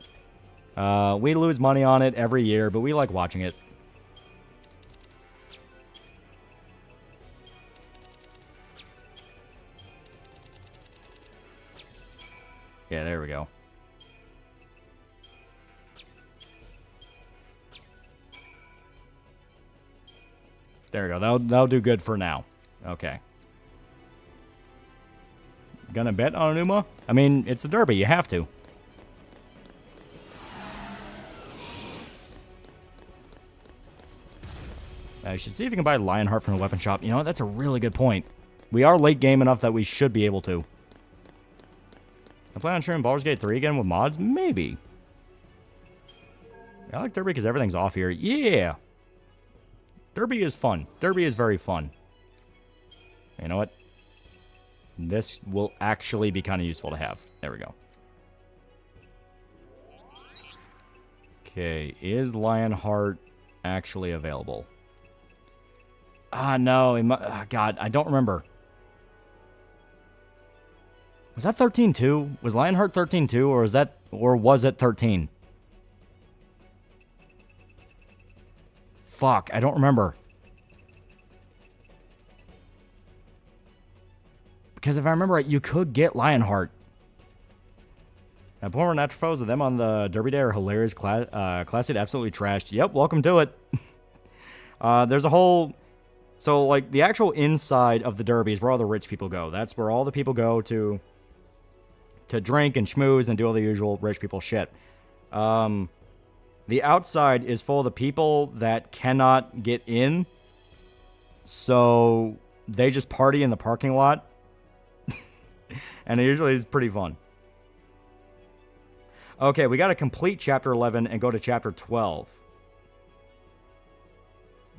We lose money on it every year, but we like watching it. Yeah, there we go. There we go. That'll do good for now. Okay. Gonna bet on Enuma? I mean, it's the Derby. You have to. I should see if you can buy Lionheart from the weapon shop. You know what? That's a really good point. We are late game enough that we should be able to. I plan on streaming Baldur's Gate 3 again with mods? Maybe. I like Derby because everything's off here. Yeah! Derby is fun. Derby is very fun. You know what? This will actually be kind of useful to have. There we go. Okay, is Lionheart actually available? Ah, no. God, I don't remember. Was that 13-2? Was Lionheart 13-2, or was it 13? Fuck, I don't remember. Because if I remember right, you could get Lionheart. Now, former natural foes of them on the Derby Day are hilarious. Classic absolutely trashed. Yep, welcome to it. There's a whole... So, like, the actual inside of the Derby is where all the rich people go. That's where all the people go to drink and schmooze and do all the usual rich people shit. The outside is full of the people that cannot get in. So, they just party in the parking lot. And it usually is pretty fun. Okay, we got to complete Chapter 11 and go to Chapter 12.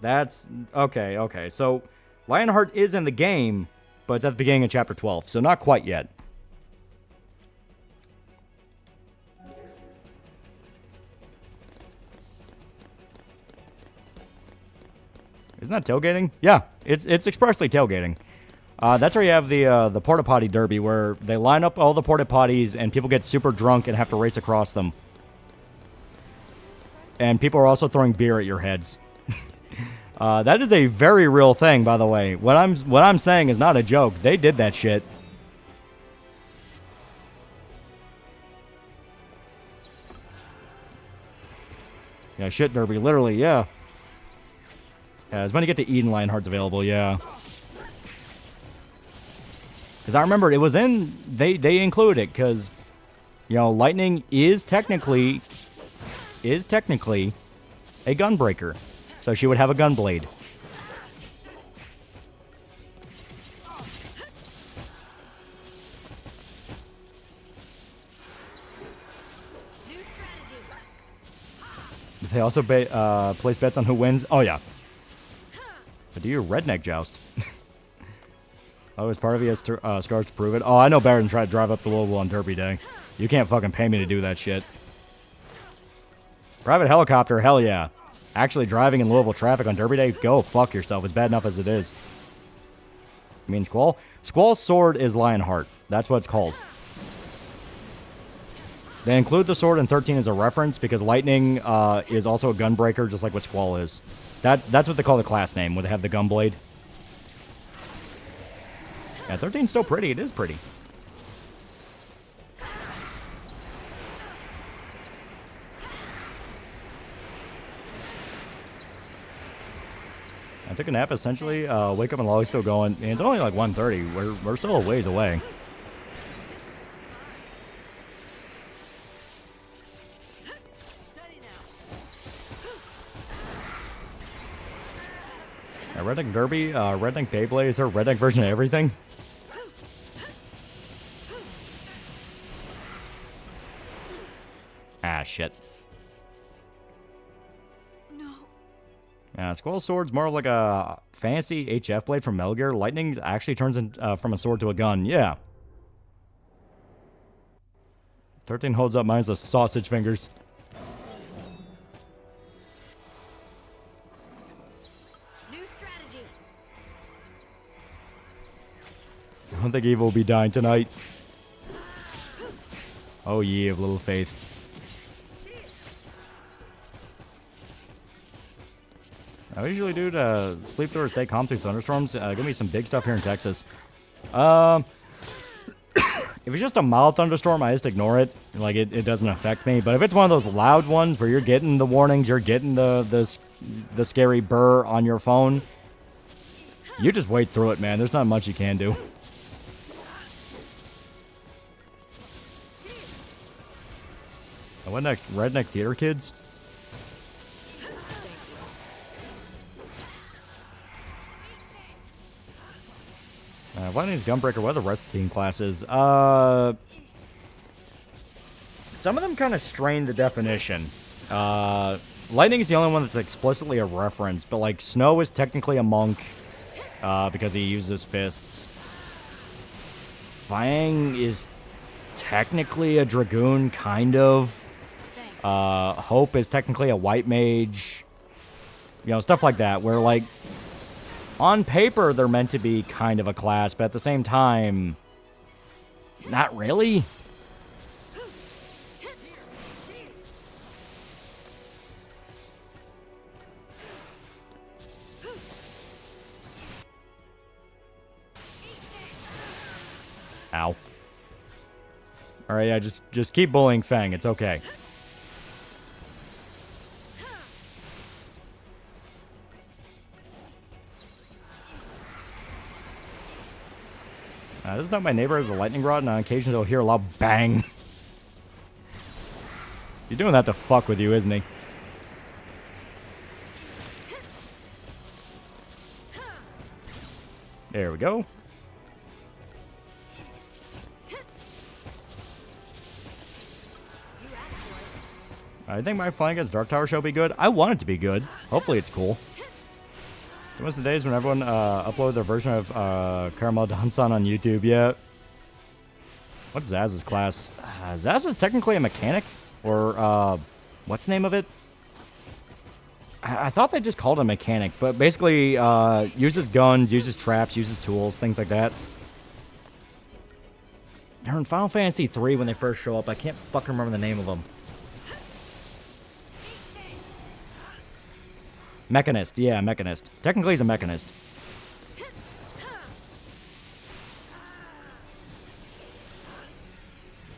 That's... Okay. So, Lionheart is in the game, but it's at the beginning of Chapter 12. So, not quite yet. Isn't that tailgating? Yeah, it's expressly tailgating. That's where you have the porta potty derby, where they line up all the porta potties and people get super drunk and have to race across them. And people are also throwing beer at your heads. That is a very real thing, by the way. What I'm saying is not a joke. They did that shit. Yeah, shit derby, literally, yeah. Yeah, it's when you get to Eden, Lionheart's available, yeah. Because I remember it was in... They include it, because... You know, lightning is technically... a gunbreaker. So she would have a gun blade. Did they also place bets on who wins? Oh, yeah. But do your redneck joust. Oh, as part of it, he has scars to prove it. Oh, I know better than try to drive up the Louisville on Derby Day. You can't fucking pay me to do that shit. Private helicopter, hell yeah. Actually driving in Louisville traffic on Derby Day, go fuck yourself. It's bad enough as it is. You mean Squall? Squall's sword is Lionheart. That's what it's called. They include the sword in 13 as a reference because Lightning is also a gunbreaker, just like what Squall is. That's what they call the class name, where they have the gun blade. Yeah, 13's still pretty. It is pretty. I took a nap, essentially. Wake up and Lolly's still going. And it's only like 1:30. We're still a ways away. Yeah, Redneck Derby, Redneck Beyblade. Is there a Redneck version of everything? Ah, shit. Yeah, Squall's sword's more of like a fancy HF blade from Metal Gear. Lightning actually turns from a sword to a gun. Yeah. 13 holds up. Mine's the sausage fingers. New strategy. I don't think Evil will be dying tonight. Oh, ye of little faith. I usually do to sleep through or stay calm through thunderstorms. Give me some big stuff here in Texas. If it's just a mild thunderstorm, I just ignore it. Like, it doesn't affect me. But if it's one of those loud ones where you're getting the warnings, you're getting the scary burr on your phone, you just wait through it, man. There's not much you can do. What next? Redneck Theater Kids? What are these Gunbreaker? What are the rest of the team classes? Some of them kind of strain the definition. Lightning is the only one that's explicitly a reference, but like Snow is technically a monk because he uses fists. Fang is technically a dragoon, kind of. Hope is technically a white mage. You know, stuff like that, where like on paper they're meant to be kind of a class, but at the same time, not really. Ow. Alright, yeah, just keep bullying Fang. It's okay. This is not my neighbor has a lightning rod, and on occasion they'll hear a loud bang. He's doing that to fuck with you, isn't he? There we go. I think my flying against Dark Tower show will be good. I want it to be good. Hopefully it's cool. It was the days when everyone uploaded their version of Caramel Dansan on YouTube yet. What's Zaz's class? Zaz is technically a mechanic? Or, what's the name of it? I thought they just called it a mechanic, but basically uses guns, uses traps, uses tools, things like that. They're in Final Fantasy 3 when they first show up. I can't fucking remember the name of them. Mechanist, yeah, Mechanist. Technically, he's a Mechanist.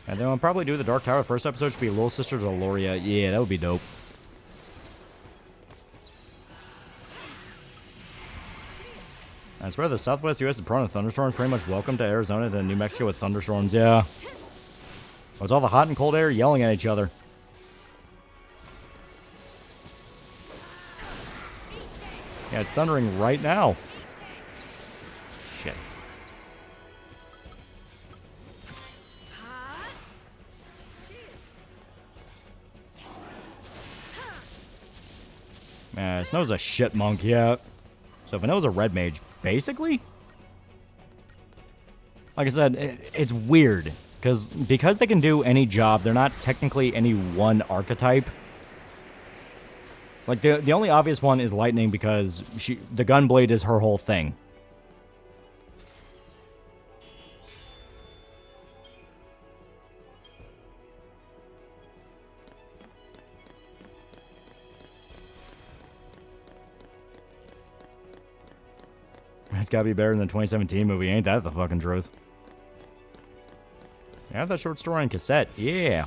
And then I'll probably do the Dark Tower. The first episode should be Little Sisters of Loria. Yeah, that would be dope. I swear the Southwest U.S. is prone to thunderstorms. Pretty much welcome to Arizona to New Mexico with thunderstorms, yeah. It's all the hot and cold air yelling at each other. Yeah, it's thundering right now. Shit. Man, Snow's a shit monk, yeah. So Vanill's a red mage, basically? Like I said, it's weird. Because they can do any job, they're not technically any one archetype. Like, the only obvious one is Lightning because the Gunblade is her whole thing. It's gotta be better than the 2017 movie, ain't that the fucking truth? I have that short story on cassette, yeah.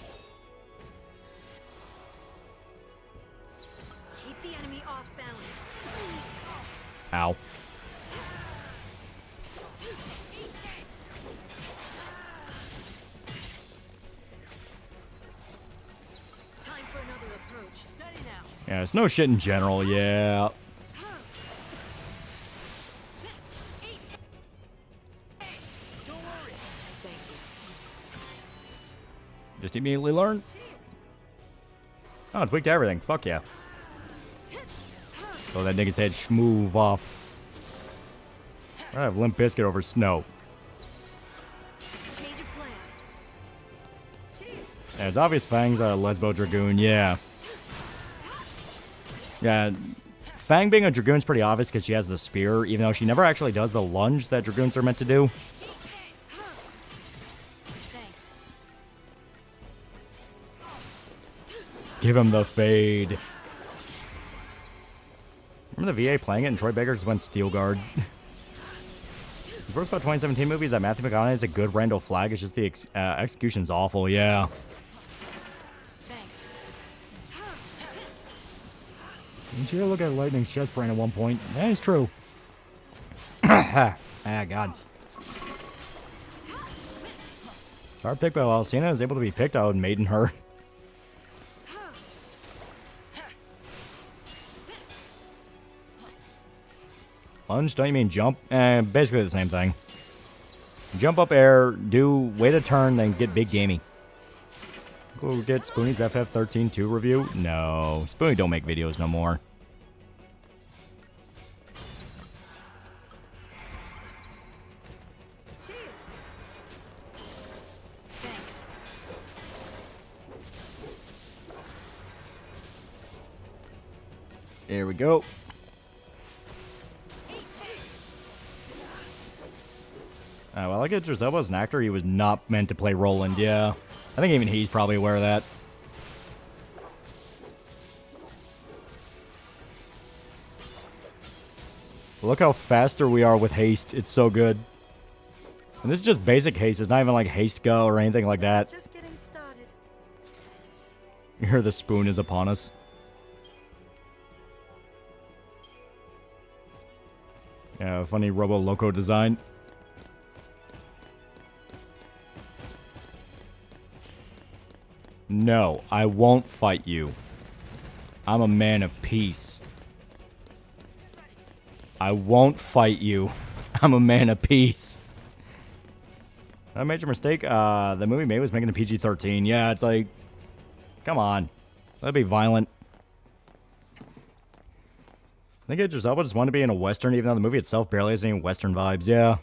Ow. Time for another approach. Steady now. Yeah, it's no shit in general, yeah. Just immediately learn. Oh, it's weak to everything. Fuck yeah. Oh, that nigga's head schmoove off. I have Limp Bizkit over Snow. Change of plan. Yeah, it's obvious Fang's a Lesbo Dragoon, yeah. Yeah, Fang being a Dragoon's pretty obvious because she has the spear, even though she never actually does the lunge that Dragoons are meant to do. Thanks. Give him the fade. Remember the VA playing it and Troy Baker just went Steel Guard? The worst about 2017 movie is that Matthew McConaughey is a good Randall Flagg. It's just the execution's awful, yeah. Thanks. Didn't you look at Lightning's chest brain at one point? That is true. Ah, God. Hard pick by Alcina is able to be picked. I would maiden her. Lunge? Don't you mean jump? Basically the same thing. Jump up air, wait a turn, then get big gamey. Go get Spoonie's FF13-2 review? No. Spoonie don't make videos no more. Thanks. There we go. Well, I get Giselle as an actor. He was not meant to play Roland, yeah. I think even he's probably aware of that. Look how faster we are with haste. It's so good. And this is just basic haste. It's not even like haste go or anything like that. Just getting started. Here the spoon is upon us. Yeah, funny Robo Loco design. No, I won't fight you. I'm a man of peace. I won't fight you. I'm a man of peace. A major mistake. The movie made was making a PG-13. Yeah, it's like, come on, that'd be violent. I think Idris Elba just wanted to be in a Western, even though the movie itself barely has any Western vibes. Yeah.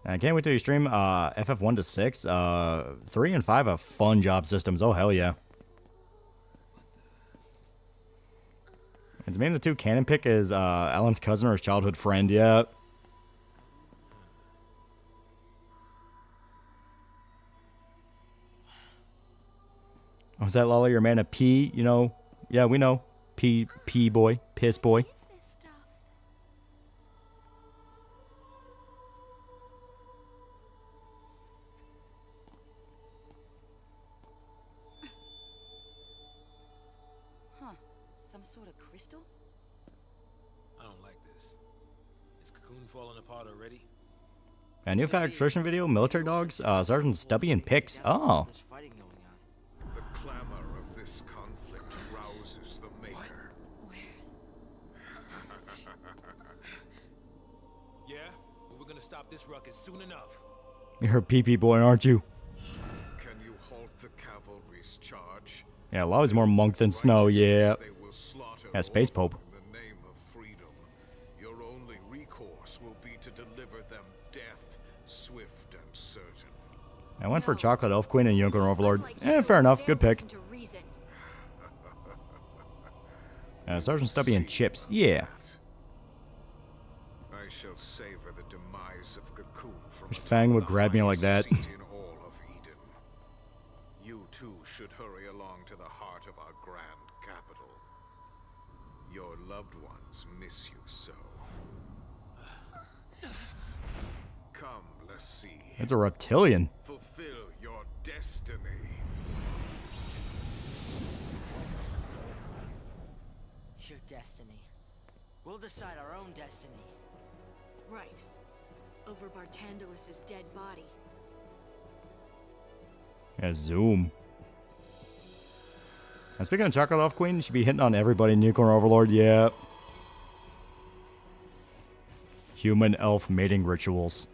I can't wait till you stream FF1 to 6. 3 and 5 have fun job systems. Oh, hell yeah. And to me, the two canon pick is Alan's cousin or his childhood friend. Yeah. Was that Lolly, your man a P? You know? Yeah, we know. P boy. Piss boy. Some sort of crystal? I don't like this. Is Cocoon falling apart already? A new faction video, military dogs, Sergeant Stubby and Pix. Oh. The clamor of this conflict rouses the maker. Yeah, but we're gonna stop this ruckus soon enough. You're a pee boy, aren't you? Can you halt the cavalry's charge? Yeah, Lolly's more monk than Snow, yeah. Yeah, Space Pope. In the name of freedom, your only recourse will be to deliver them death, swift and certain. I went for Chocolate Elf Queen and Unicorn Overlord. Fair enough. Good pick. Sergeant Stubby and Chips. Yeah. I shall savor the demise of Cocoon from Wish Fang would grab me like that. in all of Eden. You too should hurry along to the heart of our grand capital. Your loved ones miss you so. Come, let's see. It's a reptilian. Fulfill your destiny. Your destiny. We'll decide our own destiny. Right. Over Bartandalus's dead body. Yeah, zoom. And speaking of Chocolate Elf Queen, you should be hitting on everybody in Unicorn Overlord. Yeah. Human elf mating rituals.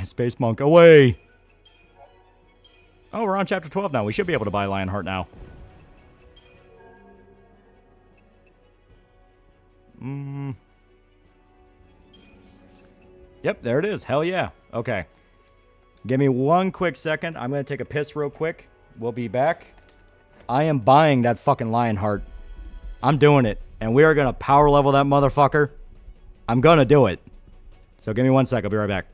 Space Monk, away! Oh, we're on chapter 12 now. We should be able to buy Lionheart now. Yep, there it is. Hell yeah. Okay. Give me one quick second. I'm going to take a piss real quick. We'll be back. I am buying that fucking Lionheart. I'm doing it. And we are going to power level that motherfucker. I'm going to do it. So give me one sec. I'll be right back.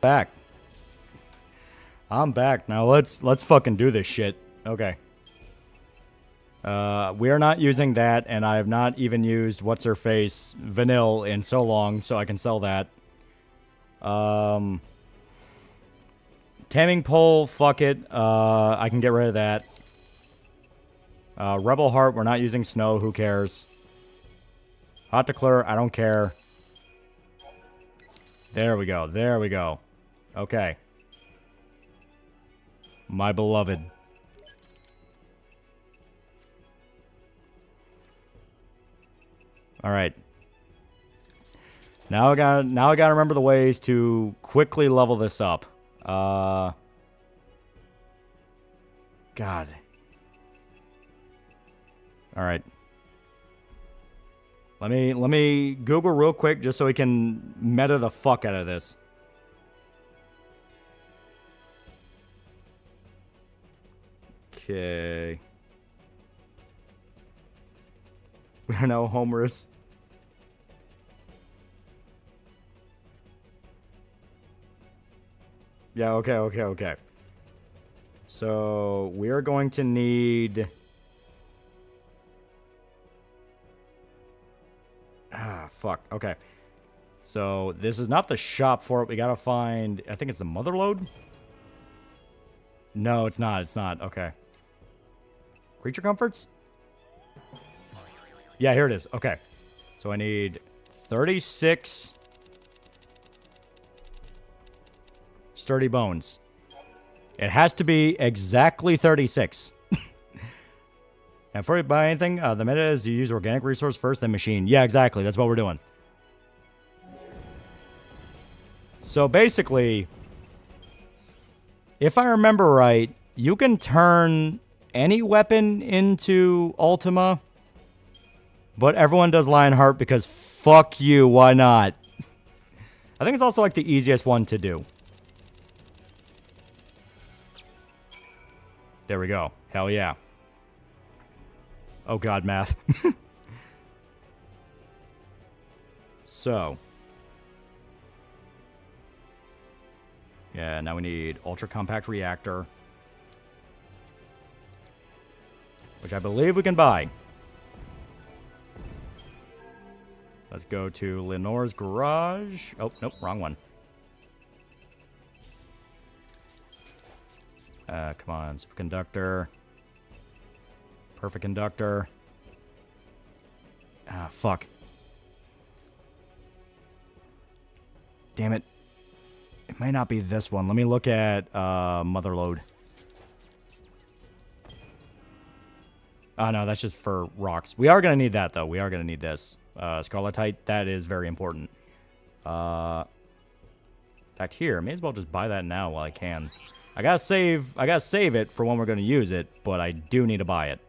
Back. I'm back. Now let's fucking do this shit. Okay. We are not using that, and I have not even used what's-her-face vanilla in so long, so I can sell that. Taming pole, fuck it. I can get rid of that. Rebel heart, we're not using snow, who cares? Hot to clear, I don't care. There we go, there we go. Okay. My beloved. Alright. Now I gotta remember the ways to quickly level this up. God. Alright. Let me Google real quick just so we can meta the fuck out of this. Okay. We are now homeless. Yeah, okay. So, we are going to need... fuck. Okay. So, this is not the shop for it. We gotta find... I think it's the motherlode? No, it's not. It's not. Okay. Creature comforts? Yeah, here it is. Okay. So, I need 36... sturdy bones. It has to be exactly 36. And before you buy anything, the meta is you use organic resource first, then machine. Yeah, exactly. That's what we're doing. So basically, if I remember right, you can turn any weapon into Ultima, but everyone does Lionheart because fuck you, why not? I think it's also like the easiest one to do. There we go. Hell yeah. Oh god, math. So. Yeah, now we need ultra compact reactor. Which I believe we can buy. Let's go to Lenore's garage. Oh, nope, wrong one. Come on, superconductor. Perfect conductor. Ah, fuck. Damn it. It might not be this one. Let me look at motherlode. Oh, no, that's just for rocks. We are going to need that, though. We are going to need this. Scarletite, that is very important. In fact, here, may as well just buy that now while I can. I gotta save it for when we're gonna use it, but I do need to buy it.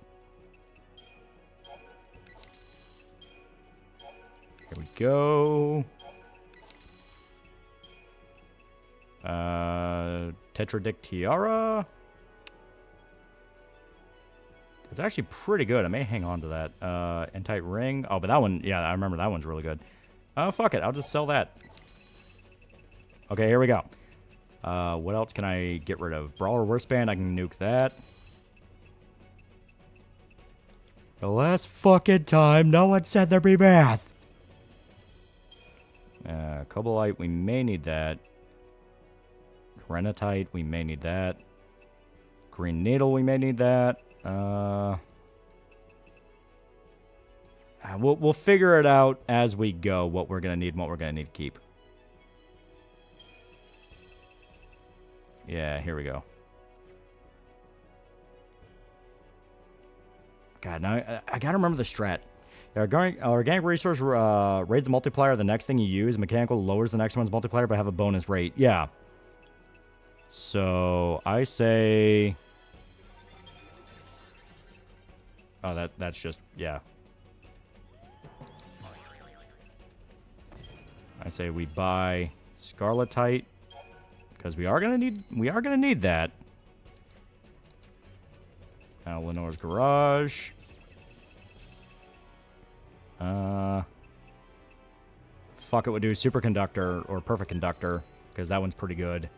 Here we go. Tetradic Tiara. It's actually pretty good. I may hang on to that. Entite Ring. Oh, but that one, yeah, I remember that one's really good. Fuck it. I'll just sell that. Okay, here we go. What else can I get rid of? Brawler Wristband, I can nuke that. The last fucking time, no one said there'd be math. Cobalite, we may need that. Granitite, we may need that. Green Needle, we may need that. We'll figure it out as we go, what we're gonna need and what we're gonna need to keep. Yeah, here we go. God, now I gotta remember the strat. Organic resource raises the multiplier of the next thing you use. Mechanical lowers the next one's multiplier but have a bonus rate. Yeah. So I say... Oh, that's just... Yeah. I say we buy Scarletite. Because we are gonna need that. Now Lenore's garage. Fuck it, we'll do superconductor or perfect conductor. because that one's pretty good.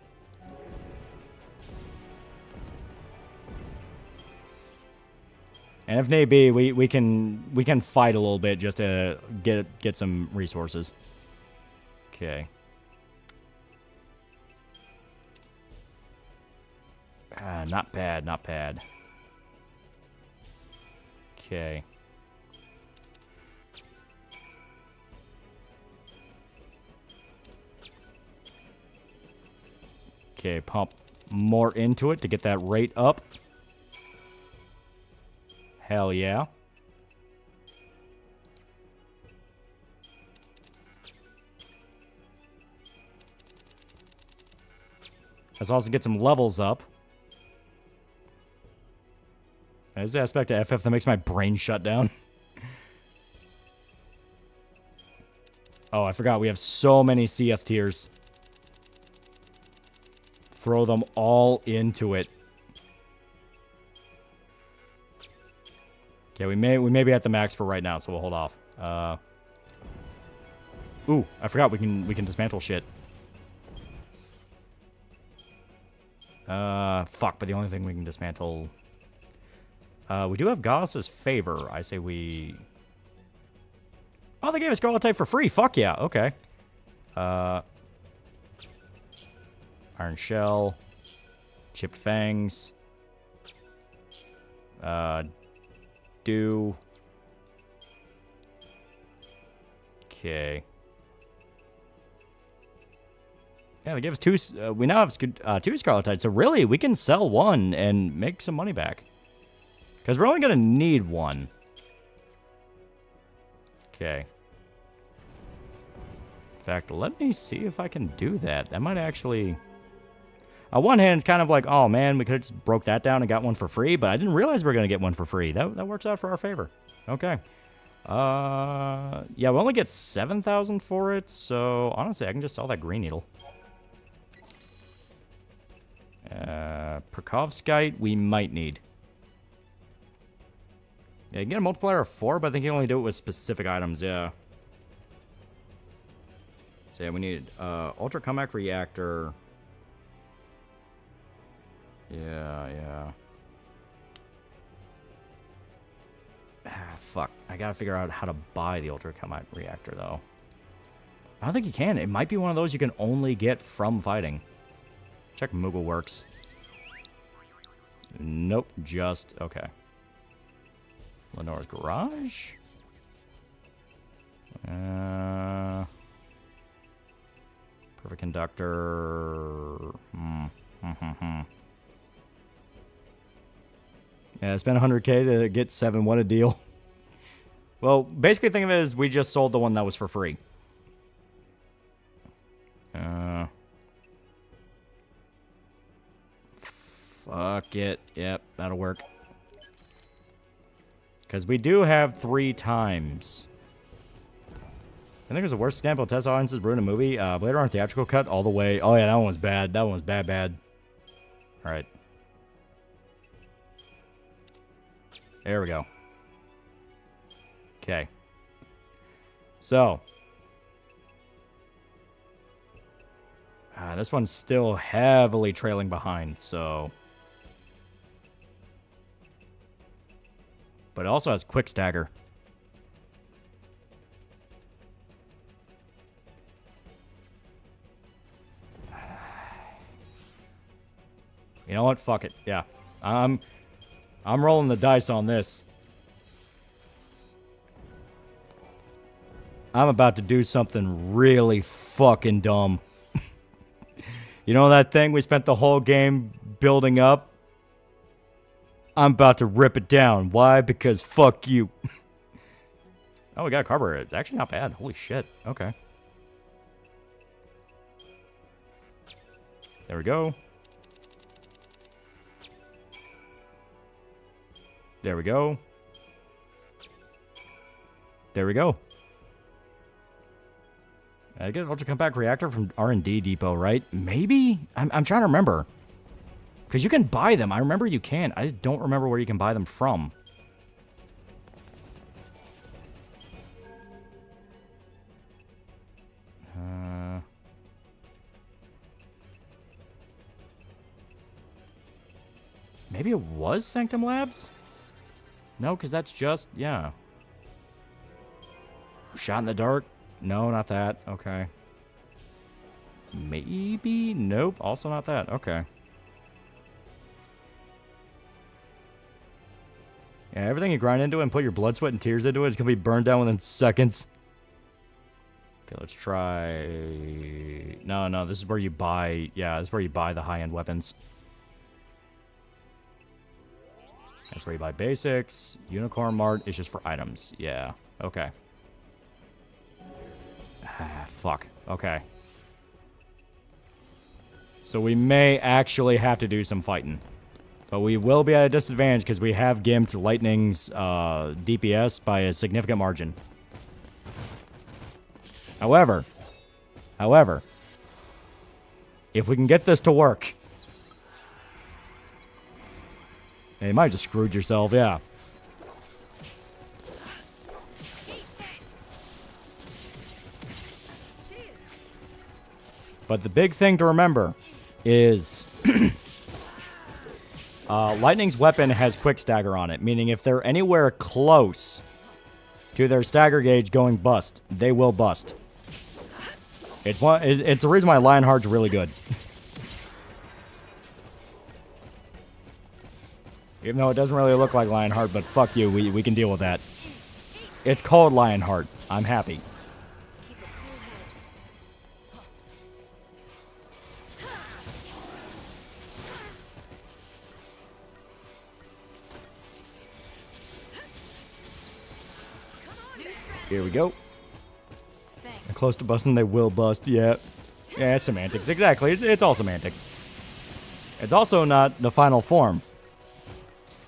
And if need be, we can fight a little bit just to get some resources. Okay. Not bad, not bad. Okay. Okay, pump more into it to get that rate up. Hell yeah. Let's also get some levels up. There's the aspect of FF that makes my brain shut down. Oh, I forgot we have so many CF tiers. Throw them all into it. Okay, we may be at the max for right now, so we'll hold off. Ooh, I forgot we can dismantle shit. Fuck, but the only thing we can dismantle... we do have Goss's Favor. I say we... Oh, they gave us Scarlet type for free. Fuck yeah, okay. Iron Shell. Chipped Fangs. Dew. Okay. Yeah, they gave us two... we now have two Scarlet types, so really, we can sell one and make some money back. Because we're only going to need one. Okay. In fact, let me see if I can do that. That might actually... On one hand, it's kind of like, oh man, we could have just broke that down and got one for free, but I didn't realize we were going to get one for free. That works out for our favor. Okay. Yeah, we only get 7,000 for it, so honestly, I can just sell that green needle. Perkovskite, we might need. Yeah, you can get a multiplier of 4, but I think you can only do it with specific items, yeah. So yeah, we need Ultra Comeback Reactor. Yeah. Fuck. I gotta figure out how to buy the Ultra Comeback Reactor, though. I don't think you can. It might be one of those you can only get from fighting. Check Moogle works. Nope, just... Okay. Lenore's Garage? Perfect Conductor... Yeah, spent 100k to get 7. What a deal. Well, basically think of it as we just sold the one that was for free. Fuck it. Yep, that'll work. Because we do have 3 times. I think it was the worst example of test audiences ruined a movie. Blade Runner theatrical cut all the way. Oh yeah, that one was bad. That one was bad. Alright. There we go. Okay. So. This one's still heavily trailing behind, so. But it also has quick stagger. You know what? Fuck it. Yeah. I'm rolling the dice on this. I'm about to do something really fucking dumb. You know that thing we spent the whole game building up? I'm about to rip it down. Why? Because fuck you. Oh, we got a carburetor. It's actually not bad. Holy shit. Okay. There we go. There we go. There we go. I get an Ultra Compact Reactor from R&D Depot, right? Maybe? I'm trying to remember. Because you can buy them. I remember you can. I just don't remember where you can buy them from. Maybe it was Sanctum Labs? No, because that's just, yeah. Shot in the dark? No, not that. Okay. Maybe? Nope, also not that. Okay. Yeah, everything you grind into it and put your blood, sweat, and tears into it is going to be burned down within seconds. Okay, let's try... No, this is where you buy... Yeah, this is where you buy the high-end weapons. That's where you buy basics. Unicorn Mart is just for items. Yeah, okay. Ah, fuck. Okay. So we may actually have to do some fighting. But we will be at a disadvantage because we have gimped Lightning's DPS by a significant margin. However, if we can get this to work... You might have just screwed yourself, yeah. But the big thing to remember is... Lightning's weapon has quick stagger on it, meaning if they're anywhere close to their stagger gauge going bust, they will bust. It's the reason why Lionheart's really good. Even though it doesn't really look like Lionheart, but fuck you, we can deal with that. It's called Lionheart. I'm happy. Here we go. They're close to busting, they will bust. Yeah. Yeah, it's semantics. Exactly. It's all semantics. It's also not the final form.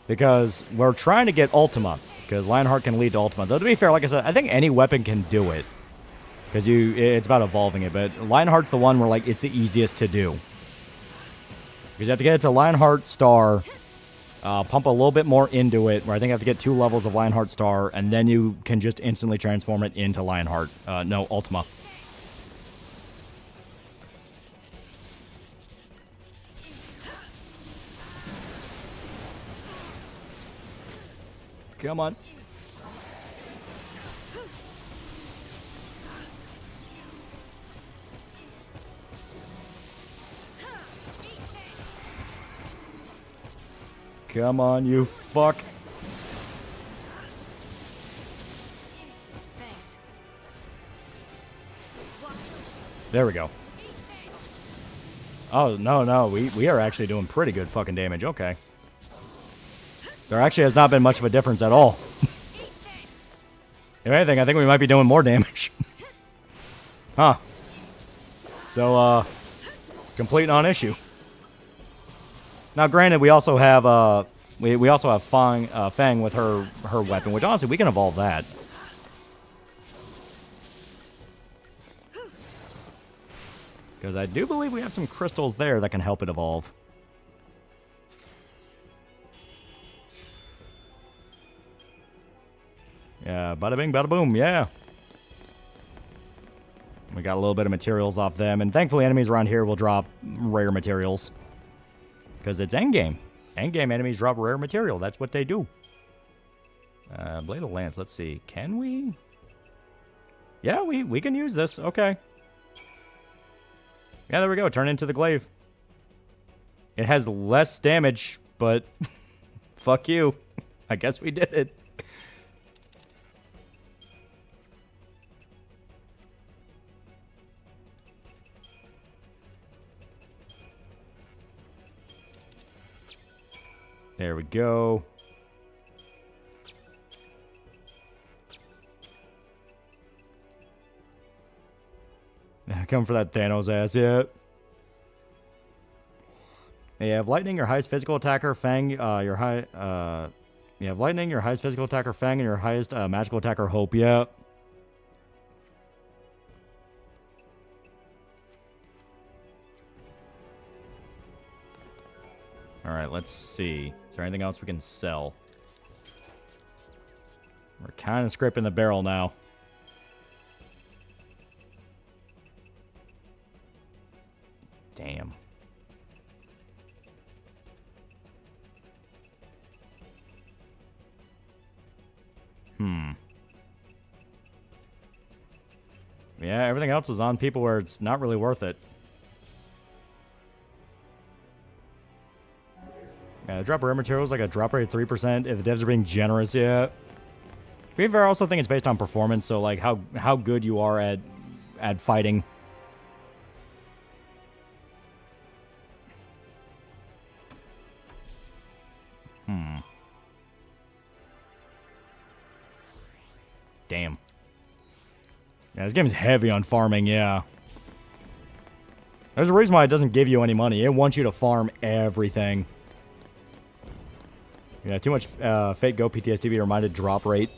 Because we're trying to get Ultima. Because Lionheart can lead to Ultima. Though, to be fair, like I said, I think any weapon can do it. Because it's about evolving it. But Lionheart's the one where, like, it's the easiest to do. Because you have to get it to Lionheart Star... pump a little bit more into it, where I think I have to get 2 levels of Lionheart Star, and then you can just instantly transform it into Lionheart. No, Ultima. Come on. Come on, you fuck. Thanks. There we go. Oh, no, we are actually doing pretty good fucking damage. Okay. There actually has not been much of a difference at all. If anything, I think we might be doing more damage. Huh. So, complete non-issue. Now, granted, we also have we also have Fang with her weapon, which honestly we can evolve that. Because I do believe we have some crystals there that can help it evolve. Yeah, bada bing, bada boom, yeah. We got a little bit of materials off them, and thankfully enemies around here will drop rare materials. Because it's endgame. Endgame enemies drop rare material. That's what they do. Blade of Lance. Let's see. Can we? Yeah, we can use this. Okay. Yeah, there we go. Turn into the glaive. It has less damage, but fuck you. I guess we did it. There we go. Come for that Thanos ass, yeah. You have Lightning, your highest physical attacker, Fang, you have Lightning, your highest physical attacker, Fang, and your highest magical attacker, Hope, yeah. Alright, let's see. Is there anything else we can sell? We're kind of scraping the barrel now. Damn. Yeah, everything else is on people where it's not really worth it. Yeah, the drop rare materials like a drop rate of 3% if the devs are being generous, yeah. To be fair, I also think it's based on performance, so like how good you are at fighting. Damn. Yeah, this game's heavy on farming, yeah. There's a reason why it doesn't give you any money. It wants you to farm everything. Yeah, too much fake Go PTSD to be reminded drop rate.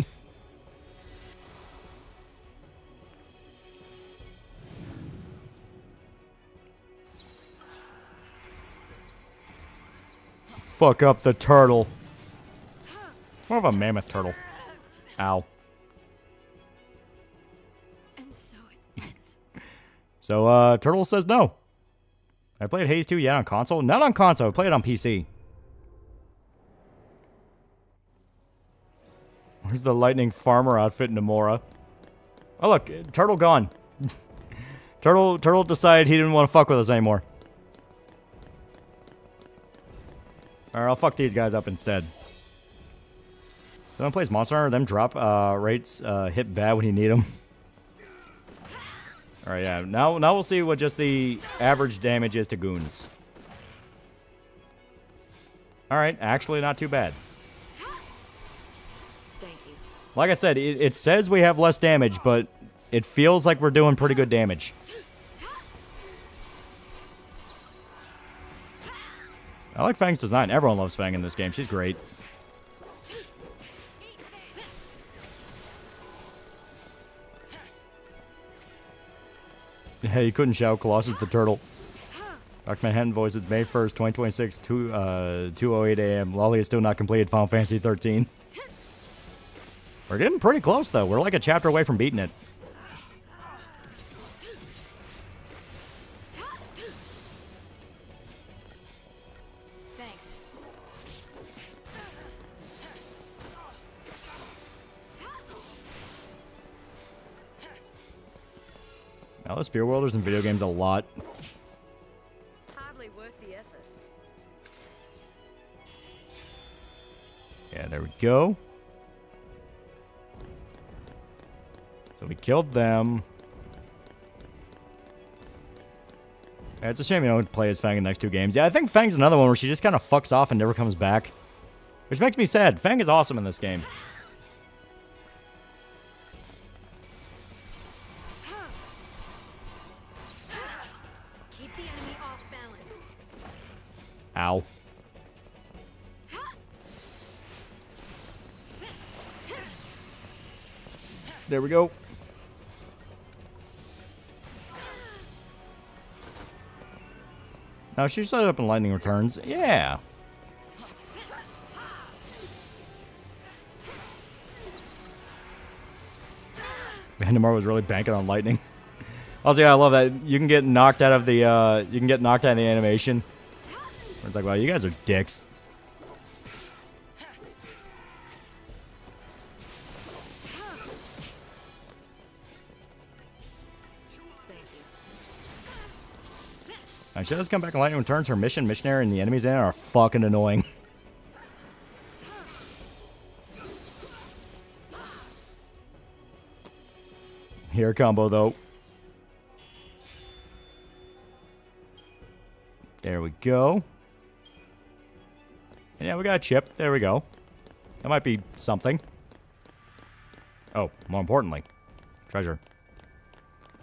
Fuck up the turtle. More of a mammoth turtle. Ow. And so it ends. So, Turtle says no. I played Haze 2, yeah, on console. Not on console, I played it on PC. Where's the lightning farmer outfit in Namora? Oh, look, Turtle gone. Turtle decided he didn't want to fuck with us anymore. Alright, I'll fuck these guys up instead. Someone plays Monster Hunter, them drop rates hit bad when you need them. Alright, yeah. Now we'll see what just the average damage is to goons. Alright, actually not too bad. Thank you. Like I said, it says we have less damage, but it feels like we're doing pretty good damage. I like Fang's design. Everyone loves Fang in this game. She's great. Hey, you couldn't shout Colossus the Turtle. Dr. Manhattan voices May 1st, 2026, 2:08 a.m. Loli is still not completed Final Fantasy 13. We're getting pretty close, though. We're like a chapter away from beating it. Thanks. Now, those Spear Wielders in video games a lot. Hardly worth the effort. Yeah, there we go. So we killed them. Yeah, it's a shame you don't play as Fang in the next two games. Yeah, I think Fang's another one where she just kind of fucks off and never comes back. Which makes me sad. Fang is awesome in this game. Keep the enemy off balance. Ow. There we go. Now, she set up in lightning returns. Yeah. Vandemar was really banking on lightning. Also, yeah, I love that. You can get knocked out of the animation. It's like, wow, you guys are dicks. Alright, she does come back and lightning returns. Her missionary, and the enemies in it are fucking annoying. Here combo, though. There we go. And yeah, we got a chip. There we go. That might be something. Oh, more importantly, treasure.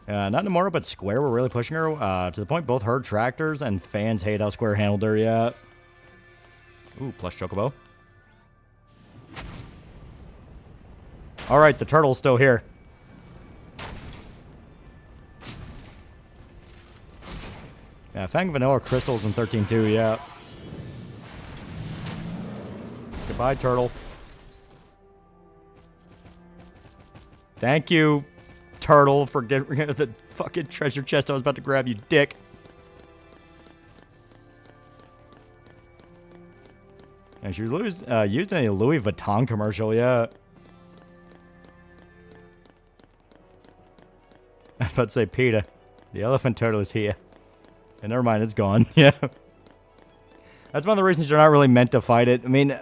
Not Namora, but Square were really pushing her to the point both her tractors and fans hate how Square handled her. Yeah. Ooh, plush chocobo. All right, the turtle's still here. Yeah, Fang Vanilla crystals in 13-2, yeah. Goodbye, turtle. Thank you, turtle, for getting rid of the fucking treasure chest I was about to grab, you dick. And she was used in a Louis Vuitton commercial, yeah. I was about to say, Peter, the elephant turtle is here. And never mind, it's gone. Yeah. That's one of the reasons you're not really meant to fight it. I mean,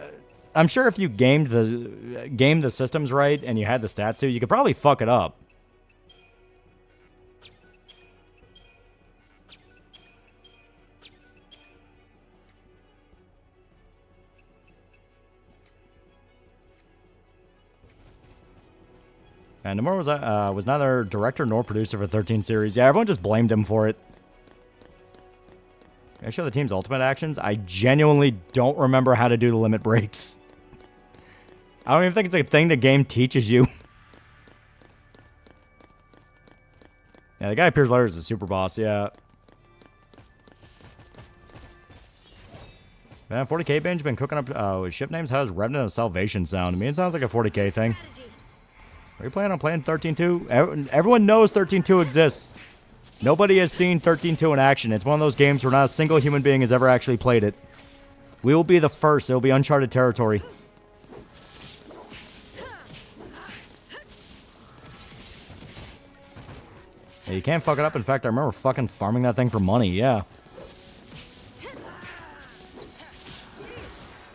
I'm sure if you gamed the systems right and you had the stats too, you could probably fuck it up. And Nomura was neither director nor producer for 13 series. Yeah, everyone just blamed him for it. Can I show the team's ultimate actions? I genuinely don't remember how to do the limit breaks. I don't even think it's a thing the game teaches you. Yeah, the guy appears later as a super boss, yeah. Man, 40k binge been cooking up with ship names. How's Revenant of Salvation sound? I mean, it sounds like a 40k thing. Are you planning on playing 13.2? Everyone knows 13.2 exists. Nobody has seen 13.2 in action. It's one of those games where not a single human being has ever actually played it. We will be the first. It will be uncharted territory. Yeah, you can't fuck it up. In fact, I remember fucking farming that thing for money. Yeah.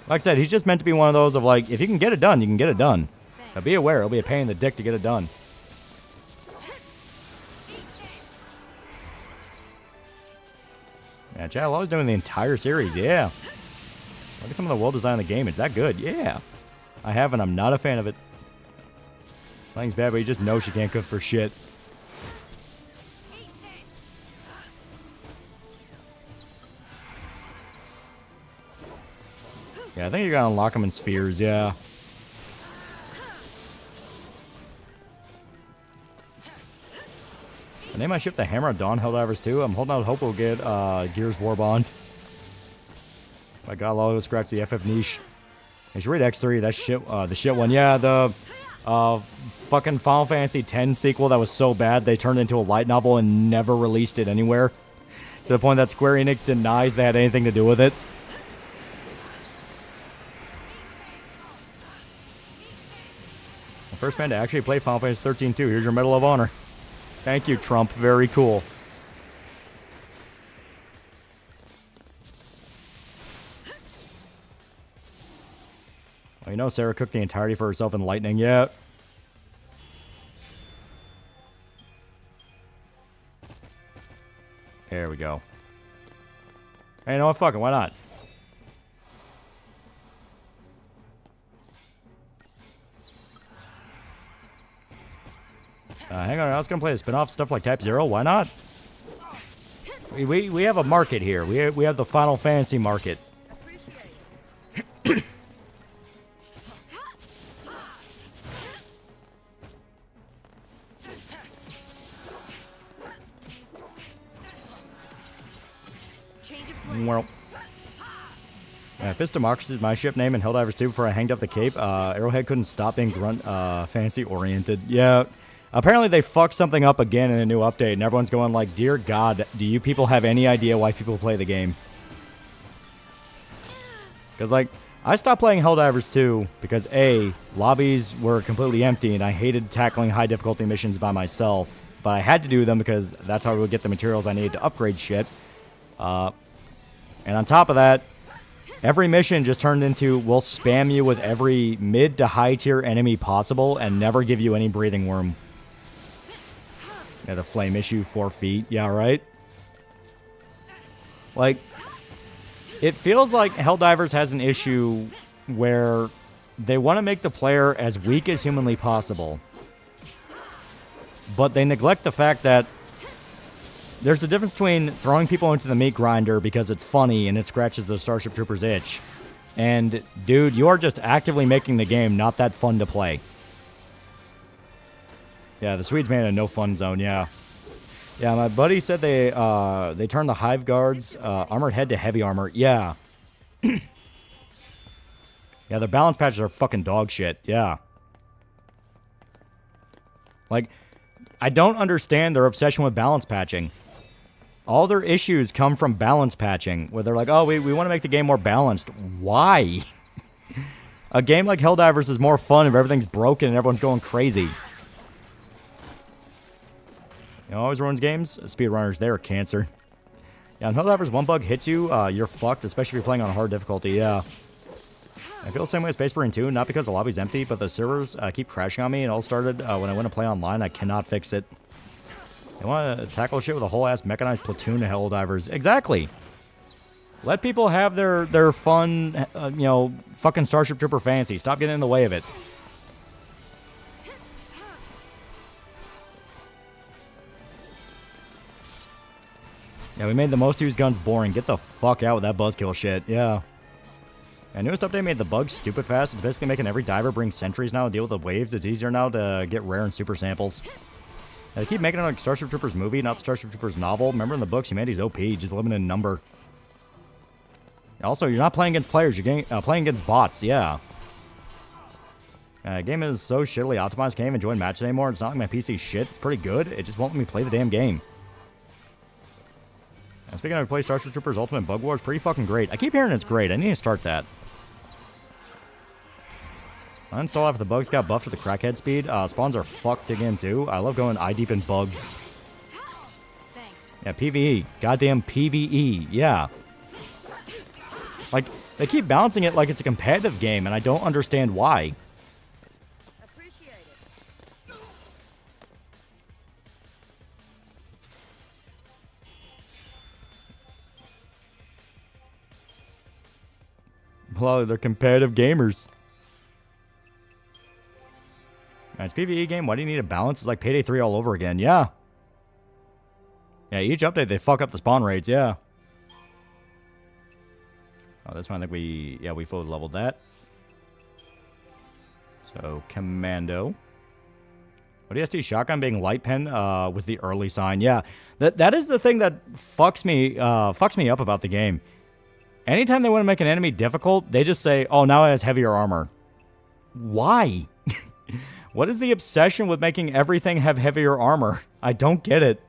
Like I said, he's just meant to be one of those of like, if you can get it done, you can get it done. Now be aware, it'll be a pain in the dick to get it done. Yeah, Chad Law's doing the entire series, yeah. Look at some of the world design of the game. Is that good? Yeah. I have, and I'm not a fan of it. Playing's bad, but you just know she can't cook for shit. Yeah, I think you're gonna unlock them in spheres, yeah. I name my ship the Hammer of Dawn Helldivers 2. I'm holding out hope we'll get Gears Warbond. My god, Lolo scratched the FF niche. You should read X3, that shit, the shit one. Yeah, the fucking Final Fantasy X sequel that was so bad they turned it into a light novel and never released it anywhere. To the point that Square Enix denies they had anything to do with it. The first man to actually play Final Fantasy 13 too. Here's your Medal of Honor. Thank you, Trump. Very cool. Well, you know, Sarah cooked the entirety for herself in Lightning. Yeah. There we go. Hey, you know what? Fuck it. Why not? Hang on, I was gonna play the spin-off stuff like Type 0. Why not? We have a market here. We have the Final Fantasy market. Well, Fist Democracy is my ship name in Helldivers 2 before I hanged up the cape. Arrowhead couldn't stop being grunt fantasy-oriented. Yeah. Apparently they fucked something up again in a new update, and everyone's going like, dear God, do you people have any idea why people play the game? Because, like, I stopped playing Helldivers 2 because, A, lobbies were completely empty, and I hated tackling high difficulty missions by myself. But I had to do them because that's how I would get the materials I needed to upgrade shit. And on top of that, every mission just turned into, we'll spam you with every mid to high tier enemy possible and never give you any breathing room. Yeah, the flame issue, 4 feet. Yeah, right? Like, it feels like Helldivers has an issue where they want to make the player as weak as humanly possible. But they neglect the fact that there's a difference between throwing people into the meat grinder because it's funny and it scratches the Starship Trooper's itch. And, dude, you are just actively making the game not that fun to play. Yeah, the Swedes made a no fun zone, yeah. Yeah, my buddy said they turned the Hive Guards armored head to heavy armor. Yeah. Yeah, their balance patches are fucking dog shit. Yeah. Like, I don't understand their obsession with balance patching. All their issues come from balance patching, where they're like, oh, we want to make the game more balanced. Why? A game like Helldivers is more fun if everything's broken and everyone's going crazy. It always ruins games. Speedrunners, they're cancer. Yeah, on Helldivers, one bug hits you, you're fucked, especially if you're playing on hard difficulty, yeah. I feel the same way as Space Marine 2, not because the lobby's empty, but the servers keep crashing on me. It all started when I went to play online. I cannot fix it. They want to tackle shit with a whole-ass mechanized platoon of Helldivers. Exactly! Let people have their fun, you know, fucking Starship Trooper fantasy. Stop getting in the way of it. Yeah, we made the most used guns boring. Get the fuck out with that buzzkill shit. Yeah. And newest update made the bugs stupid fast. It's basically making every diver bring sentries now to deal with the waves. It's easier now to get rare and super samples. They keep making it like Starship Troopers movie, not Starship Troopers novel. Remember in the books, humanity's OP, just limited in number. Also, you're not playing against players. You're playing against bots. Yeah. Game is so shittily optimized. Can't even join matches anymore. It's not like my PC shit. It's pretty good. It just won't let me play the damn game. And speaking of play Starship Troopers Ultimate Bug War, it's pretty fucking great. I keep hearing it's great. I need to start that. I install after the bugs got buffed with the crackhead speed. Spawns are fucked again too. I love going eye deep in bugs. Thanks. Yeah, PvE. Goddamn PvE. Yeah. Like, they keep balancing it like it's a competitive game, and I don't understand why. Appreciate it. Well, they're competitive gamers. It's a PvE game. Why do you need a balance? It's like Payday 3 all over again. Yeah. Yeah, each update, they fuck up the spawn rates. Yeah. Oh, this one, I think we fully leveled that. So, Commando. ODST shotgun being light pen was the early sign. Yeah, that is the thing that fucks me up about the game. Anytime they want to make an enemy difficult, they just say, "Oh, now it has heavier armor." Why? What is the obsession with making everything have heavier armor? I don't get it.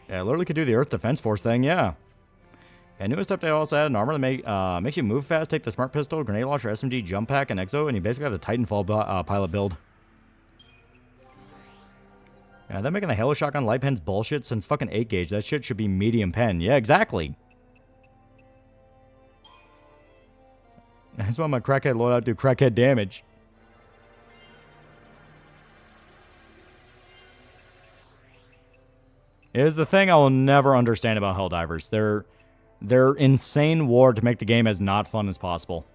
Yeah, I literally could do the Earth Defense Force thing, yeah. And newest update also added an armor that makes you move fast, take the Smart Pistol, Grenade Launcher, SMG, Jump Pack, and Exo, and you basically have the Titanfall pilot build. Yeah, they're making the Halo Shotgun light pen's bullshit since fucking 8 gauge. That shit should be medium pen. Yeah, exactly. That's why my crackhead loadout do crackhead damage. Here's the thing I will never understand about Helldivers. They're insane war to make the game as not fun as possible.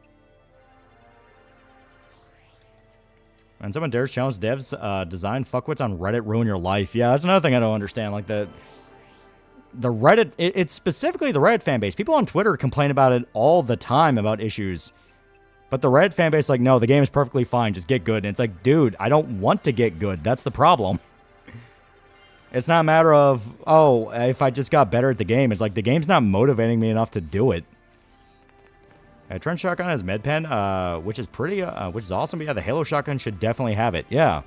And someone dares challenge devs, design fuckwits on Reddit ruin your life. Yeah, that's another thing I don't understand. Like the Reddit, it's specifically the Reddit fan base. People on Twitter complain about it all the time about issues. But the Reddit fan base is like, no, the game is perfectly fine. Just get good. And it's like, dude, I don't want to get good. That's the problem. It's not a matter of, oh, if I just got better at the game. It's like the game's not motivating me enough to do it. Trench Shotgun has med pen, which is pretty, which is awesome. But yeah, the Halo Shotgun should definitely have it. Yeah.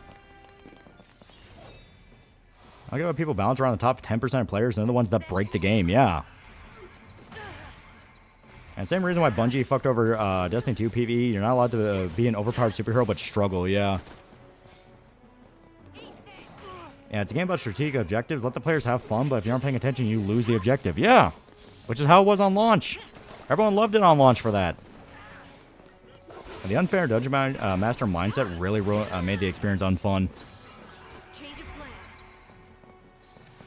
I'll give it people balance around the top 10% of players. They're the ones that break the game. Yeah. And same reason why Bungie fucked over Destiny 2 PvE. You're not allowed to be an overpowered superhero, but struggle. Yeah. Yeah, it's a game about strategic objectives. Let the players have fun, but if you aren't paying attention, you lose the objective. Yeah. Which is how it was on launch. Everyone loved it on launch for that. And the unfair Dungeon Master mindset really made the experience unfun.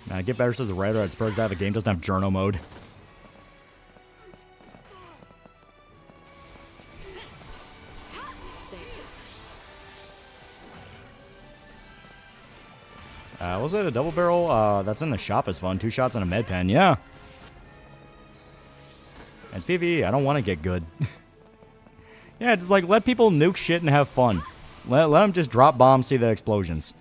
Now, get better says the Red Red Spurs out. The game doesn't have journal mode. Was it a double barrel? That's in the shop is fun. 2 shots and a med pen. Yeah. It's PvE. I don't want to get good. Yeah, just like let people nuke shit and have fun. Let them just drop bombs, see the explosions.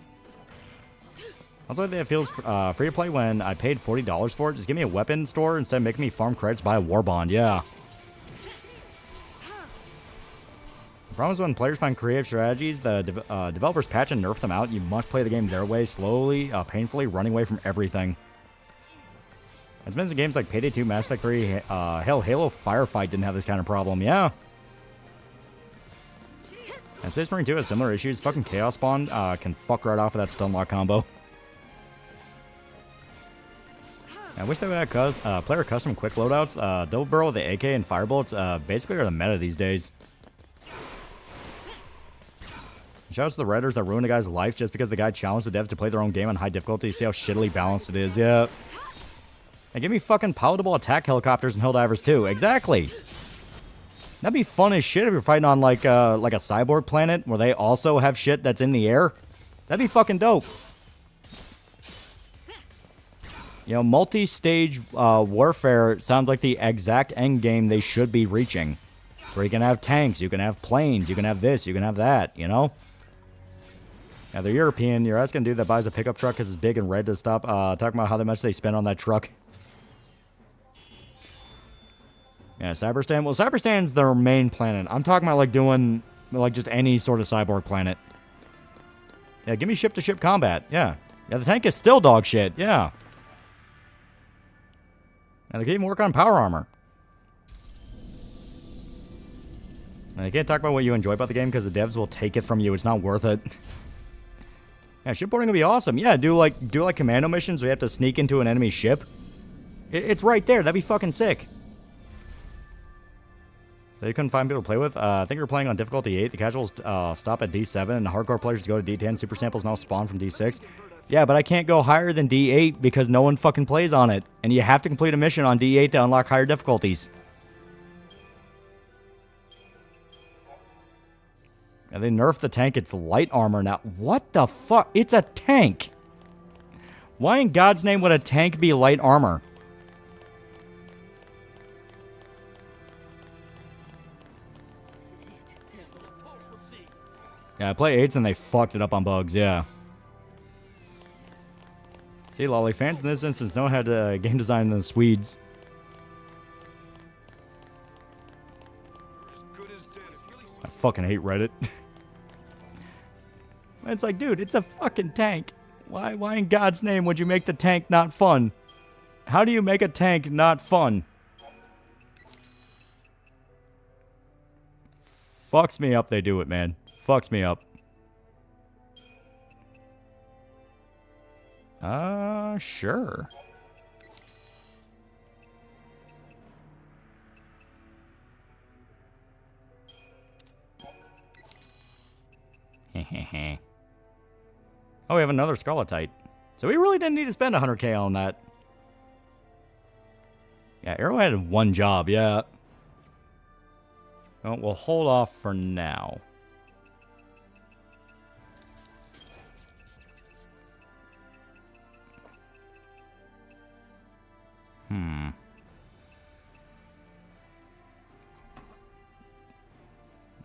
Also, I think it feels free to play when I paid $40 for it. Just give me a weapon store instead of making me farm credits, buy a war bond. Yeah. The problem is when players find creative strategies, the developers patch and nerf them out. You must play the game their way, slowly, painfully, running away from everything. It's been some games like Payday 2, Mass Effect 3, hell, Halo Firefight didn't have this kind of problem, yeah. And Space Marine 2 has similar issues. Fucking Chaos Spawn can fuck right off of that stun lock combo. I wish they would have player custom quick loadouts. Double barrel with the AK and firebolts basically are the meta these days. Shout out to the Redditors that ruined a guy's life just because the guy challenged the devs to play their own game on high difficulty. See how shittily balanced it is, yeah. And give me fucking palatable attack helicopters and Helldivers too. Exactly. That'd be fun as shit if you're fighting on like a cyborg planet where they also have shit that's in the air. That'd be fucking dope. You know, multi-stage warfare sounds like the exact end game they should be reaching. Where you can have tanks, you can have planes, you can have this, you can have that, you know? Now, they're European. You're asking a dude that buys a pickup truck because it's big and red to stop talking about how much they spend on that truck. Yeah, Cyberstan. Well, Cyberstan's their main planet. I'm talking about, like, doing, like, just any sort of cyborg planet. Yeah, give me ship-to-ship combat. Yeah. Yeah, the tank is still dog shit. Yeah. And they can even work on power armor. And you can't talk about what you enjoy about the game because the devs will take it from you. It's not worth it. Yeah, shipboarding would be awesome. Yeah, do like commando missions where you have to sneak into an enemy ship. It's right there. That'd be fucking sick. So you couldn't find people to play with? I think you're playing on difficulty 8. The casuals stop at D7, and the hardcore players go to D10. Super samples now spawn from D6. Yeah, but I can't go higher than D8 because no one fucking plays on it. And you have to complete a mission on D8 to unlock higher difficulties. And they nerfed the tank. It's light armor now. What the fuck? It's a tank. Why in God's name would a tank be light armor? Yeah, I play 8s and they fucked it up on bugs, yeah. See, Lolly, fans in this instance know how to game design the Swedes. I fucking hate Reddit. It's like, dude, it's a fucking tank. Why in God's name would you make the tank not fun? How do you make a tank not fun? Fucks me up they do it, man. Fucks me up. Sure. Oh, we have another Scarletite. So we really didn't need to spend 100k on that. Yeah, Arrowhead had one job, yeah. Well, we'll hold off for now.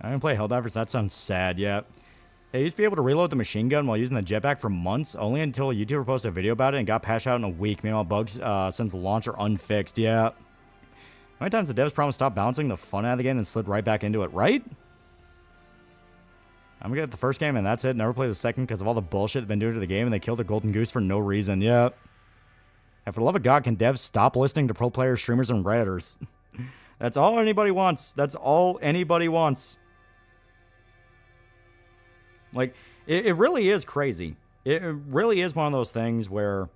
I didn't play Helldivers. That sounds sad, yeah. They used to be able to reload the machine gun while using the jetpack for months, only until a YouTuber posted a video about it and got patched out in a week. Meanwhile, bugs since launch are unfixed, yeah. How many times the devs promised stop bouncing the fun out of the game and slid right back into it, right? I'm gonna get the first game and that's it. Never play the second because of all the bullshit they've been doing to the game and they killed the golden goose for no reason, yeah. And for the love of God, can devs stop listening to pro players, streamers, and Redditors? That's all anybody wants. That's all anybody wants. Like, it really is crazy. It really is one of those things where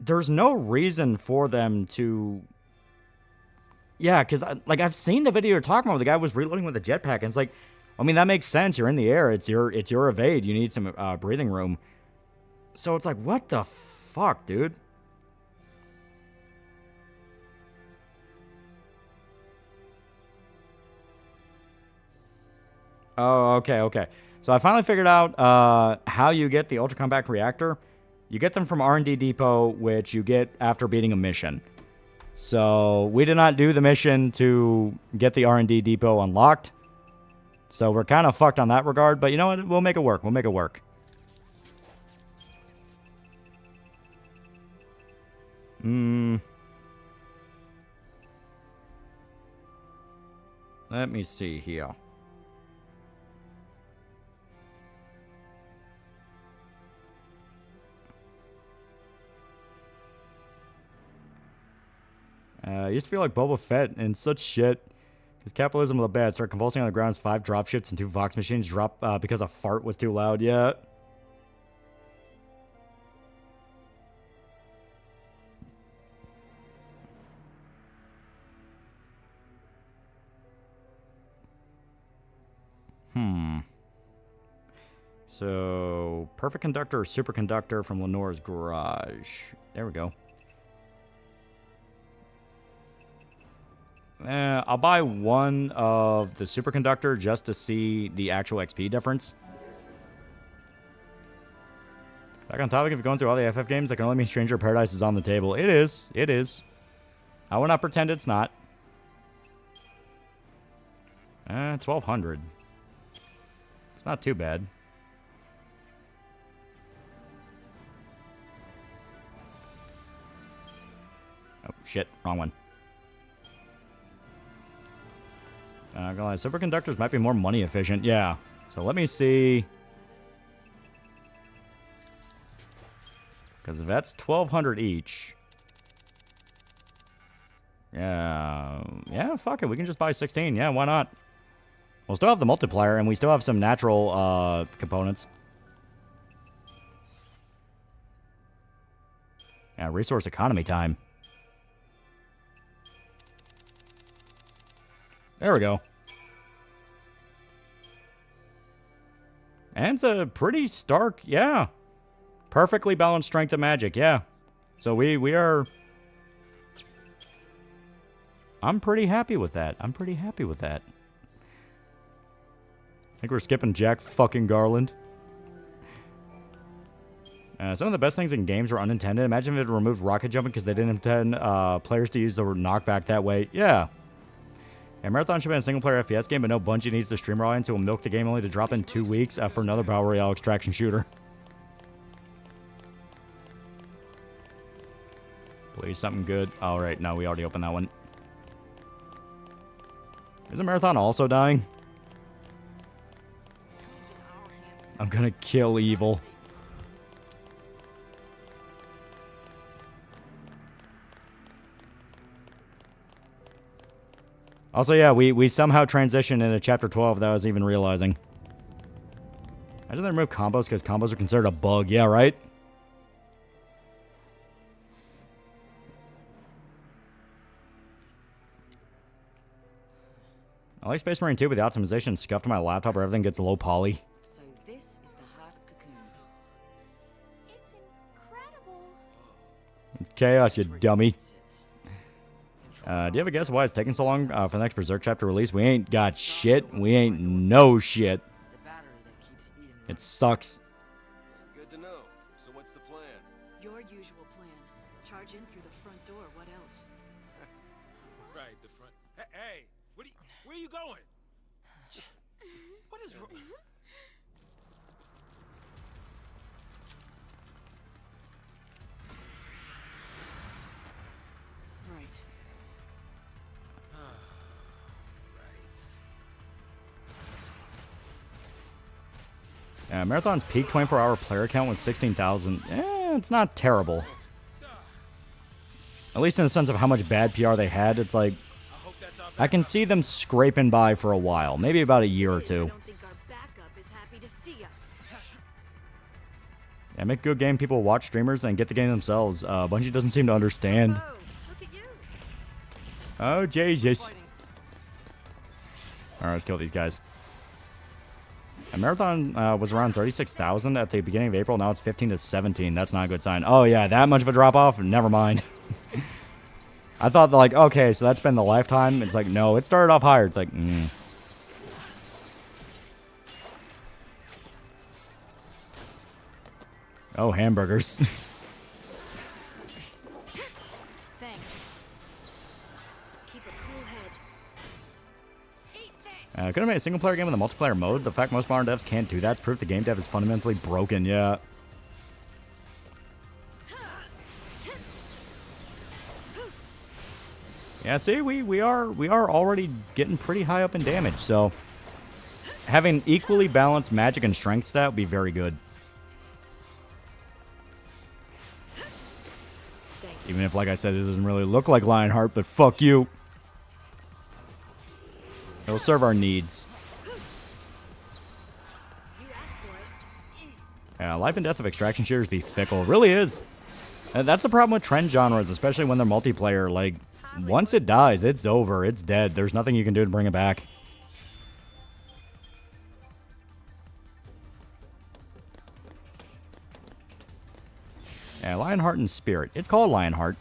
there's no reason for them to... Yeah, because, like, I've seen the video you're talking about. The guy was reloading with a jetpack, and it's like, I mean, that makes sense. You're in the air. It's your evade. You need some breathing room. So it's like, what the fuck, dude? Oh, okay. So I finally figured out how you get the Ultra Compact Reactor. You get them from R&D Depot, which you get after beating a mission. So we did not do the mission to get the R&D Depot unlocked. So we're kind of fucked on that regard. But you know what? We'll make it work. We'll make it work. Let me see here. used to feel like Boba Fett and such shit. Because capitalism was bad. Start convulsing on the ground. 5 dropships and 2 Vox machines drop because a fart was too loud. Yeah. So, perfect conductor or superconductor from Lenore's garage. There we go. I'll buy one of the superconductor just to see the actual XP difference. Back on topic, if you're going through all the FF games, that can only mean Stranger of Paradise is on the table. It is. It is. I will not pretend it's not. 1,200. It's not too bad. Oh, shit. Wrong one. I'm gonna lie, superconductors might be more money efficient. Yeah. So let me see. Because if that's 1,200 each. Yeah. Yeah, fuck it. We can just buy 16. Yeah, why not? We'll still have the multiplier, and we still have some natural components. Yeah, resource economy time. There we go. And it's a pretty stark, yeah. Perfectly balanced strength of magic, yeah. So we are... I'm pretty happy with that. I'm pretty happy with that. I think we're skipping Jack fucking Garland. Some of the best things in games were unintended. Imagine if it removed rocket jumping because they didn't intend players to use the knockback that way. Yeah. And Marathon should be a single-player FPS game, but no, Bungie needs the streamer audience who will milk the game only to drop in 2 weeks for another Battle Royale extraction shooter. Please, something good. All right, no, we already opened that one. Isn't Marathon also dying? I'm gonna kill evil. Also, yeah, we somehow transitioned into Chapter 12 without us even realizing. Imagine they remove combos because combos are considered a bug. Yeah, right? I like Space Marine 2, but the optimization scuffed my laptop where everything gets low poly. So this is the heart of Cocoon. It's incredible. Chaos, you dummy. Do you have a guess why it's taking so long for the next Berserk chapter release? We ain't got shit. We ain't no shit. It sucks. Good to know. So what's the plan? Your usual plan. Charge in through the front door. What else? Right, the front. Hey, where are you going? What is wrong? Right. Marathon's peak 24-hour player count was 16,000. It's not terrible. At least in the sense of how much bad PR they had. It's like, I can see them scraping by for a while. Maybe about a year or two. Yeah, make good game. People watch streamers and get the game themselves. Bungie doesn't seem to understand. Oh, Jesus. Alright, let's kill these guys. And Marathon was around 36,000 at the beginning of April. Now it's 15 to 17. That's not a good sign. Oh, yeah, that much of a drop-off? Never mind. I thought, like, okay, so that's been the lifetime. It's like, no, it started off higher. It's like, Oh, hamburgers. Thanks. Keep a cool head. Could have made a single-player game with a multiplayer mode. The fact most modern devs can't do that is proof the game dev is fundamentally broken. Yeah. Yeah, see, we are already getting pretty high up in damage, so having equally balanced magic and strength stat would be very good. Even if, like I said, it doesn't really look like Lionheart, but fuck you. It'll serve our needs. Yeah, life and death of extraction shooters be fickle. It really is. And that's the problem with trend genres, especially when they're multiplayer. Like, once it dies, it's over. It's dead. There's nothing you can do to bring it back. Yeah, Lionheart and Spirit. It's called Lionheart.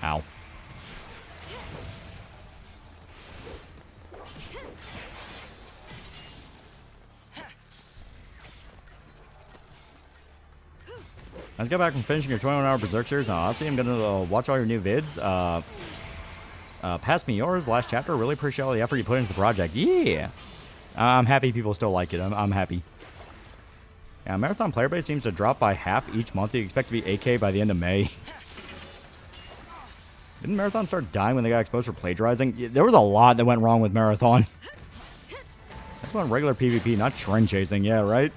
Ow. Let's get back from finishing your 21-hour Berserk series. Honestly, I'm going to watch all your new vids. Pass me yours. Last chapter. Really appreciate all the effort you put into the project. Yeah. I'm happy people still like it. I'm happy. Yeah, Marathon player base seems to drop by half each month. You expect to be AK by the end of May. Didn't Marathon start dying when they got exposed for plagiarizing? There was a lot that went wrong with Marathon. That's one regular PvP, not trend chasing. Yeah, right?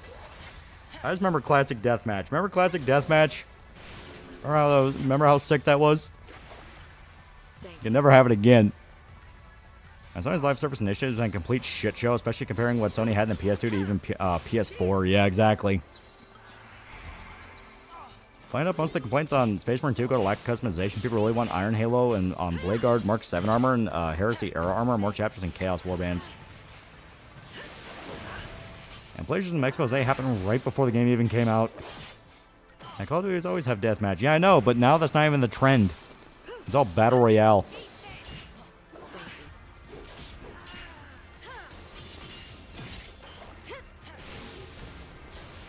I just remember Classic Deathmatch. Remember Classic Deathmatch? Remember how sick that was? You can never have it again. And Sony's live service initiative is a complete shit show, especially comparing what Sony had in the PS2 to even PS4. Yeah, exactly. Find out most of the complaints on Space Marine 2 go to lack of customization. People really want Iron Halo and on Blade Guard, Mark 7 armor, and Heresy era armor, more chapters, and Chaos Warbands. And plagiarism expose happened right before the game even came out. And Call of Duty always have deathmatch. Yeah, I know, but now that's not even the trend. It's all Battle Royale.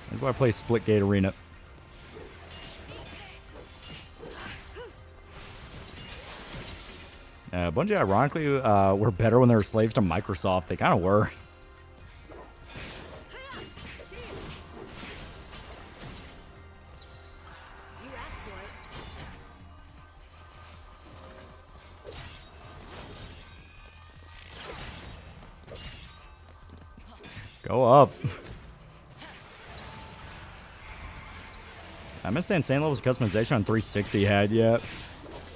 That's why I play Splitgate Arena. Bungie, ironically, were better when they were slaves to Microsoft. They kind of were. Go up. I missed the insane levels of customization on 360 had yet.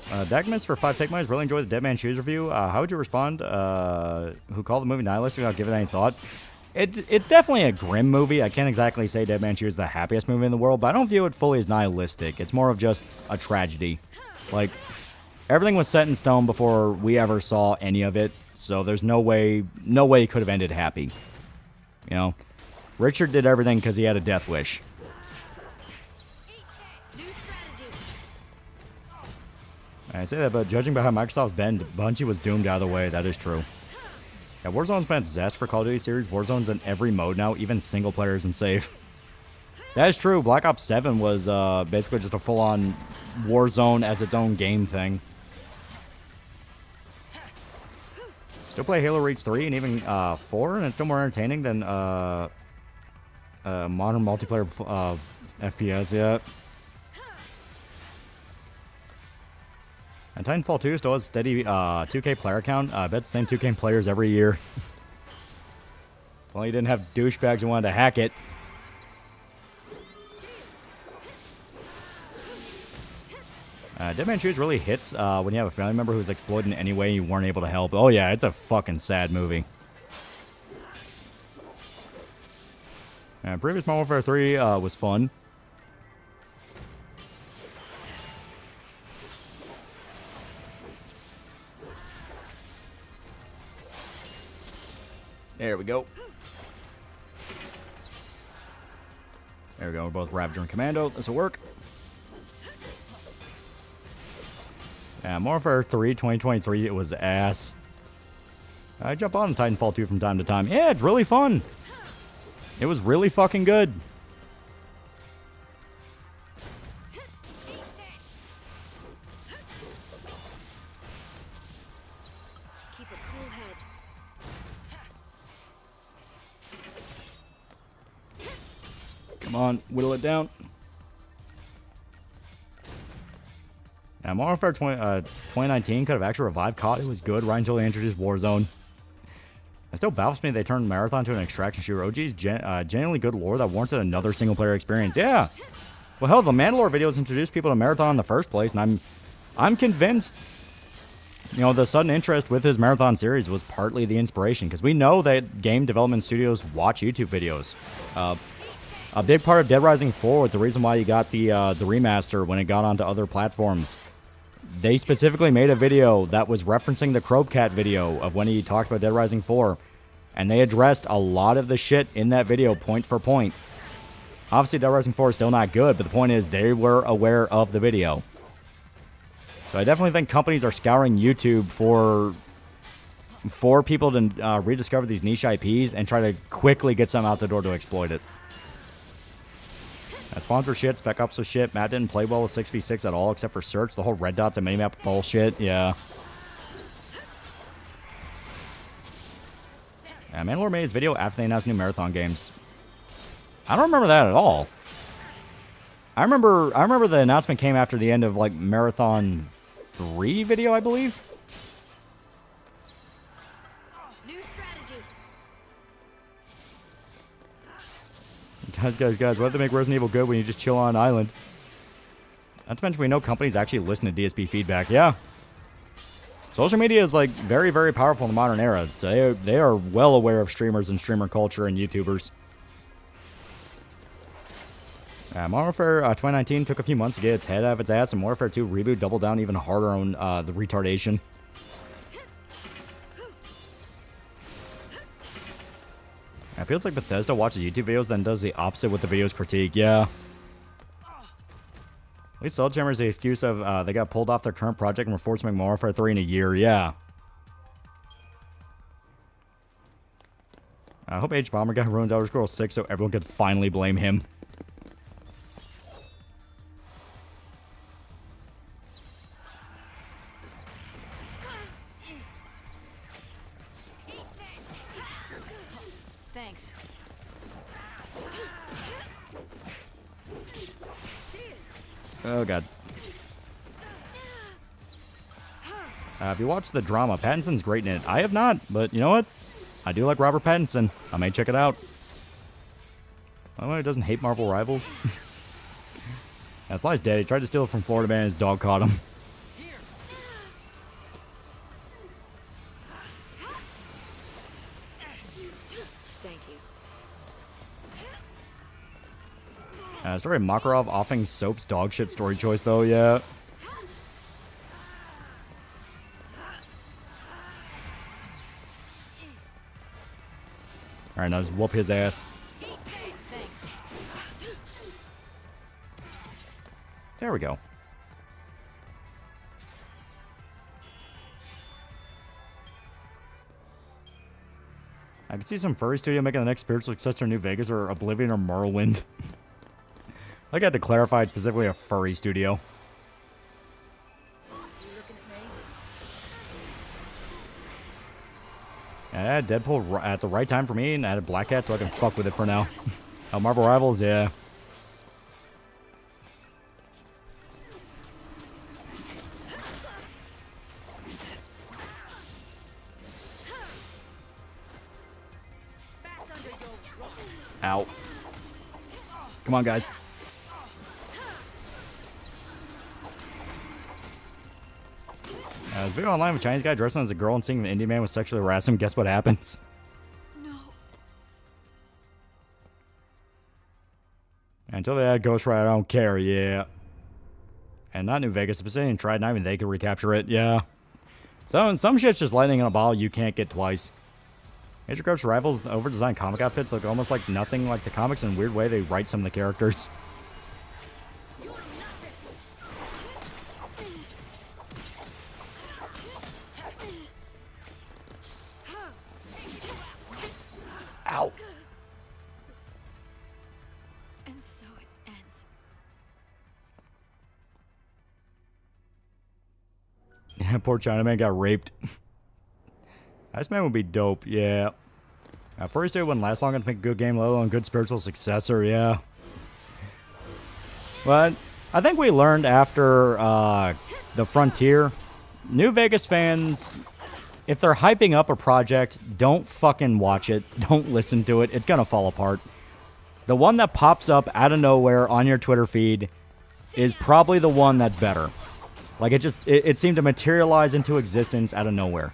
Dagmas for 5 Take Mines. Really enjoyed the Dead Man Shoes review. How would you respond? Who called the movie nihilistic without giving it any thought? It's definitely a grim movie. I can't exactly say Dead Man Shoes is the happiest movie in the world, but I don't view it fully as nihilistic. It's more of just a tragedy. Like, everything was set in stone before we ever saw any of it, so there's no way it could have ended happy. You know, Richard did everything because he had a death wish. I say that, but judging by how Microsoft's been, Bungie was doomed out of the way. That is true. Yeah, Warzone's been a disaster for Call of Duty series. Warzone's in every mode now, even single player isn't safe. That is true. Black Ops 7 was basically just a full-on Warzone as its own game thing. Still play Halo Reach 3 and even 4, and it's still more entertaining than modern multiplayer FPS yet. And Titanfall 2 still has steady 2K player count. I bet the same 2K players every year. Well, you didn't have douchebags who wanted to hack it. Dead Man Shoes really hits when you have a family member who's exploited in any way you weren't able to help. Oh yeah, it's a fucking sad movie. Previous Modern Warfare 3 was fun. There we go. There we go. We're both Ravager and Commando. This will work. Yeah, Modern Warfare 3 2023, it was ass. I jump on Titanfall 2 from time to time. Yeah, it's really fun. It was really fucking good. Keep a cool head. Come on, whittle it down. Yeah, Modern Warfare 2019 could have actually revived COD. It was good right until they introduced Warzone. It still baffles me they turned Marathon to an extraction shooter. OG's genuinely good lore that warranted another single-player experience. Yeah. Well, hell, the Mandalore videos introduced people to Marathon in the first place, and I'm convinced, you know, the sudden interest with his Marathon series was partly the inspiration, because we know that game development studios watch YouTube videos. A big part of Dead Rising 4, the reason why you got the remaster when it got onto other platforms, they specifically made a video that was referencing the Crobecat video of when he talked about Dead Rising 4, and they addressed a lot of the shit in that video point for point. Obviously, Dead Rising 4 is still not good, but the point is they were aware of the video. So I definitely think companies are scouring YouTube for people to rediscover these niche IPs and try to quickly get some out the door to exploit it. Spawns were shit, Spec Ops was shit, Matt didn't play well with 6v6 at all except for Search. The whole red dots and minimap bullshit, yeah. Mandalore made his video after they announced new Marathon games. I don't remember that at all. I remember the announcement came after the end of, like, Marathon 3 video, I believe. New strategy. Guys, why do they make Resident Evil good when you just chill on an island? Not to mention we know companies actually listen to DSP feedback, yeah. Social media is, like, very, very powerful in the modern era. So they are well aware of streamers and streamer culture and YouTubers. Modern Warfare 2019 took a few months to get its head out of its ass, and Modern Warfare 2 Reboot doubled down even harder on the retardation. It feels like Bethesda watches YouTube videos, then does the opposite with the videos critique, yeah. At least Sledgehammer's the excuse of they got pulled off their current project and were forced to make Modern Warfare 3 in a year, yeah. I hope Age Bomber guy ruins Elder Scrolls 6 so everyone could finally blame him. Thanks. Oh, God. If you watch the drama, Pattinson's great in it. I have not, but you know what? I do like Robert Pattinson. I may check it out. I don't know, he doesn't hate Marvel Rivals. That's Sly's dead. He tried to steal it from Florida Man and his dog caught him. Thank you. Story of Makarov offing Soap's dog shit story choice, though, yeah. Alright, now just whoop his ass. Thanks. There we go. I could see some furry studio making the next spiritual successor to New Vegas or Oblivion or Morrowind. I got to clarify it's specifically a furry studio. I had Deadpool at the right time for me, and I added Black Cat so I can fuck with it for now. Oh, Marvel Rivals, yeah. Ow. Come on, guys. Video online with a Chinese guy dressing as a girl and seeing an Indian man was sexually harass him. Guess what happens? No. Until they add Ghost Rider, I don't care, yeah. And not New Vegas. If Obsidian tried, not even they could recapture it, yeah. So some shit's just lightning in a bottle you can't get twice. Major Corp's Rivals over-designed comic outfits look almost like nothing like the comics in a weird way they write some of the characters. Ow. And so it ends. Yeah, poor Chinaman got raped. Iceman would be dope, yeah. First it wouldn't last long to make a good game, let alone a good spiritual successor, yeah. But I think we learned after the Frontier, New Vegas fans, if they're hyping up a project, don't fucking watch it. Don't listen to it. It's gonna fall apart. The one that pops up out of nowhere on your Twitter feed is probably the one that's better. Like, it seemed to materialize into existence out of nowhere.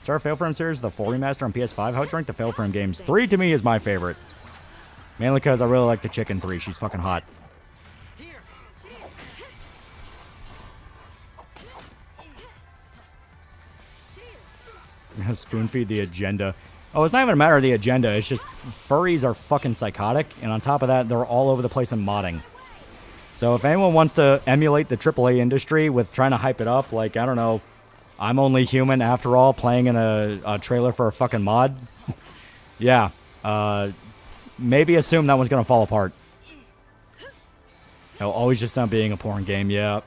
Star Fail Frame series, the 4 remaster on PS5. How would you rank the Fail Frame games? 3 to me is my favorite. Mainly because I really like the chick in 3. She's fucking hot. Spoon feed the agenda. Oh, it's not even a matter of the agenda. It's just furries are fucking psychotic. And on top of that, they're all over the place in modding. So if anyone wants to emulate the AAA industry with trying to hype it up, like, I don't know, I'm only human after all, playing in a trailer for a fucking mod. Yeah. Maybe assume that one's going to fall apart. It'll always just end up being a porn game, yeah.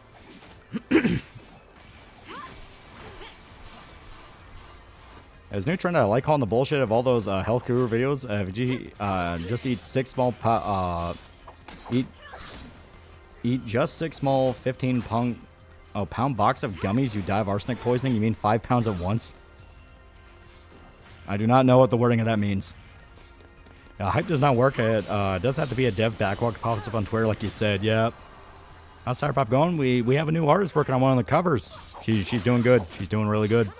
As new trend, I like calling the bullshit of all those health guru videos. Just eat 6 small eat just 6 small 15-pound box of gummies. You die of arsenic poisoning. You mean 5 pounds at once? I do not know what the wording of that means. Hype does not work. It does have to be a dev backlog pops up on Twitter, like you said. Yeah. How's Cyberpop going? We have a new artist working on one of the covers. She's doing good. She's doing really good.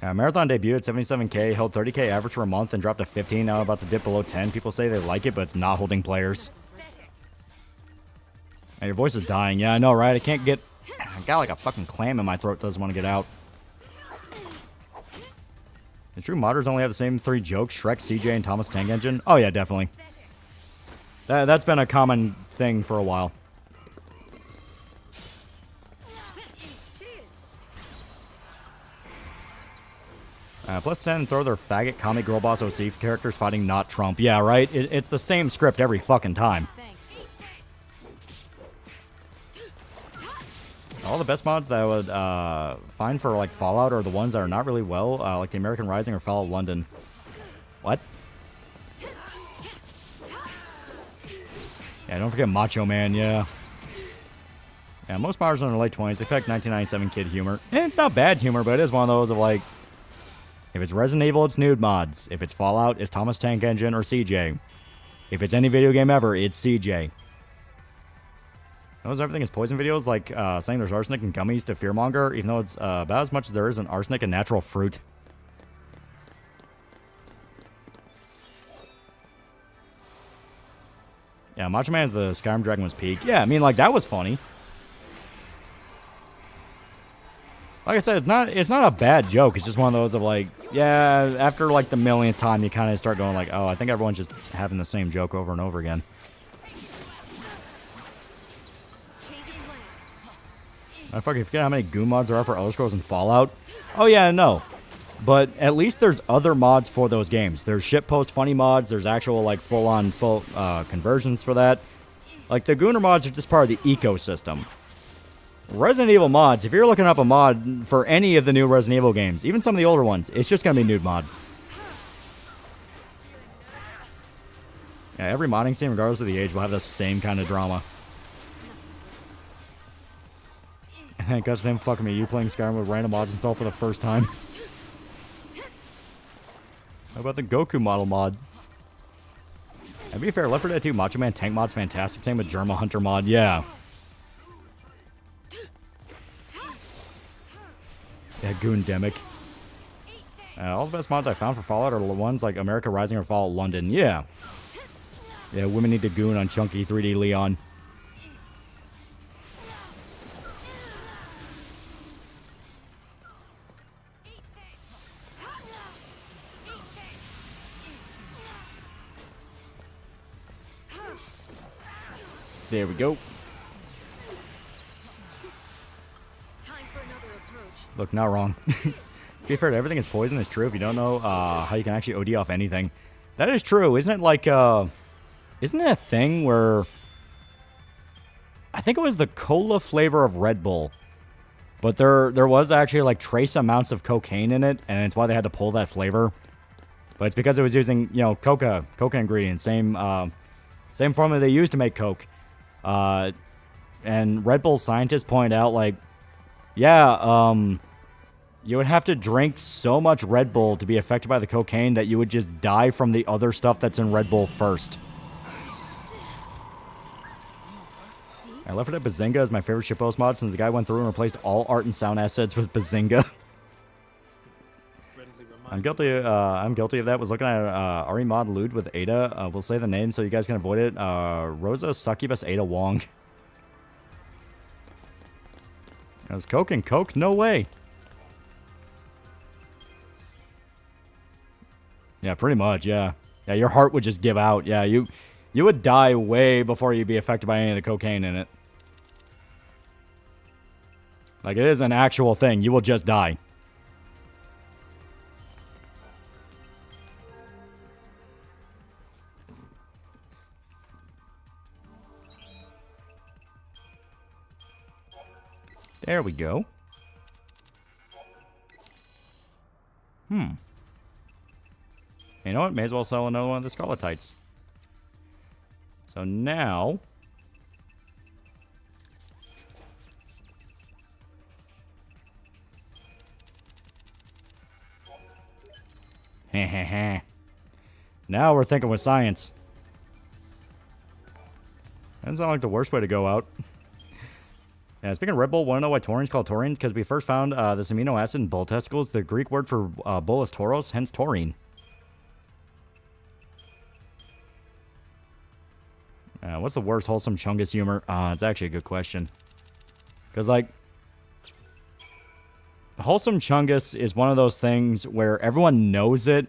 Marathon debuted at 77k, held 30k average for a month, and dropped to 15. Now about to dip below 10. People say they like it, but it's not holding players. And your voice is dying. Yeah, I know, right? I got like a fucking clam in my throat. Doesn't want to get out. The true modders only have the same 3 jokes: Shrek, CJ, and Thomas Tank Engine. Oh yeah, definitely. That's been a common thing for a while. Plus 10, throw their faggot comic girl boss OC characters fighting not Trump. Yeah, right? It's the same script every fucking time. All the best mods that I would find for like Fallout are the ones that are not really well, like the American Rising or Fallout London. What? Yeah, don't forget Macho Man, yeah. Yeah, most modders are in their late 20s. They expect 1997 kid humor. And it's not bad humor, but it is one of those of like, if it's Resident Evil, it's nude mods. If it's Fallout, it's Thomas Tank Engine or CJ. If it's any video game ever, it's CJ. Knows everything is poison videos, like saying there's arsenic in gummies to fearmonger, even though it's about as much as there is in arsenic and natural fruit. Yeah, Macho Man's the Skyrim Dragon was peak. Yeah, I mean, like, that was funny. Like I said, it's not a bad joke. It's just one of those of like, yeah, after like the millionth time, you kind of start going like, oh, I think everyone's just having the same joke over and over again. I fucking forget how many Goon mods there are for Elder Scrolls and Fallout. Oh yeah, no. But at least there's other mods for those games. There's shitpost funny mods. There's actual like full conversions for that. Like the Gooner mods are just part of the ecosystem. Resident Evil mods, if you're looking up a mod for any of the new Resident Evil games, even some of the older ones, it's just going to be nude mods. Yeah, every modding scene, regardless of the age, will have the same kind of drama. And then Gus name fucking me, you playing Skyrim with random mods installed for the first time. How about the Goku model mod? And to be fair, Left 4 Dead 2 Macho Man tank mod's fantastic. Same with Germa Hunter mod, yeah. Yeah, Goondemic. All the best mods I found for Fallout are the ones like America Rising or Fallout London. Yeah. Yeah, women need to goon on Chunky 3D Leon. There we go. Look, not wrong. To be fair, everything is poison is true if you don't know how you can actually OD off anything. That is true. Isn't it like, isn't it a thing where, I think it was the cola flavor of Red Bull, but there was actually like trace amounts of cocaine in it, and it's why they had to pull that flavor. But it's because it was using, you know, coca ingredients, same formula they used to make Coke. And Red Bull scientists pointed out, like, yeah, You would have to drink so much Red Bull to be affected by the cocaine that you would just die from the other stuff that's in Red Bull first. I left it at Bazinga as my favorite shitpost mod since the guy went through and replaced all art and sound assets with Bazinga. I'm guilty of that. Was looking at Ari Mod Lude with Ada. We'll say the name so you guys can avoid it. Rosa Succubus Ada Wong. It was Coke and Coke? No way. Yeah, pretty much, yeah. Yeah, your heart would just give out. Yeah, you would die way before you'd be affected by any of the cocaine in it. Like, it is an actual thing. You will just die. There we go. You know what? May as well sell another one of the Scarletites. So now... Now we're thinking with science. That's not like the worst way to go out. Yeah, speaking of Red Bull, want to know why taurine's called taurine? Because we first found this amino acid in bull testicles. The Greek word for bull is tauros, hence taurine. What's the worst wholesome Chungus humor? It's actually a good question. Because, like, wholesome Chungus is one of those things where everyone knows it,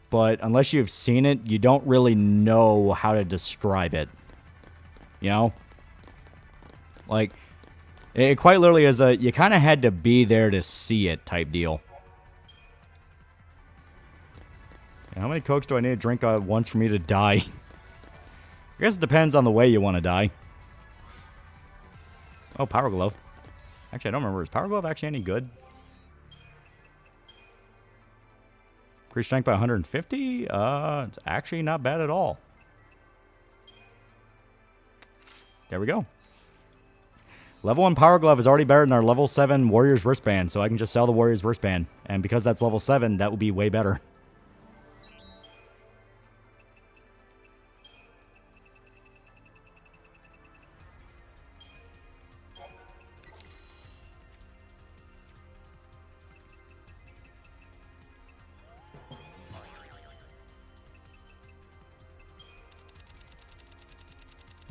but unless you've seen it, you don't really know how to describe it. You know? Like, it quite literally is a, you kind of had to be there to see it type deal. How many Cokes do I need to drink once for me to die? I guess it depends on the way you want to die. Oh, Power Glove. Actually, I don't remember. Is Power Glove actually any good? Increase strength by 150? It's actually not bad at all. There we go. Level 1 Power Glove is already better than our level 7 Warrior's Wristband, so I can just sell the Warrior's Wristband. And because that's level 7, that would be way better.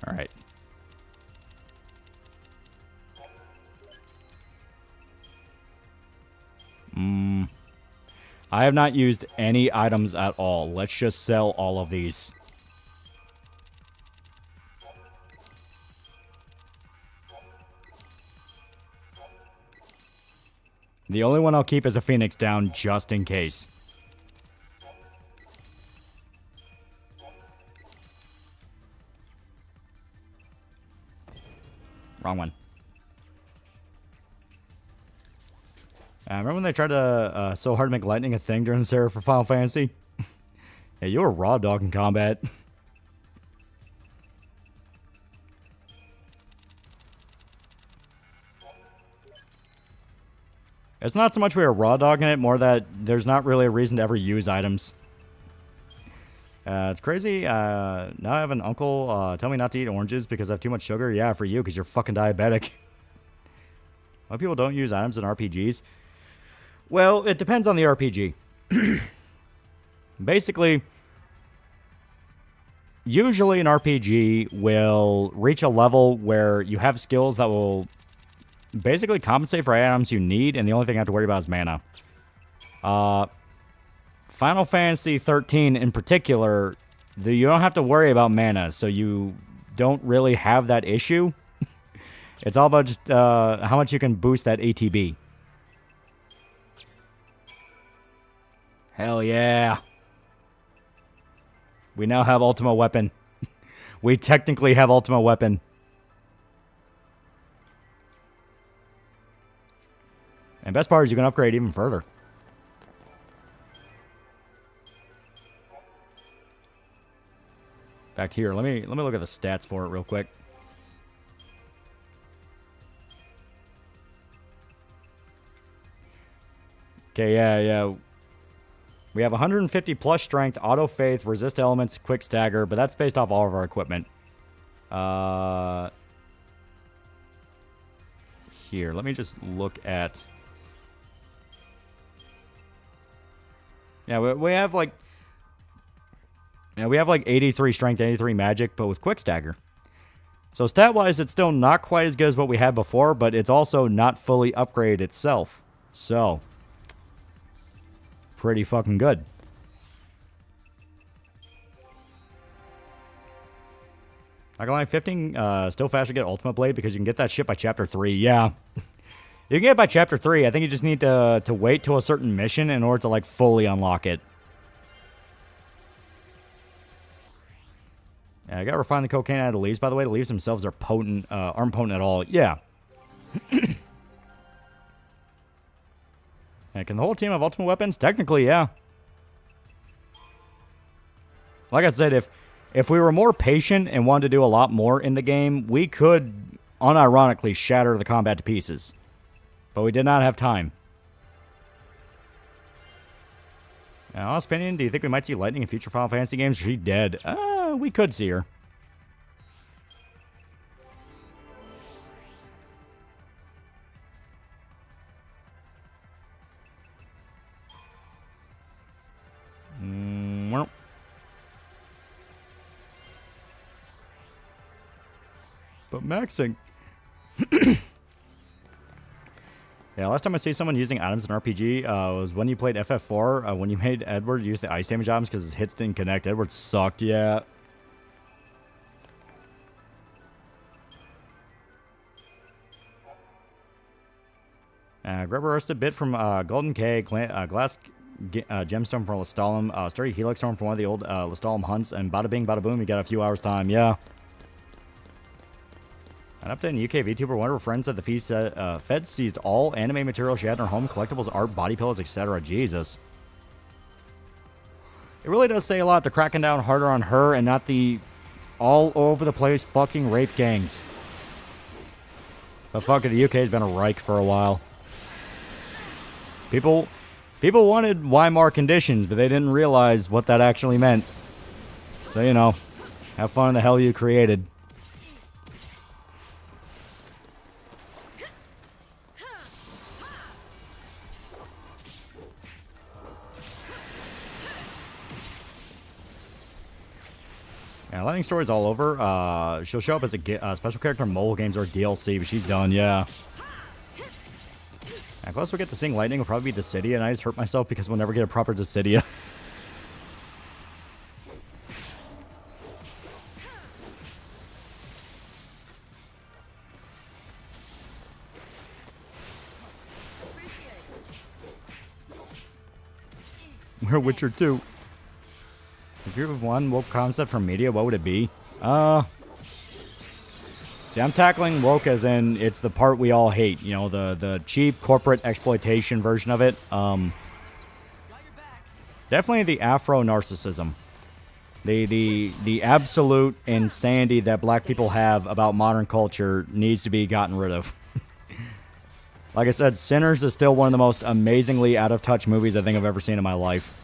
All right. I have not used any items at all. Let's just sell all of these. The only one I'll keep is a Phoenix down just in case. Wrong one. Remember when they tried to so hard to make lightning a thing during the server for Final Fantasy? Yeah, you were raw dog in combat. It's not so much we were raw dogging it, more that there's not really a reason to ever use items. It's crazy. Now I have an uncle tell me not to eat oranges because I have too much sugar. Yeah, for you, because you're fucking diabetic. Why people don't use items in RPGs? Well, it depends on the RPG. Basically, usually an RPG will reach a level where you have skills that will basically compensate for items you need, and the only thing you have to worry about is mana. Final Fantasy 13 in particular, you don't have to worry about mana, so you don't really have that issue. It's all about just how much you can boost that ATB. Hell yeah. We now have Ultima Weapon. We technically have Ultima Weapon. And best part is you can upgrade even further. Back here, let me look at the stats for it real quick. Okay, yeah. We have 150 plus strength, auto faith, resist elements, quick stagger, but that's based off all of our equipment. Here, let me just look at... Yeah, we have like... Yeah, we have like 83 strength, 83 magic, but with quick stagger. So stat-wise, it's still not quite as good as what we had before, but it's also not fully upgraded itself. So, pretty fucking good. Not gonna lie, 15 still faster to get Ultimate Blade because you can get that shit by Chapter 3. Yeah. You can get it by Chapter 3. I think you just need to wait till a certain mission in order to, like, fully unlock it. Yeah, I gotta refine the cocaine out of the leaves, by the way. The leaves themselves are potent, aren't potent at all. Yeah. Yeah, can the whole team have ultimate weapons? Technically, yeah. Like I said, if we were more patient and wanted to do a lot more in the game, we could unironically shatter the combat to pieces. But we did not have time. Now, honest opinion, do you think we might see Lightning in future Final Fantasy games? She's dead. We could see her. Well. But maxing. Yeah, last time I see someone using items in RPG was when you played FF4. When you made Edward use the ice damage items because his hits didn't connect. Edward sucked, yeah. Grab a roasted bit from Golden K, glass gemstone from Lestalem, sturdy helix storm from one of the old Lestalem hunts, and bada bing, bada boom, you got a few hours time, yeah. An update in UK VTuber, one of her friends at the Feds seized all anime material she had in her home, collectibles, art, body pillows, etc. Jesus. It really does say a lot. They're cracking down harder on her and not the all over the place fucking rape gangs. But fuck it, the UK's been a Reich for a while. People wanted Weimar conditions, but they didn't realize what that actually meant. So, you know, have fun in the hell you created. Yeah, Lightning Story's all over. She'll show up as a special character in mobile games or DLC, but she's done, yeah. And close we get to seeing Lightning will probably be Dissidia, and I just hurt myself because we'll never get a proper Dissidia. We're Witcher 2. If you have one woke concept from media, what would it be? See, I'm tackling woke as in it's the part we all hate. You know, the cheap corporate exploitation version of it. Definitely the Afro-narcissism. The absolute insanity that black people have about modern culture needs to be gotten rid of. Like I said, Sinners is still one of the most amazingly out-of-touch movies I think I've ever seen in my life.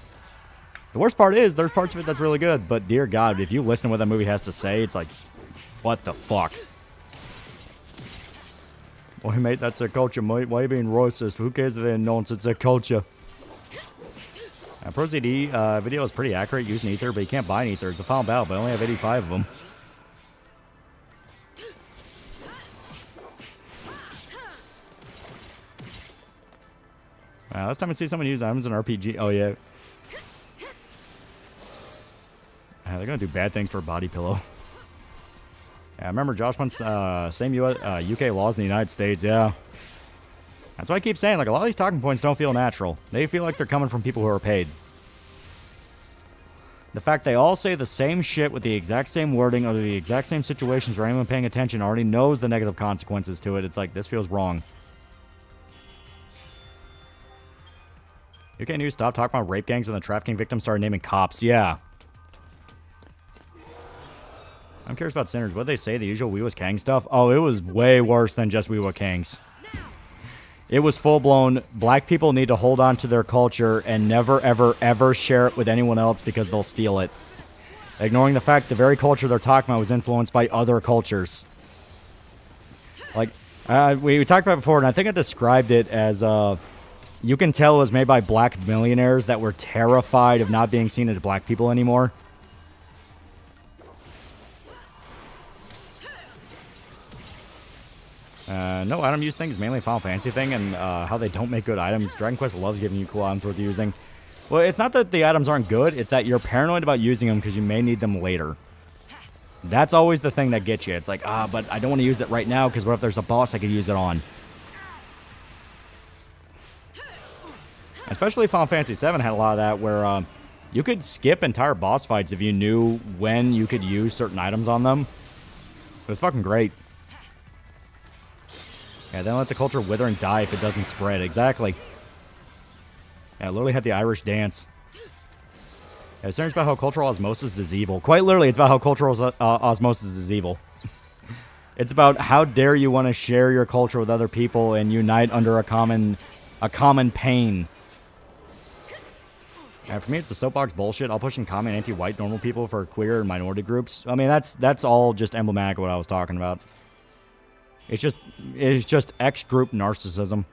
The worst part is, there's parts of it that's really good, but dear God, if you listen to what that movie has to say, it's like, what the fuck? Boy, mate, that's their culture, mate. Why are you being racist? Who cares if they're nonsense? It's their culture. Pro CD video is pretty accurate. Use an ether, but you can't buy an ether. It's a final battle, but I only have 85 of them. Last time I see someone use items in RPG. Oh, yeah. They're going to do bad things for a body pillow. Yeah, I remember Josh wants same UK laws in the United States, yeah. That's why I keep saying, like, a lot of these talking points don't feel natural. They feel like they're coming from people who are paid. The fact they all say the same shit with the exact same wording or the exact same situations where anyone paying attention already knows the negative consequences to it. It's like, this feels wrong. UK News stopped talking about rape gangs when the trafficking victims started naming cops. Yeah. I'm curious about Sinners. What did they say? The usual We Was Kang stuff? Oh, it was way worse than just We Was Kangs. It was full-blown, black people need to hold on to their culture and never, ever, ever share it with anyone else because they'll steal it. Ignoring the fact the very culture they're talking about was influenced by other cultures. Like, we talked about it before, and I think I described it as, you can tell it was made by black millionaires that were terrified of not being seen as black people anymore. No item use thing is mainly a Final Fantasy thing, and how they don't make good items. Dragon Quest loves giving you cool items worth using. Well, it's not that the items aren't good, it's that you're paranoid about using them because you may need them later. That's always the thing that gets you. It's like, but I don't want to use it right now because what if there's a boss I could use it on? Especially Final Fantasy VII had a lot of that where you could skip entire boss fights if you knew when you could use certain items on them. It was fucking great. Yeah, then let the culture wither and die if it doesn't spread. Exactly. Yeah, literally had the Irish dance. Yeah, it's about how cultural osmosis is evil. Quite literally, it's about how cultural osmosis is evil. It's about how dare you want to share your culture with other people and unite under a common pain. Yeah, for me, it's a soapbox bullshit. I'll push in common anti-white normal people for queer and minority groups. I mean, that's all just emblematic of what I was talking about. It's just X group narcissism.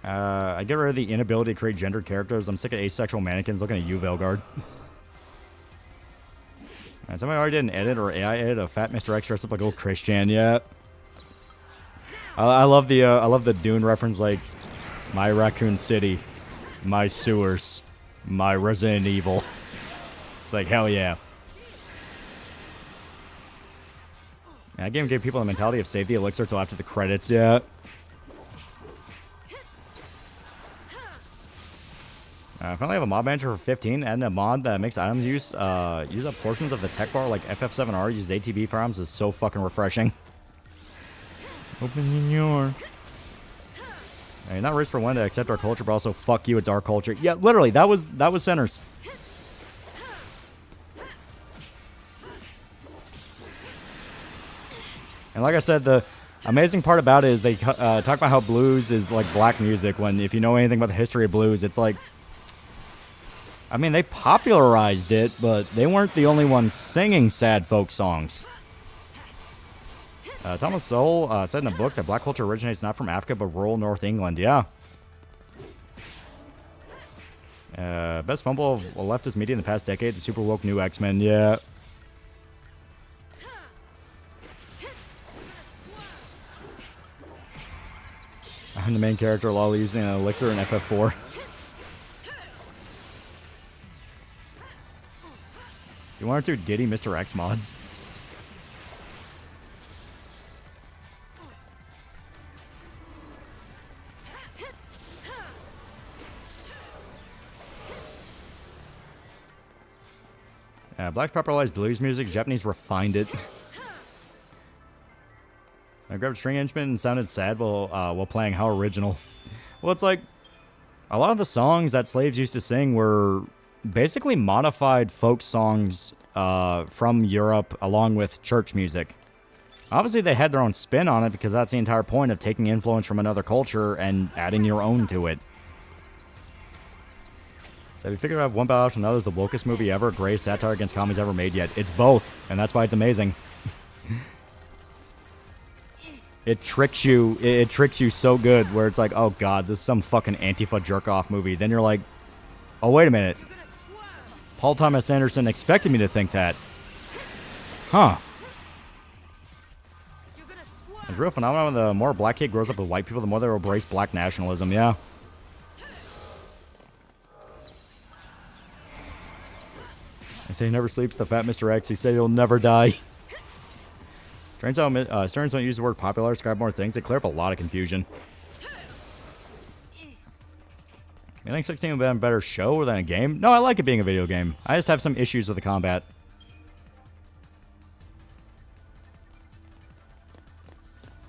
I get rid of the inability to create gendered characters. I'm sick of asexual mannequins looking at you, Velgard. And somebody already did an edit or AI edit of Fat Mr. X dressed up like old Christian. Yeah. I love the Dune reference, like my Raccoon City, my sewers, my Resident Evil. It's like, hell yeah. That game gave people the mentality of save the elixir till after the credits, yeah. I finally have a mod manager for 15 and a mod that makes items use up portions of the tech bar like FF7R use ATB for items is so fucking refreshing. Open your... Hey, not race for one to accept our culture, but also fuck you, it's our culture. Yeah, literally, that was Sinners. And like I said, the amazing part about it is they talk about how blues is like black music, when if you know anything about the history of blues, it's like... I mean, they popularized it, but they weren't the only ones singing sad folk songs. Thomas Sowell said in a book that black culture originates not from Africa, but rural North England. Yeah. Best fumble of leftist media in the past decade, the super woke new X-Men. Yeah. I'm the main character, Loli using an elixir in FF4. You want to do Diddy Mr. X mods? Blacks popularized blues music, Japanese refined it. I grabbed a string instrument and sounded sad while playing How Original. Well, it's like, a lot of the songs that slaves used to sing were basically modified folk songs from Europe along with church music. Obviously, they had their own spin on it because that's the entire point of taking influence from another culture and adding your own to it. So if you figure out one battle after another is the wokest movie ever, greatest satire against comedies ever made yet. It's both, and that's why it's amazing. It tricks you. It tricks you so good where it's like, oh god, this is some fucking Antifa jerk-off movie. Then you're like, oh, wait a minute. Paul Thomas Anderson expected me to think that. Huh. It's a real phenomenon. The more a black kid grows up with white people, the more they will embrace black nationalism. Yeah. They say he never sleeps, the fat Mr. X. He said he'll never die. Turns out historians don't use the word popular, describe more things. They clear up a lot of confusion. You think 16 would have been a better show than a game? No, I like it being a video game. I just have some issues with the combat.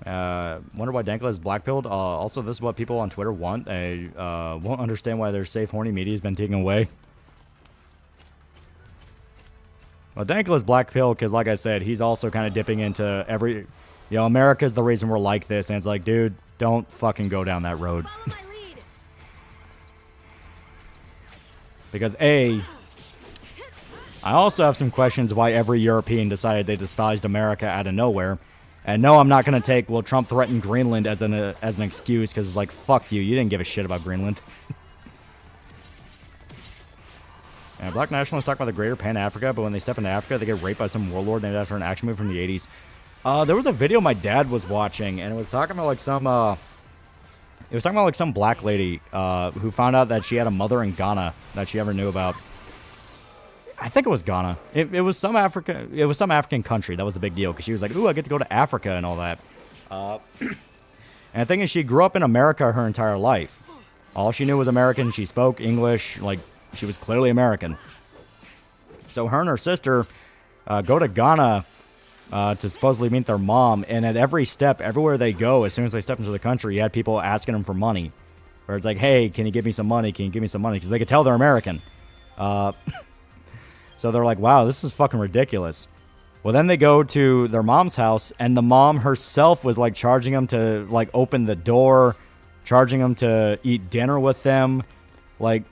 Wonder why Dankla is blackpilled. Also, this is what people on Twitter want. They won't understand why their safe, horny media has been taken away. Well, Dankless black pill, because like I said, he's also kind of dipping into every... You know, America's the reason we're like this. And it's like, dude, don't fucking go down that road. Because, A, I also have some questions why every European decided they despised America out of nowhere. And no, I'm not going to take, well, Trump threatened Greenland as an excuse, because it's like, fuck you, you didn't give a shit about Greenland. And black nationalists talk about the greater Pan-Africa, but when they step into Africa, they get raped by some warlord named after an action movie from the 80s. There was a video my dad was watching, and it was talking about, like, some black lady who found out that she had a mother in Ghana that she never knew about. I think it was Ghana. It was some African country. That was the big deal, because she was like, ooh, I get to go to Africa and all that. And the thing is, she grew up in America her entire life. All she knew was American. She spoke English. Like, she was clearly American. So her and her sister go to Ghana to supposedly meet their mom. And at every step, everywhere they go, as soon as they step into the country, you had people asking them for money. Where it's like, hey, can you give me some money? Can you give me some money? Because they could tell they're American. So they're like, wow, this is fucking ridiculous. Well, then they go to their mom's house, and the mom herself was, like, charging them to, like, open the door, charging them to eat dinner with them. Like,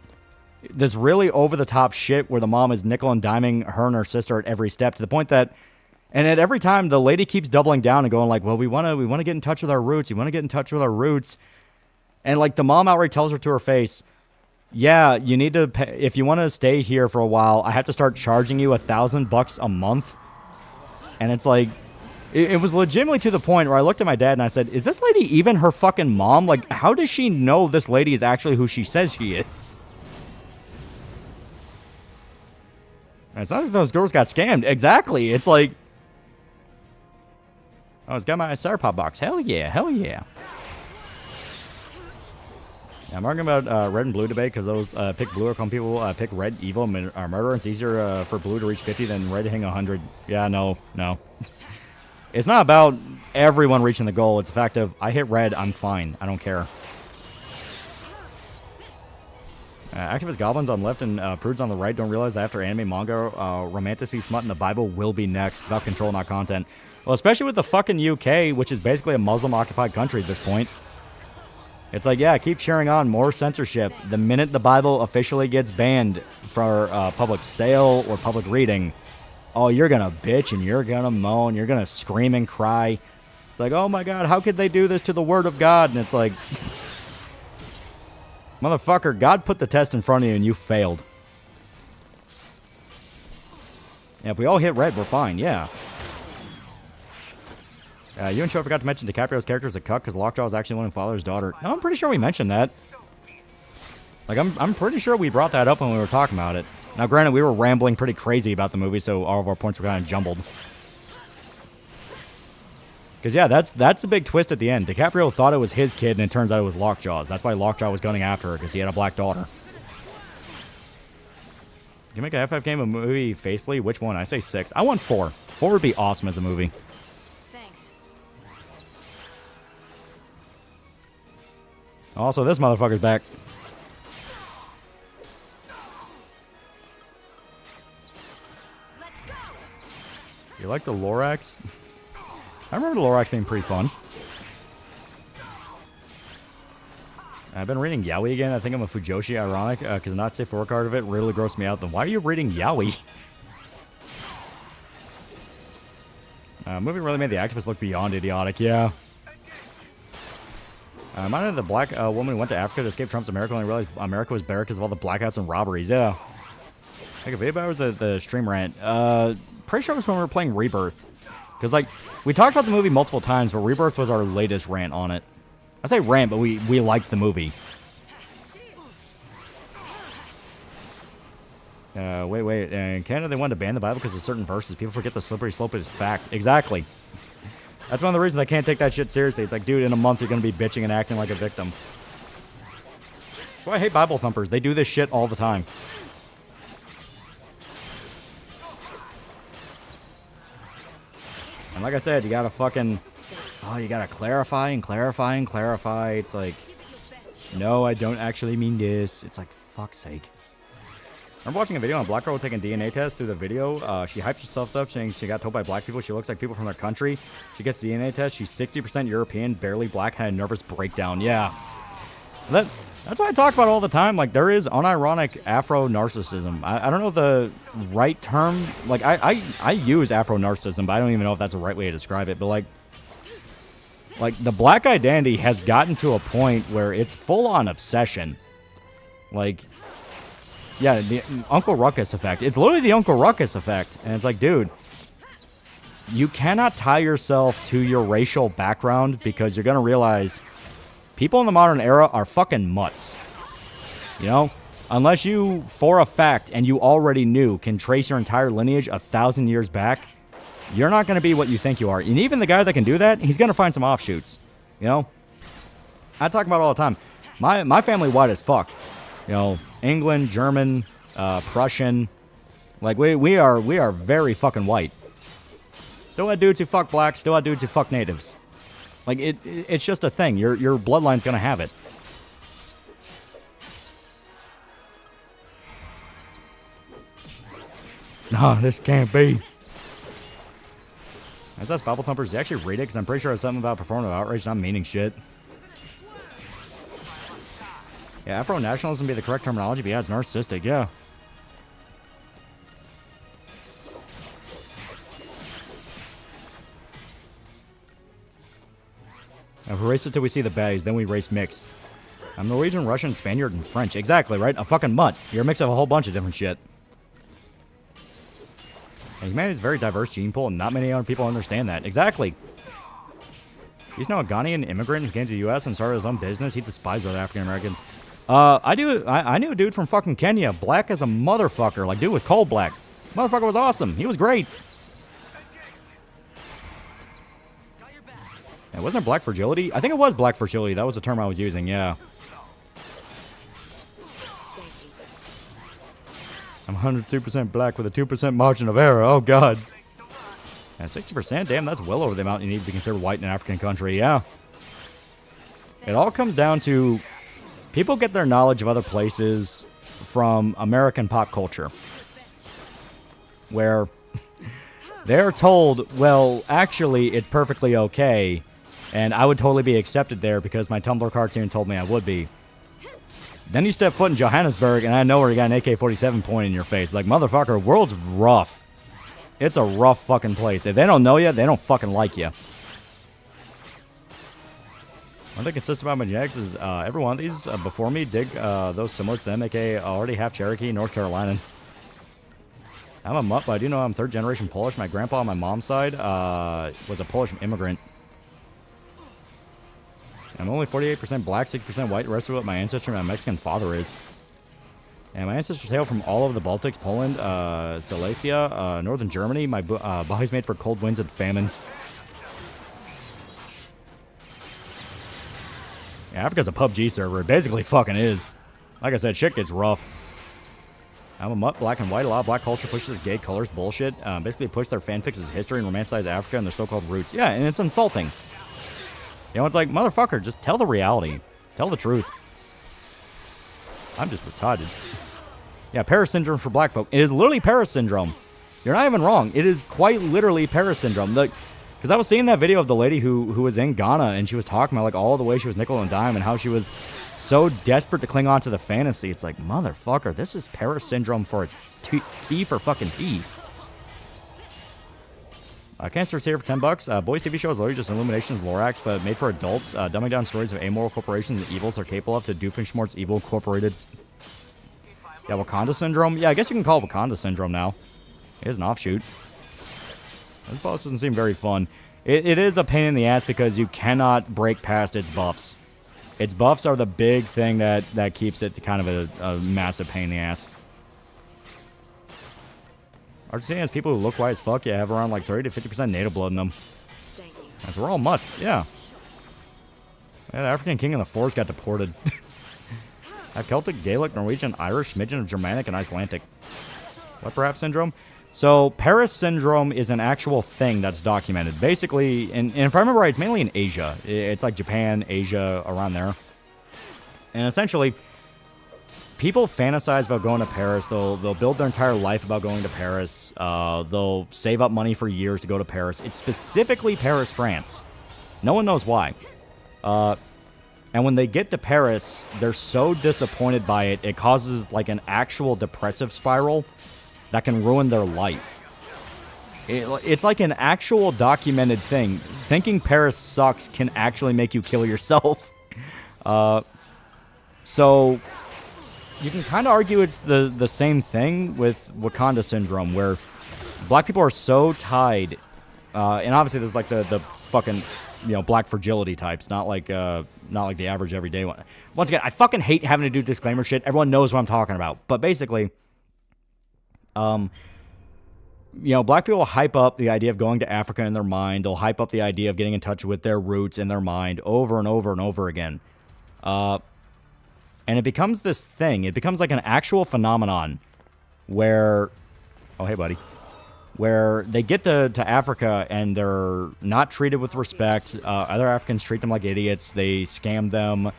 this really over-the-top shit where the mom is nickel and diming her and her sister at every step, to the point that, and at every time, the lady keeps doubling down and going like, well, we want to get in touch with our roots. We want to get in touch with our roots. And, like, the mom outright tells her to her face, yeah, you need to pay, if you want to stay here for a while, I have to start charging you $1,000 a month. And it's like, it was legitimately to the point where I looked at my dad and I said, is this lady even her fucking mom? Like, how does she know this lady is actually who she says she is? And it's not as though those girls got scammed. Exactly. It's like, oh, it's got my Sour Pop box. Hell yeah, hell yeah. I'm arguing about red and blue debate because those pick blue are calling people pick red evil or murder. It's easier for blue to reach 50 than red to hang 100. Yeah, no. It's not about everyone reaching the goal. It's the fact of, I hit red, I'm fine. I don't care. Activist goblins on the left and prudes on the right don't realize that after anime, manga, romanticy, smut, and the Bible will be next. About control, not content. Well, especially with the fucking UK, which is basically a Muslim-occupied country at this point. It's like, yeah, keep cheering on. More censorship. The minute the Bible officially gets banned for public sale or public reading, oh, you're going to bitch and you're going to moan. You're going to scream and cry. It's like, oh my God, how could they do this to the Word of God? And it's like, motherfucker, God put the test in front of you and you failed. Yeah, if we all hit red, we're fine, yeah. You and Cho forgot to mention DiCaprio's character is a cuck because Lockjaw is actually one of Father's daughter. No, I'm pretty sure we mentioned that. Like, I'm pretty sure we brought that up when we were talking about it. Now, granted, we were rambling pretty crazy about the movie, so all of our points were kind of jumbled. Because, yeah, that's the big twist at the end. DiCaprio thought it was his kid, and it turns out it was Lockjaw's. That's why Lockjaw was gunning after her, because he had a black daughter. You make a FF game a movie faithfully? Which one? I say 6. I want 4. 4 would be awesome as a movie. Also, this motherfucker's back. You like the Lorax? I remember the Lorax being pretty fun. I've been reading Yaoi again. I think I'm a Fujoshi, ironic, because the not safe for work part of it really grossed me out. Then why are you reading Yaoi? Movie really made the activists look beyond idiotic, yeah. Reminded the black woman who went to Africa to escape Trump's America and realized America was bare because of all the blackouts and robberies. Yeah. Like, if anybody was the stream rant, pretty sure it was when we were playing Rebirth. Because, like, we talked about the movie multiple times, but Rebirth was our latest rant on it. I say rant, but we liked the movie. Wait. In Canada, they wanted to ban the Bible because of certain verses. People forget the slippery slope is fact. Exactly. That's one of the reasons I can't take that shit seriously. It's like, dude, in a month you're going to be bitching and acting like a victim. That's why I hate Bible thumpers. They do this shit all the time. And like I said, you gotta fucking... Oh, you gotta clarify and clarify and clarify. It's like, no, I don't actually mean this. It's like, fuck's sake. Remember watching a video on a black girl taking DNA test through the video? She hypes herself up saying she got told by black people she looks like people from their country. She gets the DNA test. She's 60% European, barely black, had a nervous breakdown. Yeah. That's what I talk about all the time. Like, there is unironic Afro-narcissism. I don't know the right term. Like, I use Afro-narcissism, but I don't even know if that's the right way to describe it. But, like the black identity has gotten to a point where it's full-on obsession. Like... Yeah, the Uncle Ruckus effect. It's literally the Uncle Ruckus effect. And it's like, dude, you cannot tie yourself to your racial background because you're going to realize people in the modern era are fucking mutts. You know? Unless you, for a fact, and you already knew, can trace your entire lineage 1,000 years back, you're not going to be what you think you are. And even the guy that can do that, he's going to find some offshoots. You know? I talk about it all the time. My family white as fuck. You know, England, German, Prussian. Like, we are very fucking white. Still got dudes who fuck blacks, still got dudes who fuck natives. Like, it's just a thing. Your bloodline's gonna have it. No, this can't be. Is that Bible Thumpers? Did you actually read it? Because I'm pretty sure it's something about performative outrage, not meaning shit. Yeah, Afro-nationalism would be the correct terminology, but yeah, it's narcissistic, yeah. If we race it till we see the bags, then we race mix. I'm Norwegian, Russian, Spaniard, and French. Exactly, right? A fucking mutt. You're a mix of a whole bunch of different shit. And humanity's a very diverse gene pool, and not many other people understand that. Exactly. He's now a Ghanaian immigrant who came to the U.S. and started his own business. He despised other African Americans. I knew a dude from fucking Kenya, black as a motherfucker. Like, dude was cold black. Motherfucker was awesome. He was great. Yeah, wasn't there black fragility? I think it was black fragility. That was the term I was using, yeah. I'm 102% black with a 2% margin of error. Oh, God. Yeah, 60%? Damn, that's well over the amount you need to be considered white in an African country, yeah. It all comes down to... People get their knowledge of other places from American pop culture, where they're told, well, actually, it's perfectly okay, and I would totally be accepted there because my Tumblr cartoon told me I would be. Then you step foot in Johannesburg, and I know where you got an AK-47 pointing in your face. Like, motherfucker, world's rough. It's a rough fucking place. If they don't know you, they don't fucking like you. One thing consistent about my genetics is every one of these before me dig those similar to them, aka already half Cherokee, North Carolinian. I'm a mutt, but I do know I'm third generation Polish. My grandpa on my mom's side was a Polish immigrant. I'm only 48% black, 60% white. The rest of what my ancestry and my Mexican father is. And my ancestors hail from all over the Baltics, Poland, Silesia, northern Germany. My body's made for cold winds and famines. Yeah, Africa's a PUBG server. It basically fucking is. Like I said, shit gets rough. I'm a mutt, black and white. A lot of black culture pushes gay colors bullshit. Basically push their fanfics as history and romanticize Africa and their so-called roots. Yeah, and it's insulting. You know, it's like, motherfucker, just tell the reality. Tell the truth. I'm just retarded. Yeah, Paris syndrome for black folk. It is literally Paris syndrome. You're not even wrong. It is quite literally Paris syndrome. Because I was seeing that video of the lady who was in Ghana, and she was talking about, like, all the way she was nickel and dime and how she was so desperate to cling on to the fantasy. It's like, motherfucker, this is Paris syndrome for a T for fucking T. Cancer's here for $10. Boys TV show is literally just Illuminations of Lorax, but made for adults, dumbing down stories of amoral corporations and evils are capable of to Doofenshmirtz Evil Incorporated. Yeah, Wakanda Syndrome? Yeah, I guess you can call it Wakanda Syndrome now. It is an offshoot. This boss doesn't seem very fun. It is a pain in the ass because you cannot break past its buffs. Its buffs are the big thing that keeps it kind of a massive pain in the ass. Argentinians, people who look white as fuck, yeah, have around like 30 to 50% native blood in them. That's we're all mutts, yeah. Yeah, the African king of the forest got deported. Have Celtic, Gaelic, Norwegian, Irish, Midget, Germanic, and Icelandic. What perhaps syndrome? So, Paris syndrome is an actual thing that's documented. Basically, and if I remember right, it's mainly in Asia. It's like Japan, Asia, around there. And essentially, people fantasize about going to Paris. They'll build their entire life about going to Paris. They'll save up money for years to go to Paris. It's specifically Paris, France. No one knows why. And when they get to Paris, they're so disappointed by it, it causes like an actual depressive spiral that can ruin their life. It's like an actual documented thing. Thinking Paris sucks can actually make you kill yourself. So you can kind of argue it's the same thing with Wakanda syndrome, where black people are so tied, and obviously there's like the fucking, you know, black fragility types, not like the average everyday one. Once again, I fucking hate having to do disclaimer shit. Everyone knows what I'm talking about. But basically, you know, black people hype up the idea of going to Africa in their mind. They'll hype up the idea of getting in touch with their roots in their mind over and over and over again. And it becomes this thing. It becomes like an actual phenomenon where... Oh, hey, buddy. Where they get to Africa and they're not treated with respect. Other Africans treat them like idiots. They scam them.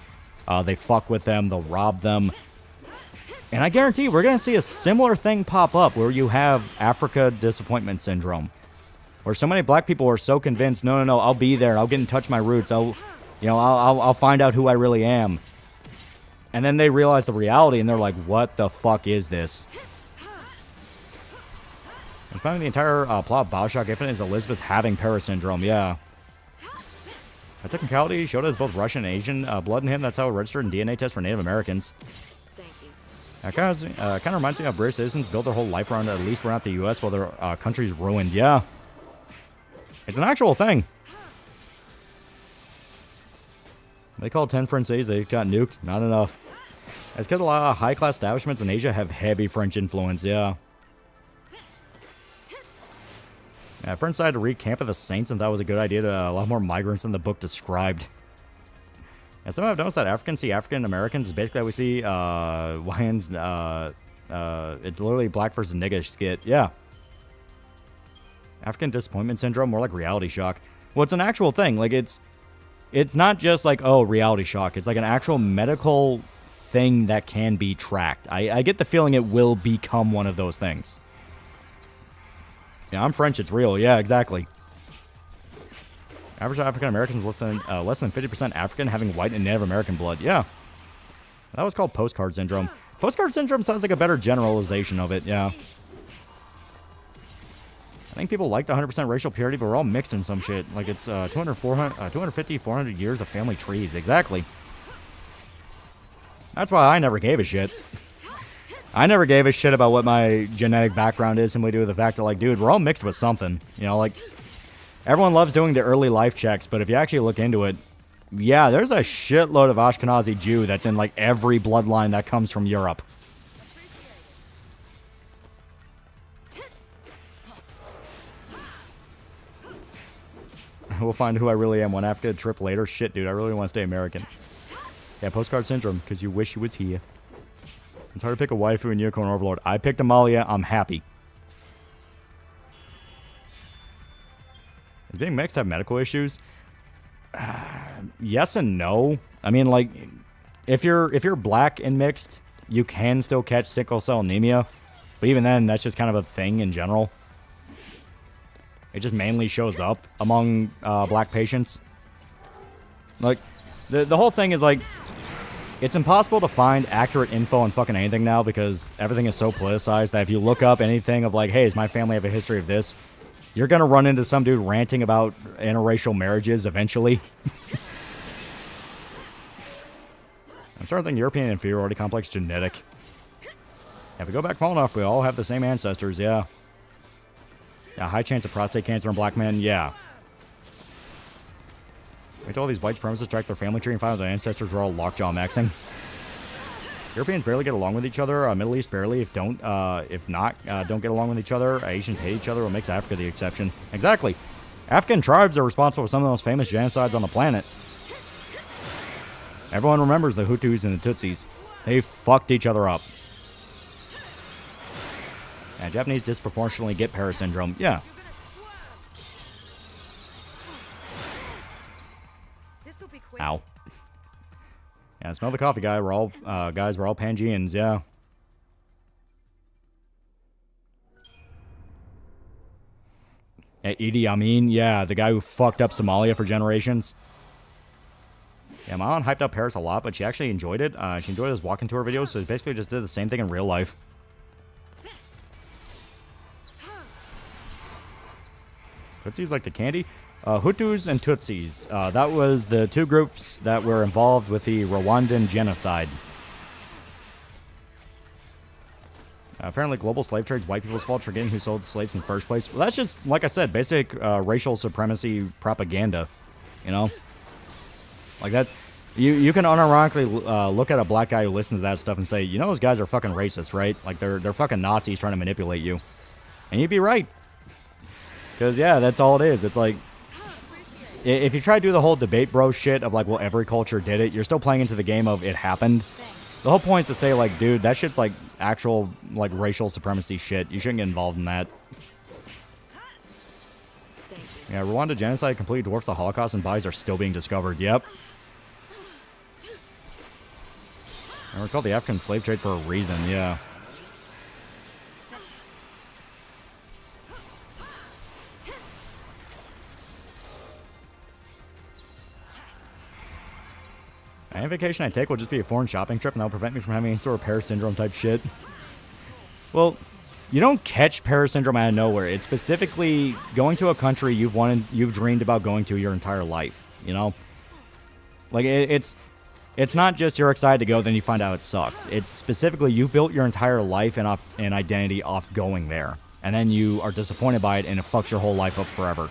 They fuck with them. They'll rob them. And I guarantee we're going to see a similar thing pop up where you have Africa disappointment syndrome. Where so many black people are so convinced, no, I'll be there. I'll get in touch with my roots. I'll find out who I really am. And then they realize the reality and they're like, what the fuck is this? And finally, the entire plot of Bioshock Infinite is Elizabeth having Paris syndrome, yeah. A technicality showed us both Russian and Asian blood in him. That's how it registered in DNA tests for Native Americans. Thank you. Kind of reminds me of British citizens build their whole life around, at least around the U.S. while their country's ruined. Yeah. It's an actual thing. They call 10 French cities, they got nuked. Not enough. It's because a lot of high-class establishments in Asia have heavy French influence, yeah. Yeah, French decided to recamp at the Saints and thought it was a good idea to a lot more migrants than the book described. And some have noticed that Africans see African Americans is basically how we see YNs. It's literally black versus nigga skit. Yeah. African disappointment syndrome, more like reality shock. Well, it's an actual thing. Like, it's not just like, oh, reality shock. It's like an actual medical thing that can be tracked. I get the feeling it will become one of those things. Yeah, I'm French. It's real. Yeah, exactly. Average African Americans less than 50% African, having white and Native American blood. Yeah. That was called postcard syndrome. Postcard syndrome sounds like a better generalization of it. Yeah. I think people like the 100% racial purity, but we're all mixed in some shit. Like it's 250, 400 years of family trees. Exactly. That's why I never gave a shit. I never gave a shit about what my genetic background is, simply due to the fact that, like, dude, we're all mixed with something. You know, like, everyone loves doing the early life checks, but if you actually look into it, yeah, there's a shitload of Ashkenazi Jew that's in, like, every bloodline that comes from Europe. We'll find who I really am one after a trip later. Shit, dude, I really want to stay American. Yeah, postcard syndrome, because you wish you was here. It's hard to pick a waifu in Unicorn Overlord. I picked Amalia. I'm happy. Does being mixed have medical issues? Yes and no. I mean, like, if you're black and mixed, you can still catch sickle cell anemia. But even then, that's just kind of a thing in general. It just mainly shows up among black patients. Like, the whole thing is, like, it's impossible to find accurate info on fucking anything now because everything is so politicized that if you look up anything of like, hey, does my family have a history of this? You're going to run into some dude ranting about interracial marriages eventually. I'm starting to think European inferiority complex genetic. If we go back far enough, we all have the same ancestors, yeah. Yeah, high chance of prostate cancer in black men, yeah. Wait till all these white supremacists track their family tree and find out their ancestors were all lockjaw maxing. Europeans barely get along with each other. Middle East barely. If not, don't get along with each other. Asians hate each other. What makes Africa the exception? Exactly. African tribes are responsible for some of the most famous genocides on the planet. Everyone remembers the Hutus and the Tutsis. They fucked each other up. And Japanese disproportionately get Paris syndrome. Yeah. Ow. Yeah, smell the coffee, guy. We're all guys. We're all Pangeans. Yeah. Idi Amin. Yeah, the guy who fucked up Somalia for generations. Yeah, my aunt hyped up Paris a lot, but she actually enjoyed it. She enjoyed his walking tour videos, so he basically just did the same thing in real life. Tutsis like the candy? Hutus and Tutsis. That was the two groups that were involved with the Rwandan genocide. Apparently, global slave trade's white people's fault for getting who sold slaves in the first place. Well, that's just, like I said, basic racial supremacy propaganda. You know? Like that. You can unironically look at a black guy who listens to that stuff and say, you know those guys are fucking racist, right? Like, they're fucking Nazis trying to manipulate you. And you'd be right. Because, yeah, that's all it is. It's like, if you try to do the whole debate bro shit of like, well, every culture did it, you're still playing into the game of it happened. The whole point is to say, like, dude, that shit's like actual, like, racial supremacy shit. You shouldn't get involved in that. Yeah, Rwanda genocide completely dwarfs the Holocaust and bodies are still being discovered. Yep. And it's called the African slave trade for a reason, yeah. Any vacation I take will just be a foreign shopping trip and that'll prevent me from having any sort of Paris syndrome type shit. Well, you don't catch Paris syndrome out of nowhere. It's specifically going to a country you've dreamed about going to your entire life, you know? Like, it's not just you're excited to go, then you find out it sucks. It's specifically you built your entire life and identity off going there. And then you are disappointed by it and it fucks your whole life up forever.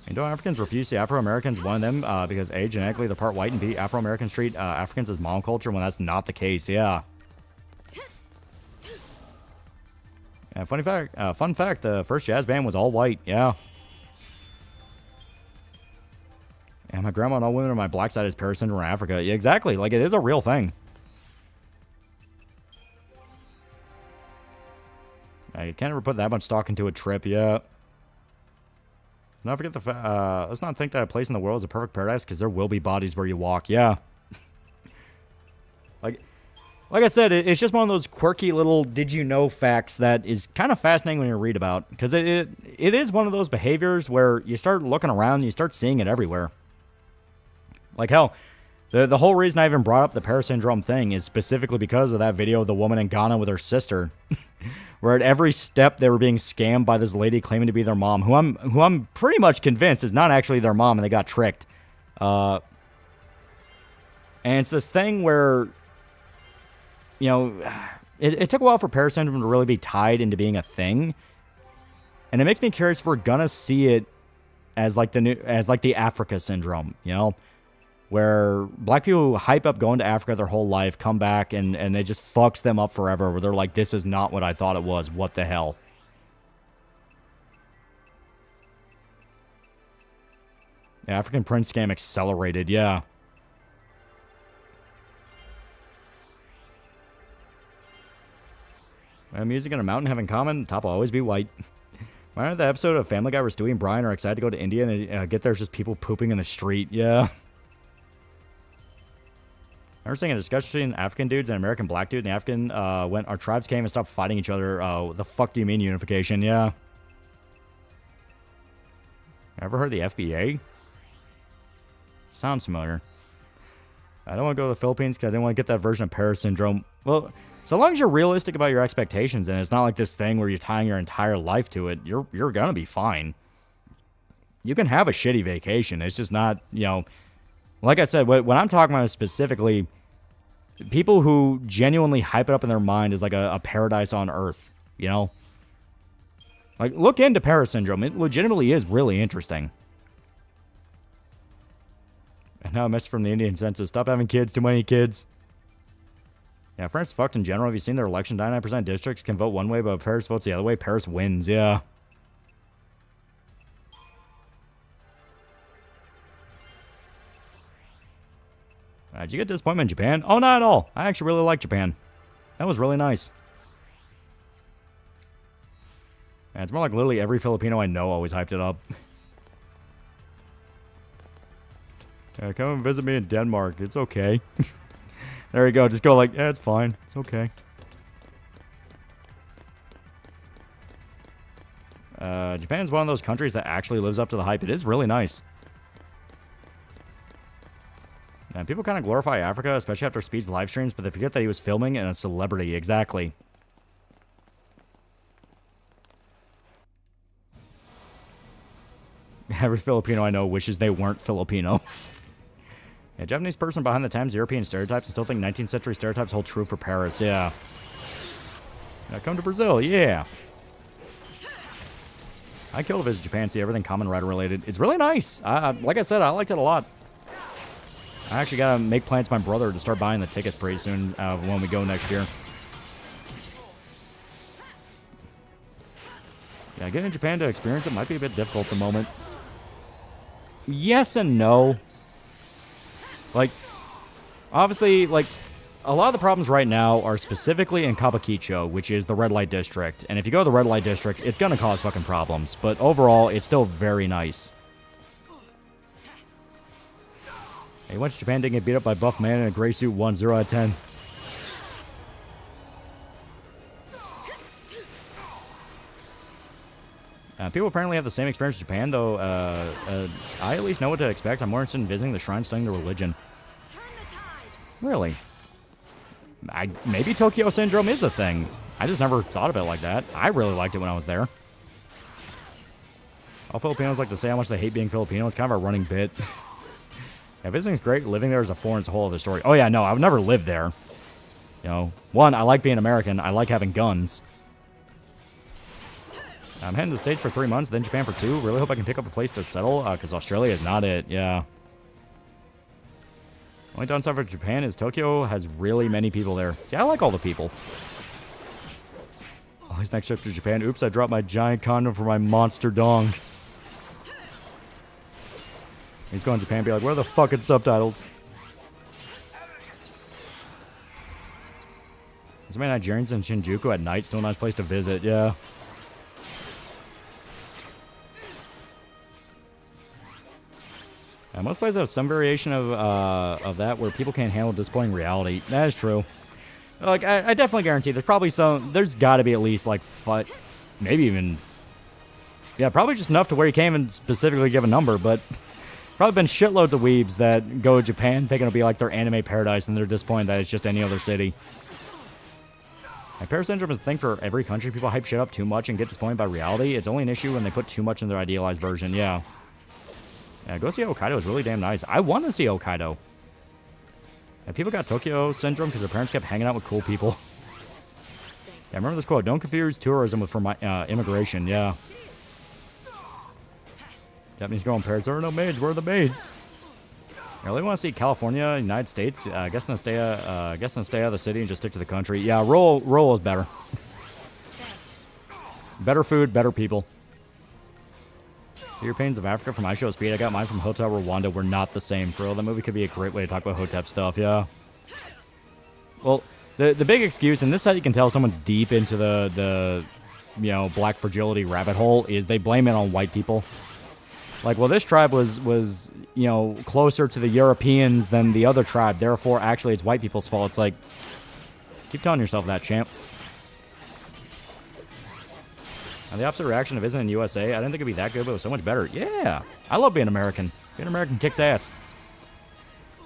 Indo-Africans refuse to see Afro-Americans, one of them, because A, genetically they're part white, and B, Afro-Americans treat Africans as monoculture when that's not the case, yeah. Yeah, fun fact, the first jazz band was all white, yeah. And my grandma and all women on my black side is Paris syndrome in Africa. Yeah, exactly, like it is a real thing. You can't ever put that much stock into a trip, yeah. Don't forget let's not think that a place in the world is a perfect paradise, because there will be bodies where you walk. Yeah. like I said, it's just one of those quirky little did you know facts that is kind of fascinating when you read about, because it is one of those behaviors where you start looking around and you start seeing it everywhere. Like hell, the whole reason I even brought up the Paris syndrome thing is specifically because of that video of the woman in Ghana with her sister. Where at every step they were being scammed by this lady claiming to be their mom, who I'm pretty much convinced is not actually their mom, and they got tricked. And it's this thing where, you know, it took a while for Paris syndrome to really be tied into being a thing, and it makes me curious if we're gonna see it as like the Africa syndrome, you know. Where black people who hype up going to Africa their whole life come back and it just fucks them up forever. Where they're like, this is not what I thought it was. What the hell? Yeah, African prince scam accelerated. Yeah. Music and a mountain have in common. Top will always be white. Remember the episode of Family Guy where Stewie and Brian are excited to go to India and get there's just people pooping in the street? Yeah. I remember seeing a discussion between African dudes and American black dude, and the African went, our tribes came and stopped fighting each other. The fuck do you mean unification? Yeah. Ever heard the FBA? Sounds familiar. I don't want to go to the Philippines because I didn't want to get that version of Paris syndrome. Well, so long as you're realistic about your expectations, and it's not like this thing where you're tying your entire life to it, you're gonna be fine. You can have a shitty vacation. It's just not, you know... Like I said, what I'm talking about is specifically people who genuinely hype it up in their mind as like a paradise on Earth, you know? Like, look into Paris syndrome. It legitimately is really interesting. And now a message from the Indian census. Stop having kids. Too many kids. Yeah, France fucked in general. Have you seen their election? 99% of districts can vote one way, but if Paris votes the other way, Paris wins. Yeah. Did you get disappointment in Japan? Oh, not at all. I actually really like Japan. That was really nice. Yeah, it's more like literally every Filipino I know always hyped it up. Yeah, come and visit me in Denmark. It's okay. There you go. Just go like, yeah, it's fine. It's okay. Japan's one of those countries that actually lives up to the hype. It is really nice. And people kind of glorify Africa, especially after Speed's live streams, but they forget that he was filming and a celebrity. Exactly. Every Filipino I know wishes they weren't Filipino. A Japanese person behind the times European stereotypes and still think 19th century stereotypes hold true for Paris. Yeah. Now come to Brazil. Yeah. I kill to visit Japan, see everything Kamen Rider related. It's really nice. Like I said, I liked it a lot. I actually gotta make plans with my brother to start buying the tickets pretty soon when we go next year. Yeah, getting Japan to experience it might be a bit difficult at the moment. Yes and no. Like, obviously, like, a lot of the problems right now are specifically in Kabukicho, which is the red light district. And if you go to the red light district, it's gonna cause fucking problems. But overall, it's still very nice. Hey, went to Japan, didn't get beat up by buff man in a gray suit, 1, 0 out of 10. People apparently have the same experience in Japan, though. I at least know what to expect. I'm more interested in visiting the shrine studying the religion. Really? Maybe Tokyo Syndrome is a thing. I just never thought of it like that. I really liked it when I was there. All Filipinos like to say how much they hate being Filipino. It's kind of a running bit. Yeah, visiting's great. Living there is a foreign, it's a whole other story. Oh yeah, no, I would never live there. You know, one, I like being American. I like having guns. I'm heading to the States for 3 months, then Japan for 2. Really hope I can pick up a place to settle, because Australia is not it, yeah. Only downside for Japan is Tokyo has really many people there. See, I like all the people. Oh, his next trip to Japan. Oops, I dropped my giant condom for my monster dong. He's going to Japan and be like, where are the fucking subtitles? There's many Nigerians in Shinjuku at night. Still a nice place to visit, yeah. Most places have some variation of that where people can't handle disappointing reality. That is true. Like, I definitely guarantee there's probably some... There's got to be at least, like, maybe even... Yeah, probably just enough to where you can't even specifically give a number, but... Probably been shitloads of weebs that go to Japan thinking it'll be like their anime paradise, and they're disappointed that it's just any other city. Like, Paris syndrome is a thing for every country. People hype shit up too much and get disappointed by reality. It's only an issue when they put too much in their idealized version, yeah. Yeah, go see Hokkaido. It's really damn nice. I want to see Hokkaido. And people got Tokyo syndrome because their parents kept hanging out with cool people. Yeah, remember this quote. Don't confuse tourism with immigration. Yeah. Japanese girl in Paris. There are no maids. Where are the maids? I really want to see California, United States. I guess I'm gonna stay out of the city and just stick to the country. Yeah, roll is better. Better food, better people. Europeans of Africa from iShow Speed. I got mine from Hotel Rwanda. We're not the same, bro. That movie could be a great way to talk about Hotep stuff, yeah. Well, the big excuse, and this is how you can tell someone's deep into the you know, black fragility rabbit hole, is they blame it on white people. Like, well, this tribe was you know, closer to the Europeans than the other tribe. Therefore, actually, it's white people's fault. It's like, keep telling yourself that, champ. And the opposite reaction of visiting the USA, I didn't think it'd be that good, but it was so much better. Yeah, I love being American. Being American kicks ass.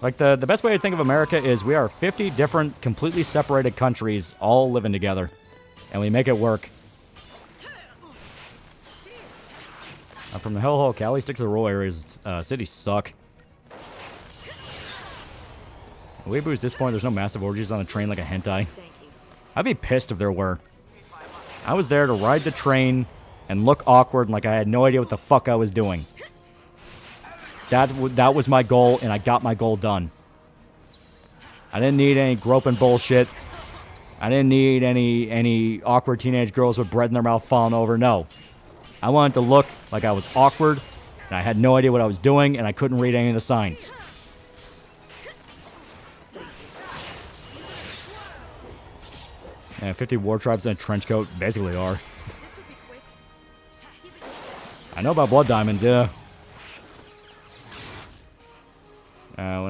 Like, the best way to think of America is we are 50 different, completely separated countries all living together. And we make it work. I'm from the hellhole Cali. Stick to the rural areas. Cities suck. Weibu's disappointed there's no massive orgies on the train like a hentai. I'd be pissed if there were. I was there to ride the train and look awkward and like I had no idea what the fuck I was doing. That was my goal, and I got my goal done. I didn't need any groping bullshit. I didn't need any awkward teenage girls with bread in their mouth falling over. No. I wanted to look like I was awkward, and I had no idea what I was doing, and I couldn't read any of the signs. And 50 war tribes in a trench coat basically are. I know about blood diamonds, yeah.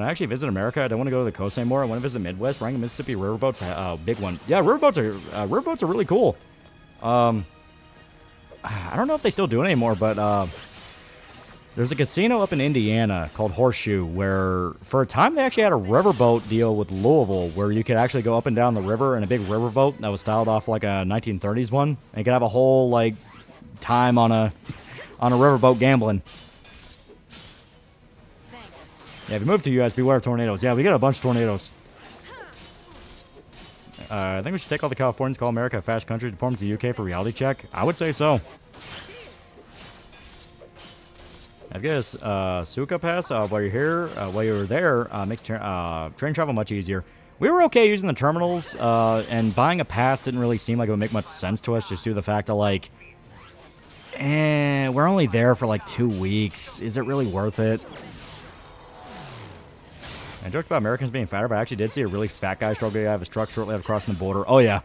When I actually visit America, I don't want to go to the coast anymore. I want to visit Midwest. Riding the Mississippi riverboats, big one. Yeah, riverboats are really cool. I don't know if they still do it anymore, but there's a casino up in Indiana called Horseshoe where, for a time, they actually had a riverboat deal with Louisville where you could actually go up and down the river in a big riverboat that was styled off like a 1930s one. And you could have a whole, like, time on a riverboat gambling. Yeah, if you move to U.S., beware of tornadoes. Yeah, we got a bunch of tornadoes. I think we should take all the Californians, call America a fast country, deport them to the U.K. for reality check. I would say so. I guess Suka Pass, while you're here, while you're there, makes train travel much easier. We were okay using the terminals, and buying a pass didn't really seem like it would make much sense to us, just due to the fact that, like, we're only there for like 2 weeks. Is it really worth it? I joked about Americans being fatter, but I actually did see a really fat guy struggle to have his truck shortly after crossing the border. Oh, yeah.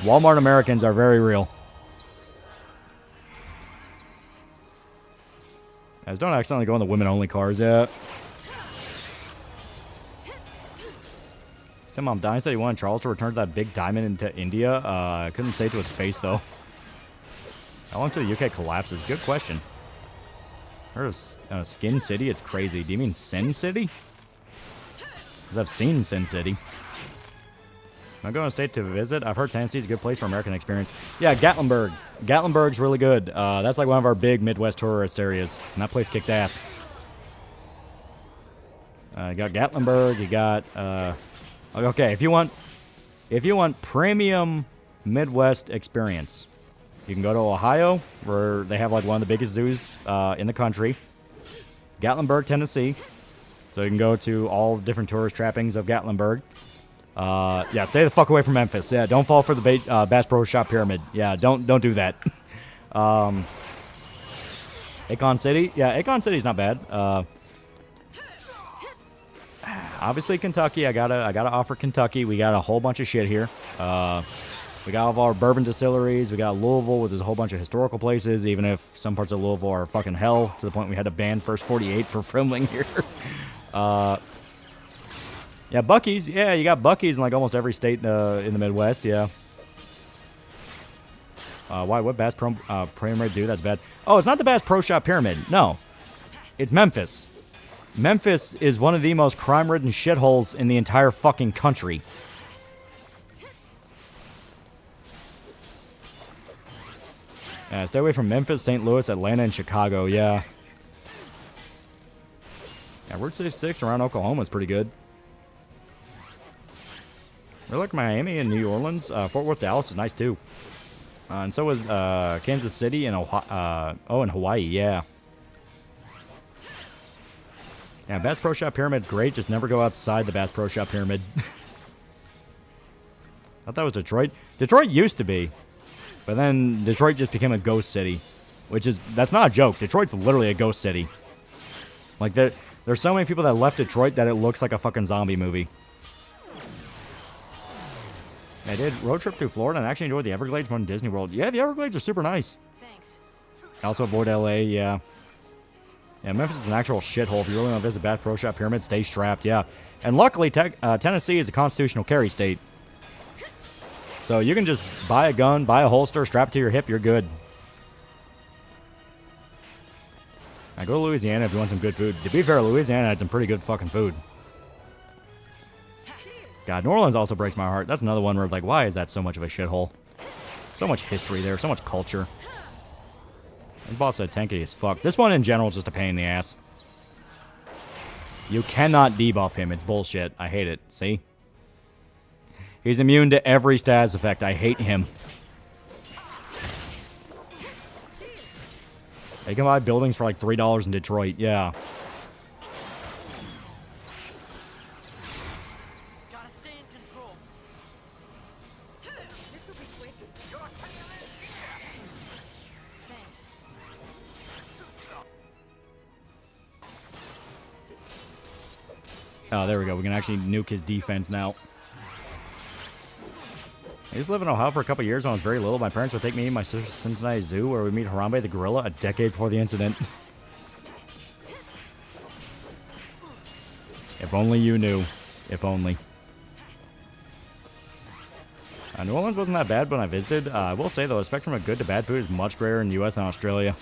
Walmart Americans are very real. Guys, don't accidentally go in the women-only cars yet. Some mom Diane said he wanted Charles to return that big diamond into India. I couldn't say it to his face, though. How long till the UK collapses? Good question. Heard of Skin City? It's crazy. Do you mean Sin City? Because I've seen Sin City. I'm going to state to visit. I've heard Tennessee's a good place for American experience. Yeah, Gatlinburg. Gatlinburg's really good. That's like one of our big Midwest tourist areas. And that place kicks ass. You got Gatlinburg. You got... okay, if you want premium Midwest experience, you can go to Ohio, where they have like one of the biggest zoos in the country. Gatlinburg, Tennessee. So you can go to all different tourist trappings of Gatlinburg. Yeah, stay the fuck away from Memphis. Yeah, don't fall for the Bass Pro Shop Pyramid. Yeah, don't do that. Akon City. Yeah, Akon City's not bad. Obviously Kentucky. I gotta offer Kentucky. We got a whole bunch of shit here. We got all of our bourbon distilleries. We got Louisville, with a whole bunch of historical places, even if some parts of Louisville are fucking hell, to the point we had to ban First 48 for filming here. Yeah, Buc-ee's. Yeah, you got Buc-ee's in like almost every state in the Midwest, yeah. Why? What Bass Pro Pyramid do? That's bad. Oh, it's not the Bass Pro Shop Pyramid. No. It's Memphis. Memphis is one of the most crime-ridden shitholes in the entire fucking country. Stay away from Memphis, St. Louis, Atlanta, and Chicago, yeah. Yeah, Route 66 around Oklahoma is pretty good. Really like Miami and New Orleans. Fort Worth, Dallas is nice, too. And so was Kansas City and and Hawaii, yeah. Yeah, Bass Pro Shop Pyramid's great. Just never go outside the Bass Pro Shop Pyramid. I thought that was Detroit. Detroit used to be. But then Detroit just became a ghost city. That's not a joke. Detroit's literally a ghost city. Like, there's so many people that left Detroit that it looks like a fucking zombie movie. I did road trip through Florida and actually enjoyed the Everglades more than Disney World. Yeah, the Everglades are super nice. Thanks. Also avoid LA, yeah. Yeah, Memphis is an actual shithole. If you really want to visit Bass Pro Shop Pyramid, stay strapped, yeah. And luckily, Tennessee is a constitutional carry state. So you can just buy a gun, buy a holster, strap it to your hip, you're good. Now go to Louisiana if you want some good food. To be fair, Louisiana had some pretty good fucking food. God, New Orleans also breaks my heart. That's another one where, like, why is that so much of a shithole? So much history there, so much culture. This boss is tanky as fuck. This one in general is just a pain in the ass. You cannot debuff him. It's bullshit. I hate it. See? He's immune to every status effect. I hate him. They can buy buildings for like $3 in Detroit. Yeah. Gotta stay in control. This'll be quick. Thanks. Oh, there we go. We can actually nuke his defense now. I used to live in Ohio for a couple years when I was very little. My parents would take me to my sister's Cincinnati Zoo where we meet Harambe the gorilla a decade before the incident. If only you knew. If only. New Orleans wasn't that bad when I visited. I will say, though, the spectrum of good to bad food is much greater in the U.S. than Australia.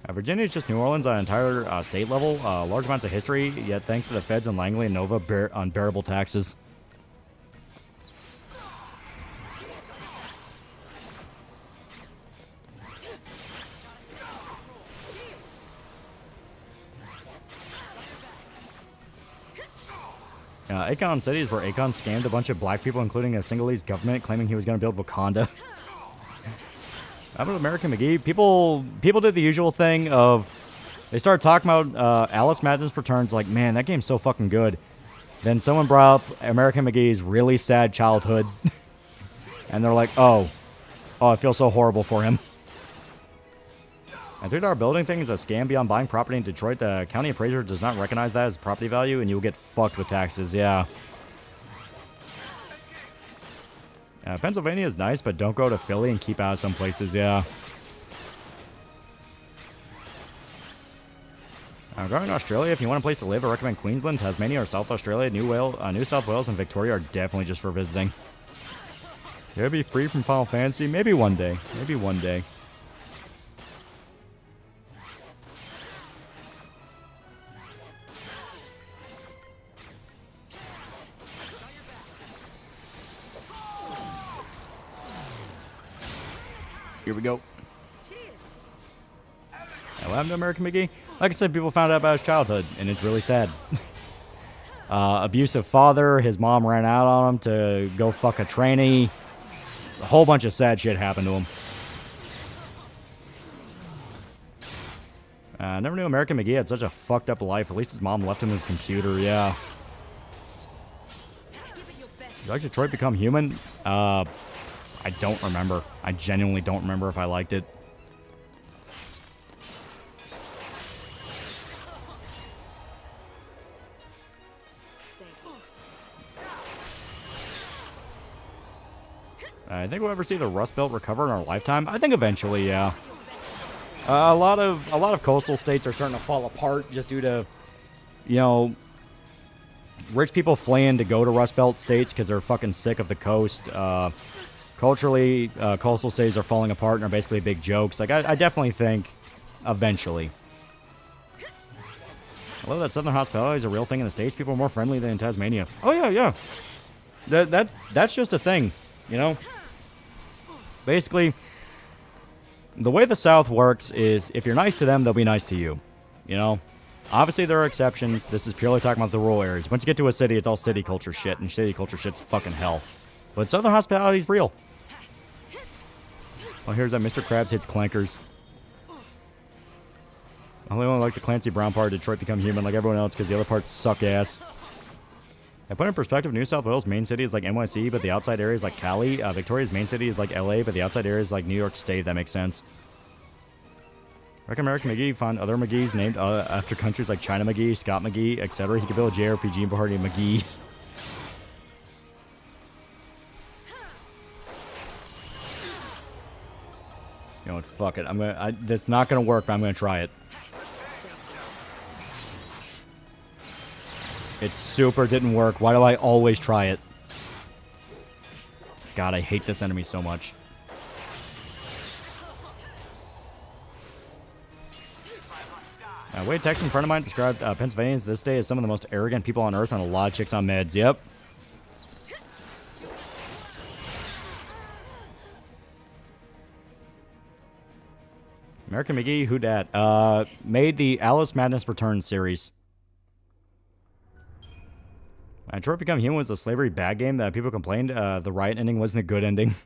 Virginia is just New Orleans on an entire state level. Large amounts of history, yet thanks to the feds in Langley and Nova, unbearable taxes. Akon City is where Akon scammed a bunch of black people, including a Singhalese government, claiming he was going to build Wakanda. How about American McGee? People did the usual thing of they started talking about Alice Madness Returns, like, man, that game's so fucking good. Then someone brought up American McGee's really sad childhood, and they're like, oh, I feel so horrible for him. And $3 building thing is a scam beyond buying property in Detroit. The county appraiser does not recognize that as property value, and you'll get fucked with taxes, yeah. Pennsylvania is nice, but don't go to Philly and keep out of some places, yeah. Going to Australia, if you want a place to live, I recommend Queensland, Tasmania, or South Australia. New South Wales and Victoria are definitely just for visiting. You'll be free from Final Fantasy? Maybe one day. Maybe one day. Here we go. What happened to American McGee? Like I said, people found out about his childhood, and it's really sad. Abusive father, his mom ran out on him to go fuck a trainee. A whole bunch of sad shit happened to him. Never knew American McGee had such a fucked up life. At least his mom left him his computer, yeah. Did like Detroit Become Human? I don't remember. I genuinely don't remember if I liked it. I think we'll ever see the Rust Belt recover in our lifetime. I think eventually, yeah. A lot of coastal states are starting to fall apart just due to, you know, rich people fleeing to go to Rust Belt states because they're fucking sick of the coast. Culturally, coastal cities are falling apart and are basically big jokes. Like, I definitely think eventually. I love that Southern hospitality is a real thing in the States. People are more friendly than in Tasmania. Oh, yeah. That's just a thing, you know? Basically, the way the South works is if you're nice to them, they'll be nice to you, you know? Obviously, there are exceptions. This is purely talking about the rural areas. Once you get to a city, it's all city culture shit, and city culture shit's fucking hell. But Southern hospitality is real. Oh, here's that Mr. Krabs hits clankers. I only like the Clancy Brown part of Detroit Become Human like everyone else because the other parts suck ass. I put in perspective, New South Wales' main city is like NYC, but the outside area is like Cali. Victoria's main city is like LA, but the outside area is like New York State, if that makes sense. Reckon American McGee found other McGees named after countries like China McGee, Scott McGee, etc. He could build a JRPG party of McGee's. You know what, fuck it. That's not gonna work, but I'm gonna try it. It super didn't work. Why do I always try it? God, I hate this enemy so much. Wade Texan, friend of mine, described Pennsylvanians this day as some of the most arrogant people on earth and a lot of chicks on meds. Yep. American McGee, who dat? Made the Alice Madness Returns series. Detroit Become Human was a slavery bad game that people complained the riot ending wasn't a good ending.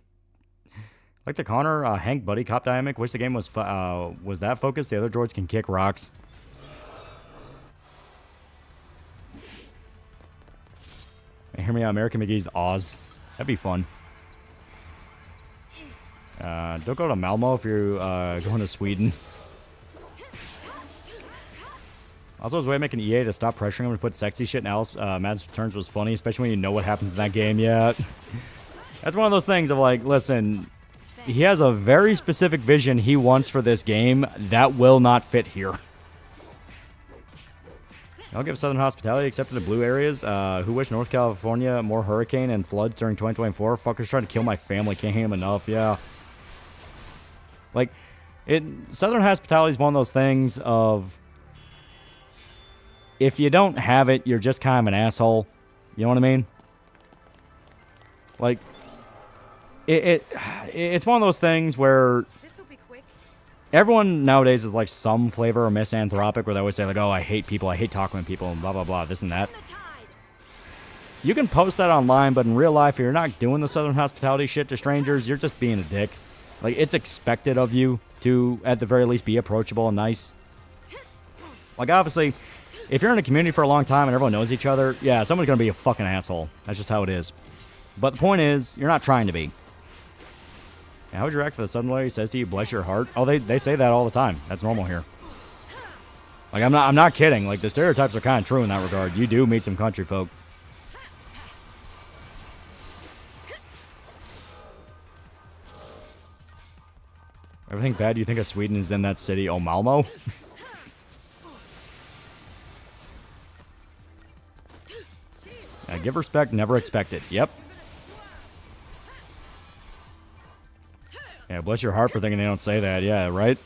Like the Connor Hank buddy cop dynamic, wish the game was that focused. The other droids can kick rocks. Hear me out, American McGee's Oz. That'd be fun. Don't go to Malmo if you're going to Sweden. Also, his way of making EA to stop pressuring him to put sexy shit in Alice Madness Returns was funny, especially when you know what happens in that game. Yeah, that's one of those things of like, listen, he has a very specific vision he wants for this game that will not fit here. I'll give Southern hospitality except for the blue areas. Who wish North California more hurricane and floods during 2024? Fuckers trying to kill my family. Can't hate him enough. Yeah. Like, Southern hospitality is one of those things of, if you don't have it, you're just kind of an asshole. You know what I mean? Like, it's one of those things where everyone nowadays is like some flavor of misanthropic, where they always say like, oh, I hate people, I hate talking to people, and blah, blah, blah, this and that. You can post that online, but in real life, if you're not doing the Southern hospitality shit to strangers, you're just being a dick. Like, it's expected of you to, at the very least, be approachable and nice. Like, obviously, if you're in a community for a long time and everyone knows each other, yeah, someone's going to be a fucking asshole. That's just how it is. But the point is, you're not trying to be. And how would you react if the Southern lady says to you, bless your heart? Oh, they say that all the time. That's normal here. Like, I'm not kidding. Like, the stereotypes are kind of true in that regard. You do meet some country folk. Everything bad you think of Sweden is in that city, oh, Malmo? Yeah, give respect, never expect it. Yep. Yeah, bless your heart for thinking they don't say that. Yeah, right?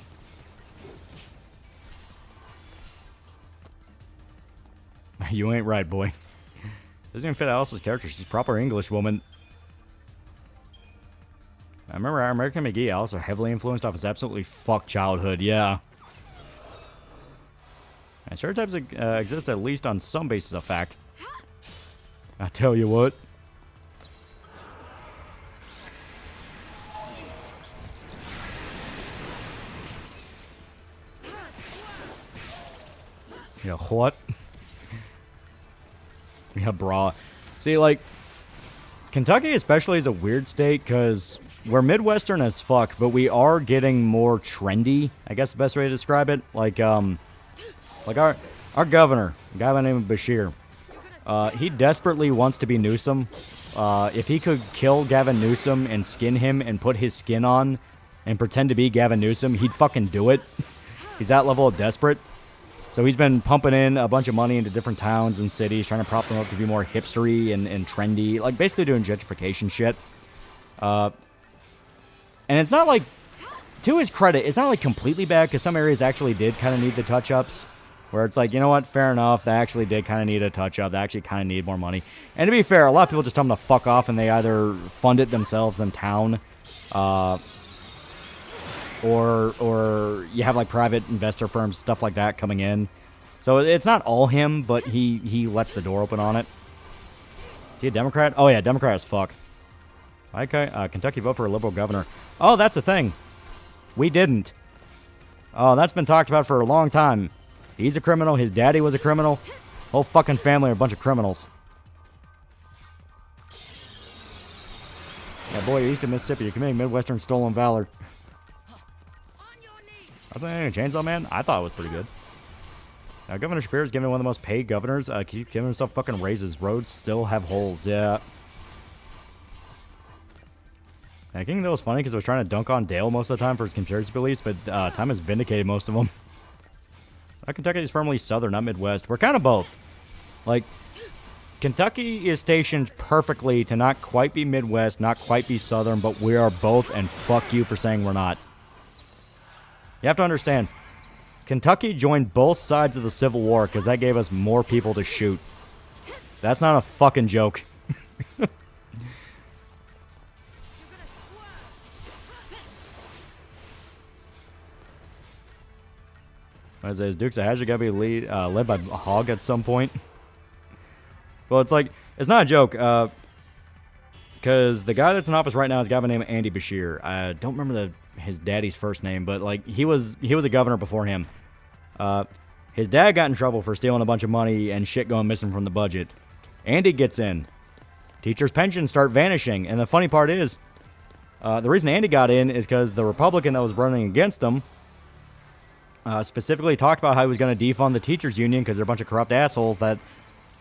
You ain't right, boy. Doesn't even fit Alice's character. She's a proper English woman. I remember our American McGee, Alice, are heavily influenced off his absolutely fucked childhood. Yeah. And stereotypes exist at least on some basis of fact. I tell you what. Yeah, what? Yeah, brah. See, like, Kentucky especially is a weird state because we're Midwestern as fuck, but we are getting more trendy, I guess the best way to describe it. Like our governor, a guy by the name of Bashir, he desperately wants to be Newsom. If he could kill Gavin Newsom and skin him and put his skin on and pretend to be Gavin Newsom, he'd fucking do it. He's that level of desperate. So he's been pumping in a bunch of money into different towns and cities, trying to prop them up to be more hipstery and trendy, like basically doing gentrification shit. And it's not like, to his credit, it's not like completely bad, because some areas actually did kind of need the touch-ups, where it's like, you know what, fair enough, they actually did kind of need a touch-up, they actually kind of need more money. And to be fair, a lot of people just tell them to fuck off, and they either fund it themselves in town, or you have like private investor firms, stuff like that coming in. So it's not all him, but he lets the door open on it. Is he a Democrat? Oh yeah, Democrat as fuck. Okay, Kentucky vote for a liberal governor. Oh, that's the thing. We didn't. Oh, that's been talked about for a long time. He's a criminal. His daddy was a criminal. Whole fucking family are a bunch of criminals. Yeah, boy, you're east of Mississippi. You're committing Midwestern stolen valor. I think Chainsaw Man, I thought it was pretty good. Governor Shapiro is given one of the most paid governors. Keeps giving himself fucking raises. Roads still have holes. Yeah. I think that was funny because I was trying to dunk on Dale most of the time for his conspiracy beliefs, but time has vindicated most of them. Kentucky is firmly southern, not Midwest. We're kind of both. Like, Kentucky is stationed perfectly to not quite be Midwest, not quite be southern, but we are both, and fuck you for saying we're not. You have to understand, Kentucky joined both sides of the Civil War because that gave us more people to shoot. That's not a fucking joke. As is, Dukes of Hazzard gotta be led by Hog at some point. Well, it's like, it's not a joke, because the guy that's in office right now is a guy by the name of Andy Bashir. I don't remember his daddy's first name, but like he was a governor before him. His dad got in trouble for stealing a bunch of money and shit going missing from the budget. Andy gets in. Teachers' pensions start vanishing, and the funny part is, the reason Andy got in is because the Republican that was running against him specifically talked about how he was going to defund the teachers union because they're a bunch of corrupt assholes that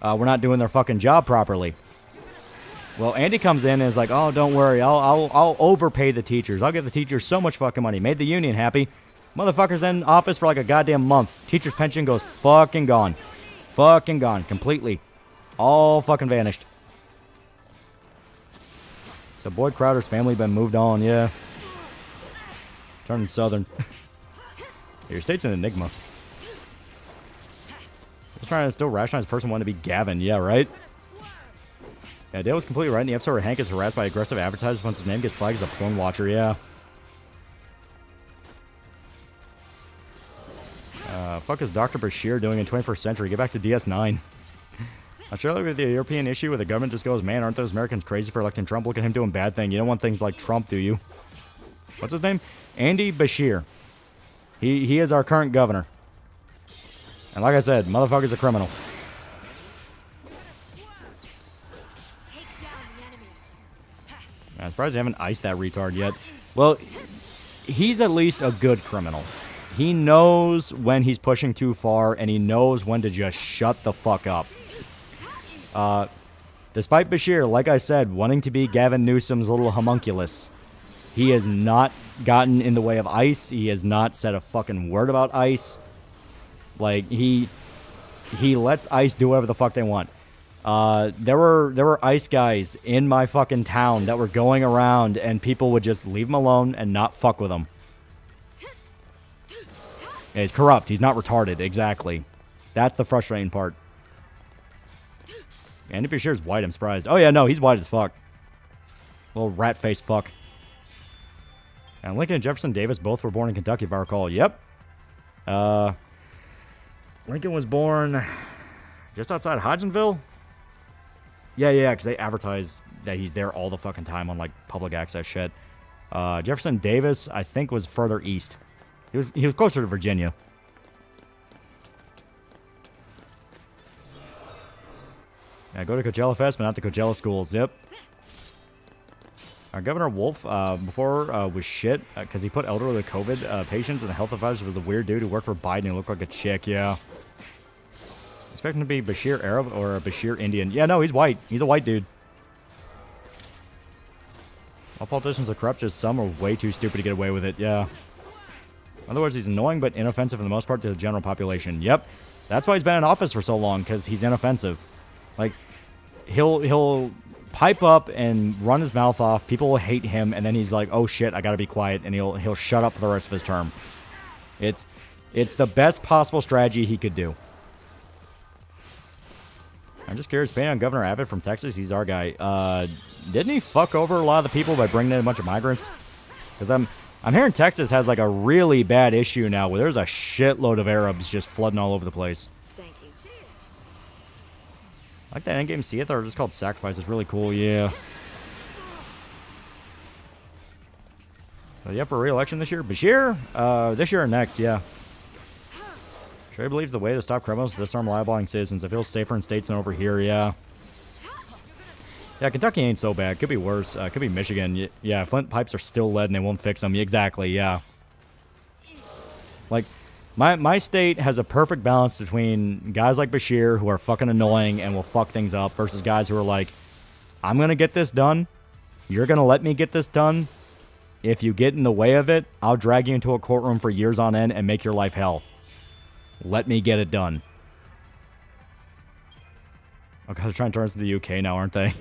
were not doing their fucking job properly. Well, Andy comes in and is like, oh, don't worry, I'll overpay the teachers. I'll give the teachers so much fucking money. Made the union happy. Motherfucker's in office for like a goddamn month. Teacher's pension goes fucking gone. Fucking gone. Completely. All fucking vanished. The Boyd Crowder's family been moved on, yeah. Turning southern. Your state's an enigma. Just trying to still rationalize the person wanting to be Gavin. Yeah, right? Yeah, Dale was completely right in the episode where Hank is harassed by aggressive advertisers once his name gets flagged as a porn watcher. Yeah. Fuck is Dr. Bashir doing in 21st century? Get back to DS9. Australia with the European issue where the government just goes, man, aren't those Americans crazy for electing Trump? Look at him doing bad thing. You don't want things like Trump, do you? What's his name? Andy Bashir. He is our current governor. And like I said, motherfucker's a criminal. I'm surprised they haven't iced that retard yet. Well, he's at least a good criminal. He knows when he's pushing too far, and he knows when to just shut the fuck up. Despite Bashir, like I said, wanting to be Gavin Newsom's little homunculus, he has not gotten in the way of ICE. He has not said a fucking word about ICE. Like, he lets ICE do whatever the fuck they want. There were ICE guys in my fucking town that were going around, and people would just leave him alone and not fuck with him. Yeah, he's corrupt. He's not retarded. Exactly. That's the frustrating part. Andy Bashir's white. I'm surprised. Oh, yeah, no, he's white as fuck. Little rat-faced fuck. And Lincoln and Jefferson Davis both were born in Kentucky, if I recall. Yep. Lincoln was born just outside Hodgenville. Yeah, because they advertise that he's there all the fucking time on, like, public access shit. Jefferson Davis, I think, was further east. He was closer to Virginia. Yeah, go to Coachella Fest, but not the Coachella schools. Yep. Our Governor Wolf, before, was shit, because he put elderly COVID patients and the health advisors with a weird dude who worked for Biden who looked like a chick, yeah. Expect him to be Bashir Arab or a Bashir Indian. Yeah, no, he's white. He's a white dude. All politicians are corrupt, just some are way too stupid to get away with it, yeah. In other words, he's annoying but inoffensive for the most part to the general population. Yep. That's why he's been in office for so long, because he's inoffensive. Like, he'll pipe up and run his mouth off. People will hate him, and then he's like, oh shit, I gotta be quiet, and he'll shut up for the rest of his term. It's the best possible strategy he could do. I'm just curious, paying on Governor Abbott from Texas, he's our guy. Didn't he fuck over a lot of the people by bringing in a bunch of migrants? Because I'm hearing Texas has like a really bad issue now where there's a shitload of Arabs just flooding all over the place. Thank you. I like that endgame Seath, or just called Sacrifice. It's really cool, yeah. So, yeah, for re-election this year? Bashir? This year or next, yeah. Sure believes the way to stop criminals is to disarm law-abiding citizens. It feels safer in states than over here, yeah. Yeah, Kentucky ain't so bad. Could be worse. Could be Michigan. Yeah, Flint pipes are still lead and they won't fix them. Exactly, yeah. Like, my state has a perfect balance between guys like Bashir who are fucking annoying and will fuck things up versus guys who are like, I'm going to get this done. You're going to let me get this done. If you get in the way of it, I'll drag you into a courtroom for years on end and make your life hell. Let me get it done. Oh, God, they're trying to turn us to the UK now, aren't they?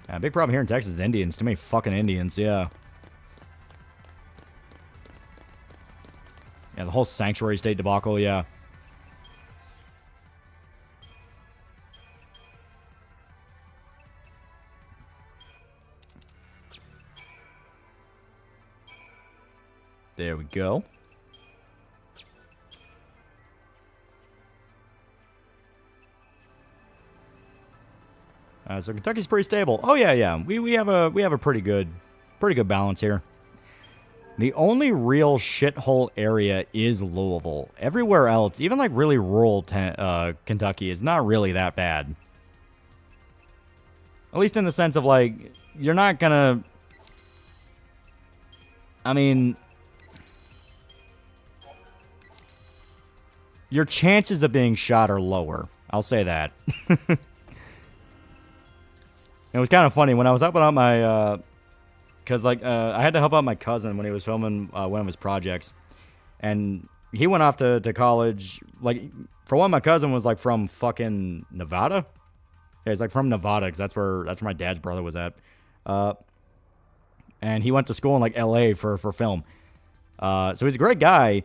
Yeah, big problem here in Texas is Indians. Too many fucking Indians, yeah. Yeah, the whole sanctuary state debacle, yeah. There we go. So Kentucky's pretty stable. Oh yeah. We have a pretty good balance here. The only real shithole area is Louisville. Everywhere else, even like really rural Kentucky, is not really that bad. At least in the sense of like, you're not gonna. I mean, your chances of being shot are lower. I'll say that. It was kind of funny when I was helping out my, because like I had to help out my cousin when he was filming one of his projects, and he went off to college. Like, for one, my cousin was like from fucking Nevada. Yeah, he's like from Nevada because that's where my dad's brother was at. And he went to school in like L.A. for film. So he's a great guy,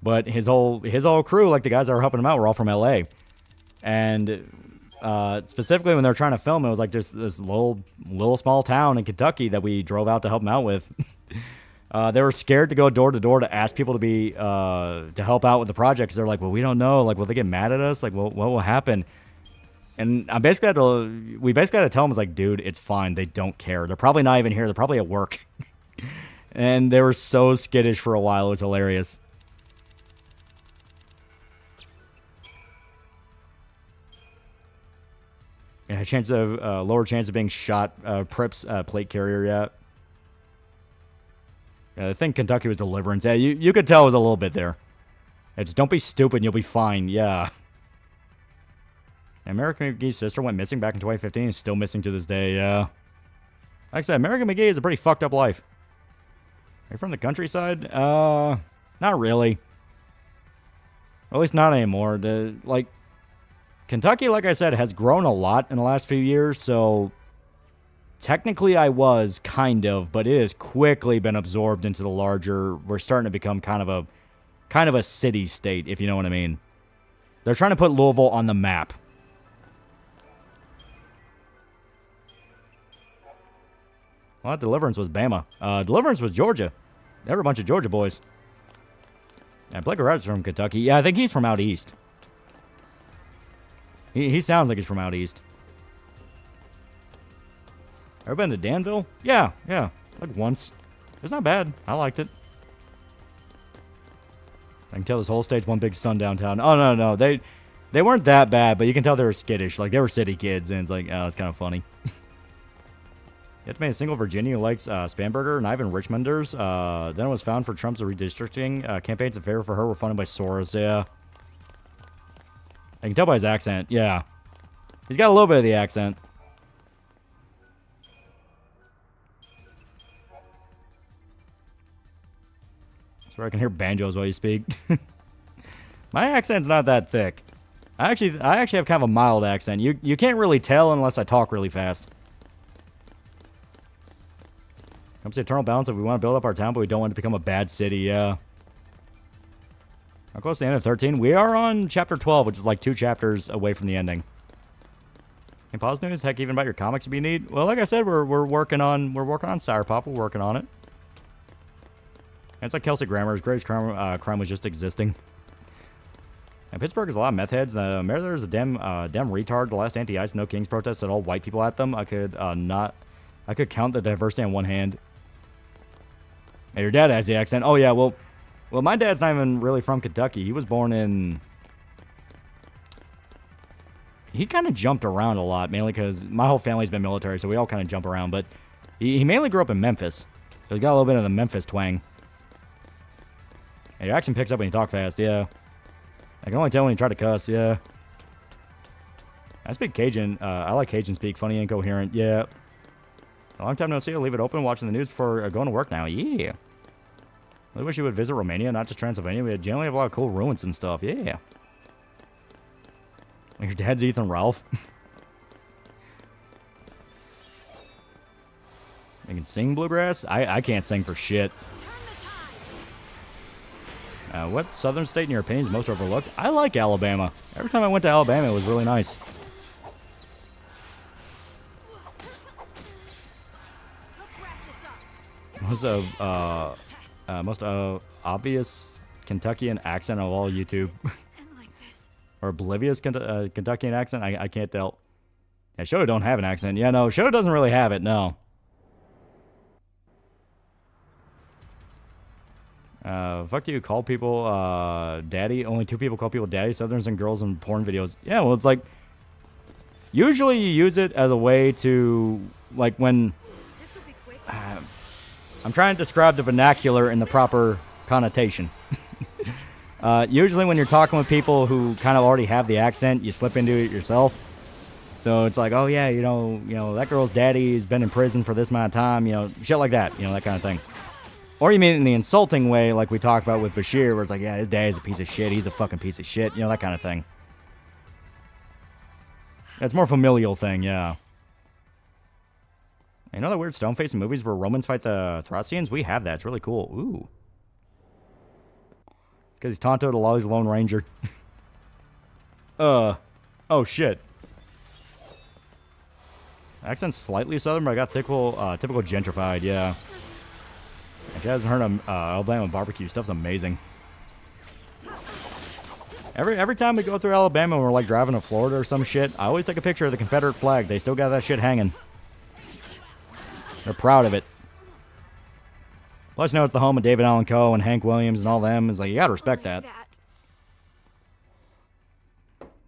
but his whole crew, like the guys that were helping him out, were all from L.A. And specifically when they were trying to film, it was like just this little small town in Kentucky that we drove out to help him out with. They were scared to go door to door to ask people to be to help out with the project because they're like, well, we don't know. Like, will they get mad at us? Like, what will happen? And we basically had to tell them, like, dude, it's fine. They don't care. They're probably not even here. They're probably at work. And they were so skittish for a while. It was hilarious. Yeah, chance of lower chance of being shot. Prip's plate carrier, yeah. Yeah, I think Kentucky was Deliverance. Yeah, you could tell it was a little bit there. Yeah, just don't be stupid and you'll be fine. Yeah. American McGee's sister went missing back in 2015 and is still missing to this day, yeah. Like I said, American McGee is a pretty fucked up life. Are you from the countryside? Not really. Or at least not anymore. Kentucky, like I said, has grown a lot in the last few years, so technically I was, kind of, but it has quickly been absorbed into the larger, we're starting to become kind of a city-state, if you know what I mean. They're trying to put Louisville on the map. Well, Deliverance was Bama. Deliverance was Georgia. They were a bunch of Georgia boys. Yeah, Blake Rabbit's from Kentucky. Yeah, I think he's from out east. He sounds like he's from out east. Ever been to Danville? Yeah. Like once. It's not bad. I liked it. I can tell this whole state's one big sundown town. Oh, no. They weren't that bad, but you can tell they were skittish. Like, they were city kids, and it's like, oh, it's kind of funny. You have to make a single Virginia who likes Spanberger, not even Richmonders. Then it was found for Trump's redistricting. Campaigns in favor for her were funded by Soros. Yeah. I can tell by his accent. Yeah. He's got a little bit of the accent. So I can hear banjos while you speak. My accent's not that thick. I actually have kind of a mild accent. You can't really tell unless I talk really fast. Comes to eternal balance if we want to build up our town, but we don't want it to become a bad city, yeah. How close to the end of 13? We are on chapter 12, which is like 2 chapters away from the ending. Any positive news? Heck, even about your comics would be neat. Well, like I said, we're working on Sour Pop. We're working on it. And it's like Kelsey Grammer's greatest crime was just existing. And Pittsburgh is a lot of meth heads. The mayor there is a damn retard. The last anti-ICE No Kings protest had all white people at them. I could count the diversity on one hand. Hey, your dad has the accent. Oh, yeah, well, my dad's not even really from Kentucky. He was born in... He kind of jumped around a lot, mainly because my whole family's been military, so we all kind of jump around. But he mainly grew up in Memphis. So he's got a little bit of the Memphis twang. Hey, your accent picks up when you talk fast, yeah. I can only tell when you try to cuss, yeah. I speak Cajun. I like Cajun speak. Funny, incoherent, yeah. A long time no see. I'll leave it open watching the news before going to work now. Yeah. I wish you would visit Romania, not just Transylvania. We generally have a lot of cool ruins and stuff. Yeah. Your dad's Ethan Ralph. You can sing bluegrass? I can't sing for shit. What southern state, in your opinion, is most overlooked? I like Alabama. Every time I went to Alabama, it was really nice. Was most obvious Kentuckian accent of all YouTube. Or oblivious Kentuckian accent? I can't tell. Yeah, Shoto don't have an accent. Yeah, no, Shoto doesn't really have it, no. Fuck do you call people daddy? Only 2 people call people daddy, Southerns and girls in porn videos. Yeah, well, it's like... Usually you use it as a way to... Like, when... I'm trying to describe the vernacular in the proper connotation. Usually when you're talking with people who kind of already have the accent, you slip into it yourself. So it's like, oh yeah, you know, that girl's daddy's been in prison for this amount of time, shit like that, that kind of thing. Or you mean in the insulting way, like we talked about with Bashir, where it's like, yeah, his dad's a piece of shit, he's a fucking piece of shit, you know, that kind of thing. It's more familial thing, yeah. You know that weird stone face in movies where Romans fight the Thracians? We have that. It's really cool. Ooh. Because he's Tonto the Lolly's Lone Ranger. Oh, shit. Accent's slightly southern, but I got typical gentrified, yeah. If you guys haven't heard of Alabama barbecue, stuff's amazing. Every time we go through Alabama and we're like driving to Florida or some shit, I always take a picture of the Confederate flag. They still got that shit hanging. They're proud of it. Plus, you know, it's the home of David Allan Coe and Hank Williams and all them. It's like, you gotta respect that.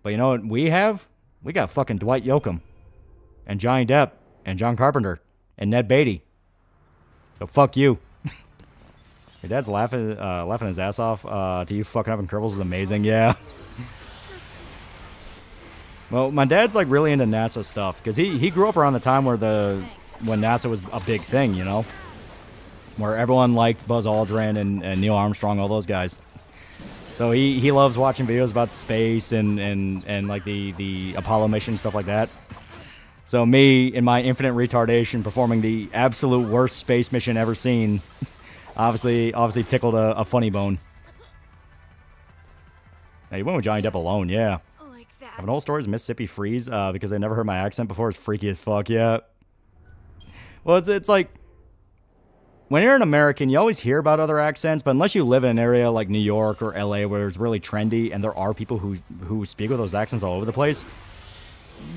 But you know what we have? We got fucking Dwight Yoakam. And Johnny Depp. And John Carpenter. And Ned Beatty. So fuck you. Your dad's laughing his ass off to you fucking up in Kerbals is amazing, yeah. Well, my dad's like really into NASA stuff. Because he grew up around the time where when NASA was a big thing, you know? Where everyone liked Buzz Aldrin and Neil Armstrong, all those guys. So he loves watching videos about space and like the Apollo mission, stuff like that. So me, in my infinite retardation, performing the absolute worst space mission ever seen, obviously tickled a funny bone. Now, you went with Johnny Depp alone, yeah. I have an old story is Mississippi Freeze because they never heard my accent before. It's freaky as fuck, yeah. Well, it's like, when you're an American, you always hear about other accents, but unless you live in an area like New York or LA where it's really trendy and there are people who speak with those accents all over the place,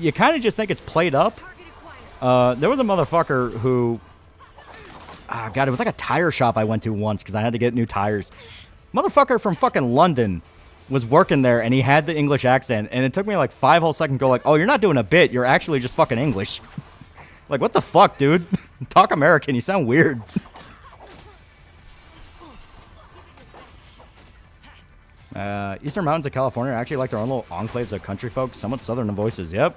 you kind of just think it's played up. There was a motherfucker who, God, it was like a tire shop I went to once because I had to get new tires. Motherfucker from fucking London was working there and he had the English accent, and it took me like 5 whole seconds to go like, oh, you're not doing a bit, you're actually just fucking English. Like, what the fuck, dude? Talk American, you sound weird. Eastern Mountains of California are actually like their own little enclaves of country folk, somewhat southern in voices, yep.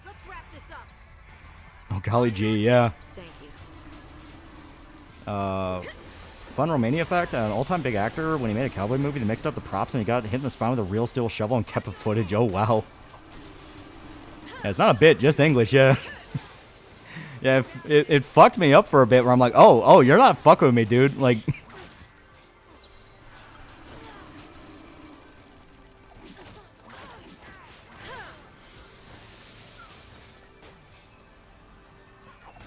Let's wrap this up. Oh, golly gee, yeah. Thank you. Fun Romania fact, an all-time big actor, when he made a cowboy movie, they mixed up the props and he got hit in the spine with a real steel shovel and kept the footage. Oh, wow. Yeah, it's not a bit, just English, yeah. Yeah, it fucked me up for a bit where I'm like, oh, you're not fucking with me, dude. Like...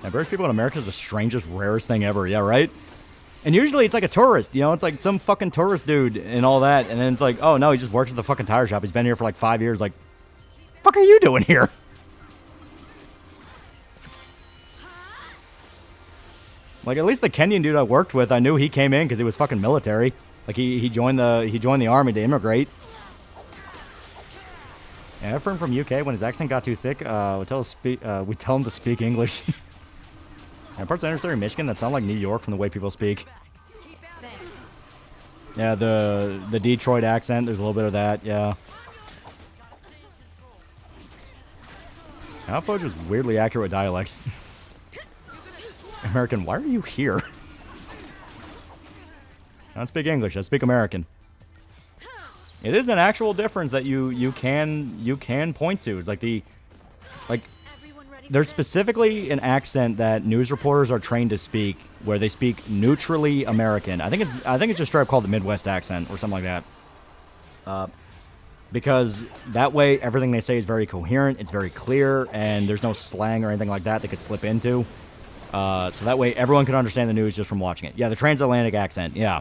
Now, British people in America is the strangest, rarest thing ever. Yeah, right? And usually it's like a tourist, you know? It's like some fucking tourist dude and all that. And then it's like, oh, no, he just works at the fucking tire shop. He's been here for like 5 years. Like, fuck are you doing here? Like, at least the Kenyan dude I worked with, I knew he came in because he was fucking military. Like, he joined the army to immigrate. Yeah, a friend from UK, when his accent got too thick, we tell him to speak English. And parts of inner Michigan that sound like New York from the way people speak. Yeah, the Detroit accent, there's a little bit of that, yeah. Alpha was weirdly accurate with dialects. American, why are you here? I don't speak English, I speak American. It is an actual difference that you can point to. It's like there's specifically an accent that news reporters are trained to speak, where they speak neutrally American. I think it's just straight up called the Midwest accent or something like that. Because that way everything they say is very coherent, it's very clear, and there's no slang or anything like that they could slip into. So that way everyone can understand the news just from watching it. Yeah, the transatlantic accent, yeah.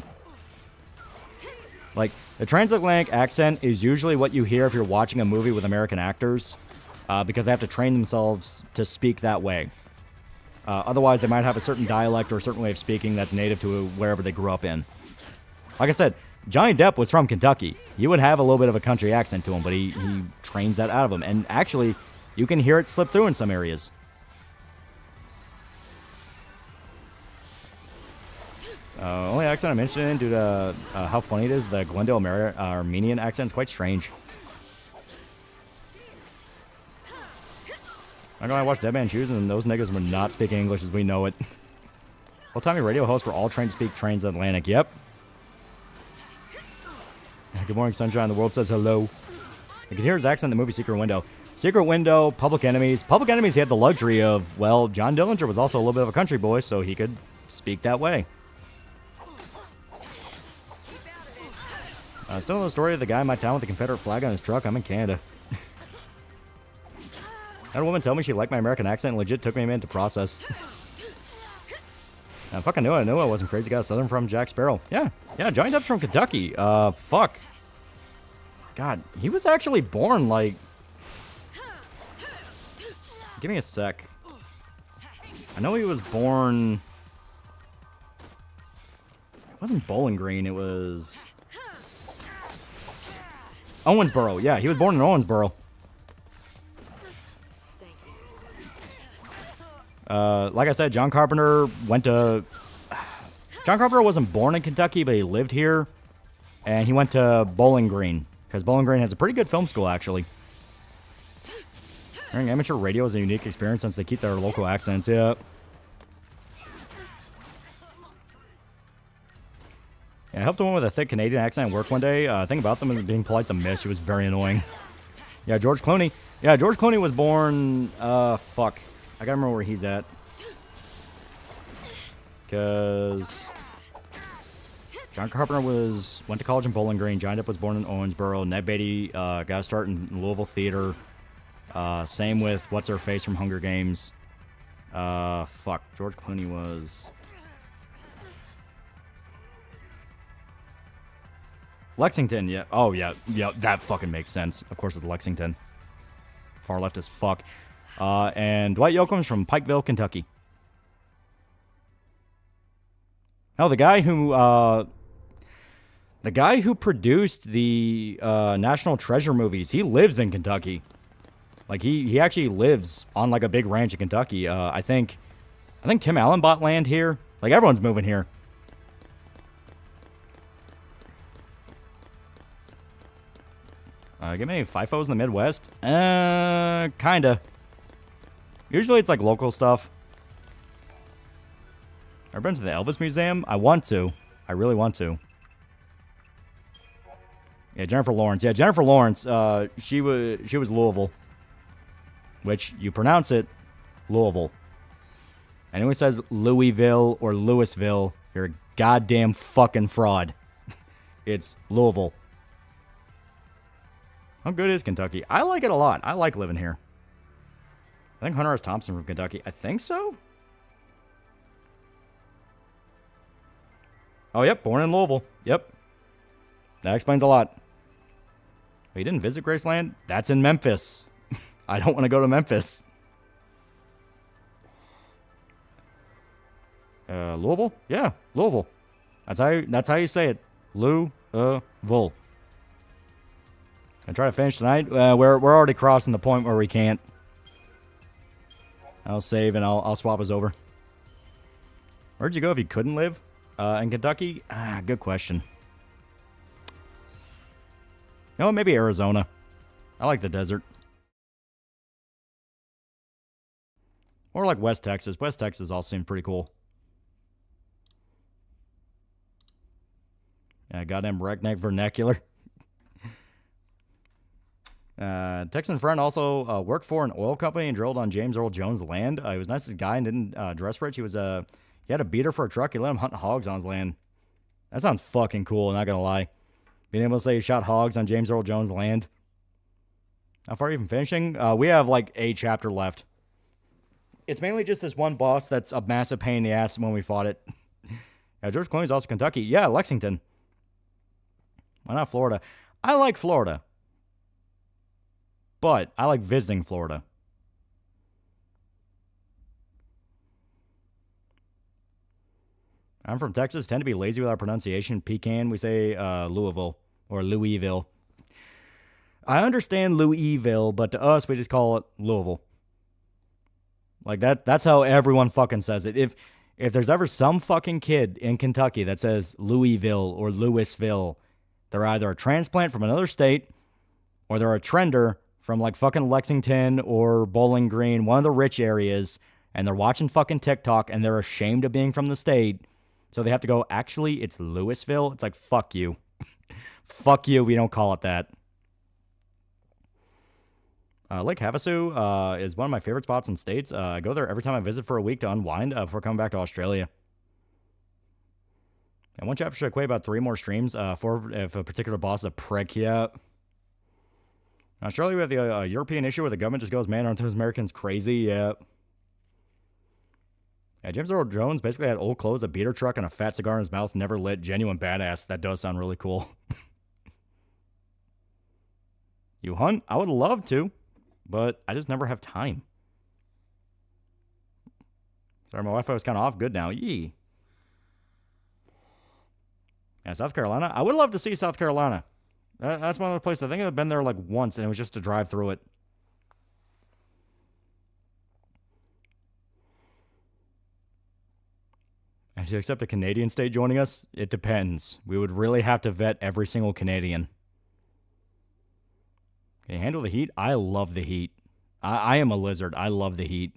Like, the transatlantic accent is usually what you hear if you're watching a movie with American actors, because they have to train themselves to speak that way. Otherwise, they might have a certain dialect or a certain way of speaking that's native to wherever they grew up in. Like I said, Johnny Depp was from Kentucky. He would have a little bit of a country accent to him, but he trains that out of him. And actually, you can hear it slip through in some areas. Only accent I'm interested in due to how funny it is, the Glendale Armenian accent is quite strange. I know I watched Dead Man Shoes and those niggas were not speaking English as we know it. Old-timey radio hosts were all trained to speak transatlantic. Yep. Good morning, sunshine. The world says hello. You can hear his accent in the movie Secret Window. Secret Window, Public Enemies. Public Enemies had the luxury of, well, John Dillinger was also a little bit of a country boy, so he could speak that way. Still the story of the guy in my town with the Confederate flag on his truck. I'm in Canada. I had a woman tell me she liked my American accent and legit took me a minute to process. I fucking knew it. I knew I wasn't crazy. Got a southern from Jack Sparrow. Yeah. Yeah, Johnny Depp's from Kentucky. Fuck. God, he was actually born, like... Give me a sec. I know he was born... It wasn't Bowling Green, it was... Owensboro. Yeah, he was born in Owensboro. Like I said, John Carpenter went to... John Carpenter wasn't born in Kentucky, but he lived here. And he went to Bowling Green. Because Bowling Green has a pretty good film school, actually. Hearing amateur radio is a unique experience since they keep their local accents. Yeah. I helped a woman with a thick Canadian accent at work one day. Thing about them is being polite to miss. She was very annoying. Yeah, George Clooney. Yeah, George Clooney was born... fuck. I gotta remember where he's at. Because... John Carpenter went to college in Bowling Green. Johnny Depp was born in Owensboro. Ned Beatty got a start in Louisville theater. Same with What's-Her-Face from Hunger Games. Fuck. George Clooney was... Lexington, yeah. Oh, yeah. Yeah, that fucking makes sense. Of course it's Lexington. Far left as fuck. And Dwight Yoakam's from Pikeville, Kentucky. Oh, the guy who produced the National Treasure movies, he lives in Kentucky. Like, he actually lives on, like, a big ranch in Kentucky. I think Tim Allen bought land here. Like, everyone's moving here. Give me any FIFOs in the Midwest? Kinda. Usually it's like local stuff. I've been to the Elvis Museum. I want to. I really want to. Yeah, Jennifer Lawrence. Yeah, Jennifer Lawrence. She was Louisville, which you pronounce it Louisville. Anyone who says Louisville or Louisville, you're a goddamn fucking fraud. It's Louisville. How good is Kentucky? I like it a lot. I like living here. I think Hunter S. Thompson from Kentucky. I think so? Oh, yep. Born in Louisville. Yep. That explains a lot. But you didn't visit Graceland? That's in Memphis. I don't want to go to Memphis. Louisville? Yeah, Louisville. That's how you say it. Louisville. I try to finish tonight. We're already crossing the point where we can't. I'll save and I'll swap us over. Where'd you go if you couldn't live in Kentucky? Good question. You know, maybe Arizona. I like the desert. Or like West Texas. West Texas all seem pretty cool. Yeah, goddamn redneck vernacular. Texan friend also worked for an oil company and drilled on James Earl Jones' land. He was nice as a guy and didn't dress rich. He had a beater for a truck. He let him hunt hogs on his land. That sounds fucking cool, not gonna lie. Being able to say he shot hogs on James Earl Jones' land. How far are you from finishing? We have like a chapter left. It's mainly just this one boss that's a massive pain in the ass when we fought it. Yeah, George Clooney's also Kentucky. Yeah, Lexington. Why not Florida? I like Florida. But I like visiting Florida. I'm from Texas. Tend to be lazy with our pronunciation. Pecan, we say Louisville or Louisville. I understand Louisville, but to us, we just call it Louisville. Like that's how everyone fucking says it. If there's ever some fucking kid in Kentucky that says Louisville or Louisville, they're either a transplant from another state or they're a trender from like fucking Lexington or Bowling Green, one of the rich areas and they're watching fucking TikTok, and they're ashamed of being from the state, so they have to go, actually, it's Louisville. It's like, fuck you. Fuck you, we don't call it that. Lake Havasu is one of my favorite spots in states. I go there every time I visit for a week to unwind before coming back to Australia. And one chapter should equate about 3 more streams for if a particular boss is a prick. Yeah. In Australia, we have the European issue where the government just goes, man, aren't those Americans crazy? Yeah. Yeah, James Earl Jones basically had old clothes, a beater truck, and a fat cigar in his mouth, never lit, genuine badass. That does sound really cool. You hunt? I would love to, but I just never have time. Sorry, my Wi-Fi was kind of off. Good now. Yee. Yeah, South Carolina. I would love to see South Carolina. That's one of the places. I think I've been there like once, and it was just to drive through it. And to accept a Canadian state joining us, it depends. We would really have to vet every single Canadian. Can you handle the heat? I love the heat. I am a lizard. I love the heat.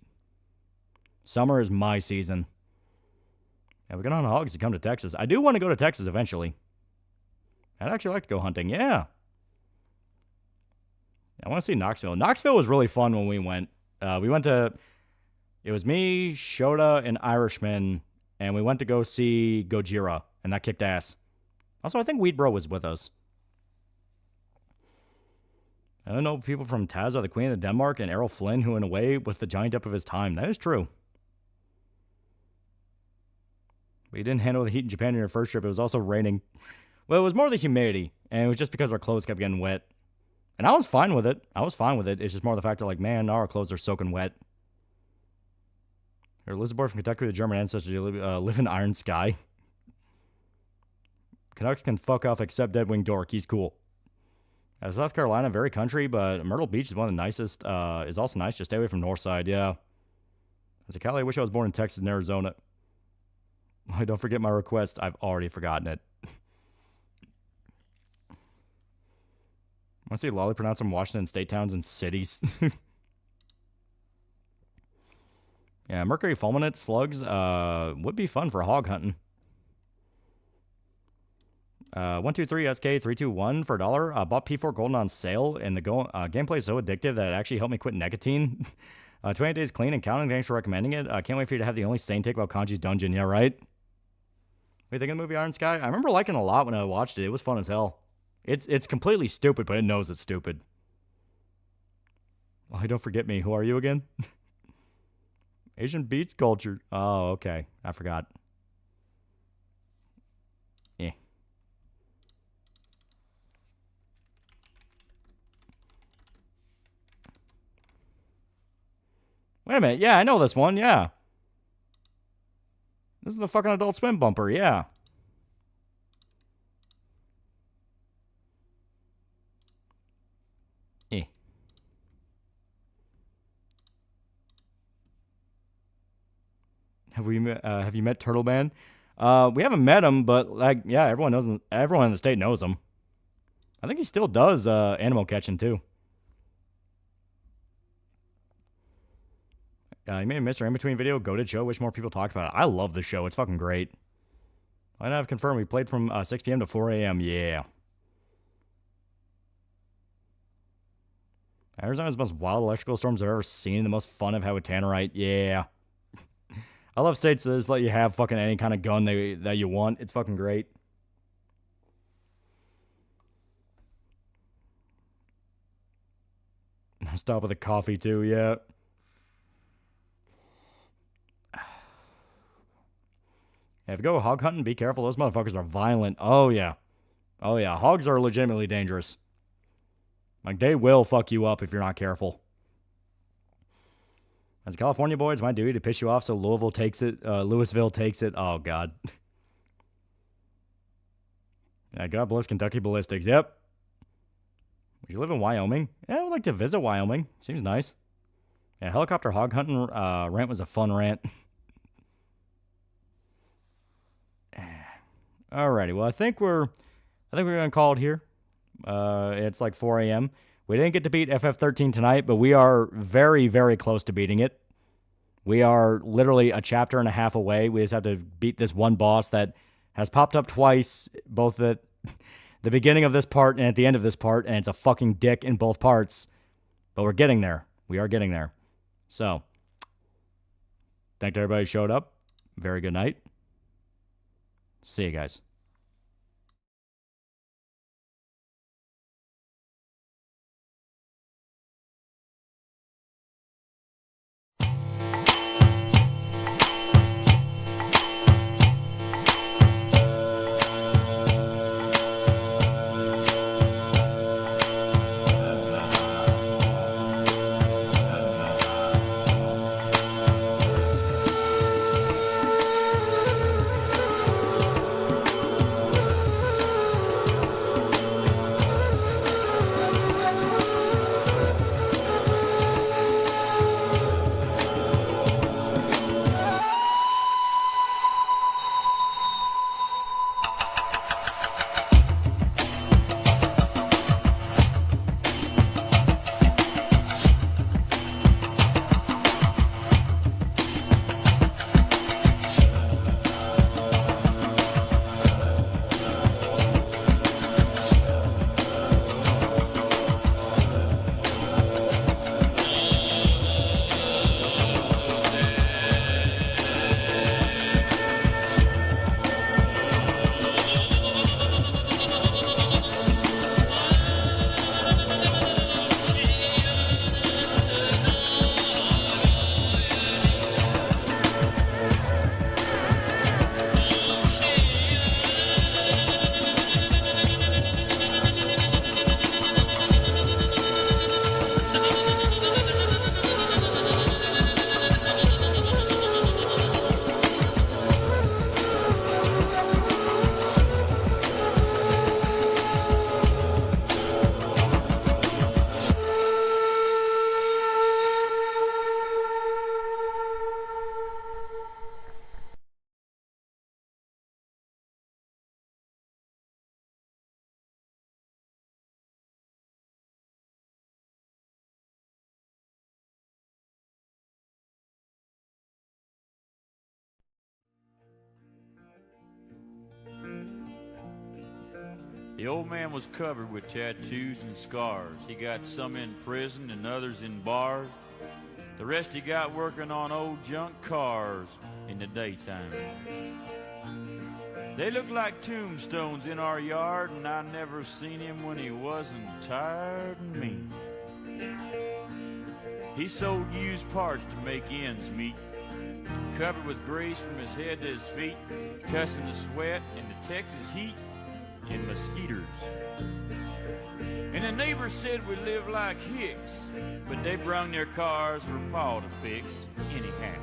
Summer is my season. Yeah, we got on hogs to come to Texas. I do want to go to Texas eventually. I'd actually like to go hunting. Yeah. I want to see Knoxville. Knoxville was really fun when we went. We went to... It was me, Shota, and Irishman, and we went to go see Gojira, and that kicked ass. Also, I think Weed Bro was with us. I don't know people from Tazza, the Queen of Denmark, and Errol Flynn, who in a way was the giant up of his time. That is true. But you didn't handle the heat in Japan in your first trip. It was also raining. Well, it was more the humidity, and it was just because our clothes kept getting wet. And I was fine with it. It's just more the fact that, like, man, now our clothes are soaking wet. You're Elizabeth from Kentucky with German ancestors. You live in Iron Sky. Canucks can fuck off except Deadwing Dork. He's cool. South Carolina, very country, but Myrtle Beach is one of the nicest. Is also nice. Just stay away from Northside, yeah. As a Cali, I wish I was born in Texas and Arizona. Don't forget my request. I've already forgotten it. I want to see Lolly pronounce some Washington state towns and cities. Yeah, Mercury fulminate slugs would be fun for hog hunting. 123 SK 321 for $1. Bought P4 Golden on sale, and the gameplay is so addictive that it actually helped me quit nicotine. 28 days clean and counting. Thanks for recommending it. Can't wait for you to have the only sane take about Kanji's dungeon. Yeah, right? What do you think of the movie Iron Sky? I remember liking it a lot when I watched it. It was fun as hell. It's completely stupid, but it knows it's stupid. Oh, don't forget me. Who are you again? Asian Beats Culture. Oh, okay. I forgot. Yeah. Wait a minute. Yeah, I know this one. Yeah. This is the fucking Adult Swim bumper. Yeah. Eh. Have you met Turtle Man? We haven't met him, but like, yeah, everyone knows him. Everyone in the state knows him. I think he still does animal catching too. You made a Mr. In-Between video. Goated show. Wish more people talked about it. I love the show. It's fucking great. I have confirmed we played from 6 p.m. to 4 a.m. Yeah. Arizona's the most wild electrical storms I've ever seen. The most fun I've had with Tannerite. Yeah. I love states that just let you have fucking any kind of gun that you want. It's fucking great. Stop with the coffee too, yeah. If you go hog hunting, be careful. Those motherfuckers are violent. Oh, yeah. Oh, yeah. Hogs are legitimately dangerous. Like, they will fuck you up if you're not careful. As a California boy, it's my duty to piss you off so Louisville takes it. Louisville takes it. Oh, God. Yeah, God bless Kentucky Ballistics. Yep. Would you live in Wyoming? Yeah, I would like to visit Wyoming. Seems nice. Yeah, helicopter hog hunting rant was a fun rant. Alrighty, well, I think we're gonna call it here. It's like 4 a.m. We didn't get to beat FF13 tonight, but we are very, very close to beating it. We are literally a chapter and a half away. We just have to beat this one boss that has popped up twice, both at the beginning of this part and at the end of this part, and it's a fucking dick in both parts. But we're getting there. We are getting there. So, thank everybody who showed up. Very good night. See you guys. The old man was covered with tattoos and scars. He got some in prison and others in bars. The rest he got working on old junk cars in the daytime. They look like tombstones in our yard, and I never seen him when he wasn't tired and mean. He sold used parts to make ends meet, covered with grease from his head to his feet, cussing the sweat in the Texas heat and mosquitoes. And the neighbors said we live like hicks, but they brung their cars for Pa to fix anyhow.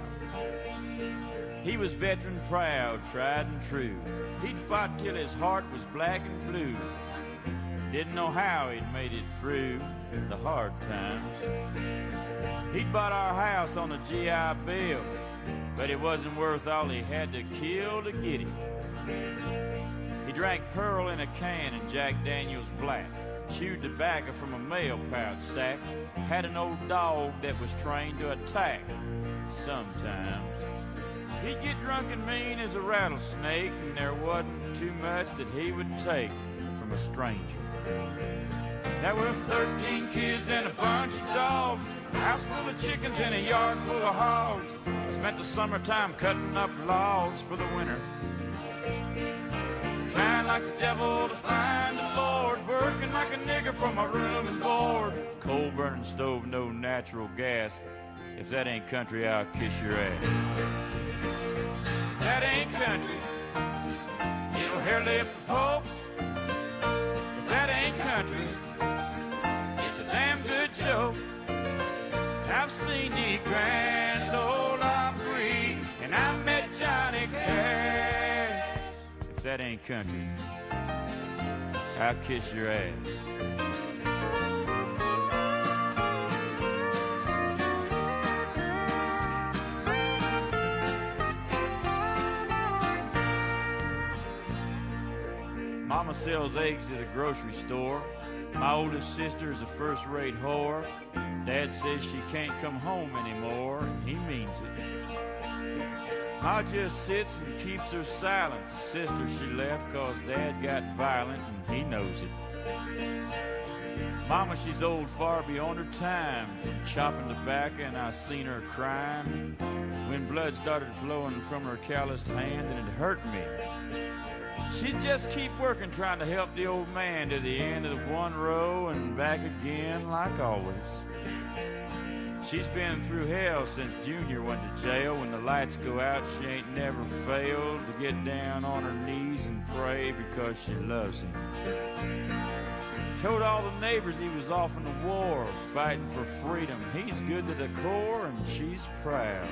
He was veteran proud, tried and true. He'd fight till his heart was black and blue. Didn't know how he'd made it through the hard times. He'd bought our house on a GI Bill, but it wasn't worth all he had to kill to get it. He drank Pearl in a can and Jack Daniels Black, chewed tobacco from a mail pouch sack, had an old dog that was trained to attack sometimes. He'd get drunk and mean as a rattlesnake, and there wasn't too much that he would take from a stranger. There were 13 kids and a bunch of dogs, a house full of chickens and a yard full of hogs. I spent the summertime cutting up logs for the winter, trying like the devil to find the Lord, working like a nigger for my room and board. Coal burning stove, no natural gas. If that ain't country, I'll kiss your ass. If that ain't country, it'll hair lift the Pope. If that ain't country, it's a damn good joke. I've seen the Grand Ole Opry, and I met Johnny Cash. If that ain't country, I'll kiss your ass. Mama sells eggs at a grocery store. My oldest sister is a first-rate whore. Dad says she can't come home anymore, and he means it. Ma just sits and keeps her silence. Sister, she left 'cause Dad got violent, and he knows it. Mama, she's old far beyond her time. From chopping tobacco, and I seen her crying when blood started flowing from her calloused hand, and it hurt me. She'd just keep working, trying to help the old man to the end of one row and back again, like always. She's been through hell since Junior went to jail. When the lights go out, she ain't never failed to get down on her knees and pray because she loves him. Told all the neighbors he was off in the war, fighting for freedom. He's good to the core, and she's proud.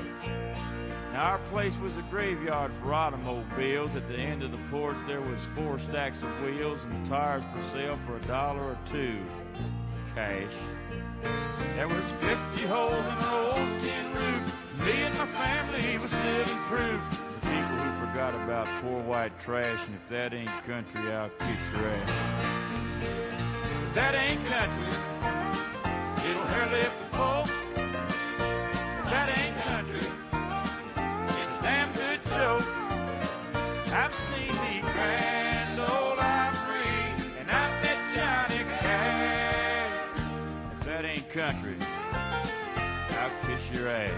Now, our place was a graveyard for automobiles. At the end of the porch, there was 4 stacks of wheels and tires for sale for $1 or $2. Cash. There was 50 holes in an old tin roof. Me and my family was living proof. The people who forgot about poor white trash, and if that ain't country, I'll kiss your ass. If that ain't country, it'll hardly lift the pole. If that ain't country, it's a damn good joke. I've seen the Grand Ole Opry, and I've met Johnny Cash. If that ain't country, I'll kiss your ass.